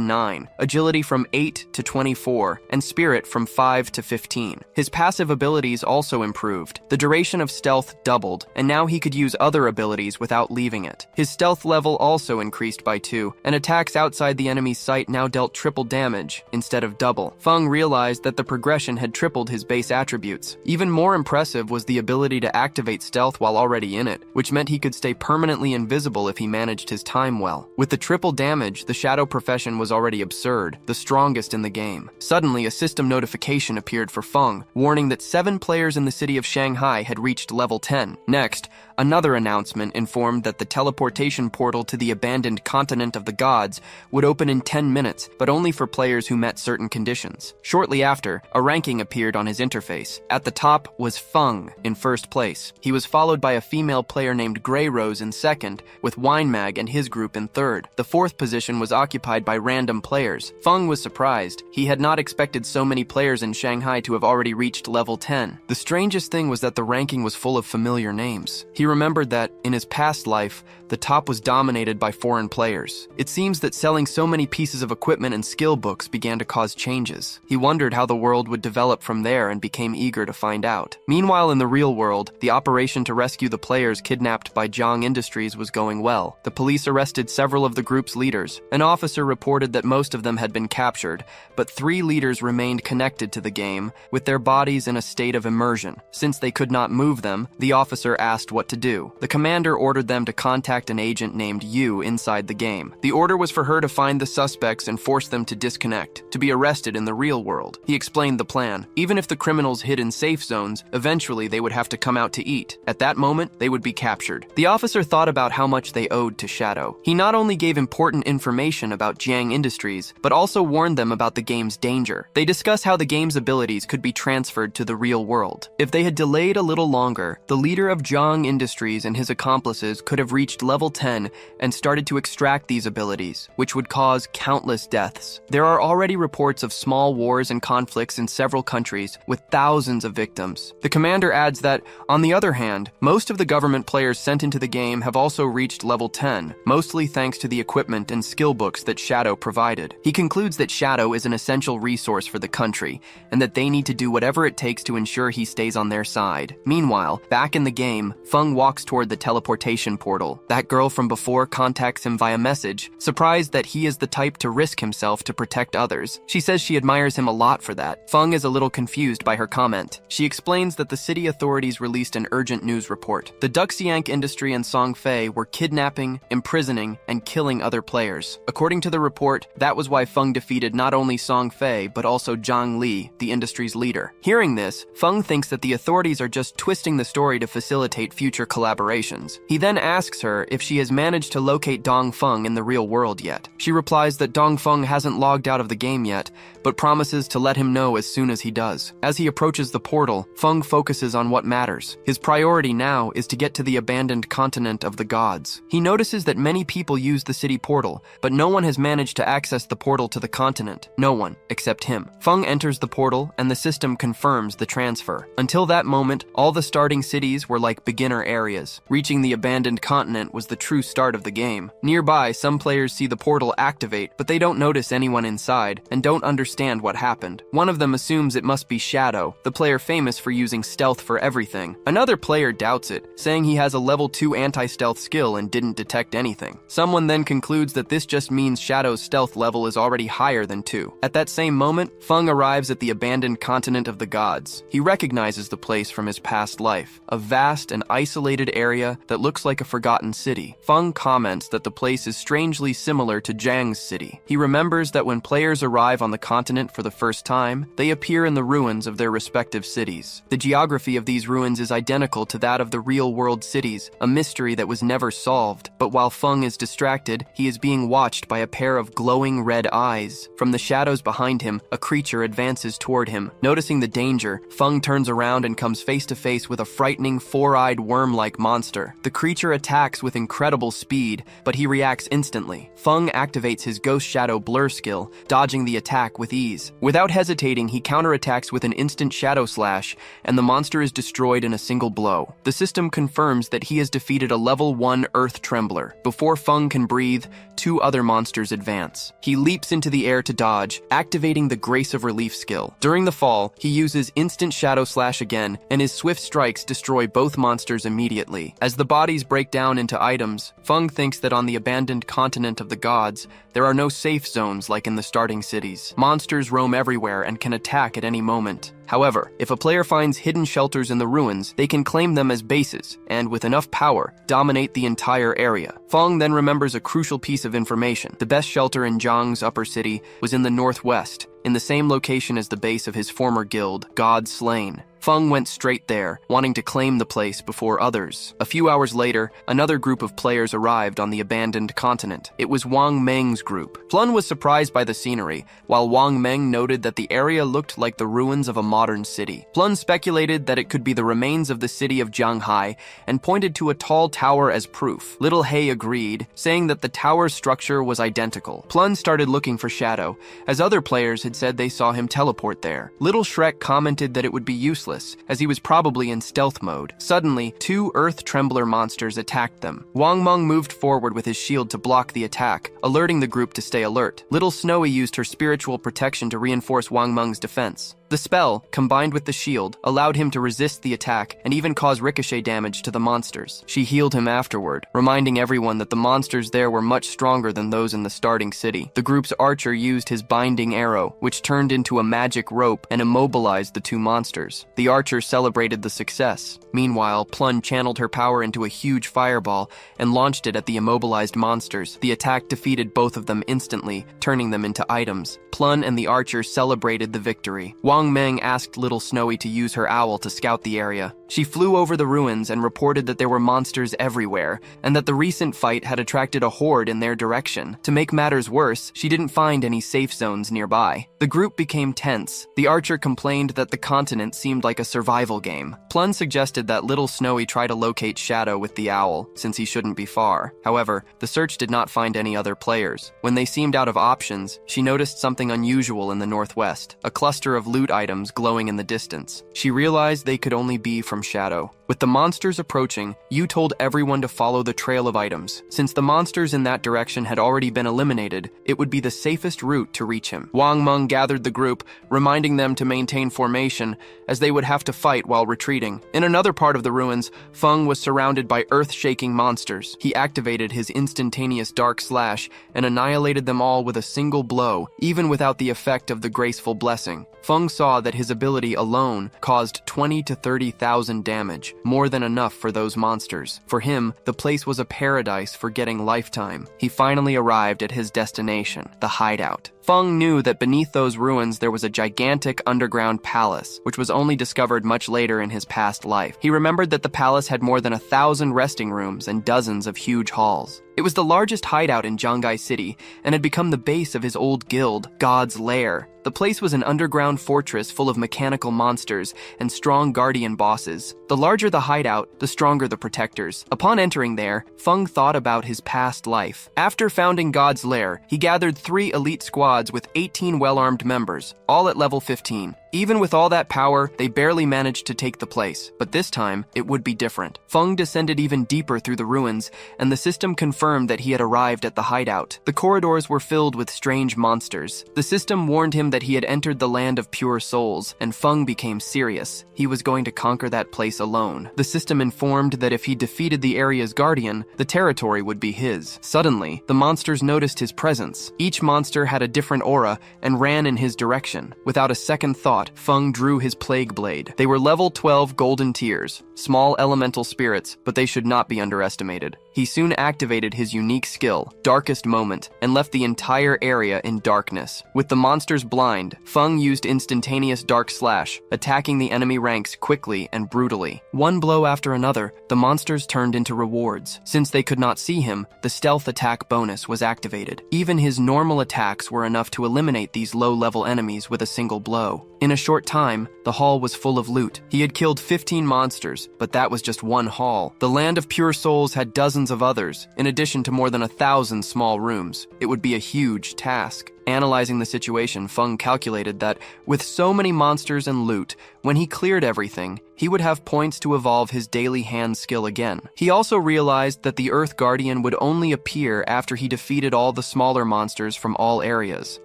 9, agility from 8 to 24, and spirit from 5 to 15. His passive abilities also improved. The duration of stealth doubled, and now he could use other abilities without leaving it. His stealth level also increased by 2, and attacks outside the enemy's sight now dealt triple damage instead of double. Feng realized that the progression had tripled his base attributes. Even more impressive was the ability to activate stealth while already in it, which meant he could stay permanently invisible if he managed his time well. With the triple damage, the shadow profession was already absurd, the strongest in the game. Suddenly, a system notification appeared for Feng, warning that 7 players in the city of Shanghai had reached level 10. Next, another announcement informed that the teleportation portal to the abandoned continent of the gods would open in 10 minutes, but only for players who met certain conditions. Shortly after, a ranking appeared on his interface. At the top was Feng in first place. He was followed by a female player named Grey Rose in second, with Winemag and his group in third. The fourth position was occupied by random players. Feng was surprised. He had not expected so many players in Shanghai to have already reached level 10. The strangest thing was that the ranking was full of familiar names. He remembered that, in his past life, the top was dominated by foreign players. It seems that selling so many pieces of equipment and skill books began to cause changes. He wondered how the world would develop from there and became eager to find out. Meanwhile, in the real world, the operation to rescue the players kidnapped by Zhang Industries was going well. The police arrested several of the group's leaders. An officer reported that most of them had been captured, but 3 leaders remained connected to the game, with their bodies in a state of immersion. Since they could not move them, the officer asked what to do. The commander ordered them to contact an agent named Yu inside the game. The order was for her to find the suspects and force them to disconnect, to be arrested in the real world. He explained the plan. Even if the criminals hid in safe zones, eventually they would have to come out to eat. At that moment, they would be captured. The officer thought about how much they owed to Shadow. He not only gave important information about Zhang Industries, but also warned them about the game's danger. They discuss how the game's abilities could be transferred to the real world. If they had delayed a little longer, the leader of Zhang Industries and his accomplices could have reached level 10 and started to extract these abilities, which would cause countless deaths. There are already reports of small wars and conflicts in several countries with thousands of victims. The commander adds that, on the other hand, most of the government players sent into the game have also reached level 10, mostly thanks to the equipment and skill books that Shadow provided. He concludes that Shadow is an essential resource for the country, and that they need to do whatever it takes to ensure he stays on their side. Meanwhile, back in the game, Feng walks toward the teleportation portal. That girl from before contacts him via message, surprised that he is the type to risk himself to protect others. She says she admires him a lot for that. Feng is a little confused by her comment. She explains that the city authorities released an urgent news report. The Duxiank Industry and Song Fei were kidnapping, imprisoning, and killing other players. According to the report, that was why Feng defeated not only Song Fei, but also Zhang Li, the industry's leader. Hearing this, Feng thinks that the authorities are just twisting the story to facilitate future collaborations. He then asks her if she has managed to locate Dong Feng in the real world yet. She replies that Dong Feng hasn't logged out of the game yet, but promises to let him know as soon as he does. As he approaches the portal, Feng focuses on what matters. His priority now is to get to the abandoned continent of the gods. He notices that many people use the city portal, but no one has managed to access the portal to the continent. No one, except him. Feng enters the portal, and the system confirms the transfer. Until that moment, all the starting cities were like beginner areas. Reaching the abandoned continent was the true start of the game. Nearby, some players see the portal activate, but they don't notice anyone inside, and don't understand what happened. One of them assumes it must be Shadow, the player famous for using stealth for everything. Another player doubts it, saying he has a level 2 anti-stealth skill and didn't detect anything. Someone then concludes that this just means Shadow's stealth level is already higher than 2. At that same moment, Feng arrives at the abandoned continent of the gods. He recognizes the place from his past life, a vast and isolated isolated area that looks like a forgotten city. Feng comments that the place is strangely similar to Zhang's city. He remembers that when players arrive on the continent for the first time, they appear in the ruins of their respective cities. The geography of these ruins is identical to that of the real-world cities, a mystery that was never solved. But while Feng is distracted, he is being watched by a pair of glowing red eyes. From the shadows behind him, a creature advances toward him. Noticing the danger, Feng turns around and comes face to face with a frightening four-eyed worm-like monster. The creature attacks with incredible speed, but he reacts instantly. Feng activates his Ghost Shadow Blur skill, dodging the attack with ease. Without hesitating, he counterattacks with an instant Shadow Slash, and the monster is destroyed in a single blow. The system confirms that he has defeated a level 1 Earth Trembler. Before Feng can breathe, two other monsters advance. He leaps into the air to dodge, activating the Grace of Relief skill. During the fall, he uses instant Shadow Slash again, and his swift strikes destroy both monsters immediately. As the bodies break down into items, Feng thinks that on the abandoned continent of the gods, there are no safe zones like in the starting cities. Monsters roam everywhere and can attack at any moment. However, if a player finds hidden shelters in the ruins, they can claim them as bases, and with enough power, dominate the entire area. Feng then remembers a crucial piece of information. The best shelter in Zhang's upper city was in the northwest, in the same location as the base of his former guild, God Slain. Feng went straight there, wanting to claim the place before others. A few hours later, another group of players arrived on the abandoned continent. It was Wang Meng's group. Plun was surprised by the scenery, while Wang Meng noted that the area looked like the ruins of a modern city. Plun speculated that it could be the remains of the city of Zhanghai and pointed to a tall tower as proof. Little Hay agreed, saying that the tower's structure was identical. Plun started looking for Shadow, as other players had said they saw him teleport there. Little Shrek commented that it would be useless, as he was probably in stealth mode. Suddenly, two Earth Trembler monsters attacked them. Wang Meng moved forward with his shield to block the attack, alerting the group to stay alert. Little Snowy used her spiritual protection to reinforce Wang Meng's defense. The spell, combined with the shield, allowed him to resist the attack and even cause ricochet damage to the monsters. She healed him afterward, reminding everyone that the monsters there were much stronger than those in the starting city. The group's archer used his binding arrow, which turned into a magic rope and immobilized the two monsters. The archer celebrated the success. Meanwhile, Plun channeled her power into a huge fireball and launched it at the immobilized monsters. The attack defeated both of them instantly, turning them into items. Plun and the archer celebrated the victory. Wang Meng asked Little Snowy to use her owl to scout the area. She flew over the ruins and reported that there were monsters everywhere, and that the recent fight had attracted a horde in their direction. To make matters worse, she didn't find any safe zones nearby. The group became tense. The archer complained that the continent seemed like a survival game. Plun suggested that Little Snowy try to locate Shadow with the owl, since he shouldn't be far. However, the search did not find any other players. When they seemed out of options, she noticed something unusual in the northwest, a cluster of loot items glowing in the distance. She realized they could only be from Shadow. With the monsters approaching, Yu told everyone to follow the trail of items. Since the monsters in that direction had already been eliminated, it would be the safest route to reach him. Wang Meng gathered the group, reminding them to maintain formation, as they would have to fight while retreating. In another part of the ruins, Feng was surrounded by earth-shaking monsters. He activated his instantaneous Dark Slash and annihilated them all with a single blow, even without the effect of the Graceful Blessing. Feng saw that his ability alone caused 20 to 30,000 damage, more than enough for those monsters. For him, the place was a paradise for getting lifetime. He finally arrived at his destination, the hideout. Feng knew that beneath those ruins there was a gigantic underground palace, which was only discovered much later in his past life. He remembered that the palace had more than 1,000 resting rooms and dozens of huge halls. It was the largest hideout in Zhanghai City and had become the base of his old guild, God's Lair. The place was an underground fortress full of mechanical monsters and strong guardian bosses. The larger the hideout, the stronger the protectors. Upon entering there, Feng thought about his past life. After founding God's Lair, he gathered 3 elite squads with 18 well-armed members, all at level 15. Even with all that power, they barely managed to take the place. But this time, it would be different. Feng descended even deeper through the ruins, and the system confirmed that he had arrived at the hideout. The corridors were filled with strange monsters. The system warned him that he had entered the land of pure souls, and Feng became serious. He was going to conquer that place alone. The system informed that if he defeated the area's guardian, the territory would be his. Suddenly, the monsters noticed his presence. Each monster had a different aura and ran in his direction. Without a second thought, thought, Feng drew his Plague Blade. They were level 12 golden tears, small elemental spirits, but they should not be underestimated. He soon activated his unique skill, Darkest Moment, and left the entire area in darkness. With the monsters blind, Feng used instantaneous Dark Slash, attacking the enemy ranks quickly and brutally. One blow after another, the monsters turned into rewards. Since they could not see him, the stealth attack bonus was activated. Even his normal attacks were enough to eliminate these low-level enemies with a single blow. In a short time, the hall was full of loot. He had killed 15 monsters, but that was just one hall. The Land of Pure Souls had dozens of others, in addition to more than 1,000 small rooms. It would be a huge task. Analyzing the situation, Feng calculated that, with so many monsters and loot, when he cleared everything, he would have points to evolve his daily hand skill again. He also realized that the Earth Guardian would only appear after he defeated all the smaller monsters from all areas.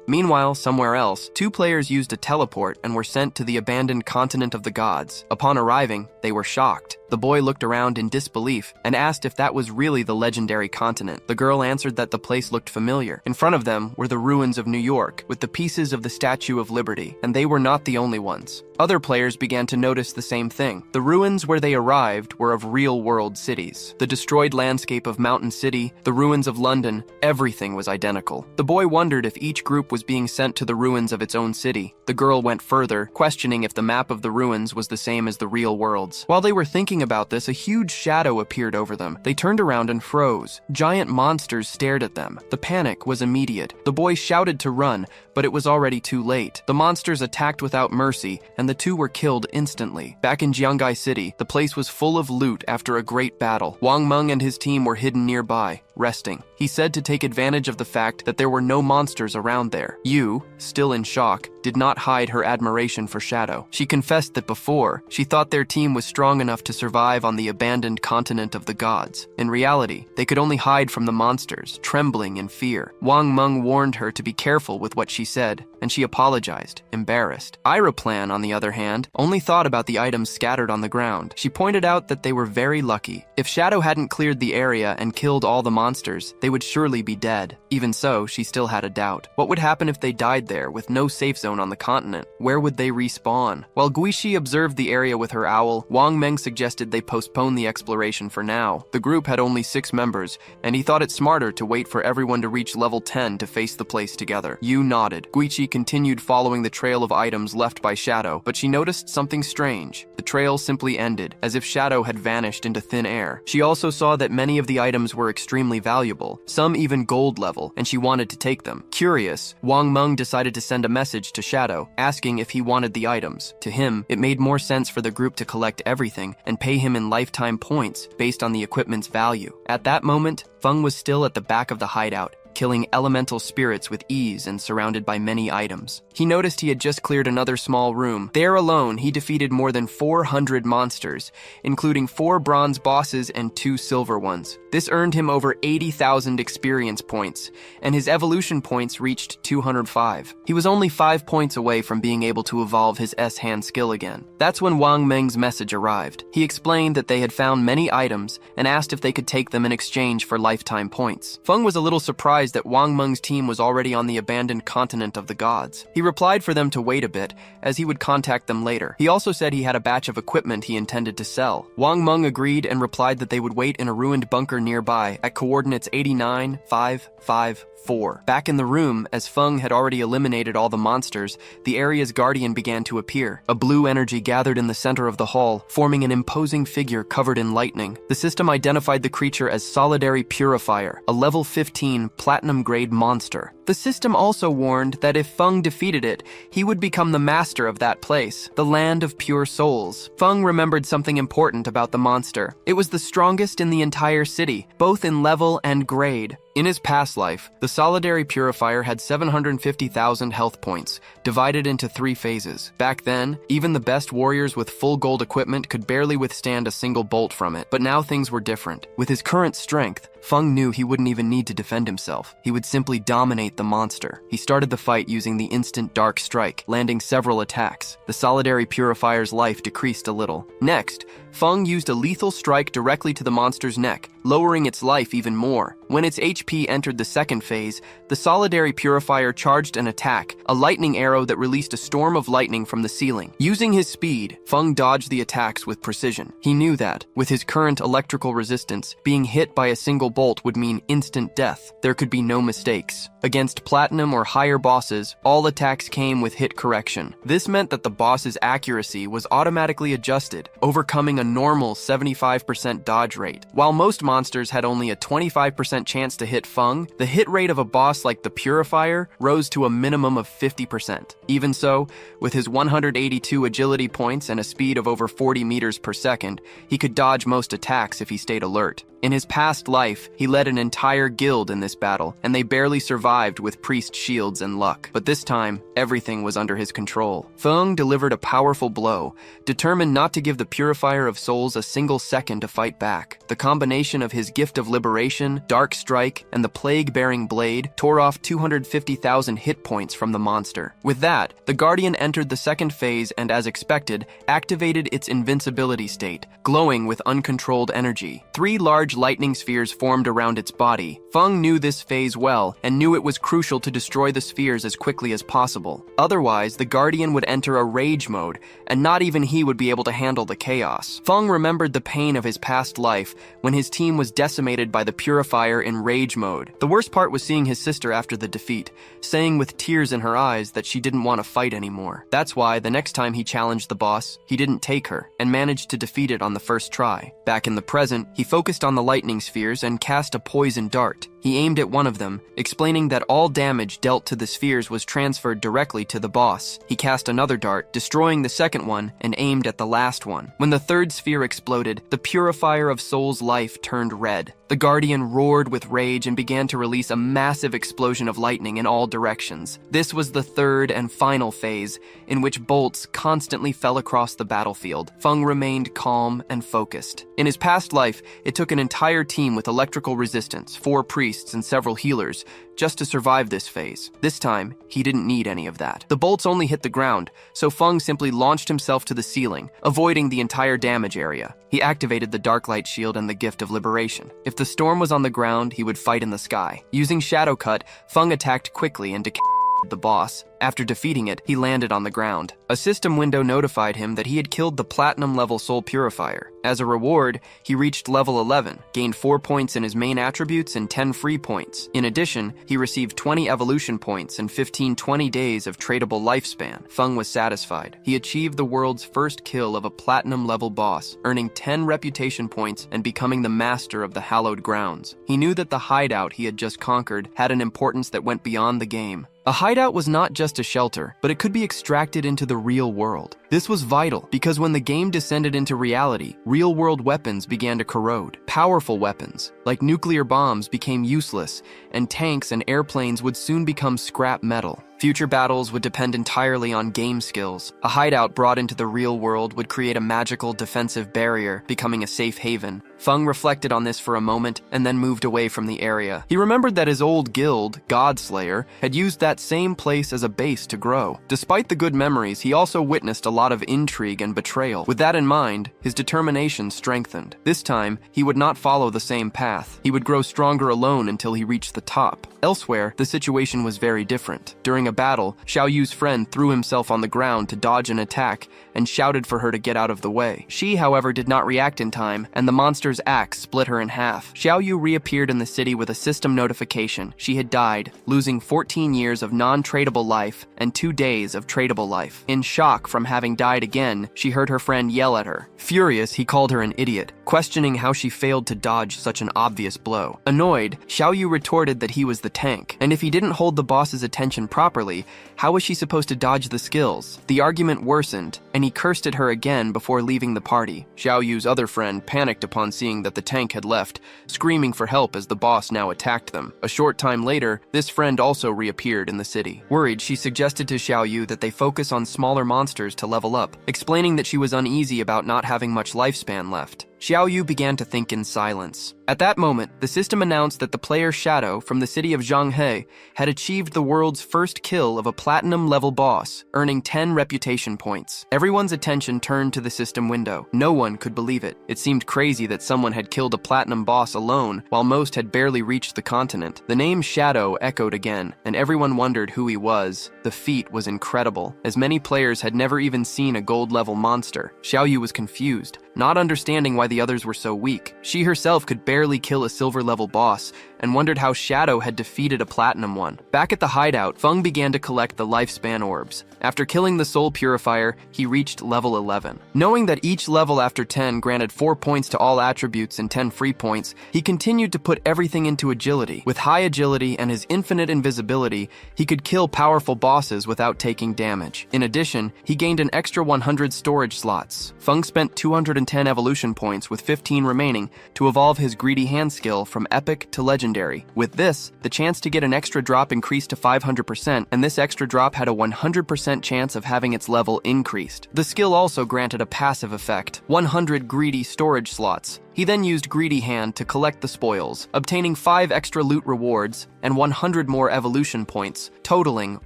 Meanwhile, somewhere else, 2 players used a teleport and were sent to the abandoned continent of the gods. Upon arriving, they were shocked. The boy looked around in disbelief and asked if that was really the legendary continent. The girl answered that the place looked familiar. In front of them were the ruins of New York, with the pieces of the Statue of Liberty, and they were not the only ones. Other players began to notice the same thing. The ruins where they arrived were of real-world cities. The destroyed landscape of Mountain City, the ruins of London, everything was identical. The boy wondered if each group was being sent to the ruins of its own city. The girl went further, questioning if the map of the ruins was the same as the real worlds. While they were thinking about this, a huge shadow appeared over them. They turned around and froze. Giant monsters stared at them. The panic was immediate. The boy shouted to run, but it was already too late. The monsters attacked without mercy, and the 2 were killed instantly. Back in Jiangai City, the place was full of loot after a great battle. Wang Meng and his team were hidden nearby, resting. He said to take advantage of the fact that there were no monsters around there. Yu, still in shock, did not hide her admiration for Shadow. She confessed that before, she thought their team was strong enough to survive on the abandoned continent of the gods. In reality, they could only hide from the monsters, trembling in fear. Wang Meng warned her to be careful with what she said, and she apologized, embarrassed. Plan, on the other hand, only thought about the items scattered on the ground. She pointed out that they were very lucky. If Shadow hadn't cleared the area and killed all the monsters, they would surely be dead. Even so, she still had a doubt. What would happen if they died there, with no safe zone on the continent? Where would they respawn? While Guishi observed the area with her owl, Wang Meng suggested they postpone the exploration for now. The group had only 6 members, and he thought it smarter to wait for everyone to reach level 10 to face the place together. Yu nodded. Guichi continued following the trail of items left by Shadow, but she noticed something strange. The trail simply ended, as if Shadow had vanished into thin air. She also saw that many of the items were extremely valuable, some even gold level, and she wanted to take them. Curious, Wang Meng decided to send a message to Shadow, asking if he wanted the items. To him, it made more sense for the group to collect everything and pay him in lifetime points based on the equipment's value. At that moment, Feng was still at the back of the hideout, killing elemental spirits with ease and surrounded by many items. He noticed he had just cleared another small room. There alone, he defeated more than 400 monsters, including 4 bronze bosses and 2 silver ones. This earned him over 80,000 experience points, and his evolution points reached 205. He was only 5 points away from being able to evolve his S-hand skill again. That's when Wang Meng's message arrived. He explained that they had found many items and asked if they could take them in exchange for lifetime points. Feng was a little surprised that Wang Meng's team was already on the abandoned continent of the gods. He replied for them to wait a bit, as he would contact them later. He also said he had a batch of equipment he intended to sell. Wang Meng agreed and replied that they would wait in a ruined bunker nearby at coordinates 89554. Back in the room, as Feng had already eliminated all the monsters, the area's guardian began to appear. A blue energy gathered in the center of the hall, forming an imposing figure covered in lightning. The system identified the creature as Solidary Purifier, a level 15 platinum-grade monster. The system also warned that if Feng defeated it, he would become the master of that place, the Land of Pure Souls. Feng remembered something important about the monster. It was the strongest in the entire city, both in level and grade. In his past life, the Solidary Purifier had 750,000 health points, divided into 3 phases. Back then, even the best warriors with full gold equipment could barely withstand a single bolt from it. But now things were different. With his current strength, Feng knew he wouldn't even need to defend himself. He would simply dominate the monster. He started the fight using the instant Dark Strike, landing several attacks. The Solidary Purifier's life decreased a little. Next, Feng used a lethal strike directly to the monster's neck, lowering its life even more. When its HP entered the second phase, the solidary purifier charged an attack, a lightning arrow that released a storm of lightning from the ceiling. Using his speed, Feng dodged the attacks with precision. He knew that, with his current electrical resistance, being hit by a single bolt would mean instant death. There could be no mistakes. Against platinum or higher bosses, all attacks came with hit correction. This meant that the boss's accuracy was automatically adjusted, overcoming a normal 75% dodge rate. While most monsters had only a 25% chance to hit Feng, the hit rate of a boss like the Purifier rose to a minimum of 50%. Even so, with his 182 agility points and a speed of over 40 meters per second, he could dodge most attacks if he stayed alert. In his past life, he led an entire guild in this battle, and they barely survived with priest shields and luck. But this time, everything was under his control. Feng delivered a powerful blow, determined not to give the Purifier of Souls a single second to fight back. The combination of his gift of liberation, dark strike, and the plague-bearing blade tore off 250,000 hit points from the monster. With that, the Guardian entered the second phase and, as expected, activated its invincibility state, glowing with uncontrolled energy. 3 large lightning spheres formed around its body. Feng knew this phase well and knew it was crucial to destroy the spheres as quickly as possible. Otherwise, the Guardian would enter a rage mode, and not even he would be able to handle the chaos. Feng remembered the pain of his past life when his team was decimated by the Purifier in rage mode. The worst part was seeing his sister after the defeat, saying with tears in her eyes that she didn't want to fight anymore. That's why the next time he challenged the boss, he didn't take her, and managed to defeat it on the first try. Back in the present, he focused on the lightning spheres and cast a poison dart. He aimed at one of them, explaining that all damage dealt to the spheres was transferred directly to the boss. He cast another dart, destroying the second one, and aimed at the last one. When the third sphere exploded, the Purifier of Souls' life turned red. The Guardian roared with rage and began to release a massive explosion of lightning in all directions. This was the third and final phase, in which bolts constantly fell across the battlefield. Feng remained calm and focused. In his past life, it took an entire team with electrical resistance, 4 priests and several healers, just to survive this phase. This time, he didn't need any of that. The bolts only hit the ground, so Feng simply launched himself to the ceiling, avoiding the entire damage area. He activated the Dark Light Shield and the Gift of Liberation. If the storm was on the ground, he would fight in the sky. Using Shadow Cut, Feng attacked quickly and decapitated the boss. After defeating it, he landed on the ground. A system window notified him that he had killed the Platinum-level Soul Purifier. As a reward, he reached level 11, gained 4 points in his main attributes and 10 free points. In addition, he received 20 evolution points and 15 20 days of tradable lifespan. Feng was satisfied. He achieved the world's first kill of a Platinum-level boss, earning 10 reputation points and becoming the master of the hallowed grounds. He knew that the hideout he had just conquered had an importance that went beyond the game. A hideout was not just a shelter, but it could be extracted into the real world. This was vital because when the game descended into reality, real-world weapons began to corrode. Powerful weapons, like nuclear bombs, became useless, and tanks and airplanes would soon become scrap metal. Future battles would depend entirely on game skills. A hideout brought into the real world would create a magical defensive barrier, becoming a safe haven. Feng reflected on this for a moment and then moved away from the area. He remembered that his old guild, Godslayer, had used that same place as a base to grow. Despite the good memories, he also witnessed a lot of intrigue and betrayal. With that in mind, his determination strengthened. This time, he would not follow the same path. He would grow stronger alone until he reached the top. Elsewhere, the situation was very different. During a battle, Xiao Yu's friend threw himself on the ground to dodge an attack and shouted for her to get out of the way. She, however, did not react in time, and the monster's axe split her in half. Xiao Yu reappeared in the city with a system notification. She had died, losing 14 years of non-tradable life and 2 days of tradable life. In shock from having died again, she heard her friend yell at her. Furious, he called her an idiot, questioning how she failed to dodge such an obvious blow. Annoyed, Xiao Yu retorted that he was the tank, and if he didn't hold the boss's attention properly, how was she supposed to dodge the skills? The argument worsened, and he cursed at her again before leaving the party. Xiao Yu's other friend panicked upon seeing that the tank had left, screaming for help as the boss now attacked them. A short time later, this friend also reappeared in the city. Worried, she suggested to Xiao Yu that they focus on smaller monsters to level up, explaining that she was uneasy about not having much lifespan left. Xiaoyu began to think in silence. At that moment, the system announced that the player Shadow from the city of Zhanghe had achieved the world's first kill of a platinum-level boss, earning 10 reputation points. Everyone's attention turned to the system window. No one could believe it. It seemed crazy that someone had killed a platinum boss alone, while most had barely reached the continent. The name Shadow echoed again, and everyone wondered who he was. The feat was incredible, as many players had never even seen a gold-level monster. Xiaoyu was confused, not understanding why the others were so weak. She herself could barely kill a silver-level boss, and wondered how Shadow had defeated a platinum one. Back at the hideout, Feng began to collect the lifespan orbs. After killing the soul purifier, he reached level 11. Knowing that each level after 10 granted 4 points to all attributes and 10 free points, he continued to put everything into agility. With high agility and his infinite invisibility, he could kill powerful bosses without taking damage. In addition, he gained an extra 100 storage slots. Feng spent 210 evolution points, with 15 remaining, to evolve his greedy hand skill from epic to legendary. With this, the chance to get an extra drop increased to 500%, and this extra drop had a 100% chance of having its level increased. The skill also granted a passive effect, 100 greedy storage slots. He then used Greedy Hand to collect the spoils, obtaining 5 extra loot rewards and 100 more evolution points, totaling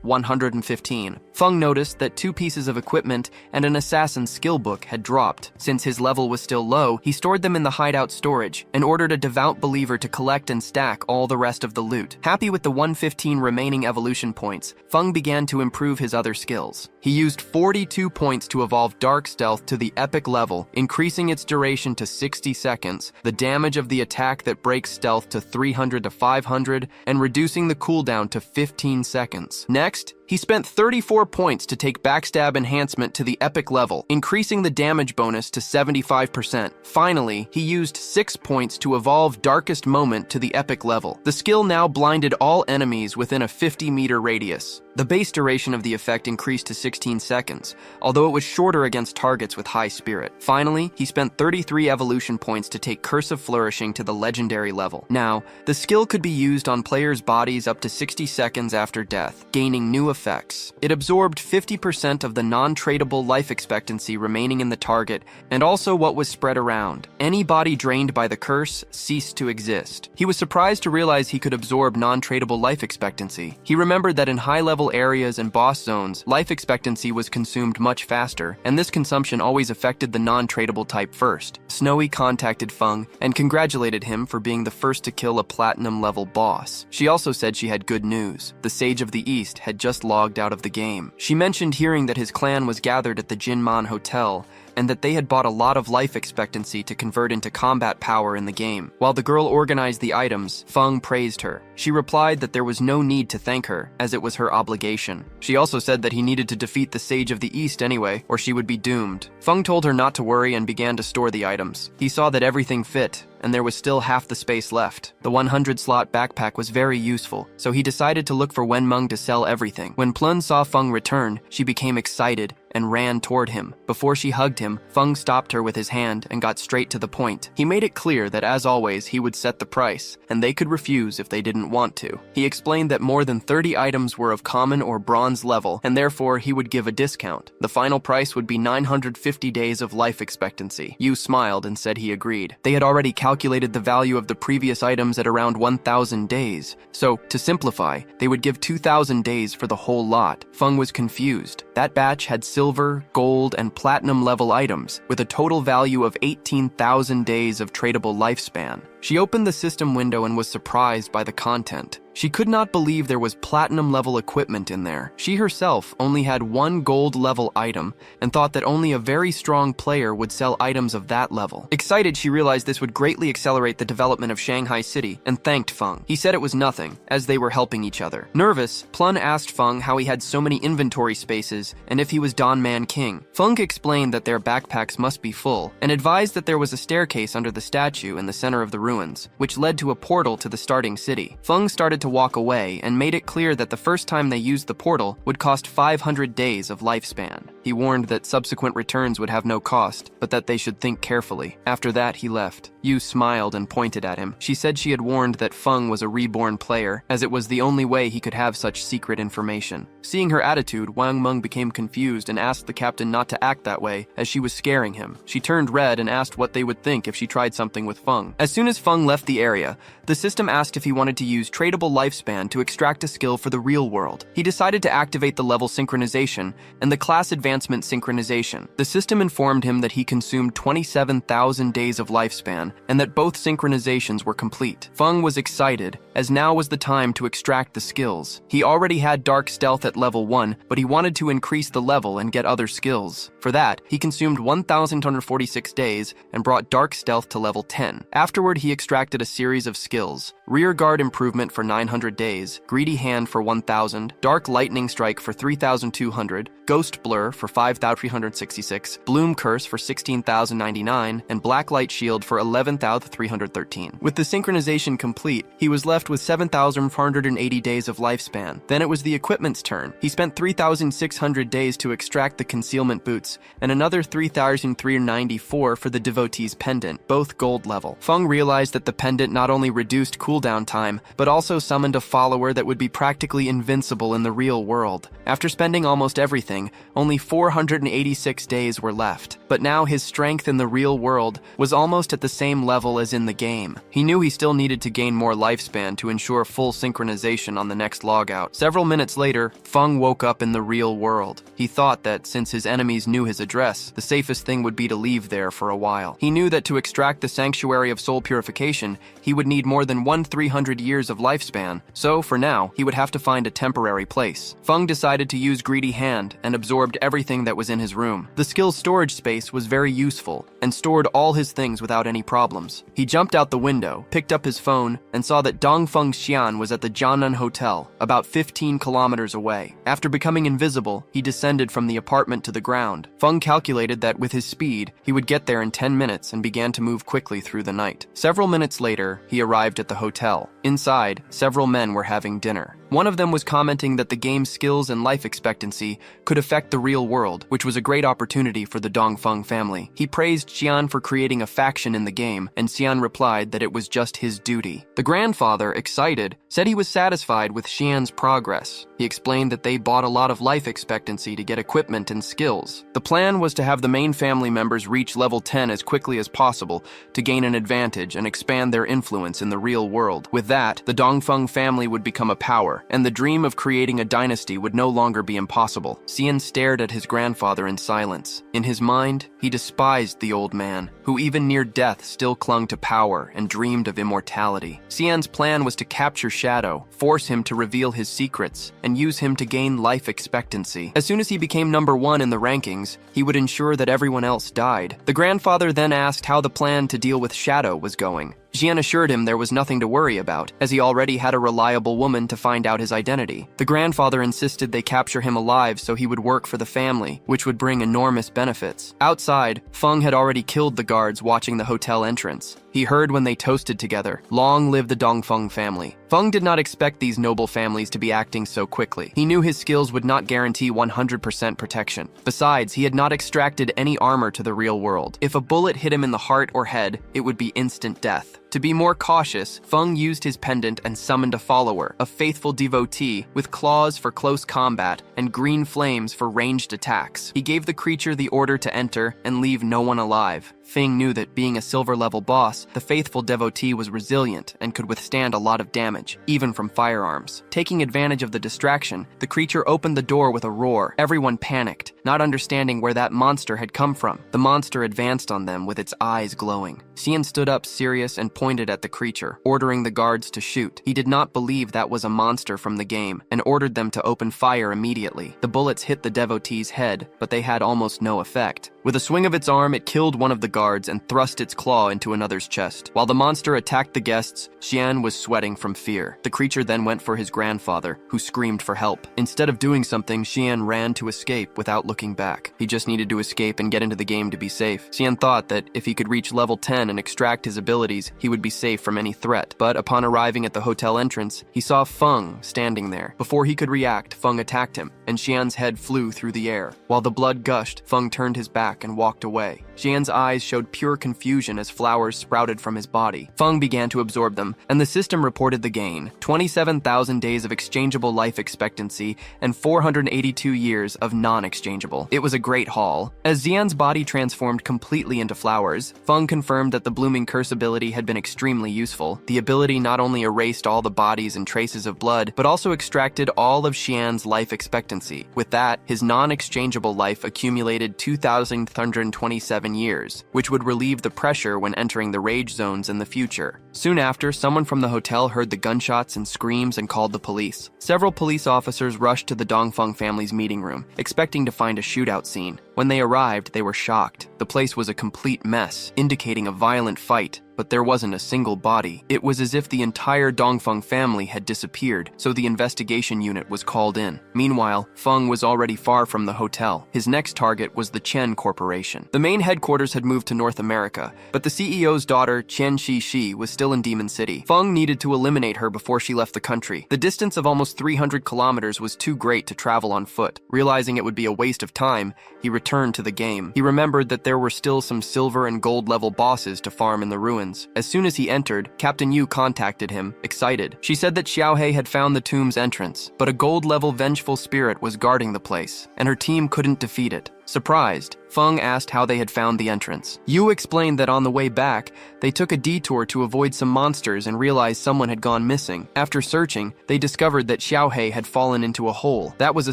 115. Feng noticed that 2 pieces of equipment and an assassin's skill book had dropped. Since his level was still low, he stored them in the hideout storage and ordered a devout believer to collect and stack all the rest of the loot. Happy with the 115 remaining evolution points, Feng began to improve his other skills. He used 42 points to evolve Dark Stealth to the epic level, increasing its duration to 60 seconds. The damage of the attack that breaks stealth to 300 to 500, and reducing the cooldown to 15 seconds. Next, he spent 34 points to take Backstab Enhancement to the epic level, increasing the damage bonus to 75%. Finally, he used 6 points to evolve Darkest Moment to the epic level. The skill now blinded all enemies within a 50-meter radius. The base duration of the effect increased to 16 seconds, although it was shorter against targets with high spirit. Finally, he spent 33 evolution points to take Curse of Flourishing to the legendary level. Now, the skill could be used on players' bodies up to 60 seconds after death, gaining new effects. It absorbed 50% of the non-tradable life expectancy remaining in the target, and also what was spread around. Any body drained by the curse ceased to exist. He was surprised to realize he could absorb non-tradable life expectancy. He remembered that in high-level areas and boss zones, life expectancy was consumed much faster, and this consumption always affected the non-tradable type first. Snowy contacted Feng and congratulated him for being the first to kill a platinum-level boss. She also said she had good news. The Sage of the East had just logged out of the game. She mentioned hearing that his clan was gathered at the Jinman Hotel, and that they had bought a lot of life expectancy to convert into combat power in the game. While the girl organized the items, Feng praised her. She replied that there was no need to thank her, as it was her obligation. She also said that he needed to defeat the Sage of the East anyway, or she would be doomed. Feng told her not to worry and began to store the items. He saw that everything fit, and there was still half the space left. The 100-slot backpack was very useful, so he decided to look for Wenmeng to sell everything. When Plun saw Feng return, she became excited and ran toward him. Before she hugged him, Feng stopped her with his hand and got straight to the point. He made it clear that, as always, he would set the price, and they could refuse if they didn't want to. He explained that more than 30 items were of common or bronze level, and therefore he would give a discount. The final price would be 950 days of life expectancy. Yu smiled and said he agreed. They had already calculated the value of the previous items at around 1,000 days, so, to simplify, they would give 2,000 days for the whole lot. Feng was confused. That batch had silver, gold, and platinum level items, with a total value of 18,000 days of tradable lifespan. She opened the system window and was surprised by the content. She could not believe there was platinum-level equipment in there. She herself only had 1 gold-level item and thought that only a very strong player would sell items of that level. Excited, she realized this would greatly accelerate the development of Shanghai City and thanked Feng. He said it was nothing, as they were helping each other. Nervous, Plun asked Feng how he had so many inventory spaces and if he was Don Man King. Feng explained that their backpacks must be full and advised that there was a staircase under the statue in the center of the ruins, which led to a portal to the starting city. Feng started to to walk away and made it clear that the first time they used the portal would cost 500 days of lifespan. He warned that subsequent returns would have no cost, but that they should think carefully. After that, he left. Yu smiled and pointed at him. She said she had warned that Feng was a reborn player, as it was the only way he could have such secret information. Seeing her attitude, Wang Meng became confused and asked the captain not to act that way, as she was scaring him. She turned red and asked what they would think if she tried something with Feng. As soon as Feng left the area, the system asked if he wanted to use tradable lifespan to extract a skill for the real world. He decided to activate the level synchronization and the class advancement synchronization. The system informed him that he consumed 27,000 days of lifespan and that both synchronizations were complete. Feng was excited, as now was the time to extract the skills. He already had Dark Stealth at level 1, but he wanted to increase the level and get other skills. For that, he consumed 1,246 days and brought Dark Stealth to level 10. Afterward, he extracted a series of skills: Rear Guard Improvement for 900 days, Greedy Hand for 1,000, Dark Lightning Strike for 3,200, Ghost Blur for 5,366, Bloom Curse for 16,099, and Blacklight Shield for 11,313. With the synchronization complete, he was left with 7,480 days of lifespan. Then it was the equipment's turn. He spent 3,600 days to extract the concealment boots, and another 3,394 for the devotee's pendant, both gold level. Feng realized that the pendant not only reduced cooldown time, but also summoned a follower that would be practically invincible in the real world. After spending almost everything, only 486 days were left. But now his strength in the real world was almost at the same level as in the game. He knew he still needed to gain more lifespan to ensure full synchronization on the next logout. Several minutes later, Feng woke up in the real world. He thought that since his enemies knew his address, the safest thing would be to leave there for a while. He knew that to extract the Sanctuary of Soul Purification, he would need more than 300 years of lifespan, so for now, he would have to find a temporary place. Feng decided to use Greedy Hand and absorbed everything that was in his room. The skill's storage space was very useful and stored all his things without any problems. He jumped out the window, picked up his phone, and saw that Dongfeng Xian was at the Jianan Hotel, about 15 kilometers away. After becoming invisible, he descended from the apartment to the ground. Feng calculated that with his speed, he would get there in 10 minutes and began to move quickly through the night. Several minutes later, he arrived at the hotel. Inside, several men were having dinner. One of them was commenting that the game's skills and life expectancy could affect the real world, which was a great opportunity for the Dongfeng family. He praised Xian for creating a faction in the game, and Xian replied that it was just his duty. The grandfather, excited, said he was satisfied with Xian's progress. He explained that they bought a lot of life expectancy to get equipment and skills. The plan was to have the main family members reach level 10 as quickly as possible to gain an advantage and expand their influence in the real world. With that, the Dongfeng family would become a power, and the dream of creating a dynasty would no longer be impossible. Xian stared at his grandfather in silence. In his mind, he despised the old man, who even near death still clung to power and dreamed of immortality. Xian's plan was to capture Shadow, force him to reveal his secrets, and use him to gain life expectancy. As soon as he became number 1 in the rankings, he would ensure that everyone else died. The grandfather then asked how the plan to deal with Shadow was going. Xian assured him there was nothing to worry about, as he already had a reliable woman to find out his identity. The grandfather insisted they capture him alive so he would work for the family, which would bring enormous benefits. Outside, Feng had already killed the guards watching the hotel entrance. He heard when they toasted together, "Long live the Dongfeng family." Feng did not expect these noble families to be acting so quickly. He knew his skills would not guarantee 100% protection. Besides, he had not extracted any armor to the real world. If a bullet hit him in the heart or head, it would be instant death. To be more cautious, Feng used his pendant and summoned a follower, a faithful devotee, with claws for close combat and green flames for ranged attacks. He gave the creature the order to enter and leave no one alive. Feng knew that being a silver-level boss, the faithful devotee was resilient and could withstand a lot of damage, even from firearms. Taking advantage of the distraction, the creature opened the door with a roar. Everyone panicked, not understanding where that monster had come from. The monster advanced on them with its eyes glowing. Xian stood up serious and pointed at the creature, ordering the guards to shoot. He did not believe that was a monster from the game and ordered them to open fire immediately. The bullets hit the devotee's head, but they had almost no effect. With a swing of its arm, it killed one of the guards and thrust its claw into another's chest. While the monster attacked the guests, Xian was sweating from fear. The creature then went for his grandfather, who screamed for help. Instead of doing something, Xian ran to escape without looking back. He just needed to escape and get into the game to be safe. Xian thought that if he could reach level 10 and extract his abilities, he would be safe from any threat. But upon arriving at the hotel entrance, he saw Feng standing there. Before he could react, Feng attacked him, and Xian's head flew through the air. While the blood gushed, Feng turned his back and walked away. Xian's eyes showed pure confusion as flowers sprouted from his body. Feng began to absorb them, and the system reported the gain: 27,000 days of exchangeable life expectancy and 482 years of non-exchangeable. It was a great haul. As Xian's body transformed completely into flowers, Feng confirmed that the Blooming Curse ability had been extremely useful. The ability not only erased all the bodies and traces of blood, but also extracted all of Xian's life expectancy. With that, his non-exchangeable life accumulated 2,327 years, which would relieve the pressure when entering the rage zones in the future. Soon after, someone from the hotel heard the gunshots and screams and called the police. Several police officers rushed to the Dongfeng family's meeting room, expecting to find a shootout scene. When they arrived, they were shocked. The place was a complete mess, indicating a violent fight. But there wasn't a single body. It was as if the entire Dongfeng family had disappeared, so the investigation unit was called in. Meanwhile, Feng was already far from the hotel. His next target was the Chen Corporation. The main headquarters had moved to North America, but the CEO's daughter, Chen Shi, was still in Demon City. Feng needed to eliminate her before she left the country. The distance of almost 300 kilometers was too great to travel on foot. Realizing it would be a waste of time, he returned to the game. He remembered that there were still some silver and gold level bosses to farm in the ruins. As soon as he entered, Captain Yu contacted him, excited. She said that Xiaohei had found the tomb's entrance, but a gold-level vengeful spirit was guarding the place, and her team couldn't defeat it. Surprised, Feng asked how they had found the entrance. Yu explained that on the way back, they took a detour to avoid some monsters and realized someone had gone missing. After searching, they discovered that Xiaohei had fallen into a hole. That was a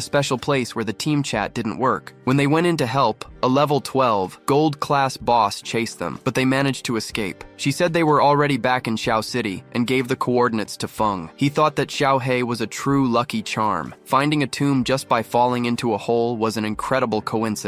special place where the team chat didn't work. When they went in to help, a level 12, gold-class boss chased them, but they managed to escape. She said they were already back in Xiao City and gave the coordinates to Feng. He thought that Xiaohei was a true lucky charm. Finding a tomb just by falling into a hole was an incredible coincidence.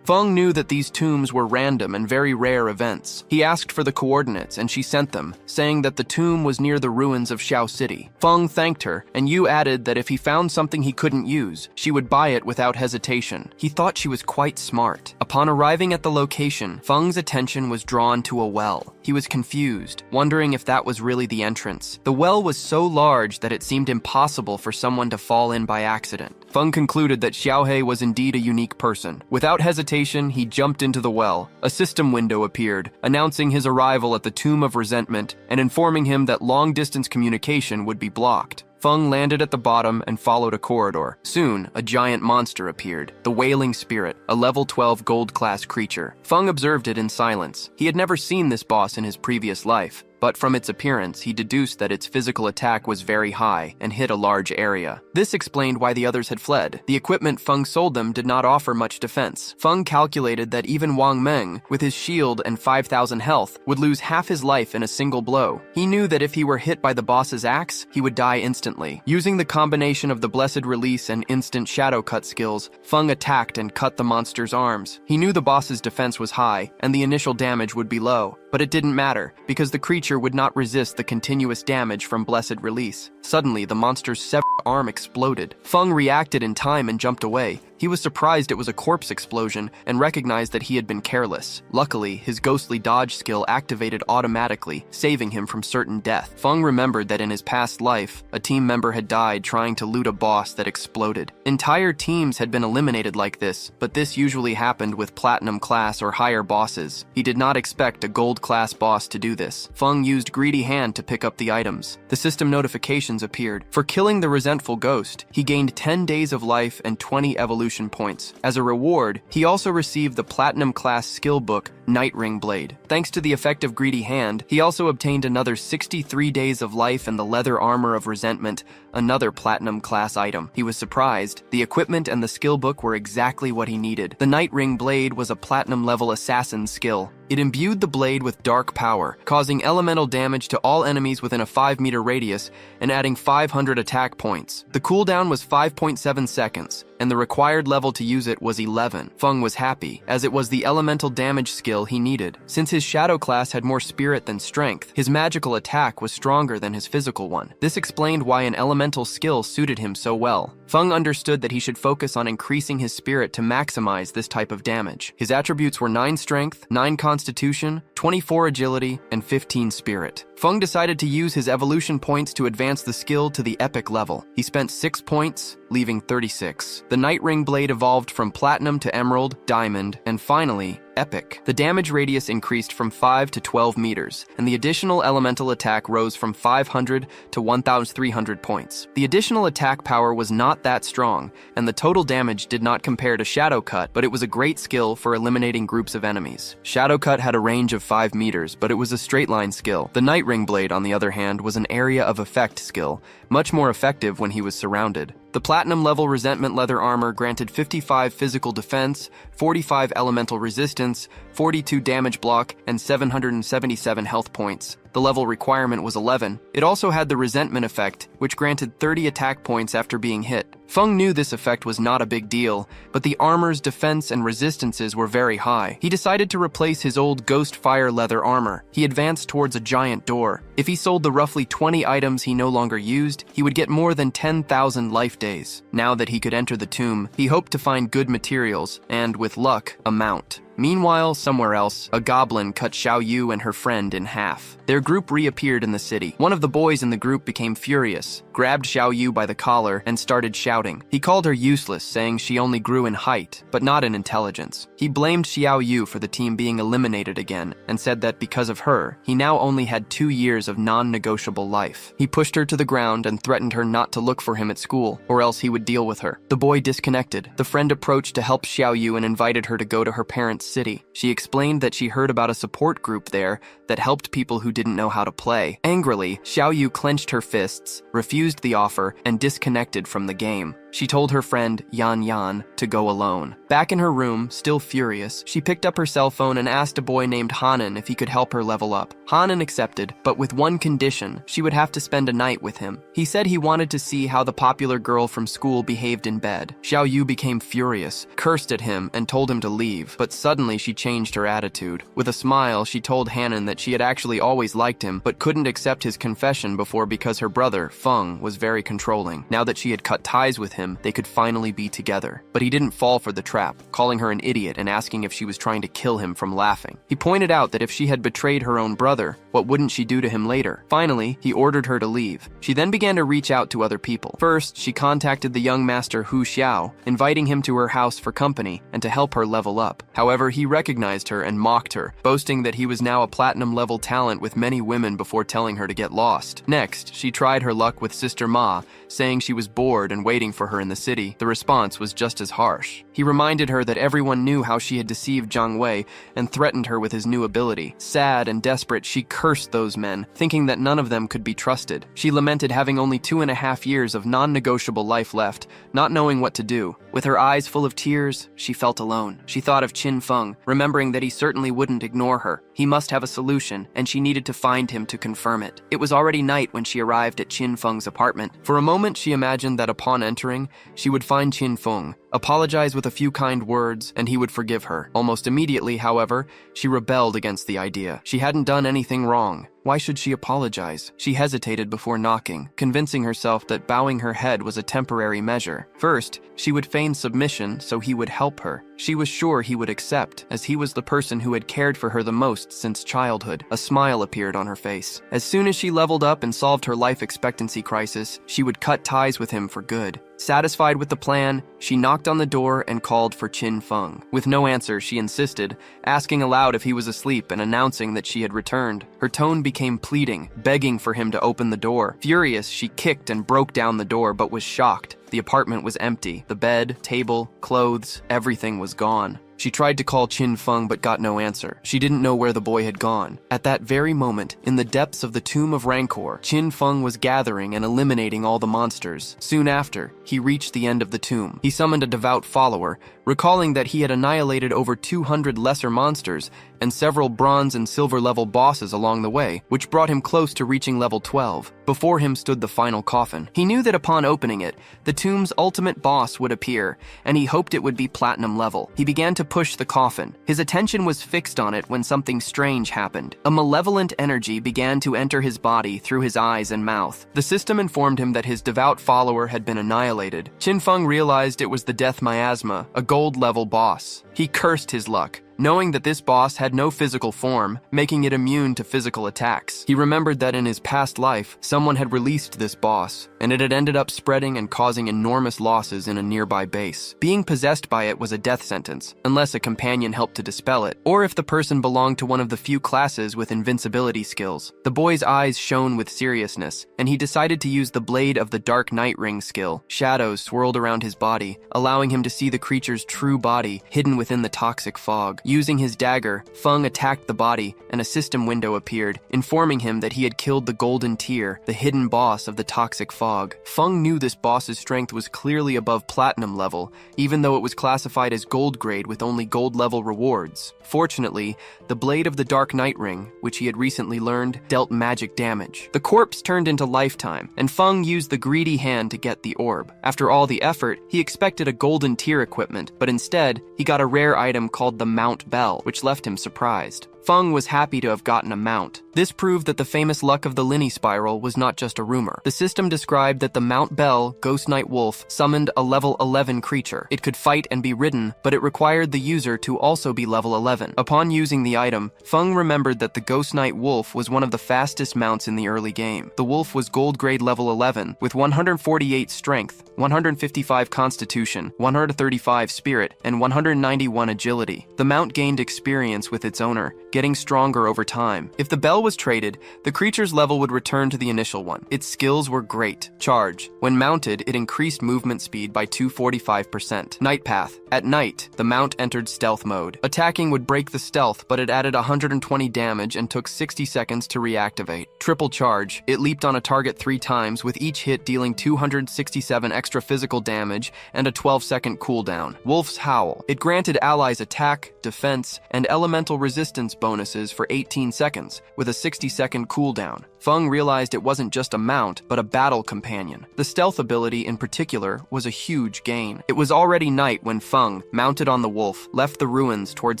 Feng knew that these tombs were random and very rare events. He asked for the coordinates and she sent them, saying that the tomb was near the ruins of Xiao City. Feng thanked her, and Yu added that if he found something he couldn't use, she would buy it without hesitation. He thought she was quite smart. Upon arriving at the location, Feng's attention was drawn to a well. He was confused, wondering if that was really the entrance. The well was so large that it seemed impossible for someone to fall in by accident. Feng concluded that Xiaohei was indeed a unique person. Without hesitation, he jumped into the well. A system window appeared, announcing his arrival at the Tomb of Resentment and informing him that long-distance communication would be blocked. Feng landed at the bottom and followed a corridor. Soon, a giant monster appeared, the Wailing Spirit, a level 12 gold-class creature. Feng observed it in silence. He had never seen this boss in his previous life, but from its appearance, he deduced that its physical attack was very high and hit a large area. This explained why the others had fled. The equipment Feng sold them did not offer much defense. Feng calculated that even Wang Meng, with his shield and 5,000 health, would lose half his life in a single blow. He knew that if he were hit by the boss's axe, he would die instantly. Using the combination of the Blessed Release and instant shadow cut skills, Feng attacked and cut the monster's arms. He knew the boss's defense was high, and the initial damage would be low. But it didn't matter, because the creature would not resist the continuous damage from Blessed Release. Suddenly, the monster's severed arm exploded. Feng reacted in time and jumped away. He was surprised it was a corpse explosion and recognized that he had been careless. Luckily, his ghostly dodge skill activated automatically, saving him from certain death. Feng remembered that in his past life, a team member had died trying to loot a boss that exploded. Entire teams had been eliminated like this, but this usually happened with Platinum class or higher bosses. He did not expect a Gold class boss to do this. Feng used Greedy Hand to pick up the items. The system notifications appeared. For killing the resentful ghost, he gained 10 days of life and 20 evolution points. As a reward, he also received the Platinum class skill book, Night Ring Blade. Thanks to the effect of Greedy Hand, he also obtained another 63 days of life and the Leather Armor of Resentment, another Platinum class item. He was surprised. The equipment and the skill book were exactly what he needed. The Night Ring Blade was a Platinum level assassin skill. It imbued the blade with dark power, causing elemental damage to all enemies within a 5-meter radius and adding 500 attack points. The cooldown was 5.7 seconds, and the required level to use it was 11. Feng was happy, as it was the elemental damage skill he needed. Since his shadow class had more spirit than strength, his magical attack was stronger than his physical one. This explained why an elemental skill suited him so well. Feng understood that he should focus on increasing his spirit to maximize this type of damage. His attributes were 9 strength, 9 constitution, 24 agility, and 15 spirit. Feng decided to use his evolution points to advance the skill to the epic level. He spent 6 points, leaving 36. The Night Ring blade evolved from platinum to emerald, diamond, and finally, epic. The damage radius increased from 5 to 12 meters, and the additional elemental attack rose from 500 to 1,300 points. The additional attack power was not that strong, and the total damage did not compare to Shadow Cut, but it was a great skill for eliminating groups of enemies. Shadow Cut had a range of 5 meters, but it was a straight line skill. The Night Ring blade, on the other hand, was an area of effect skill, much more effective when he was surrounded. The platinum level resentment leather armor granted 55 physical defense, 45 elemental resistance, 42 damage block, and 777 health points. The level requirement was 11. It also had the resentment effect, which granted 30 attack points after being hit. Feng knew this effect was not a big deal, but the armor's defense and resistances were very high. He decided to replace his old ghost fire leather armor. He advanced towards a giant door. If he sold the roughly 20 items he no longer used, he would get more than 10,000 life days. Now that he could enter the tomb, he hoped to find good materials and, with luck, a mount. Meanwhile, somewhere else, a goblin cut Xiao Yu and her friend in half. Their group reappeared in the city. One of the boys in the group became furious, grabbed Xiao Yu by the collar, and started shouting. He called her useless, saying she only grew in height, but not in intelligence. He blamed Xiao Yu for the team being eliminated again, and said that because of her, he now only had 2 years of non-negotiable life. He pushed her to the ground and threatened her not to look for him at school, or else he would deal with her. The boy disconnected. The friend approached to help Xiao Yu and invited her to go to her parents' city. She explained that she heard about a support group there that helped people who didn't know how to play. Angrily, Xiao Yu clenched her fists, refused the offer, and disconnected from the game. She told her friend, Yan Yan, to go alone. Back in her room, still furious, she picked up her cell phone and asked a boy named Hanan if he could help her level up. Hanan accepted, but with one condition: she would have to spend a night with him. He said he wanted to see how the popular girl from school behaved in bed. Xiao Yu became furious, cursed at him, and told him to leave, but suddenly she changed her attitude. With a smile, she told Hanan that she had actually always liked him, but couldn't accept his confession before because her brother, Feng, was very controlling. Now that she had cut ties with him, they could finally be together. But he didn't fall for the trap, calling her an idiot and asking if she was trying to kill him from laughing. He pointed out that if she had betrayed her own brother, what wouldn't she do to him later? Finally, he ordered her to leave. She then began to reach out to other people. First, she contacted the young master Hu Xiao, inviting him to her house for company and to help her level up. However, he recognized her and mocked her, boasting that he was now a platinum level talent with many women before telling her to get lost. Next, she tried her luck with Sister Ma, saying she was bored and waiting for her in the city. The response was just as harsh. He reminded her that everyone knew how she had deceived Zhang Wei and threatened her with his new ability. Sad and desperate, she cursed those men, thinking that none of them could be trusted. She lamented having only 2.5 years of non-negotiable life left, not knowing what to do. With her eyes full of tears, she felt alone. She thought of Qin Feng, remembering that he certainly wouldn't ignore her. He must have a solution, and she needed to find him to confirm it. It was already night when she arrived at Qin Feng's apartment. For a moment, she imagined that upon entering, she would find Qin Feng, apologize with a few kind words, and he would forgive her. Almost immediately, however, she rebelled against the idea. She hadn't done anything wrong. Why should she apologize? She hesitated before knocking, convincing herself that bowing her head was a temporary measure. First, she would feign submission so he would help her. She was sure he would accept, as he was the person who had cared for her the most since childhood. A smile appeared on her face. As soon as she leveled up and solved her life expectancy crisis, she would cut ties with him for good. Satisfied with the plan, she knocked on the door and called for Qin Feng. With no answer, she insisted, asking aloud if he was asleep and announcing that she had returned. Her tone became pleading, begging for him to open the door. Furious, she kicked and broke down the door but was shocked. The apartment was empty. The bed, table, clothes, everything was gone. She tried to call Qin Feng but got no answer. She didn't know where the boy had gone. At that very moment, in the depths of the Tomb of Rancor, Qin Feng was gathering and eliminating all the monsters. Soon after, he reached the end of the tomb. He summoned a devout follower, recalling that he had annihilated over 200 lesser monsters and several bronze and silver level bosses along the way, which brought him close to reaching level 12. Before him stood the final coffin. He knew that upon opening it, the tomb's ultimate boss would appear, and he hoped it would be platinum level. He began to push the coffin. His attention was fixed on it when something strange happened. A malevolent energy began to enter his body through his eyes and mouth. The system informed him that his devout follower had been annihilated. Qin Feng realized it was the death miasma, a gold level boss. He cursed his luck, knowing that this boss had no physical form, making it immune to physical attacks. He remembered that in his past life, someone had released this boss, and it had ended up spreading and causing enormous losses in a nearby base. Being possessed by it was a death sentence, unless a companion helped to dispel it, or if the person belonged to one of the few classes with invincibility skills. The boy's eyes shone with seriousness, and he decided to use the Blade of the Dark Night Ring skill. Shadows swirled around his body, allowing him to see the creature's true body hidden within the toxic fog. Using his dagger, Feng attacked the body, and a system window appeared, informing him that he had killed the Golden Tear, the hidden boss of the toxic fog. Feng knew this boss's strength was clearly above platinum level, even though it was classified as gold grade with only gold level rewards. Fortunately, the Blade of the Dark Night Ring, which he had recently learned, dealt magic damage. The corpse turned into lifetime, and Feng used the greedy hand to get the orb. After all the effort, he expected a Golden Tear equipment, but instead, he got a rare item called the Mount Bell, which left him surprised. Feng was happy to have gotten a mount. This proved that the famous luck of the Linny Spiral was not just a rumor. The system described that the Mount Bell, Ghost Knight Wolf, summoned a level 11 creature. It could fight and be ridden, but it required the user to also be level 11. Upon using the item, Feng remembered that the Ghost Knight Wolf was one of the fastest mounts in the early game. The wolf was gold grade level 11, with 148 strength, 155 constitution, 135 spirit, and 191 agility. The mount gained experience with its owner, getting stronger over time. If the bell was traded, the creature's level would return to the initial one. Its skills were great. Charge. When mounted, it increased movement speed by 245%. Night Path. At night, the mount entered stealth mode. Attacking would break the stealth, but it added 120 damage and took 60 seconds to reactivate. Triple Charge. It leaped on a target 3 times, with each hit dealing 267 extra physical damage and a 12-second cooldown. Wolf's Howl. It granted allies attack, defense, and elemental resistance bonuses for 18 seconds, with a 60-second cooldown. Feng realized it wasn't just a mount, but a battle companion. The stealth ability in particular was a huge gain. It was already night when Feng, mounted on the wolf, left the ruins towards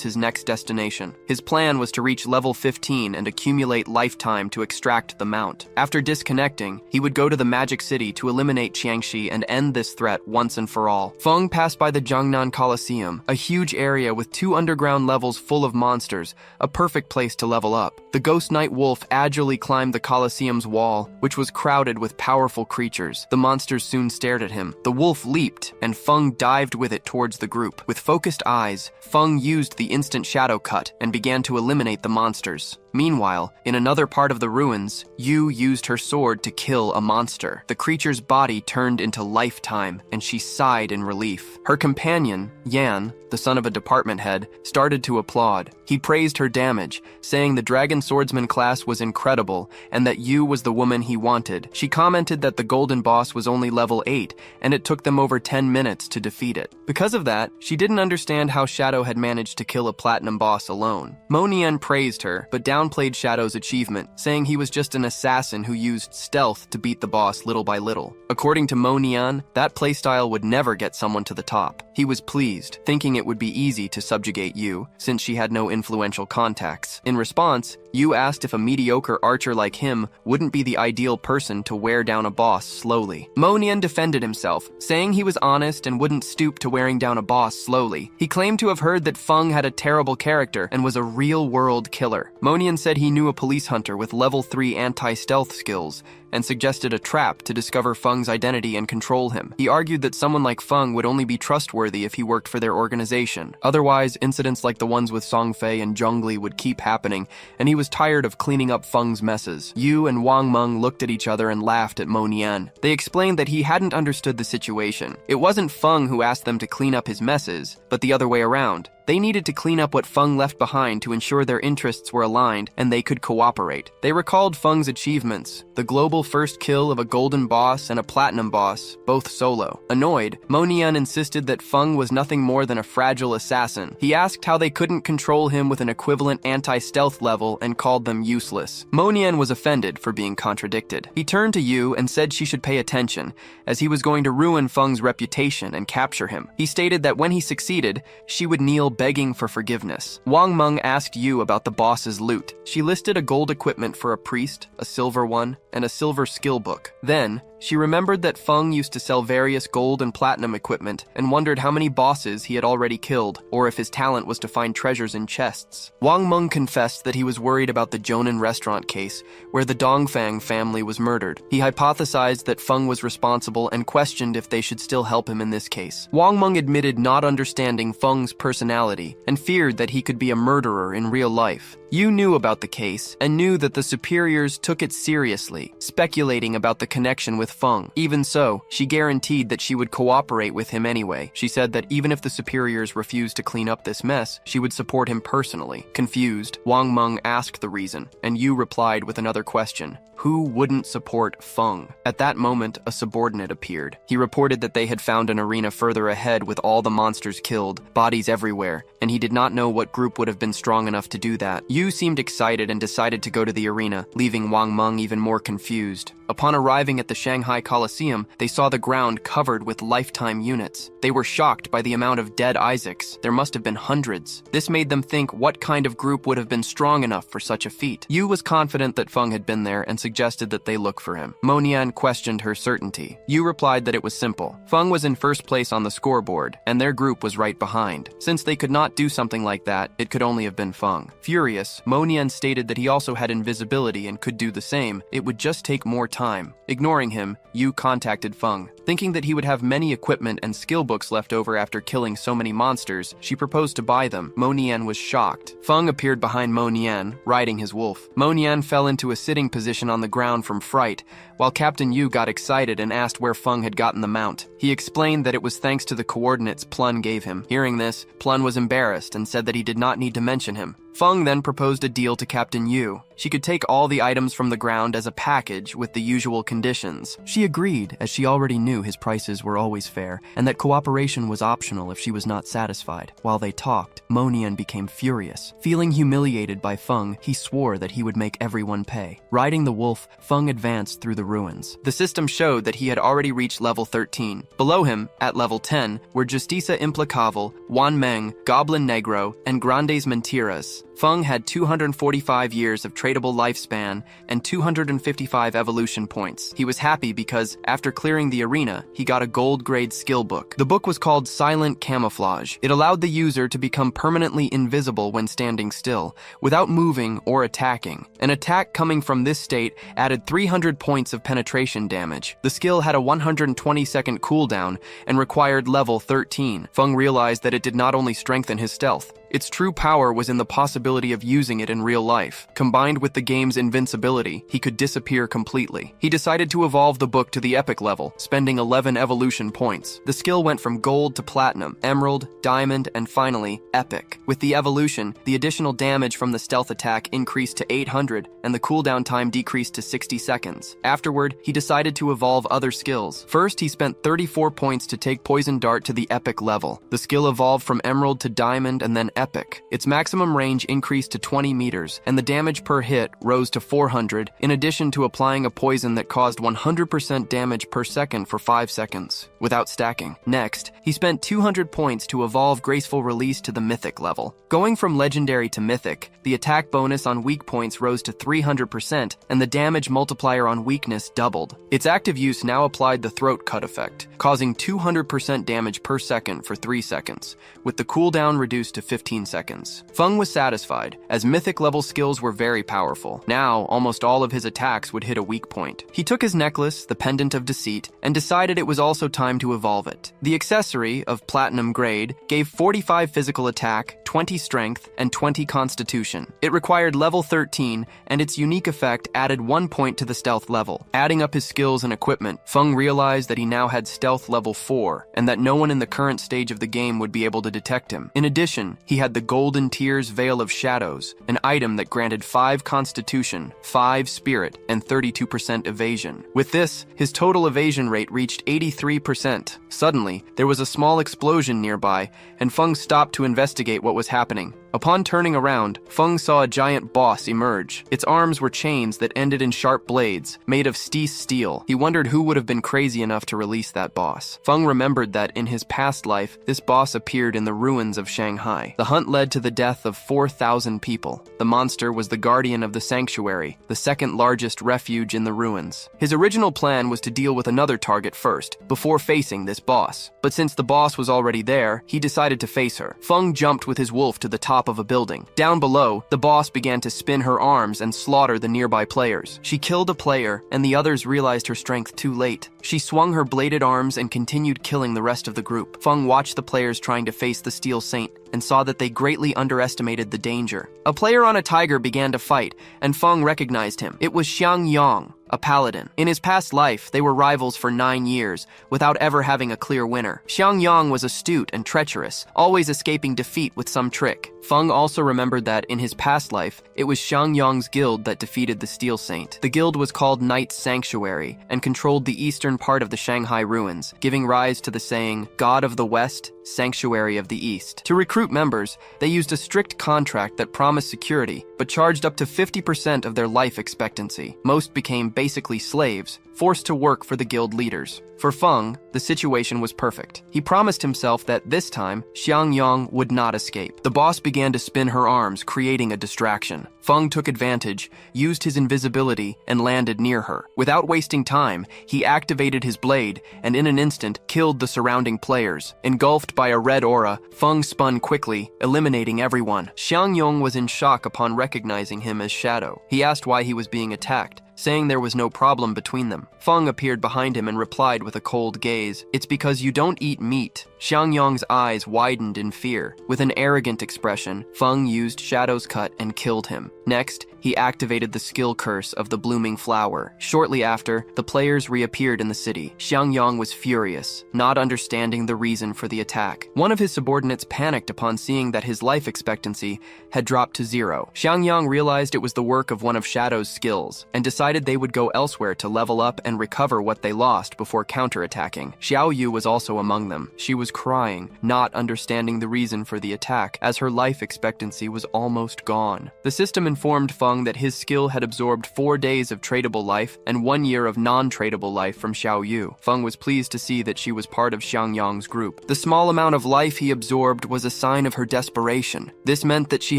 his next destination. His plan was to reach level 15 and accumulate lifetime to extract the mount. After disconnecting, he would go to the Magic City to eliminate Qiangxi and end this threat once and for all. Feng passed by the Jiangnan Coliseum, a huge area with 2 underground levels full of monsters, a perfect place to level up. The Ghost Knight Wolf agilely climbed the Colosseum's wall, which was crowded with powerful creatures. The monsters soon stared at him. The wolf leaped, and Feng dived with it towards the group. With focused eyes, Feng used the instant shadow cut and began to eliminate the monsters. Meanwhile, in another part of the ruins, Yu used her sword to kill a monster. The creature's body turned into lifetime, and she sighed in relief. Her companion, Yan, the son of a department head, started to applaud. He praised her damage, saying the Dragon Swordsman class was incredible and that Yu was the woman he wanted. She commented that the Golden Boss was only level 8, and it took them over 10 minutes to defeat it. Because of that, she didn't understand how Shadow had managed to kill a platinum boss alone. Mo Nian praised her, but downplayed Shadow's achievement, saying he was just an assassin who used stealth to beat the boss little by little. According to Mo Nian, that playstyle would never get someone to the top. He was pleased, thinking it would be easy to subjugate Yu, since she had no influential contacts. In response, Yu asked if a mediocre archer like him wouldn't be the ideal person to wear down a boss slowly. Mo Nian defended himself, saying he was honest and wouldn't stoop to wearing down a boss slowly. He claimed to have heard that Feng had a terrible character and was a real-world killer. Mo Nian said he knew a police hunter with level 3 anti-stealth skills and suggested a trap to discover Feng's identity and control him. He argued that someone like Feng would only be trustworthy if he worked for their organization. Otherwise, incidents like the ones with Song Fei and Zhongli would keep happening, and he was tired of cleaning up Feng's messes. Yu and Wang Meng looked at each other and laughed at Mo Nian. They explained that he hadn't understood the situation. It wasn't Feng who asked them to clean up his messes, but the other way around. They needed to clean up what Feng left behind to ensure their interests were aligned and they could cooperate. They recalled Feng's achievements, the global first kill of a golden boss and a platinum boss, both solo. Annoyed, Mo Nian insisted that Feng was nothing more than a fragile assassin. He asked how they couldn't control him with an equivalent anti-stealth level and called them useless. Mo Nian was offended for being contradicted. He turned to Yu and said she should pay attention, as he was going to ruin Feng's reputation and capture him. He stated that when he succeeded, she would kneel begging for forgiveness. Wang Meng asked Yu about the boss's loot. She listed a gold equipment for a priest, a silver one, and a silver skill book. Then, she remembered that Feng used to sell various gold and platinum equipment and wondered how many bosses he had already killed, or if his talent was to find treasures in chests. Wang Meng confessed that he was worried about the Jonan restaurant case, where the Dongfang family was murdered. He hypothesized that Feng was responsible and questioned if they should still help him in this case. Wang Meng admitted not understanding Feng's personality and feared that he could be a murderer in real life. Yu knew about the case and knew that the superiors took it seriously, speculating about the connection with Feng. Even so, she guaranteed that she would cooperate with him anyway. She said that even if the superiors refused to clean up this mess, she would support him personally. Confused, Wang Meng asked the reason, and Yu replied with another question. Who wouldn't support Feng? At that moment, a subordinate appeared. He reported that they had found an arena further ahead with all the monsters killed, bodies everywhere, and he did not know what group would have been strong enough to do that. Yu seemed excited and decided to go to the arena, leaving Wang Meng even more confused. Upon arriving at the Shanghai Coliseum, they saw the ground covered with lifetime units. They were shocked by the amount of dead Isaacs. There must have been hundreds. This made them think what kind of group would have been strong enough for such a feat. Yu was confident that Feng had been there and suggested that they look for him. Mo Nian questioned her certainty. Yu replied that it was simple. Feng was in first place on the scoreboard, and their group was right behind. Since they could not do something like that, it could only have been Feng. Furious, Mo Nian stated that he also had invisibility and could do the same. It would just take more time. Ignoring him, Yu contacted Feng. Thinking that he would have many equipment and skill books left over after killing so many monsters, she proposed to buy them. Mo Nian was shocked. Feng appeared behind Mo Nian, riding his wolf. Mo Nian fell into a sitting position on the ground from fright, while Captain Yu got excited and asked where Feng had gotten the mount. He explained that it was thanks to the coordinates Plun gave him. Hearing this, Plun was embarrassed and said that he did not need to mention him. Feng then proposed a deal to Captain Yu. She could take all the items from the ground as a package with the usual conditions. She agreed, as she already knew his prices were always fair, and that cooperation was optional if she was not satisfied. While they talked, Mo Nian became furious. Feeling humiliated by Feng, he swore that he would make everyone pay. Riding the wolf, Feng advanced through the ruins. The system showed that he had already reached level 13. Below him, at level 10, were Justicia Implacable, Wan Meng, Goblin Negro, and Grandes Mentiras. Feng had 245 years of tradable lifespan and 255 evolution points. He was happy because, after clearing the arena, he got a gold-grade skill book. The book was called Silent Camouflage. It allowed the user to become permanently invisible when standing still, without moving or attacking. An attack coming from this state added 300 points of penetration damage. The skill had a 120-second cooldown and required level 13. Feng realized that it did not only strengthen his stealth, its true power was in the possibility of using it in real life. Combined with the game's invincibility, he could disappear completely. He decided to evolve the book to the epic level, spending 11 evolution points. The skill went from gold to platinum, emerald, diamond, and finally, epic. With the evolution, the additional damage from the stealth attack increased to 800, and the cooldown time decreased to 60 seconds. Afterward, he decided to evolve other skills. First, he spent 34 points to take Poison Dart to the epic level. The skill evolved from emerald to diamond and then epic. Its maximum range increased to 20 meters, and the damage per hit rose to 400, in addition to applying a poison that caused 100% damage per second for 5 seconds, without stacking. Next, he spent 200 points to evolve Graceful Release to the mythic level. Going from legendary to mythic, the attack bonus on weak points rose to 300%, and the damage multiplier on weakness doubled. Its active use now applied the throat cut effect, causing 200% damage per second for 3 seconds, with the cooldown reduced to 15 15 seconds. Feng was satisfied, as mythic level skills were very powerful. Now, almost all of his attacks would hit a weak point. He took his necklace, the Pendant of Deceit, and decided it was also time to evolve it. The accessory, of platinum grade, gave 45 physical attack, 20 strength, and 20 constitution. It required level 13, and its unique effect added 1 point to the stealth level. Adding up his skills and equipment, Feng realized that he now had stealth level 4, and that no one in the current stage of the game would be able to detect him. In addition, he had the Golden Tears Veil of Shadows, an item that granted 5 constitution, 5 spirit, and 32% evasion. With this, his total evasion rate reached 83%. Suddenly, there was a small explosion nearby, and Feng stopped to investigate what was happening. Upon turning around, Feng saw a giant boss emerge. Its arms were chains that ended in sharp blades, made of steel. He wondered who would have been crazy enough to release that boss. Feng remembered that in his past life, this boss appeared in the ruins of Shanghai. The hunt led to the death of 4,000 people. The monster was the guardian of the sanctuary, the second largest refuge in the ruins. His original plan was to deal with another target first, before facing this boss. But since the boss was already there, he decided to face her. Feng jumped with his wolf to the top of a building. Down below, the boss began to spin her arms and slaughter the nearby players. She killed a player, and the others realized her strength too late. She swung her bladed arms and continued killing the rest of the group. Feng watched the players trying to face the Steel Saint and saw that they greatly underestimated the danger. A player on a tiger began to fight, and Feng recognized him. It was Xiang Yang, a paladin. In his past life, they were rivals for 9 years, without ever having a clear winner. Xiang Yang was astute and treacherous, always escaping defeat with some trick. Feng also remembered that, in his past life, it was Xiang Yang's guild that defeated the Steel Saint. The guild was called Knight's Sanctuary, and controlled the eastern part of the Shanghai ruins, giving rise to the saying, God of the West, Sanctuary of the East. To recruit members, they used a strict contract that promised security, but charged up to 50% of their life expectancy. Most became basically slaves, forced to work for the guild leaders. For Feng, the situation was perfect. He promised himself that this time, Xiang Yang would not escape. The boss began to spin her arms, creating a distraction. Feng took advantage, used his invisibility, and landed near her. Without wasting time, he activated his blade, and in an instant, killed the surrounding players. Engulfed by a red aura, Feng spun quickly, eliminating everyone. Xiang Yang was in shock upon recognizing him as Shadow. He asked why he was being attacked, saying there was no problem between them. Feng appeared behind him and replied with a cold gaze, "It's because you don't eat meat." Xiang Yang's eyes widened in fear. With an arrogant expression, Feng used Shadow's Cut and killed him. Next, he activated the skill curse of the blooming flower. Shortly after, the players reappeared in the city. Xiang Yang was furious, not understanding the reason for the attack. One of his subordinates panicked upon seeing that his life expectancy had dropped to 0. Xiang Yang realized it was the work of one of Shadow's skills, and decided they would go elsewhere to level up and recover what they lost before counterattacking. Xiao Yu was also among them. She was crying, not understanding the reason for the attack, as her life expectancy was almost gone. The system informed Feng that his skill had absorbed 4 days of tradable life and 1 year of non-tradable life from Xiao Yu. Feng was pleased to see that she was part of Xiang Yang's group. The small amount of life he absorbed was a sign of her desperation. This meant that she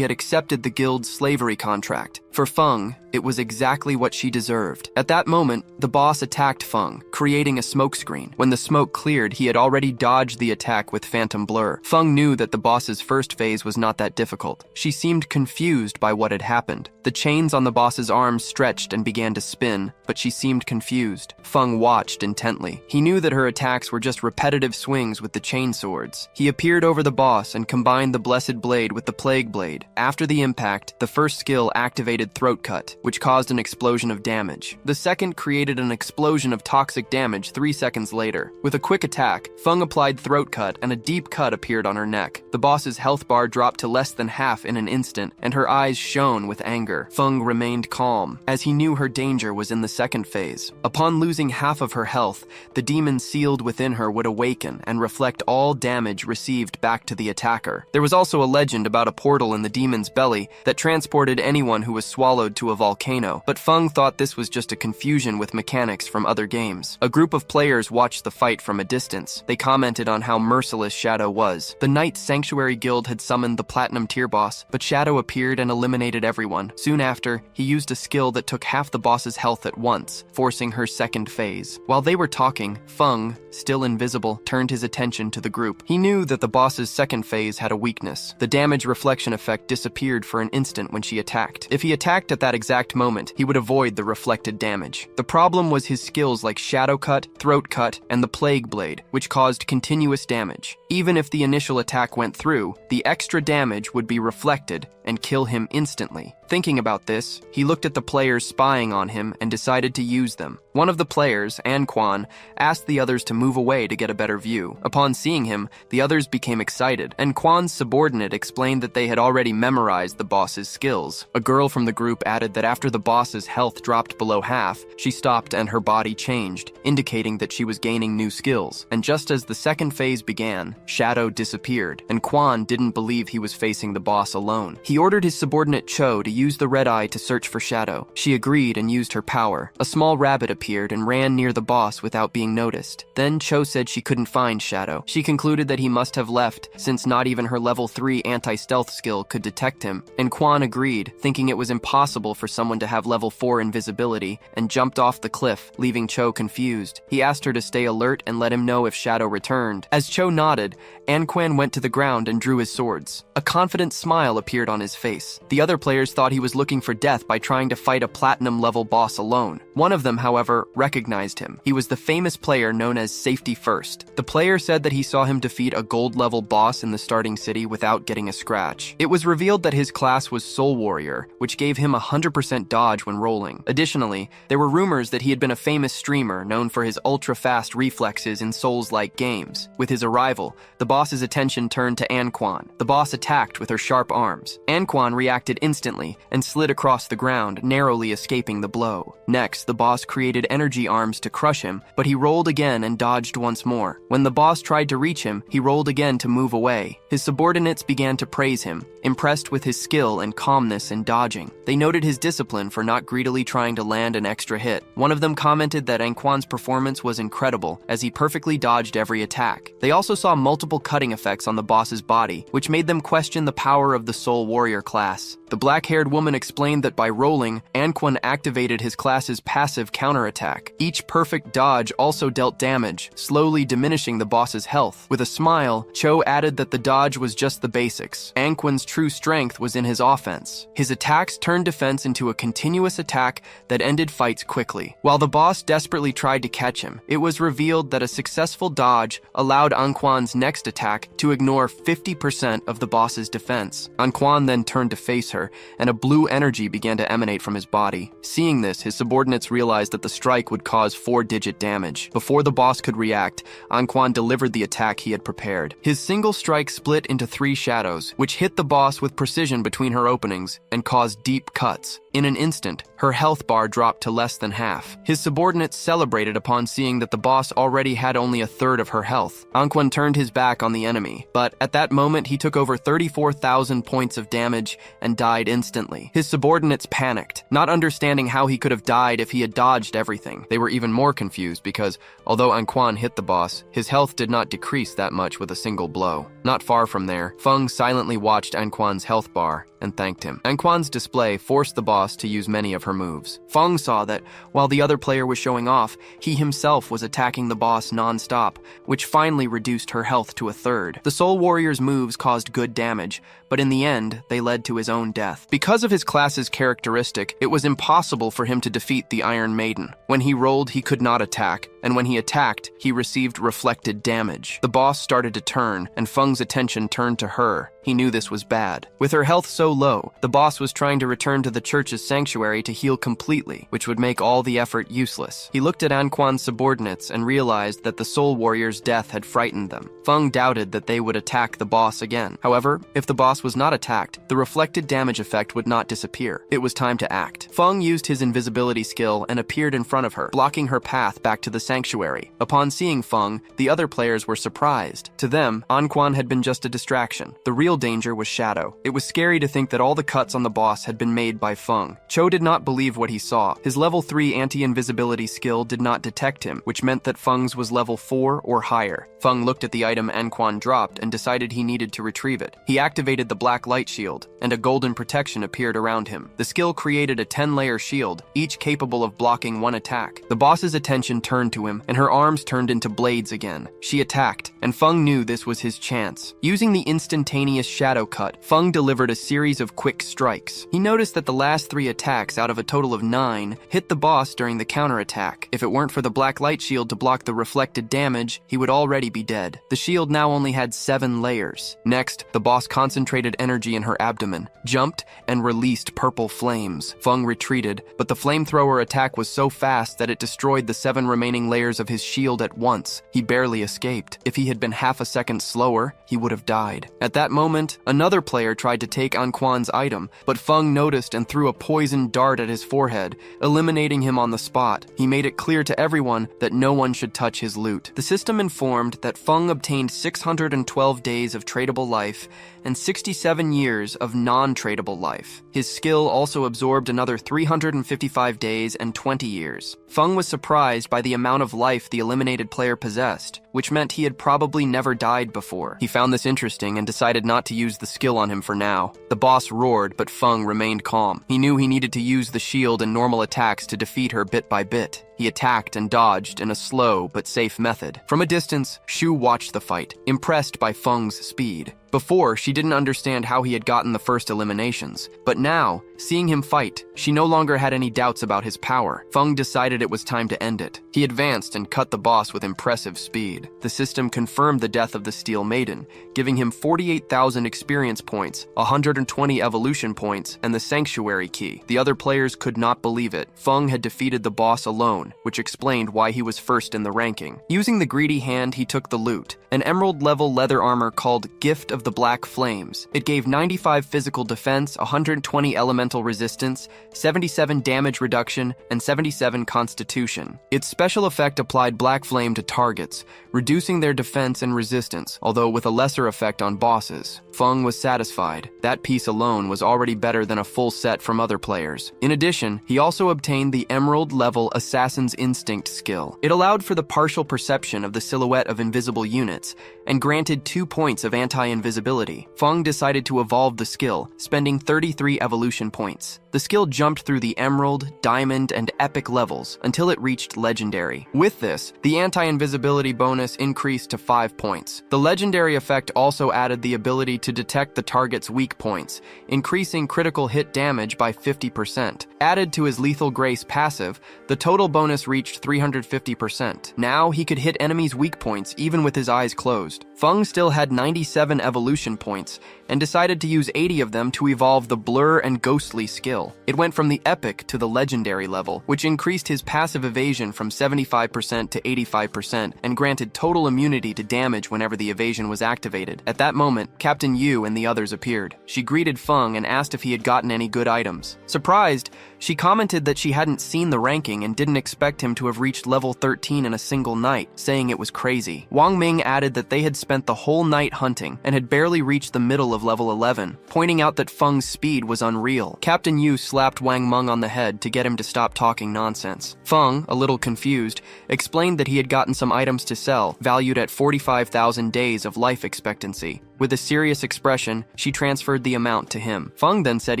had accepted the guild's slavery contract. For Feng, it was exactly what she deserved. At that moment, the boss attacked Feng, creating a smokescreen. When the smoke cleared, he had already dodged the attack with Phantom Blur. Feng knew that the boss's first phase was not that difficult. She seemed confused by what had happened. The chains on the boss's arms stretched and began to spin, but she seemed confused. Feng watched intently. He knew that her attacks were just repetitive swings with the chain swords. He appeared over the boss and combined the Blessed Blade with the Plague Blade. After the impact, the first skill activated Throat Cut, which caused an explosion of damage. The second created an explosion of toxic damage 3 seconds later. With a quick attack, Feng applied Throat Cut and a deep cut appeared on her neck. The boss's health bar dropped to less than half in an instant, and her eyes shone with anger. Feng remained calm, as he knew her danger was in the second phase. Upon losing half of her health, the demon sealed within her would awaken and reflect all damage received back to the attacker. There was also a legend about a portal in the demon's belly that transported anyone who was swallowed to a volcano, but Feng thought this was just a confusion with mechanics from other games. A group of players watched the fight from a distance. They commented on how merciless Shadow was. The Knights Sanctuary Guild had summoned the Platinum Tier boss, but Shadow appeared and eliminated everyone. Soon after, he used a skill that took half the boss's health at once, forcing her second phase. While they were talking, Feng, still invisible, turned his attention to the group. He knew that the boss's second phase had a weakness. The damage reflection effect disappeared for an instant when she attacked. If he attacked at that exact moment, he would avoid the reflected damage. The problem was his skills like Shadow Cut, Throat Cut, and the Plague Blade, which caused continuous damage. Even if the initial attack went through, the extra damage would be reflected and kill him instantly. Thinking about this, he looked at the players spying on him and decided to use them. One of the players, Anquan, asked the others to move away to get a better view. Upon seeing him, the others became excited, and Quan's subordinate explained that they had already memorized the boss's skills. A girl from the group added that after the boss's health dropped below half, she stopped and her body changed, indicating that she was gaining new skills. And just as the second phase began, Shadow disappeared, and Quan didn't believe he was facing the boss alone. He ordered his subordinate Cho to use the red eye to search for Shadow. She agreed and used her power. A small rabbit appeared and ran near the boss without being noticed. Then Cho said she couldn't find Shadow. She concluded that he must have left, since not even her level 3 anti-stealth skill could detect him, and Quan agreed, thinking it was impossible for someone to have level 4 invisibility, and jumped off the cliff, leaving Cho confused. He asked her to stay alert and let him know if Shadow returned. As Cho nodded, Anquan went to the ground and drew his swords. A confident smile appeared on his face. The other players thought he was looking for death by trying to fight a platinum-level boss alone. One of them, however, recognized him. He was the famous player known as Safety First. The player said that he saw him defeat a gold-level boss in the starting city without getting a scratch. It was revealed that his class was Soul Warrior, which gave him 100% dodge when rolling. Additionally, there were rumors that he had been a famous streamer known for his ultra-fast reflexes in Souls-like games. With his arrival, the boss's attention turned to Anquan. The boss attacked with her sharp arms. Anquan reacted instantly and slid across the ground, narrowly escaping the blow. Next, the boss created energy arms to crush him, but he rolled again and dodged once more. When the boss tried to reach him, he rolled again to move away. His subordinates began to praise him, impressed with his skill and calmness in dodging. They noted his discipline for not greedily trying to land an extra hit. One of them commented that Anquan's performance was incredible, as he perfectly dodged every attack. They also saw multiple cutting effects on the boss's body, which made them question the power of the Soul Warrior class. The black-haired woman explained that by rolling, Anquan activated his class's passive counterattack. Each perfect dodge also dealt damage, slowly diminishing the boss's health. With a smile, Cho added that the dodge was just the basics. Anquan's true strength was in his offense. His attacks turned defense into a continuous attack that ended fights quickly. While the boss desperately tried to catch him, it was revealed that a successful dodge allowed Anquan's next attack to ignore 50% of the boss's defense. Anquan then turned to face her, and a blue energy began to emanate from his body. Seeing this, his subordinates realized that the strike would cause 4-digit damage. Before the boss could react, Anquan delivered the attack he had prepared. His single strike split into 3 shadows, which hit the boss with precision between her openings and caused deep cuts. In an instant, her health bar dropped to less than half. His subordinates celebrated upon seeing that the boss already had only a third of her health. Anquan turned his back on the enemy, but at that moment he took over 34,000 points of damage and died instantly. His subordinates panicked, not understanding how he could have died if he had dodged everything. They were even more confused because, although Anquan hit the boss, his health did not decrease that much with a single blow. Not far from there, Feng silently watched Anquan's health bar and thanked him. Anquan's display forced the boss to use many of her moves. Feng saw that, while the other player was showing off, he himself was attacking the boss non-stop, which finally reduced her health to a third. The Soul Warrior's moves caused good damage, but in the end, they led to his own death. Because of his class's characteristic, it was impossible for him to defeat the Iron Maiden. When he rolled, he could not attack, and when he attacked, he received reflected damage. The boss started to turn, and Feng's attention turned to her. He knew this was bad. With her health so low, the boss was trying to return to the church's sanctuary to heal completely, which would make all the effort useless. He looked at Anquan's subordinates and realized that the Soul Warrior's death had frightened them. Feng doubted that they would attack the boss again. However, if the boss boss was not attacked, the reflected damage effect would not disappear. It was time to act. Feng used his invisibility skill and appeared in front of her, blocking her path back to the sanctuary. Upon seeing Feng, the other players were surprised. To them, Anquan had been just a distraction. The real danger was Shadow. It was scary to think that all the cuts on the boss had been made by Feng. Cho did not believe what he saw. His level 3 anti-invisibility skill did not detect him, which meant that Feng's was level 4 or higher. Feng looked at the item Anquan dropped and decided he needed to retrieve it. He activated the black light shield, and a golden protection appeared around him. The skill created a 10-layer shield, each capable of blocking one attack. The boss's attention turned to him, and her arms turned into blades again. She attacked, and Feng knew this was his chance. Using the instantaneous shadow cut, Feng delivered a series of quick strikes. He noticed that the last 3 attacks out of a total of 9 hit the boss during the counterattack. If it weren't for the black light shield to block the reflected damage, he would already be dead. The shield now only had 7 layers. Next, the boss concentrated energy in her abdomen, jumped, and released purple flames. Feng retreated, but the flamethrower attack was so fast that it destroyed the 7 remaining layers of his shield at once. He barely escaped. If he had been half a second slower, he would have died. At that moment, another player tried to take Anquan's item, but Feng noticed and threw a poisoned dart at his forehead, eliminating him on the spot. He made it clear to everyone that no one should touch his loot. The system informed that Feng obtained 612 days of tradable life and 67 years of non-tradable life. His skill also absorbed another 355 days and 20 years. Feng was surprised by the amount of life the eliminated player possessed, which meant he had probably never died before. He found this interesting and decided not to use the skill on him for now. The boss roared, but Feng remained calm. He knew he needed to use the shield and normal attacks to defeat her bit by bit. He attacked and dodged in a slow but safe method. From a distance, Shu watched the fight, impressed by Feng's speed. Before, she didn't understand how he had gotten the first eliminations. But now, seeing him fight, she no longer had any doubts about his power. Feng decided it was time to end it. He advanced and cut the boss with impressive speed. The system confirmed the death of the Steel Maiden, giving him 48,000 experience points, 120 evolution points, and the Sanctuary Key. The other players could not believe it. Feng had defeated the boss alone, which explained why he was first in the ranking. Using the greedy hand, he took the loot, an emerald-level leather armor called Gift of the Black Flames. It gave 95 physical defense, 120 elemental resistance, 77 damage reduction, and 77 constitution. Its special effect applied black flame to targets, reducing their defense and resistance, although with a lesser effect on bosses. Feng was satisfied. That piece alone was already better than a full set from other players. In addition, he also obtained the emerald-level Assassin's Instinct skill. It allowed for the partial perception of the silhouette of invisible units, and granted 2 points of anti-invisibility. Feng decided to evolve the skill, spending 33 evolution points. The skill jumped through the Emerald, Diamond, and Epic levels until it reached Legendary. With this, the anti-invisibility bonus increased to 5 points. The Legendary effect also added the ability to detect the target's weak points, increasing critical hit damage by 50%. Added to his Lethal Grace passive, the total bonus reached 350%. Now he could hit enemies' weak points even with his eyes closed. Feng still had 97 evolution points, and decided to use 80 of them to evolve the Blur and Ghostly skill. It went from the Epic to the Legendary level, which increased his passive evasion from 75% to 85% and granted total immunity to damage whenever the evasion was activated. At that moment, Captain Yu and the others appeared. She greeted Feng and asked if he had gotten any good items. Surprised, she commented that she hadn't seen the ranking and didn't expect him to have reached level 13 in a single night, saying it was crazy. Wang Ming added that they had spent the whole night hunting and had barely reached the middle of level 11, pointing out that Feng's speed was unreal. Captain Yu slapped Wang Meng on the head to get him to stop talking nonsense. Feng, a little confused, explained that he had gotten some items to sell, valued at 45,000 days of life expectancy. With a serious expression, she transferred the amount to him. Feng then said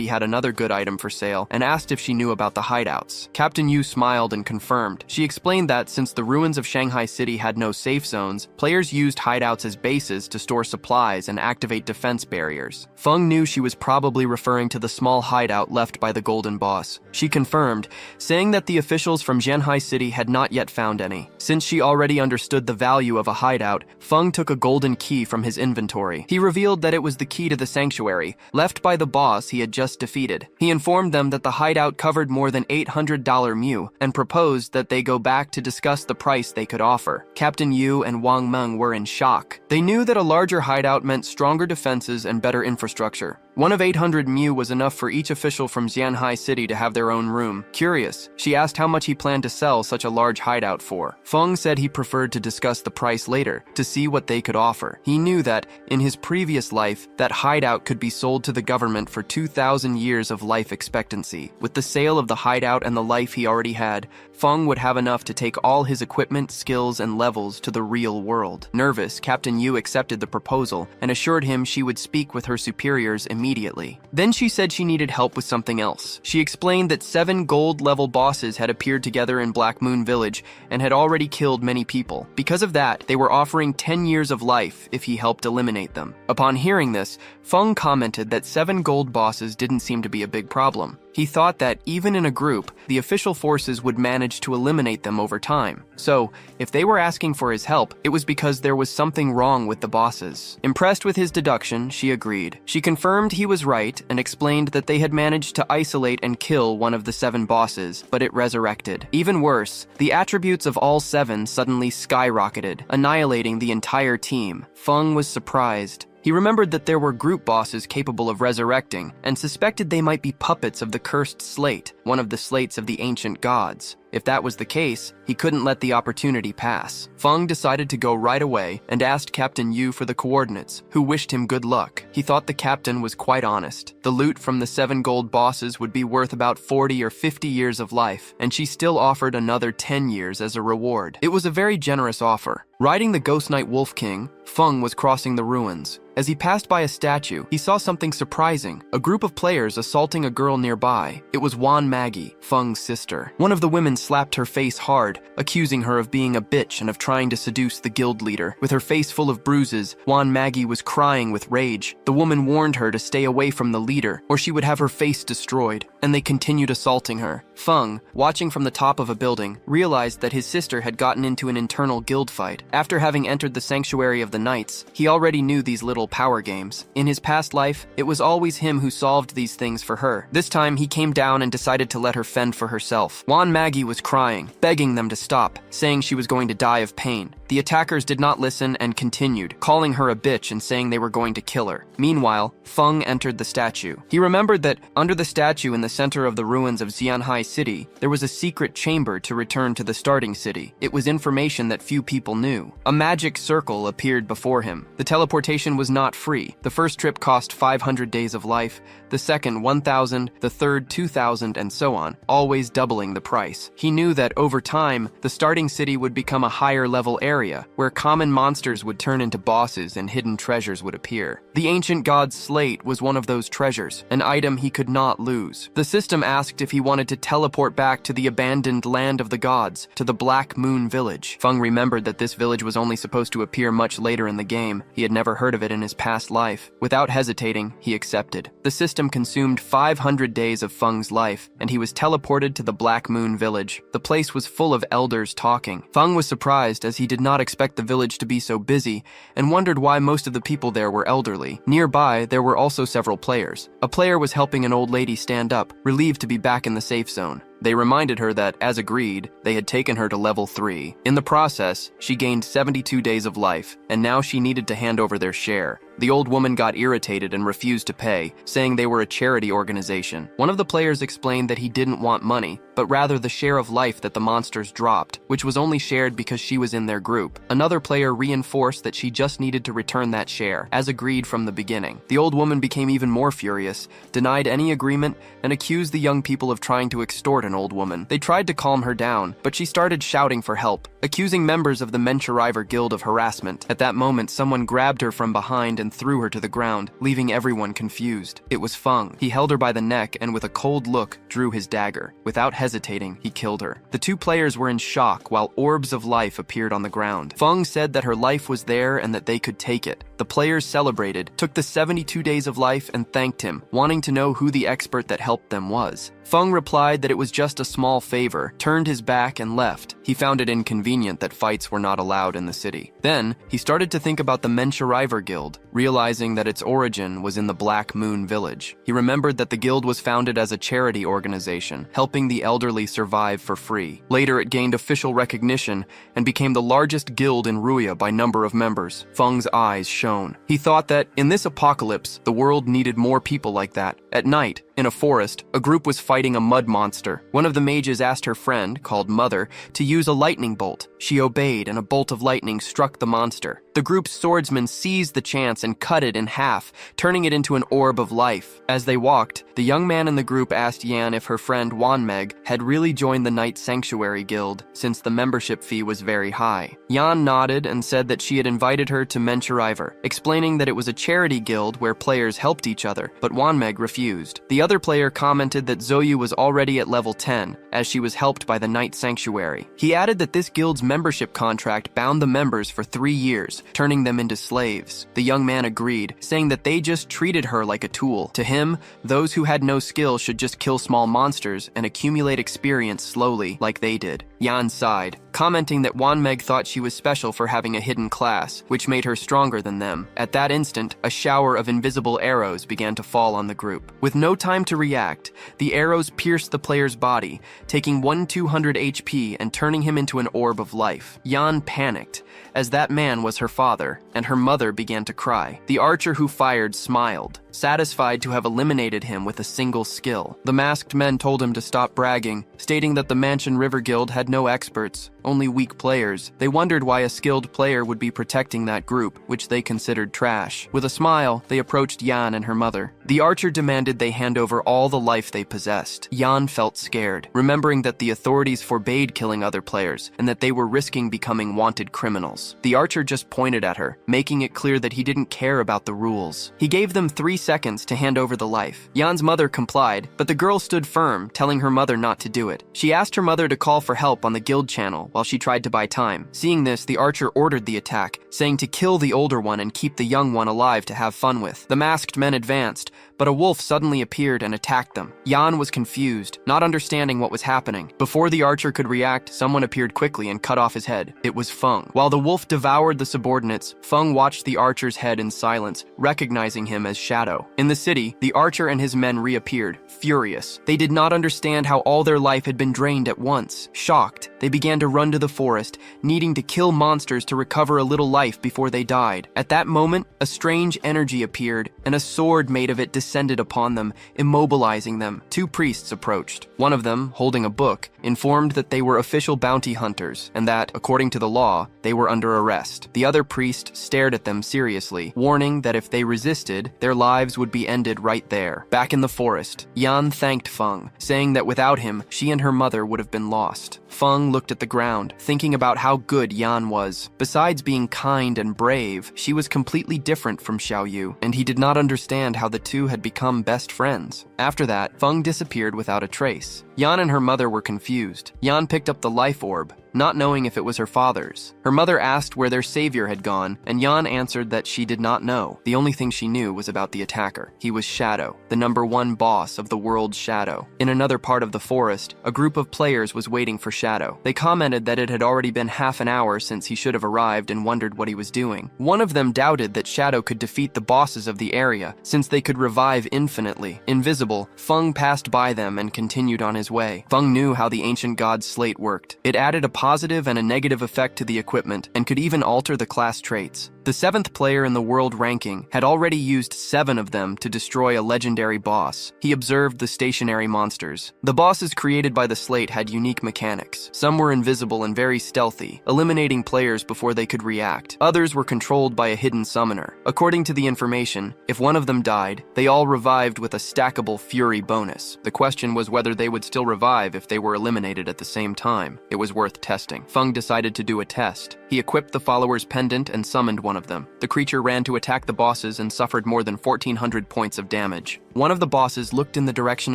he had another good item for sale and asked if she knew about the hideouts. Captain Yu smiled and confirmed. She explained that since the ruins of Shanghai City had no safe zones, players used hideouts as bases to store supplies and activate defense barriers. Feng knew she was probably referring to the small hideout left by the Golden Boss. She confirmed, saying that the officials from Shanghai City had not yet found any. Since she already understood the value of a hideout, Feng took a golden key from his inventory. He revealed that it was the key to the sanctuary, left by the boss he had just defeated. He informed them that the hideout covered more than $800 mu, and proposed that they go back to discuss the price they could offer. Captain Yu and Wang Meng were in shock. They knew that a larger hideout meant stronger defenses and and better infrastructure. One of 800 mu was enough for each official from Xianhai City to have their own room. Curious, she asked how much he planned to sell such a large hideout for. Feng said he preferred to discuss the price later, to see what they could offer. He knew that, in his previous life, that hideout could be sold to the government for 2,000 years of life expectancy. With the sale of the hideout and the life he already had, Feng would have enough to take all his equipment, skills, and levels to the real world. Nervous, Captain Yu accepted the proposal and assured him she would speak with her superiors immediately. Then she said she needed help with something else. She explained that 7 gold-level bosses had appeared together in Black Moon Village and had already killed many people. Because of that, they were offering 10 years of life if he helped eliminate them. Upon hearing this, Feng commented that 7 gold bosses didn't seem to be a big problem. He thought that, even in a group, the official forces would manage to eliminate them over time. So, if they were asking for his help, it was because there was something wrong with the bosses. Impressed with his deduction, she agreed. She confirmed he was right and explained that they had managed to isolate and kill one of the 7 bosses, but it resurrected. Even worse, the attributes of all 7 suddenly skyrocketed, annihilating the entire team. Feng was surprised. He remembered that there were group bosses capable of resurrecting, and suspected they might be puppets of the cursed slate, one of the slates of the ancient gods. If that was the case, he couldn't let the opportunity pass. Feng decided to go right away and asked Captain Yu for the coordinates, who wished him good luck. He thought the captain was quite honest. The loot from the 7 gold bosses would be worth about 40 or 50 years of life, and she still offered another 10 years as a reward. It was a very generous offer. Riding the Ghost Knight Wolf King, Feng was crossing the ruins. As he passed by a statue, he saw something surprising. A group of players assaulting a girl nearby. It was Wan Maggie, Feng's sister. One of the women slapped her face hard, accusing her of being a bitch and of trying to seduce the guild leader. With her face full of bruises, Wan Maggie was crying with rage. The woman warned her to stay away from the leader, or she would have her face destroyed, and they continued assaulting her. Feng, watching from the top of a building, realized that his sister had gotten into an internal guild fight. After having entered the Sanctuary of the Knights, he already knew these little power games. In his past life, it was always him who solved these things for her. This time, he came down and decided to let her fend for herself. Wan Maggie was crying, begging them to stop, saying she was going to die of pain. The attackers did not listen and continued, calling her a bitch and saying they were going to kill her. Meanwhile, Feng entered the statue. He remembered that under the statue in the center of the ruins of Xianhai City, there was a secret chamber to return to the starting city. It was information that few people knew. A magic circle appeared before him. The teleportation was not free. The first trip cost 500 days of life, the second 1,000, the third 2,000, and so on, always doubling the price. He knew that over time, the starting city would become a higher level area, where common monsters would turn into bosses and hidden treasures would appear. The ancient god's slate was one of those treasures, an item he could not lose. The system asked if he wanted to teleport back to the abandoned land of the gods, to the Black Moon Village. Feng remembered that this village was only supposed to appear much later in the game. He had never heard of it in his past life. Without hesitating, he accepted. The system consumed 500 days of Feng's life, and he was teleported to the Black Moon Village. The place was full of elders talking. Feng was surprised, as he did not expect the village to be so busy, and wondered why most of the people there were elderly. Nearby, there were also several players. A player was helping an old lady stand up, relieved to be back in the safe zone. They reminded her that, as agreed, they had taken her to level 3. In the process, she gained 72 days of life, and now she needed to hand over their share. The old woman got irritated and refused to pay, saying they were a charity organization. One of the players explained that he didn't want money, but rather the share of life that the monsters dropped, which was only shared because she was in their group. Another player reinforced that she just needed to return that share, as agreed from the beginning. The old woman became even more furious, denied any agreement, and accused the young people of trying to extort an old woman. They tried to calm her down, but she started shouting for help, accusing members of the MANHWARECAP guild of harassment. At that moment, someone grabbed her from behind and threw her to the ground, leaving everyone confused. It was Feng. He held her by the neck and with a cold look, drew his dagger. Without hesitating, he killed her. The two players were in shock while orbs of life appeared on the ground. Feng said that her life was there and that they could take it. The players celebrated, took the 72 days of life and thanked him, wanting to know who the expert that helped them was. Feng replied that it was just a small favor, turned his back and left. He found it inconvenient that fights were not allowed in the city. Then, he started to think about the MANHWARECAP Guild, realizing that its origin was in the Black Moon village. He remembered that the guild was founded as a charity organization, helping the elderly survive for free. Later, it gained official recognition and became the largest guild in Ruya by number of members. Feng's eyes shone. He thought that, in this apocalypse, the world needed more people like that. At night, in a forest, a group was fighting a mud monster. One of the mages asked her friend, called Mother, to use a lightning bolt. She obeyed, and a bolt of lightning struck the monster. The group's swordsmen seized the chance and cut it in half, turning it into an orb of life. As they walked, the young man in the group asked Yan if her friend Wanmeg had really joined the Night Sanctuary Guild, since the membership fee was very high. Yan nodded and said that she had invited her to MANHWARECAP, explaining that it was a charity guild where players helped each other, but Wanmeg refused. The other player commented that Zoyu was already at level 10, as she was helped by the Night Sanctuary. He added that this guild's membership contract bound the members for 3 years, turning them into slaves. The young man agreed, saying that they just treated her like a tool. To him, those who had no skill should just kill small monsters and accumulate experience slowly, like they did. Yan sighed, commenting that Wanmeg thought she was special for having a hidden class, which made her stronger than them. At that instant, a shower of invisible arrows began to fall on the group. With no time to react, the arrows pierced the player's body, taking 200 HP and turning him into an orb of life. Yan panicked, as that man was her father, and her mother began to cry. The archer who fired smiled, satisfied to have eliminated him with a single skill. The masked men told him to stop bragging, stating that the Mansion River Guild had no experts, only weak players. They wondered why a skilled player would be protecting that group, which they considered trash. With a smile, they approached Yan and her mother. The archer demanded they hand over all the life they possessed. Yan felt scared, remembering that the authorities forbade killing other players, and that they were risking becoming wanted criminals. The archer just pointed at her, making it clear that he didn't care about the rules. He gave them 3 seconds to hand over the life. Yan's mother complied, but the girl stood firm, telling her mother not to do it. She asked her mother to call for help on the guild channel while she tried to buy time. Seeing this, the archer ordered the attack, saying to kill the older one and keep the young one alive to have fun with. The masked men advanced, but a wolf suddenly appeared and attacked them. Yan was confused, not understanding what was happening. Before the archer could react, someone appeared quickly and cut off his head. It was Feng. While the wolf devoured the subordinates, Feng watched the archer's head in silence, recognizing him as Shadow. In the city, the archer and his men reappeared, furious. They did not understand how all their life had been drained at once. Shocked, they began to run to the forest, needing to kill monsters to recover a little life before they died. At that moment, a strange energy appeared, and a sword made of it descended upon them, immobilizing them. 2 priests approached. One of them, holding a book, informed that they were official bounty hunters, and that, according to the law, they were under arrest. The other priest stared at them seriously, warning that if they resisted, their lives would be ended right there. Back in the forest, Yan thanked Feng, saying that without him, she and her mother would have been lost. Feng looked at the ground, thinking about how good Yan was. Besides being kind and brave, she was completely different from Xiaoyu, and he did not understand how the two had become best friends. After that, Feng disappeared without a trace. Yan and her mother were confused. Yan picked up the life orb, not knowing if it was her father's. Her mother asked where their savior had gone, and Yan answered that she did not know. The only thing she knew was about the attacker. He was Shadow, the #1 boss of the world's Shadow. In another part of the forest, a group of players was waiting for Shadow. They commented that it had already been half an hour since he should have arrived and wondered what he was doing. One of them doubted that Shadow could defeat the bosses of the area, since they could revive infinitely. Invisible, Feng passed by them and continued on his way. Feng knew how the ancient god's slate worked. It added a positive and a negative effect to the equipment, and could even alter the class traits. The 7th player in the world ranking had already used 7 of them to destroy a legendary boss. He observed the stationary monsters. The bosses created by the slate had unique mechanics. Some were invisible and very stealthy, eliminating players before they could react. Others were controlled by a hidden summoner. According to the information, if one of them died, they all revived with a stackable fury bonus. The question was whether they would still revive if they were eliminated at the same time. It was worth testing. Feng decided to do a test. He equipped the follower's pendant and summoned one of them. The creature ran to attack the bosses and suffered more than 1,400 points of damage. One of the bosses looked in the direction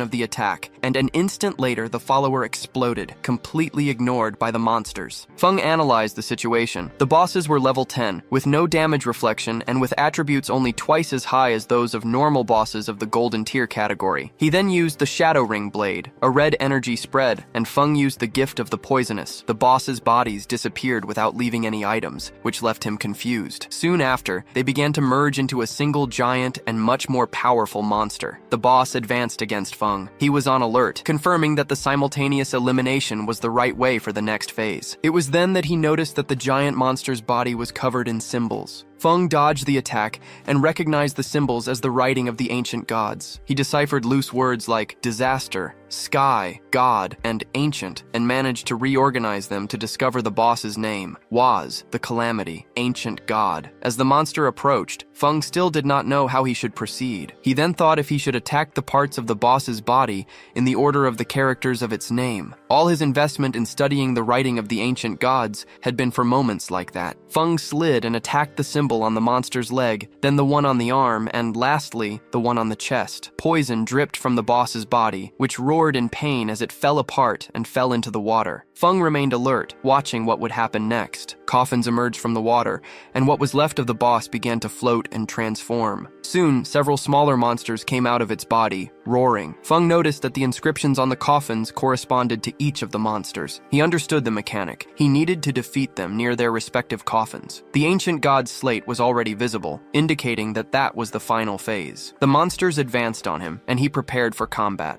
of the attack, and an instant later the follower exploded, completely ignored by the monsters. Feng analyzed the situation. The bosses were level 10, with no damage reflection and with attributes only twice as high as those of normal bosses of the golden tier category. He then used the Shadow Ring Blade, a red energy spread, and Feng used the Gift of the Poisonous. The bosses' bodies disappeared without leaving any items, which left him confused. Soon after, they began to merge into a single giant and much more powerful monster. The boss advanced against Feng. He was on alert, confirming that the simultaneous elimination was the right way for the next phase. It was then that he noticed that the giant monster's body was covered in symbols. Feng dodged the attack and recognized the symbols as the writing of the ancient gods. He deciphered loose words like disaster, sky, god, and ancient, and managed to reorganize them to discover the boss's name, Waz, the calamity, ancient god. As the monster approached, Feng still did not know how he should proceed. He then thought if he should attack the parts of the boss's body in the order of the characters of its name. All his investment in studying the writing of the ancient gods had been for moments like that. Feng slid and attacked the symbol on the monster's leg, then the one on the arm, and lastly, the one on the chest. Poison dripped from the boss's body, which roared in pain as it fell apart and fell into the water. Feng remained alert, watching what would happen next. Coffins emerged from the water, and what was left of the boss began to float and transform. Soon, several smaller monsters came out of its body, roaring. Feng noticed that the inscriptions on the coffins corresponded to each of the monsters. He understood the mechanic. He needed to defeat them near their respective coffins. The ancient god's slate was already visible, indicating that that was the final phase. The monsters advanced on him, and he prepared for combat.